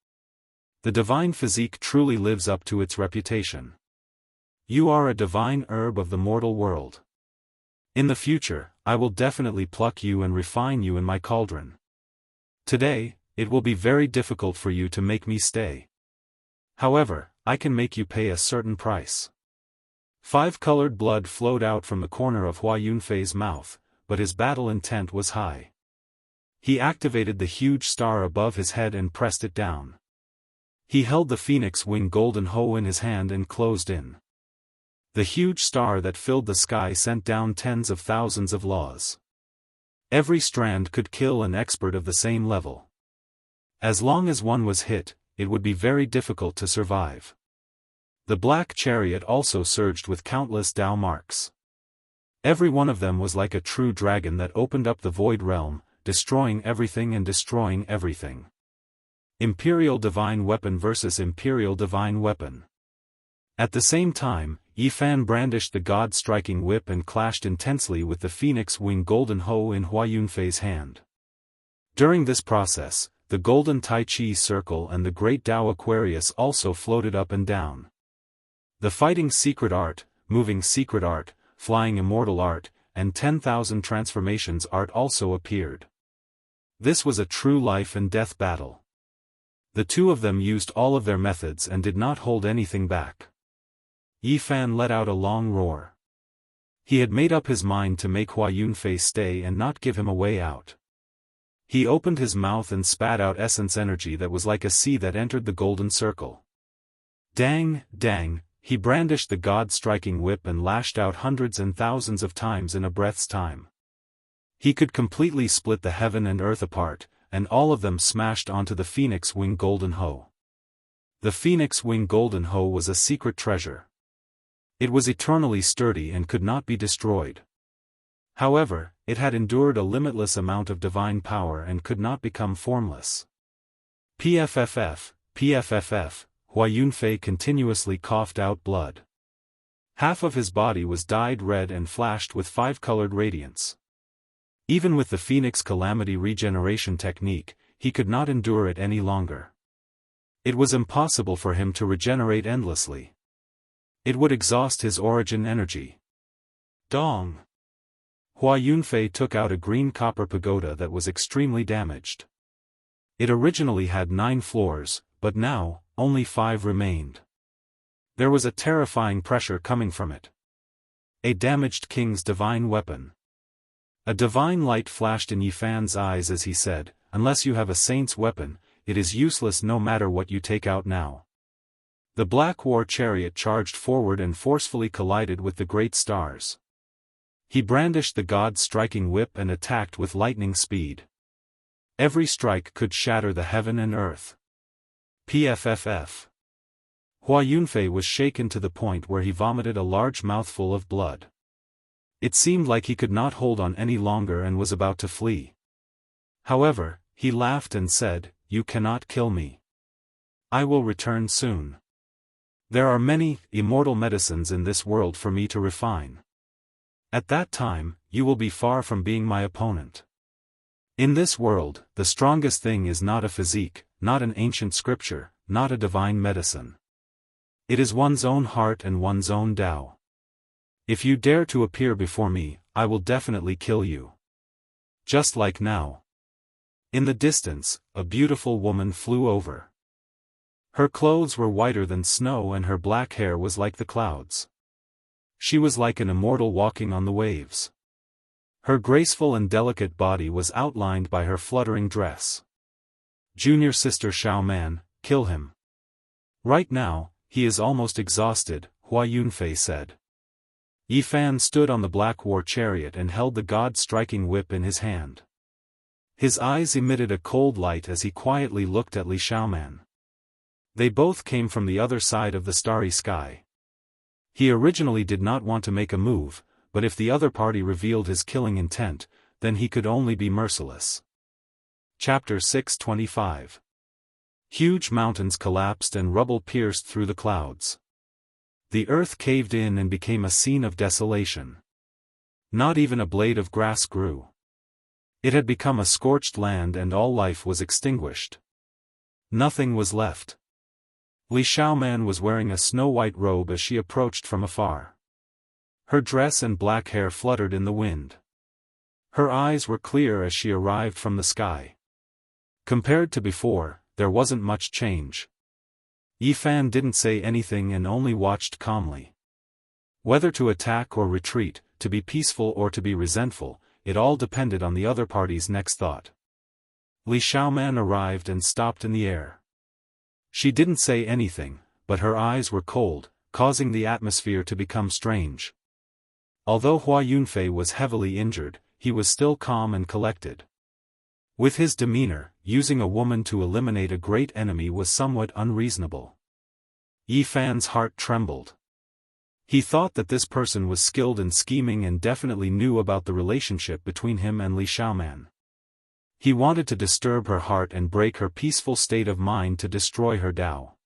The divine physique truly lives up to its reputation. You are a divine herb of the mortal world. In the future, I will definitely pluck you and refine you in my cauldron. Today, it will be very difficult for you to make me stay. However, I can make you pay a certain price. 5-colored blood flowed out from the corner of Hua Yunfei's mouth, but his battle intent was high. He activated the huge star above his head and pressed it down. He held the phoenix wing golden hoe in his hand and closed in. The huge star that filled the sky sent down tens of thousands of laws. Every strand could kill an expert of the same level. As long as one was hit, it would be very difficult to survive. The black chariot also surged with countless Dao marks. Every one of them was like a true dragon that opened up the void realm, destroying everything and destroying everything. Imperial Divine Weapon versus Imperial Divine Weapon. At the same time, Yi Fan brandished the god-striking whip and clashed intensely with the phoenix wing golden hoe in Hua Yunfei's hand. During this process, the golden Tai Chi circle and the great Dao Aquarius also floated up and down. The fighting secret art, moving secret art, flying immortal art, and 10,000 transformations art also appeared. This was a true life and death battle. The two of them used all of their methods and did not hold anything back. Yi Fan let out a long roar. He had made up his mind to make Hua Yunfei stay and not give him a way out. He opened his mouth and spat out essence energy that was like a sea that entered the golden circle. Dang, dang, he brandished the god-striking whip and lashed out hundreds and thousands of times in a breath's time. He could completely split the heaven and earth apart, and all of them smashed onto the phoenix wing golden hoe. The phoenix wing golden hoe was a secret treasure. It was eternally sturdy and could not be destroyed. However, it had endured a limitless amount of divine power and could not become formless. PFFF, PFFF, Hua Yunfei continuously coughed out blood. Half of his body was dyed red and flashed with 5-colored radiance. Even with the Phoenix Calamity regeneration technique, he could not endure it any longer. It was impossible for him to regenerate endlessly. It would exhaust his origin energy. Dong! Hua Yunfei took out a green copper pagoda that was extremely damaged. It originally had 9 floors, but now, only 5 remained. There was a terrifying pressure coming from it. A damaged king's divine weapon. A divine light flashed in Yi Fan's eyes as he said, "Unless you have a saint's weapon, it is useless no matter what you take out now." The black war chariot charged forward and forcefully collided with the great stars. He brandished the god-striking whip and attacked with lightning speed. Every strike could shatter the heaven and earth. Pfff. Hua Yunfei was shaken to the point where he vomited a large mouthful of blood. It seemed like he could not hold on any longer and was about to flee. However, he laughed and said, "You cannot kill me. I will return soon. There are many, immortal medicines in this world for me to refine. At that time, you will be far from being my opponent. In this world, the strongest thing is not a physique, not an ancient scripture, not a divine medicine. It is one's own heart and one's own Tao. If you dare to appear before me, I will definitely kill you. Just like now." In the distance, a beautiful woman flew over. Her clothes were whiter than snow and her black hair was like the clouds. She was like an immortal walking on the waves. Her graceful and delicate body was outlined by her fluttering dress. "Junior sister Xiaoman, kill him. Right now, he is almost exhausted," Hua Yunfei said. Yi Fan stood on the black war chariot and held the god-striking whip in his hand. His eyes emitted a cold light as he quietly looked at Li Xiaoman. They both came from the other side of the starry sky. He originally did not want to make a move, but if the other party revealed his killing intent, then he could only be merciless. Chapter 625. Huge mountains collapsed and rubble pierced through the clouds. The earth caved in and became a scene of desolation. Not even a blade of grass grew. It had become a scorched land and all life was extinguished. Nothing was left. Li Xiaoman was wearing a snow-white robe as she approached from afar. Her dress and black hair fluttered in the wind. Her eyes were clear as she arrived from the sky. Compared to before, there wasn't much change. Yi Fan didn't say anything and only watched calmly. Whether to attack or retreat, to be peaceful or to be resentful, it all depended on the other party's next thought. Li Xiaoman arrived and stopped in the air. She didn't say anything, but her eyes were cold, causing the atmosphere to become strange. Although Hua Yunfei was heavily injured, he was still calm and collected. With his demeanor, using a woman to eliminate a great enemy was somewhat unreasonable. Yi Fan's heart trembled. He thought that this person was skilled in scheming and definitely knew about the relationship between him and Li Xiaoman. He wanted to disturb her heart and break her peaceful state of mind to destroy her Tao.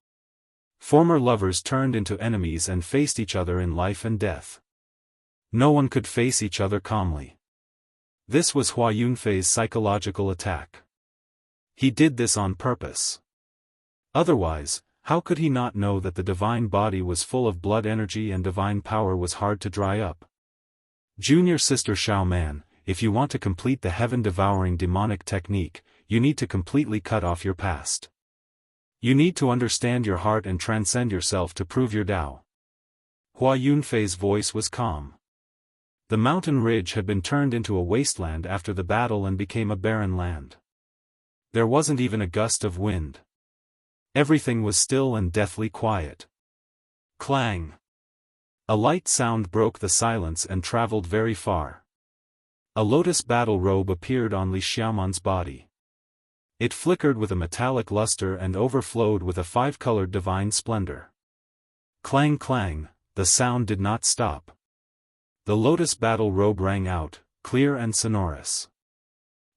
Former lovers turned into enemies and faced each other in life and death. No one could face each other calmly. This was Hua Yunfei's psychological attack. He did this on purpose. Otherwise, how could he not know that the divine body was full of blood energy and divine power was hard to dry up? Junior sister Xiaoman, if you want to complete the heaven-devouring demonic technique, you need to completely cut off your past. You need to understand your heart and transcend yourself to prove your Tao. Hua Yunfei's voice was calm. The mountain ridge had been turned into a wasteland after the battle and became a barren land. There wasn't even a gust of wind. Everything was still and deathly quiet. Clang! A light sound broke the silence and traveled very far. A lotus battle robe appeared on Li Xiaoman's body. It flickered with a metallic luster and overflowed with a five-colored divine splendor. Clang clang, the sound did not stop. The lotus battle robe rang out, clear and sonorous.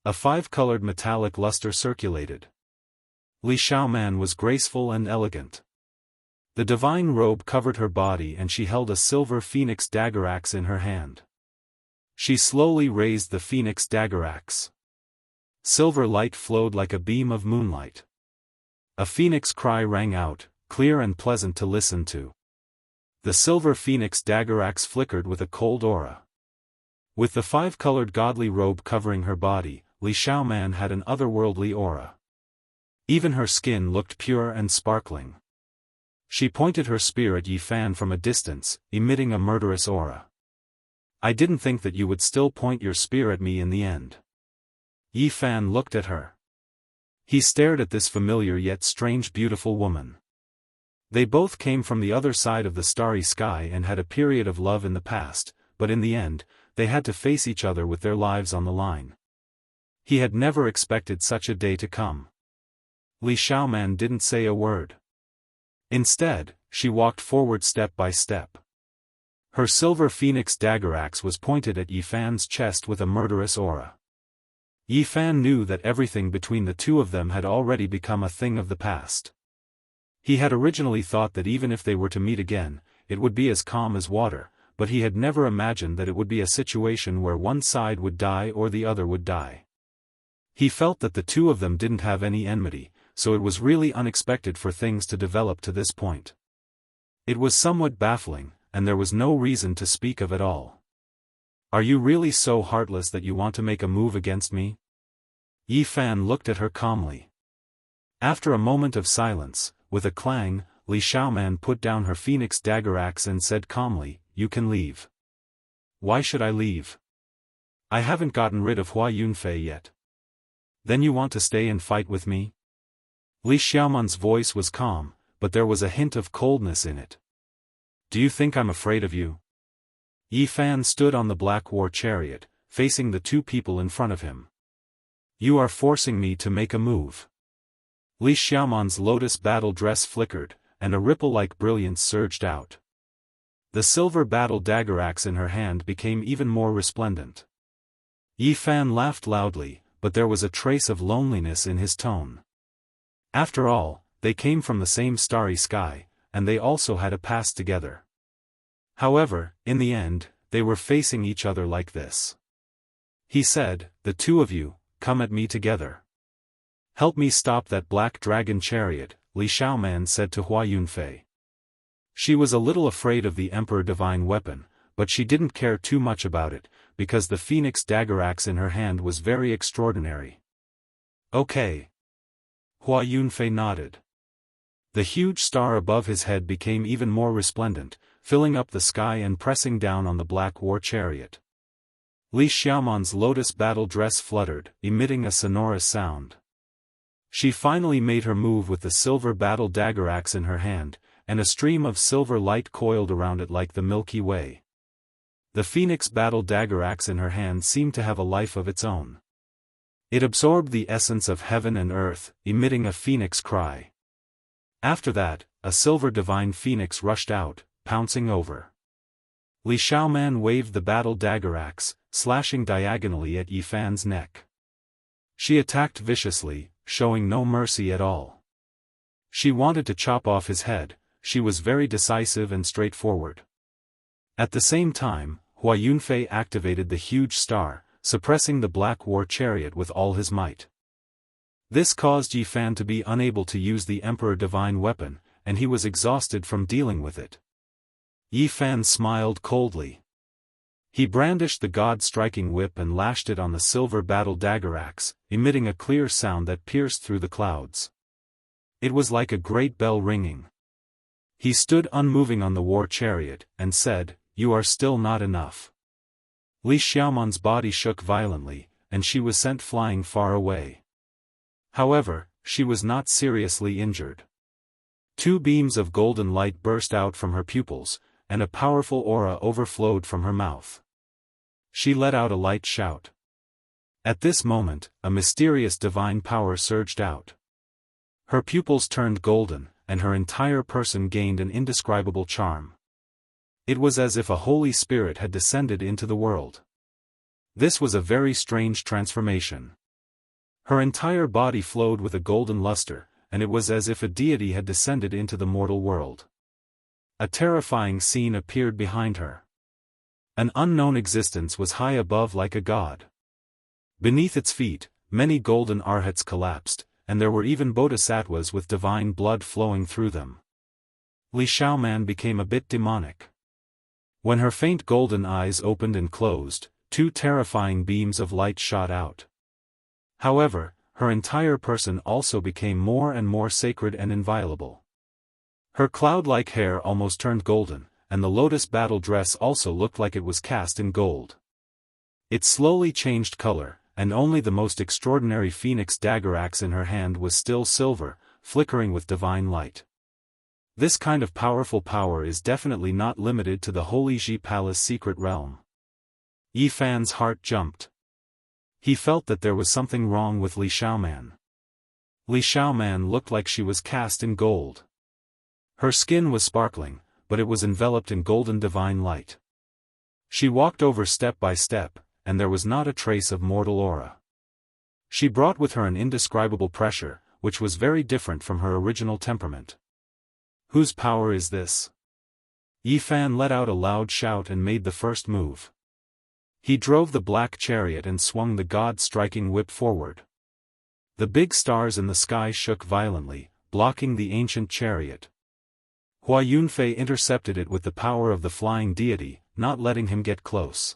A five-colored metallic luster circulated. Li Xiaoman was graceful and elegant. The divine robe covered her body and she held a silver phoenix dagger axe in her hand. She slowly raised the phoenix dagger axe. Silver light flowed like a beam of moonlight. A phoenix cry rang out, clear and pleasant to listen to. The silver phoenix dagger axe flickered with a cold aura. With the five-colored godly robe covering her body, Li Xiaoman had an otherworldly aura. Even her skin looked pure and sparkling. She pointed her spear at Yi Fan from a distance, emitting a murderous aura. I didn't think that you would still point your spear at me in the end. Yi Fan looked at her. He stared at this familiar yet strange beautiful woman. They both came from the other side of the starry sky and had a period of love in the past, but in the end, they had to face each other with their lives on the line. He had never expected such a day to come. Li Xiaoman didn't say a word. Instead, she walked forward step by step. Her silver phoenix dagger axe was pointed at Yi Fan's chest with a murderous aura. Yi Fan knew that everything between the two of them had already become a thing of the past. He had originally thought that even if they were to meet again, it would be as calm as water, but he had never imagined that it would be a situation where one side would die or the other would die. He felt that the two of them didn't have any enmity, so it was really unexpected for things to develop to this point. It was somewhat baffling, and there was no reason to speak of it all. Are you really so heartless that you want to make a move against me? Yi Fan looked at her calmly. After a moment of silence, with a clang, Li Xiaoman put down her phoenix dagger axe and said calmly, "You can leave." "Why should I leave? I haven't gotten rid of Hua Yunfei yet." "Then you want to stay and fight with me?" Li Xiaoman's voice was calm, but there was a hint of coldness in it. "Do you think I'm afraid of you?" Yi Fan stood on the black war chariot, facing the two people in front of him. "You are forcing me to make a move." Li Xiaoman's lotus battle dress flickered, and a ripple-like brilliance surged out. The silver battle dagger axe in her hand became even more resplendent. Yi Fan laughed loudly, but there was a trace of loneliness in his tone. After all, they came from the same starry sky, and they also had a past together. However, in the end, they were facing each other like this. He said, "The two of you, come at me together. Help me stop that black dragon chariot," Li Xiaoman said to Hua Yunfei. She was a little afraid of the Emperor Divine Weapon, but she didn't care too much about it, because the phoenix dagger axe in her hand was very extraordinary. "Okay." Hua Yunfei nodded. The huge star above his head became even more resplendent, filling up the sky and pressing down on the black war chariot. Li Xiaoman's lotus battle dress fluttered, emitting a sonorous sound. She finally made her move with the silver battle dagger axe in her hand, and a stream of silver light coiled around it like the Milky Way. The phoenix battle dagger axe in her hand seemed to have a life of its own. It absorbed the essence of heaven and earth, emitting a phoenix cry. After that, a silver divine phoenix rushed out, pouncing over. Li Xiaoman waved the battle dagger axe, slashing diagonally at Yi Fan's neck. She attacked viciously, showing no mercy at all. She wanted to chop off his head. She was very decisive and straightforward. At the same time, Hua Yunfei activated the huge star, suppressing the black war chariot with all his might. This caused Yi Fan to be unable to use the Emperor Divine Weapon, and he was exhausted from dealing with it. Yi Fan smiled coldly. He brandished the god-striking whip and lashed it on the silver battle dagger axe, emitting a clear sound that pierced through the clouds. It was like a great bell ringing. He stood unmoving on the war chariot, and said, "You are still not enough." Li Xiaoman's body shook violently, and she was sent flying far away. However, she was not seriously injured. Two beams of golden light burst out from her pupils, and a powerful aura overflowed from her mouth. She let out a light shout. At this moment, a mysterious divine power surged out. Her pupils turned golden, and her entire person gained an indescribable charm. It was as if a Holy Spirit had descended into the world. This was a very strange transformation. Her entire body flowed with a golden luster, and it was as if a deity had descended into the mortal world. A terrifying scene appeared behind her. An unknown existence was high above like a god. Beneath its feet, many golden arhats collapsed, and there were even bodhisattvas with divine blood flowing through them. Li Xiaoman became a bit demonic. When her faint golden eyes opened and closed, two terrifying beams of light shot out. However, her entire person also became more and more sacred and inviolable. Her cloud-like hair almost turned golden, and the lotus battle dress also looked like it was cast in gold. It slowly changed color, and only the most extraordinary phoenix dagger axe in her hand was still silver, flickering with divine light. This kind of powerful power is definitely not limited to the Holy Ji Palace secret realm. Yi Fan's heart jumped. He felt that there was something wrong with Li Xiaoman. Li Xiaoman looked like she was cast in gold. Her skin was sparkling, but it was enveloped in golden divine light. She walked over step by step, and there was not a trace of mortal aura. She brought with her an indescribable pressure, which was very different from her original temperament. Whose power is this? Yi Fan let out a loud shout and made the first move. He drove the black chariot and swung the god-striking whip forward. The big stars in the sky shook violently, blocking the ancient chariot. Hua Yunfei intercepted it with the power of the flying deity, not letting him get close.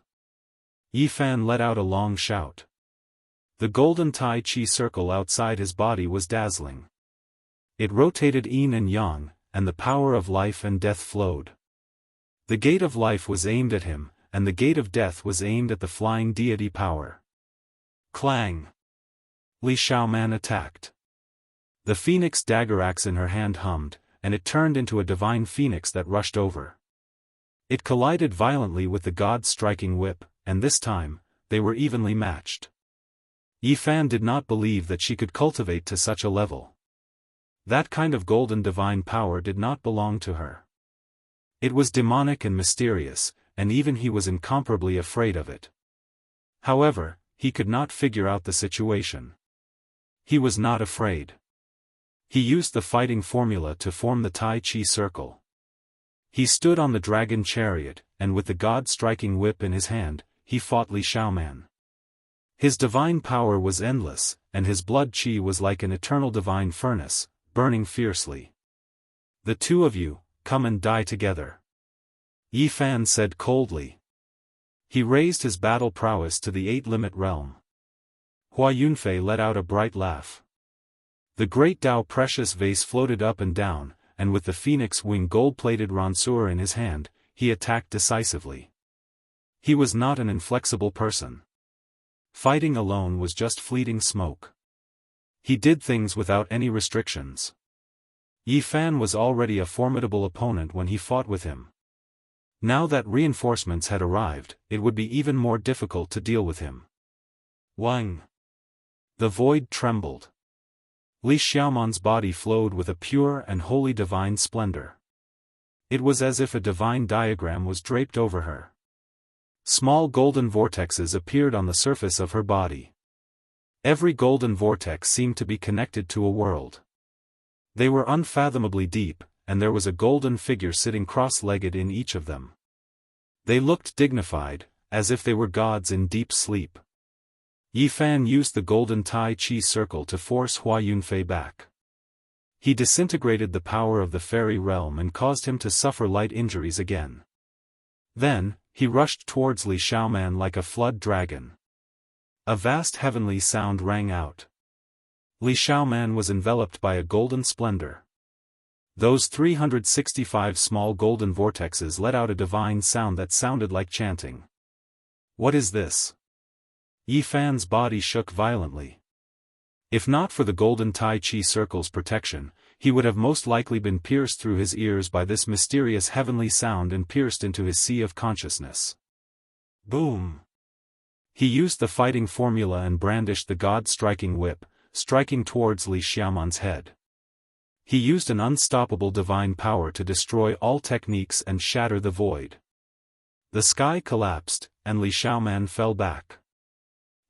Yi Fan let out a long shout. The golden Tai Chi circle outside his body was dazzling. It rotated yin and yang, and the power of life and death flowed. The gate of life was aimed at him, and the gate of death was aimed at the flying deity power. Clang! Li Xiaoman attacked. The phoenix dagger axe in her hand hummed, and it turned into a divine phoenix that rushed over. It collided violently with the god-striking whip, and this time, they were evenly matched. Yi Fan did not believe that she could cultivate to such a level. That kind of golden divine power did not belong to her. It was demonic and mysterious, and even he was incomparably afraid of it. However, he could not figure out the situation. He was not afraid. He used the fighting formula to form the Tai Chi circle. He stood on the dragon chariot, and with the god-striking whip in his hand, he fought Li Xiaoman. His divine power was endless, and his blood chi was like an eternal divine furnace, burning fiercely. The two of you, come and die together. Yi Fan said coldly. He raised his battle prowess to the 8-limit realm. Hua Yunfei let out a bright laugh. The great Dao precious vase floated up and down, and with the phoenix wing gold-plated ranseur in his hand, he attacked decisively. He was not an inflexible person. Fighting alone was just fleeting smoke. He did things without any restrictions. Yi Fan was already a formidable opponent when he fought with him. Now that reinforcements had arrived, it would be even more difficult to deal with him. Wang! The void trembled. Li Xiaoman's body flowed with a pure and holy divine splendor. It was as if a divine diagram was draped over her. Small golden vortexes appeared on the surface of her body. Every golden vortex seemed to be connected to a world. They were unfathomably deep, and there was a golden figure sitting cross-legged in each of them. They looked dignified, as if they were gods in deep sleep. Yi Fan used the golden Tai Chi circle to force Hua Yunfei back. He disintegrated the power of the fairy realm and caused him to suffer light injuries again. Then, he rushed towards Li Xiaoman like a flood dragon. A vast heavenly sound rang out. Li Xiaoman was enveloped by a golden splendor. Those 365 small golden vortexes let out a divine sound that sounded like chanting. What is this? Yi Fan's body shook violently. If not for the golden Tai Chi circle's protection, he would have most likely been pierced through his ears by this mysterious heavenly sound and pierced into his sea of consciousness. Boom! He used the fighting formula and brandished the god-striking whip, striking towards Li Xiaoman's head. He used an unstoppable divine power to destroy all techniques and shatter the void. The sky collapsed, and Li Xiaoman fell back.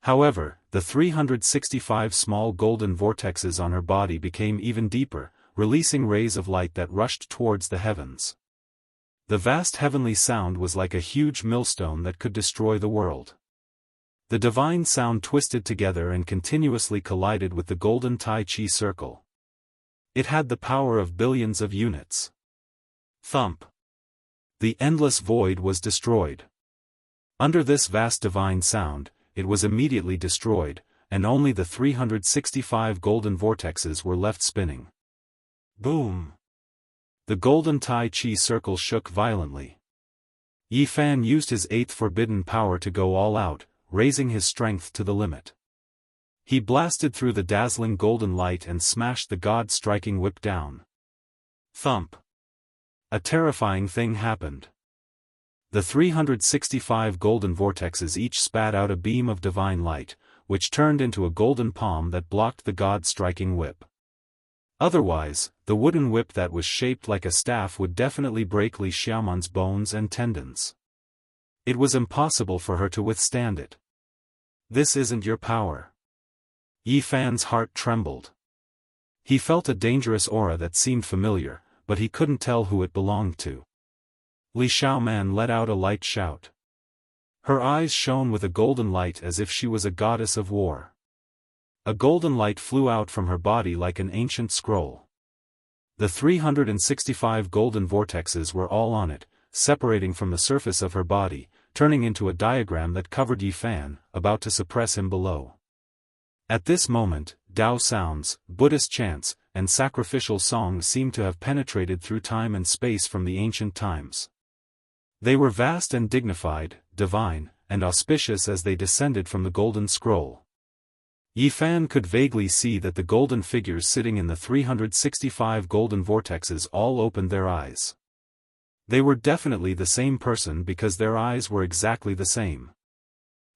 However, the 365 small golden vortexes on her body became even deeper, releasing rays of light that rushed towards the heavens. The vast heavenly sound was like a huge millstone that could destroy the world. The divine sound twisted together and continuously collided with the golden Tai Chi circle. It had the power of billions of units. Thump! The endless void was destroyed. Under this vast divine sound, it was immediately destroyed, and only the 365 golden vortexes were left spinning. Boom! The golden Tai Chi circle shook violently. Yi Fan used his eighth forbidden power to go all out, raising his strength to the limit. He blasted through the dazzling golden light and smashed the god-striking whip down. Thump! A terrifying thing happened. The 365 golden vortexes each spat out a beam of divine light, which turned into a golden palm that blocked the god-striking whip. Otherwise, the wooden whip that was shaped like a staff would definitely break Li Xiaoman's bones and tendons. It was impossible for her to withstand it. This isn't your power. Yi Fan's heart trembled. He felt a dangerous aura that seemed familiar, but he couldn't tell who it belonged to. Li Xiaoman let out a light shout. Her eyes shone with a golden light as if she was a goddess of war. A golden light flew out from her body like an ancient scroll. The 365 golden vortexes were all on it, separating from the surface of her body, turning into a diagram that covered Yi Fan, about to suppress him below. At this moment, Tao sounds, Buddhist chants, and sacrificial songs seemed to have penetrated through time and space from the ancient times. They were vast and dignified, divine, and auspicious as they descended from the golden scroll. Yi Fan could vaguely see that the golden figures sitting in the 365 golden vortexes all opened their eyes. They were definitely the same person because their eyes were exactly the same.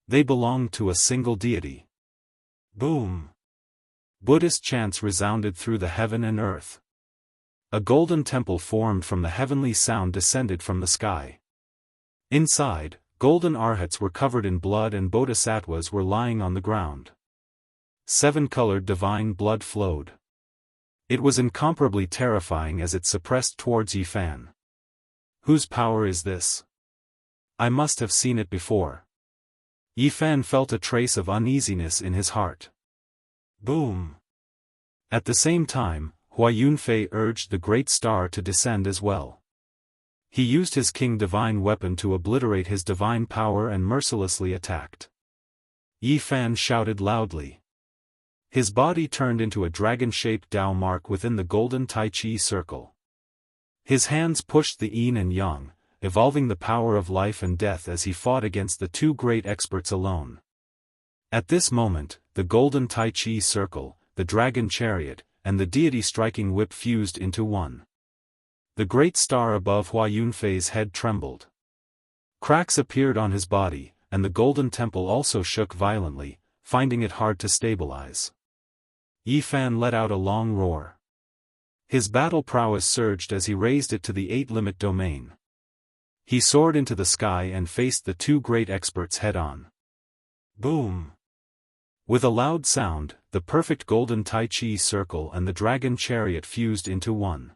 They belonged to a single deity. Boom! Buddhist chants resounded through the heaven and earth. A golden temple formed from the heavenly sound descended from the sky. Inside, golden arhats were covered in blood and bodhisattvas were lying on the ground. 7-colored divine blood flowed. It was incomparably terrifying as it suppressed towards Yi Fan. Whose power is this? I must have seen it before. Yi Fan felt a trace of uneasiness in his heart. Boom! At the same time, Hua Yunfei urged the great star to descend as well. He used his king divine weapon to obliterate his divine power and mercilessly attacked. Yi Fan shouted loudly. His body turned into a dragon-shaped Dao mark within the golden Tai Chi circle. His hands pushed the yin and yang, evolving the power of life and death as he fought against the two great experts alone. At this moment, the golden Tai Chi circle, the dragon chariot, and the deity striking whip fused into one. The great star above Hua Yunfei's head trembled. Cracks appeared on his body, and the golden temple also shook violently, finding it hard to stabilize. Yi Fan let out a long roar. His battle prowess surged as he raised it to the 8-limit domain. He soared into the sky and faced the two great experts head-on. Boom! With a loud sound, the perfect golden Tai Chi circle and the dragon chariot fused into one.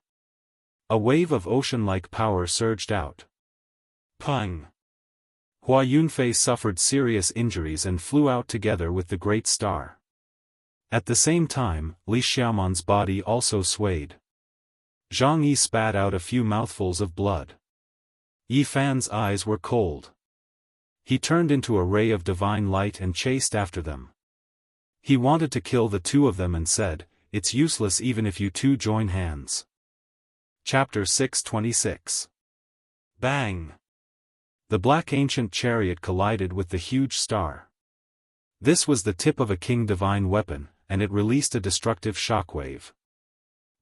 A wave of ocean-like power surged out. Pang! Hua Yunfei suffered serious injuries and flew out together with the great star. At the same time, Li Xiaoman's body also swayed. Zhang Yi spat out a few mouthfuls of blood. Yi Fan's eyes were cold. He turned into a ray of divine light and chased after them. He wanted to kill the two of them and said, "It's useless even if you two join hands." Chapter 626. Bang! The black ancient chariot collided with the huge star. This was the tip of a king divine weapon, and it released a destructive shockwave.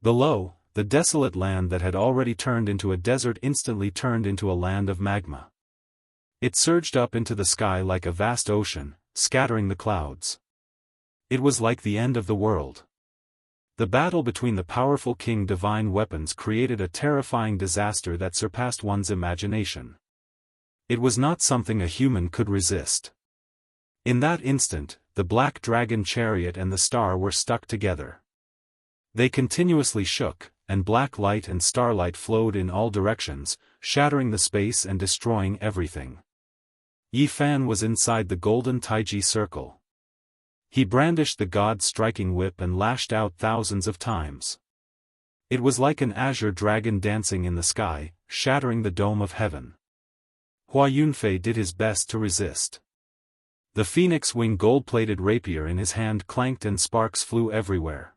Below, the desolate land that had already turned into a desert instantly turned into a land of magma. It surged up into the sky like a vast ocean, scattering the clouds. It was like the end of the world. The battle between the powerful king divine weapons created a terrifying disaster that surpassed one's imagination. It was not something a human could resist. In that instant, the black dragon chariot and the star were stuck together. They continuously shook, and black light and starlight flowed in all directions, shattering the space and destroying everything. Yi Fan was inside the golden Taiji circle. He brandished the god-striking whip and lashed out thousands of times. It was like an azure dragon dancing in the sky, shattering the dome of heaven. Hua Yunfei did his best to resist. The phoenix wing gold-plated rapier in his hand clanked and sparks flew everywhere.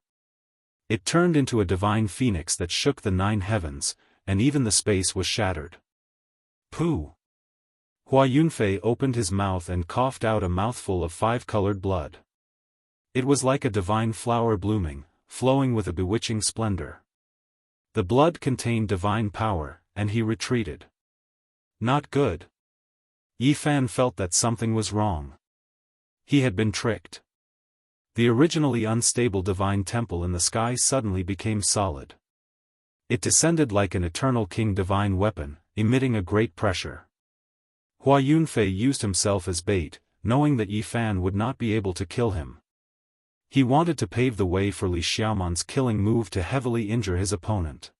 It turned into a divine phoenix that shook the 9 heavens, and even the space was shattered. Pooh! Hua Yunfei opened his mouth and coughed out a mouthful of five-colored blood. It was like a divine flower blooming, flowing with a bewitching splendor. The blood contained divine power, and he retreated. Not good. Yi Fan felt that something was wrong. He had been tricked. The originally unstable divine temple in the sky suddenly became solid. It descended like an eternal king divine weapon, emitting a great pressure. Hua Yunfei used himself as bait, knowing that Yi Fan would not be able to kill him. He wanted to pave the way for Li Xiaoman's killing move to heavily injure his opponent.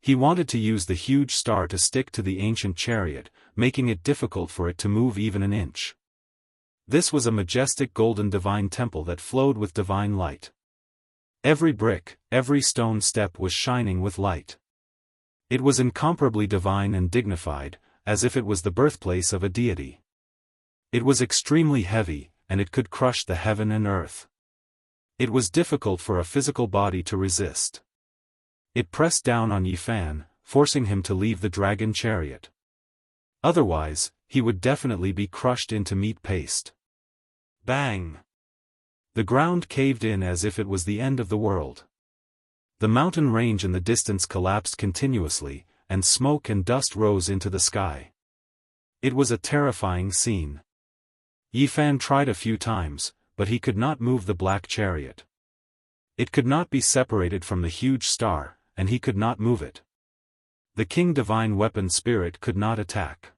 He wanted to use the huge star to stick to the ancient chariot, making it difficult for it to move even an inch. This was a majestic golden divine temple that flowed with divine light. Every brick, every stone step was shining with light. It was incomparably divine and dignified, as if it was the birthplace of a deity. It was extremely heavy, and it could crush the heaven and earth. It was difficult for a physical body to resist. It pressed down on Yi Fan, forcing him to leave the dragon chariot. Otherwise, he would definitely be crushed into meat paste. Bang! The ground caved in as if it was the end of the world. The mountain range in the distance collapsed continuously, and smoke and dust rose into the sky. It was a terrifying scene. Yi Fan tried a few times, but he could not move the black chariot. It could not be separated from the huge star, and he could not move it. The King Divine Weapon Spirit could not attack.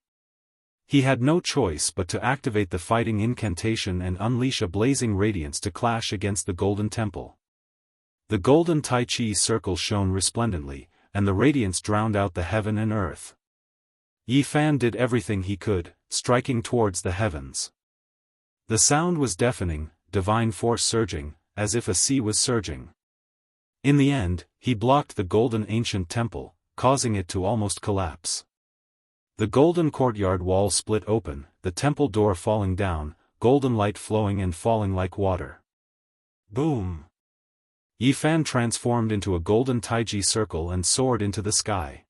He had no choice but to activate the fighting incantation and unleash a blazing radiance to clash against the Golden Temple. The golden Tai Chi circle shone resplendently, and the radiance drowned out the heaven and earth. Yi Fan did everything he could, striking towards the heavens. The sound was deafening, divine force surging, as if a sea was surging. In the end, he blocked the golden ancient temple, causing it to almost collapse. The golden courtyard wall split open, the temple door falling down, golden light flowing and falling like water. Boom! Yi Fan transformed into a golden taiji circle and soared into the sky.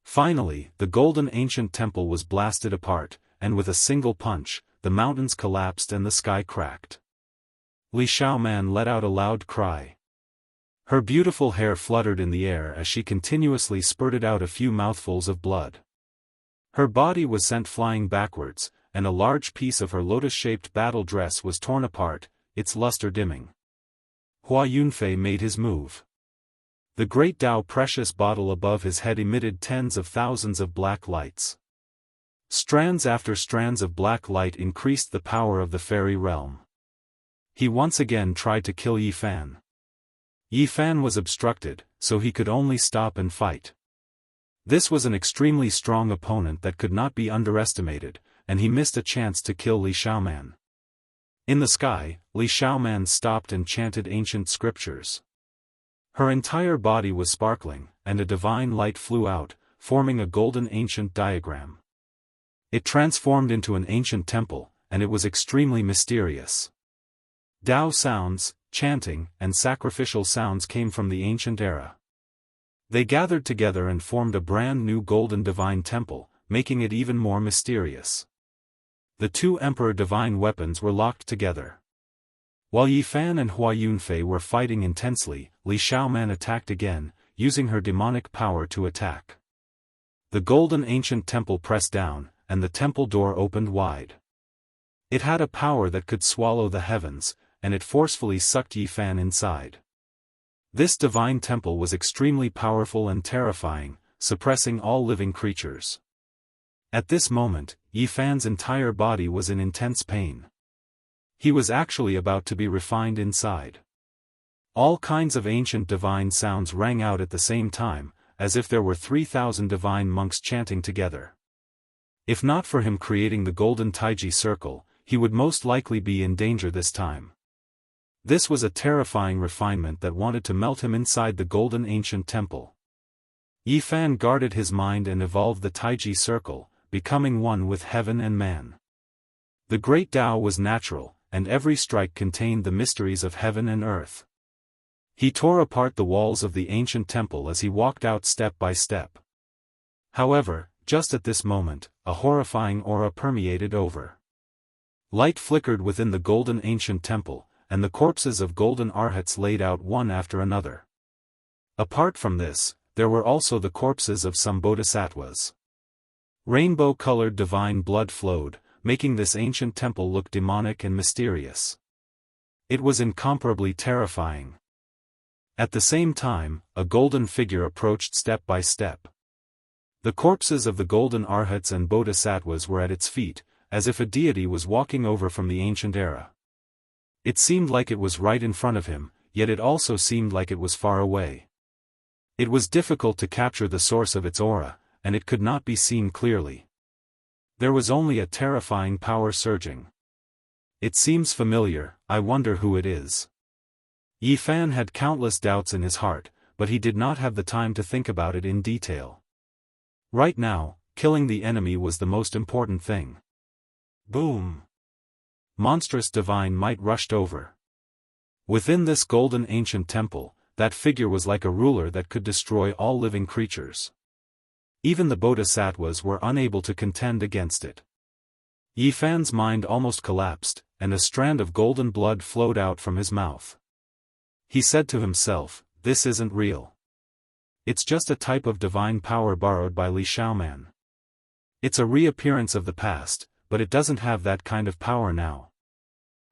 Finally, the golden ancient temple was blasted apart, and with a single punch, the mountains collapsed and the sky cracked. Li Xiaoman let out a loud cry. Her beautiful hair fluttered in the air as she continuously spurted out a few mouthfuls of blood. Her body was sent flying backwards, and a large piece of her lotus-shaped battle dress was torn apart, its luster dimming. Hua Yunfei made his move. The great Dao precious bottle above his head emitted tens of thousands of black lights. Strands after strands of black light increased the power of the fairy realm. He once again tried to kill Yi Fan. Yi Fan was obstructed, so he could only stop and fight. This was an extremely strong opponent that could not be underestimated, and he missed a chance to kill Li Xiaoman. In the sky, Li Xiaoman stopped and chanted ancient scriptures. Her entire body was sparkling, and a divine light flew out, forming a golden ancient diagram. It transformed into an ancient temple, and it was extremely mysterious. Dao sounds, chanting, and sacrificial sounds came from the ancient era. They gathered together and formed a brand new golden divine temple, making it even more mysterious. The two emperor divine weapons were locked together. While Yi Fan and Hua Yunfei were fighting intensely, Li Xiaoman attacked again, using her demonic power to attack. The golden ancient temple pressed down, and the temple door opened wide. It had a power that could swallow the heavens, and it forcefully sucked Yi Fan inside. This divine temple was extremely powerful and terrifying, suppressing all living creatures. At this moment, Yi Fan's entire body was in intense pain. He was actually about to be refined inside. All kinds of ancient divine sounds rang out at the same time, as if there were 3,000 divine monks chanting together. If not for him creating the golden taiji circle, he would most likely be in danger this time. This was a terrifying refinement that wanted to melt him inside the golden ancient temple. Yi Fan guarded his mind and evolved the taiji circle, becoming one with heaven and man. The great Tao was natural, and every strike contained the mysteries of heaven and earth. He tore apart the walls of the ancient temple as he walked out step by step. However, just at this moment, a horrifying aura permeated over. Light flickered within the golden ancient temple, and the corpses of golden arhats laid out one after another. Apart from this, there were also the corpses of some bodhisattvas. Rainbow-colored divine blood flowed, making this ancient temple look demonic and mysterious. It was incomparably terrifying. At the same time, a golden figure approached step by step. The corpses of the golden arhats and bodhisattvas were at its feet, as if a deity was walking over from the ancient era. It seemed like it was right in front of him, yet it also seemed like it was far away. It was difficult to capture the source of its aura, and it could not be seen clearly. There was only a terrifying power surging. It seems familiar, I wonder who it is. Yi Fan had countless doubts in his heart, but he did not have the time to think about it in detail. Right now, killing the enemy was the most important thing. Boom! Monstrous divine might rushed over. Within this golden ancient temple, that figure was like a ruler that could destroy all living creatures. Even the bodhisattvas were unable to contend against it. Yi Fan's mind almost collapsed, and a strand of golden blood flowed out from his mouth. He said to himself, "This isn't real. It's just a type of divine power borrowed by Li Xiaoman. It's a reappearance of the past, but it doesn't have that kind of power now."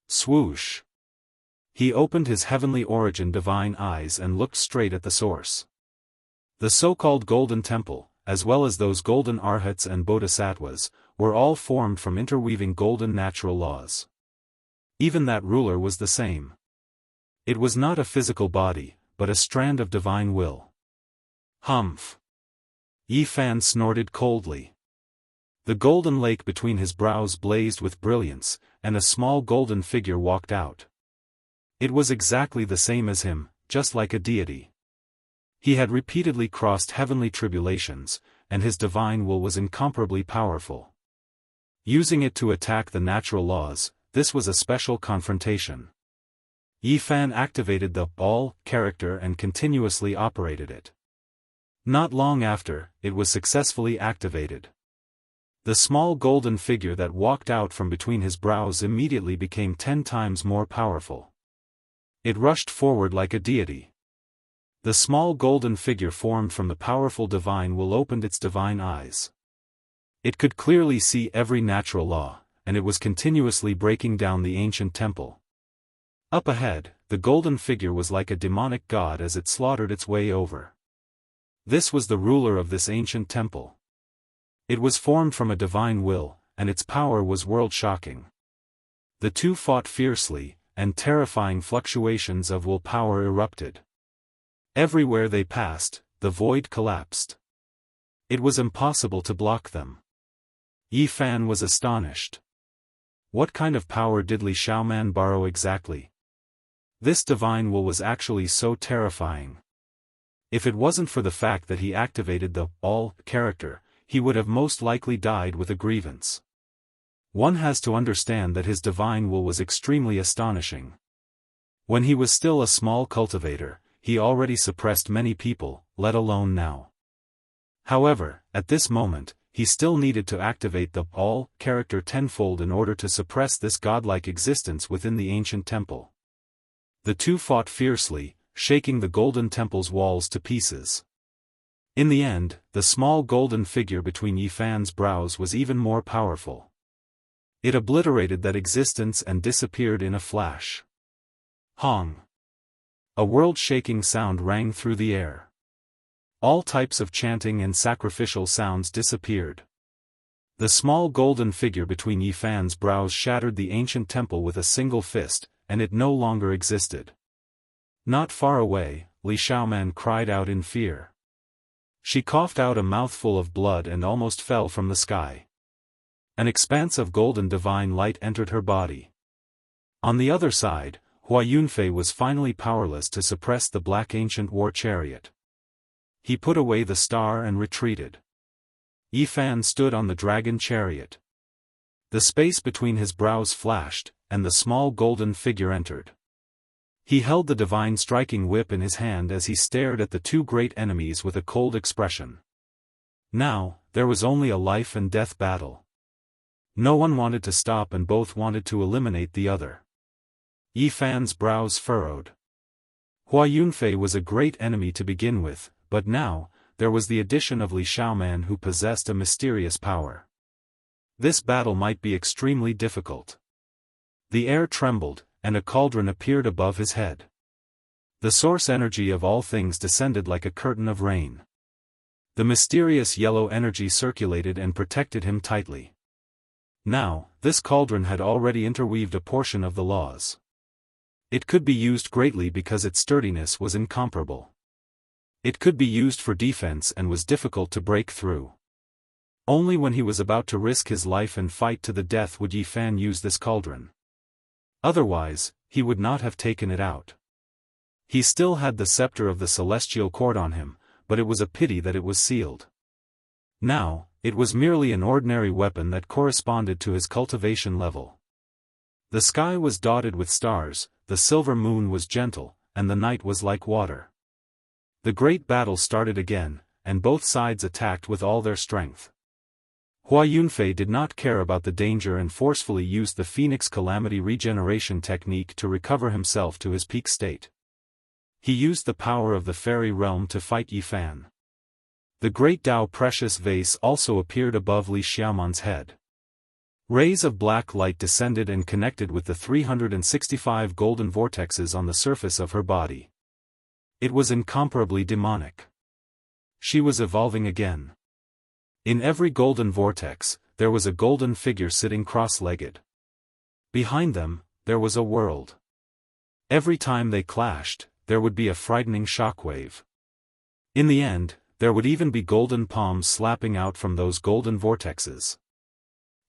Swoosh! He opened his heavenly origin divine eyes and looked straight at the source. The so-called Golden Temple, as well as those golden arhats and bodhisattvas, were all formed from interweaving golden natural laws. Even that ruler was the same. It was not a physical body, but a strand of divine will. Humph! Yi Fan snorted coldly. The golden lake between his brows blazed with brilliance, and a small golden figure walked out. It was exactly the same as him, just like a deity. He had repeatedly crossed heavenly tribulations, and his divine will was incomparably powerful. Using it to attack the natural laws, this was a special confrontation. Yi Fan activated the all character and continuously operated it. Not long after, it was successfully activated. The small golden figure that walked out from between his brows immediately became 10 times more powerful. It rushed forward like a deity. The small golden figure formed from the powerful divine will opened its divine eyes. It could clearly see every natural law, and it was continuously breaking down the ancient temple. Up ahead, the golden figure was like a demonic god as it slaughtered its way over. This was the ruler of this ancient temple. It was formed from a divine will, and its power was world-shocking. The two fought fiercely, and terrifying fluctuations of will power erupted. Everywhere they passed, the void collapsed. It was impossible to block them. Yi Fan was astonished. What kind of power did Li Xiaoman borrow exactly? This divine will was actually so terrifying. If it wasn't for the fact that he activated the all character, he would have most likely died with a grievance. One has to understand that his divine will was extremely astonishing. When he was still a small cultivator, he already suppressed many people, let alone now. However, at this moment, he still needed to activate the all character tenfold in order to suppress this godlike existence within the ancient temple. The two fought fiercely, shaking the golden temple's walls to pieces. In the end, the small golden figure between Yi Fan's brows was even more powerful. It obliterated that existence and disappeared in a flash. Hong! A world-shaking sound rang through the air. All types of chanting and sacrificial sounds disappeared. The small golden figure between Yi Fan's brows shattered the ancient temple with a single fist, and it no longer existed. Not far away, Li Xiaoman cried out in fear. She coughed out a mouthful of blood and almost fell from the sky. An expanse of golden divine light entered her body. On the other side, Hua Yunfei was finally powerless to suppress the black ancient war chariot. He put away the star and retreated. Yi Fan stood on the dragon chariot. The space between his brows flashed, and the small golden figure entered. He held the divine striking whip in his hand as he stared at the two great enemies with a cold expression. Now, there was only a life and death battle. No one wanted to stop and both wanted to eliminate the other. Yi Fan's brows furrowed. Hua Yunfei was a great enemy to begin with, but now, there was the addition of Li Xiaoman who possessed a mysterious power. This battle might be extremely difficult. The air trembled, and a cauldron appeared above his head. The source energy of all things descended like a curtain of rain. The mysterious yellow energy circulated and protected him tightly. Now, this cauldron had already interweaved a portion of the laws. It could be used greatly because its sturdiness was incomparable. It could be used for defense and was difficult to break through. Only when he was about to risk his life and fight to the death would Yi Fan use this cauldron. Otherwise, he would not have taken it out. He still had the scepter of the celestial court on him, but it was a pity that it was sealed. Now, it was merely an ordinary weapon that corresponded to his cultivation level. The sky was dotted with stars, the silver moon was gentle, and the night was like water. The great battle started again, and both sides attacked with all their strength. Hua Yunfei did not care about the danger and forcefully used the Phoenix Calamity regeneration technique to recover himself to his peak state. He used the power of the fairy realm to fight Yi Fan. The great Dao precious vase also appeared above Li Xiaoman's head. Rays of black light descended and connected with the 365 golden vortexes on the surface of her body. It was incomparably demonic. She was evolving again. In every golden vortex, there was a golden figure sitting cross-legged. Behind them, there was a world. Every time they clashed, there would be a frightening shockwave. In the end, there would even be golden palms slapping out from those golden vortexes.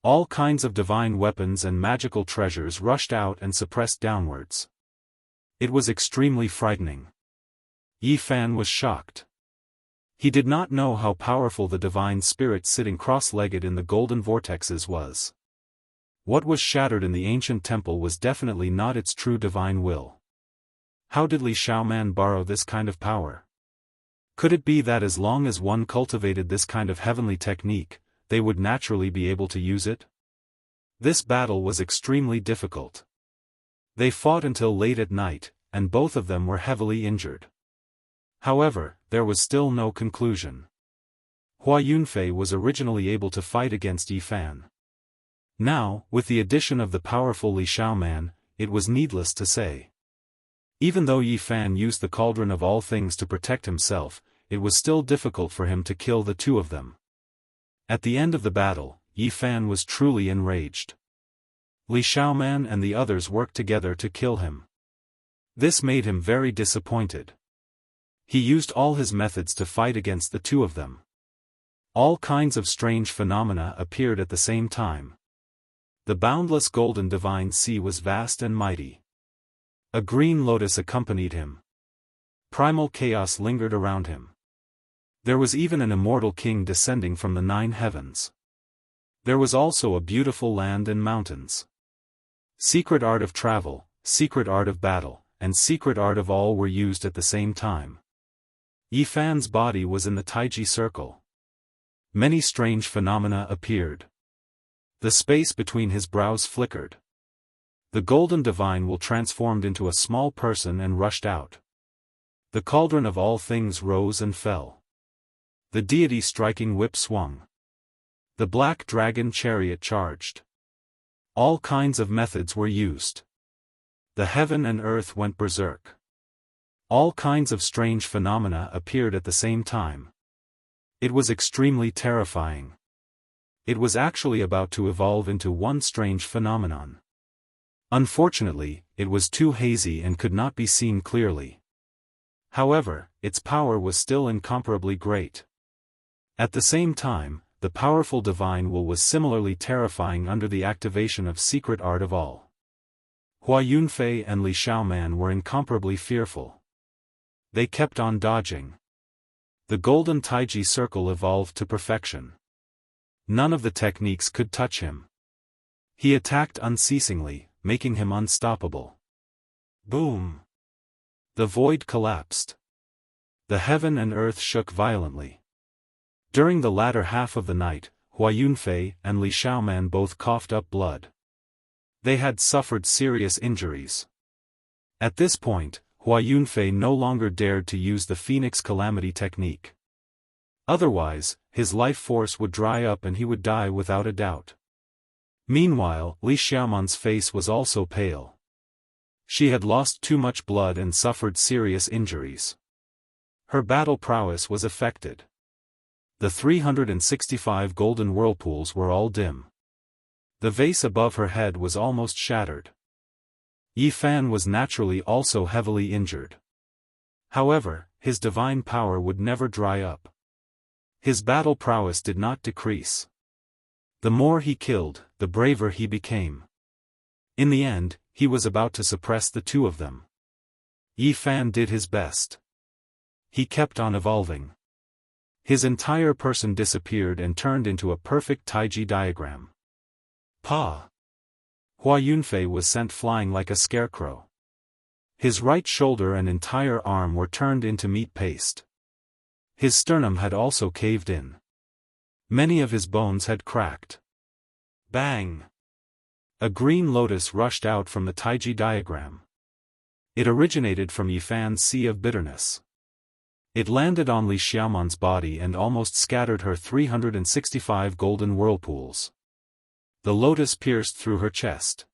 All kinds of divine weapons and magical treasures rushed out and suppressed downwards. It was extremely frightening. Yi Fan was shocked. He did not know how powerful the divine spirit sitting cross-legged in the golden vortexes was. What was shattered in the ancient temple was definitely not its true divine will. How did Li Xiaoman borrow this kind of power? Could it be that as long as one cultivated this kind of heavenly technique, they would naturally be able to use it? This battle was extremely difficult. They fought until late at night, and both of them were heavily injured. However, there was still no conclusion. Hua Yunfei was originally able to fight against Yi Fan. Now, with the addition of the powerful Li Xiaoman, it was needless to say. Even though Yi Fan used the cauldron of all things to protect himself, it was still difficult for him to kill the two of them. At the end of the battle, Yi Fan was truly enraged. Li Xiaoman and the others worked together to kill him. This made him very disappointed. He used all his methods to fight against the two of them. All kinds of strange phenomena appeared at the same time. The boundless golden divine sea was vast and mighty. A green lotus accompanied him. Primal chaos lingered around him. There was even an immortal king descending from the 9 heavens. There was also a beautiful land and mountains. Secret art of travel, secret art of battle, and secret art of all were used at the same time. Yi Fan's body was in the Taiji circle. Many strange phenomena appeared. The space between his brows flickered. The golden divine will transformed into a small person and rushed out. The cauldron of all things rose and fell. The deity striking whip swung. The black dragon chariot charged. All kinds of methods were used. The heaven and earth went berserk. All kinds of strange phenomena appeared at the same time. It was extremely terrifying. It was actually about to evolve into one strange phenomenon. Unfortunately, it was too hazy and could not be seen clearly. However, its power was still incomparably great. At the same time, the powerful divine will was similarly terrifying under the activation of secret art of all. Hua Yunfei and Li Xiaoman were incomparably fearful. They kept on dodging. The golden Taiji circle evolved to perfection. None of the techniques could touch him. He attacked unceasingly, making him unstoppable. Boom! The void collapsed. The heaven and earth shook violently. During the latter half of the night, Hua Yunfei and Li Xiaoman both coughed up blood. They had suffered serious injuries. At this point, Hua Yunfei no longer dared to use the Phoenix Calamity technique. Otherwise, his life force would dry up and he would die without a doubt. Meanwhile, Li Xiaoman's face was also pale. She had lost too much blood and suffered serious injuries. Her battle prowess was affected. The 365 golden whirlpools were all dim. The vase above her head was almost shattered. Yi Fan was naturally also heavily injured. However, his divine power would never dry up. His battle prowess did not decrease. The more he killed, the braver he became. In the end, he was about to suppress the two of them. Yi Fan did his best. He kept on evolving. His entire person disappeared and turned into a perfect Taiji diagram. Pa! Hua Yunfei was sent flying like a scarecrow. His right shoulder and entire arm were turned into meat paste. His sternum had also caved in. Many of his bones had cracked. Bang! A green lotus rushed out from the Taiji diagram. It originated from Yi Fan's sea of bitterness. It landed on Li Xiaoman's body and almost scattered her 365 golden whirlpools. The lotus pierced through her chest.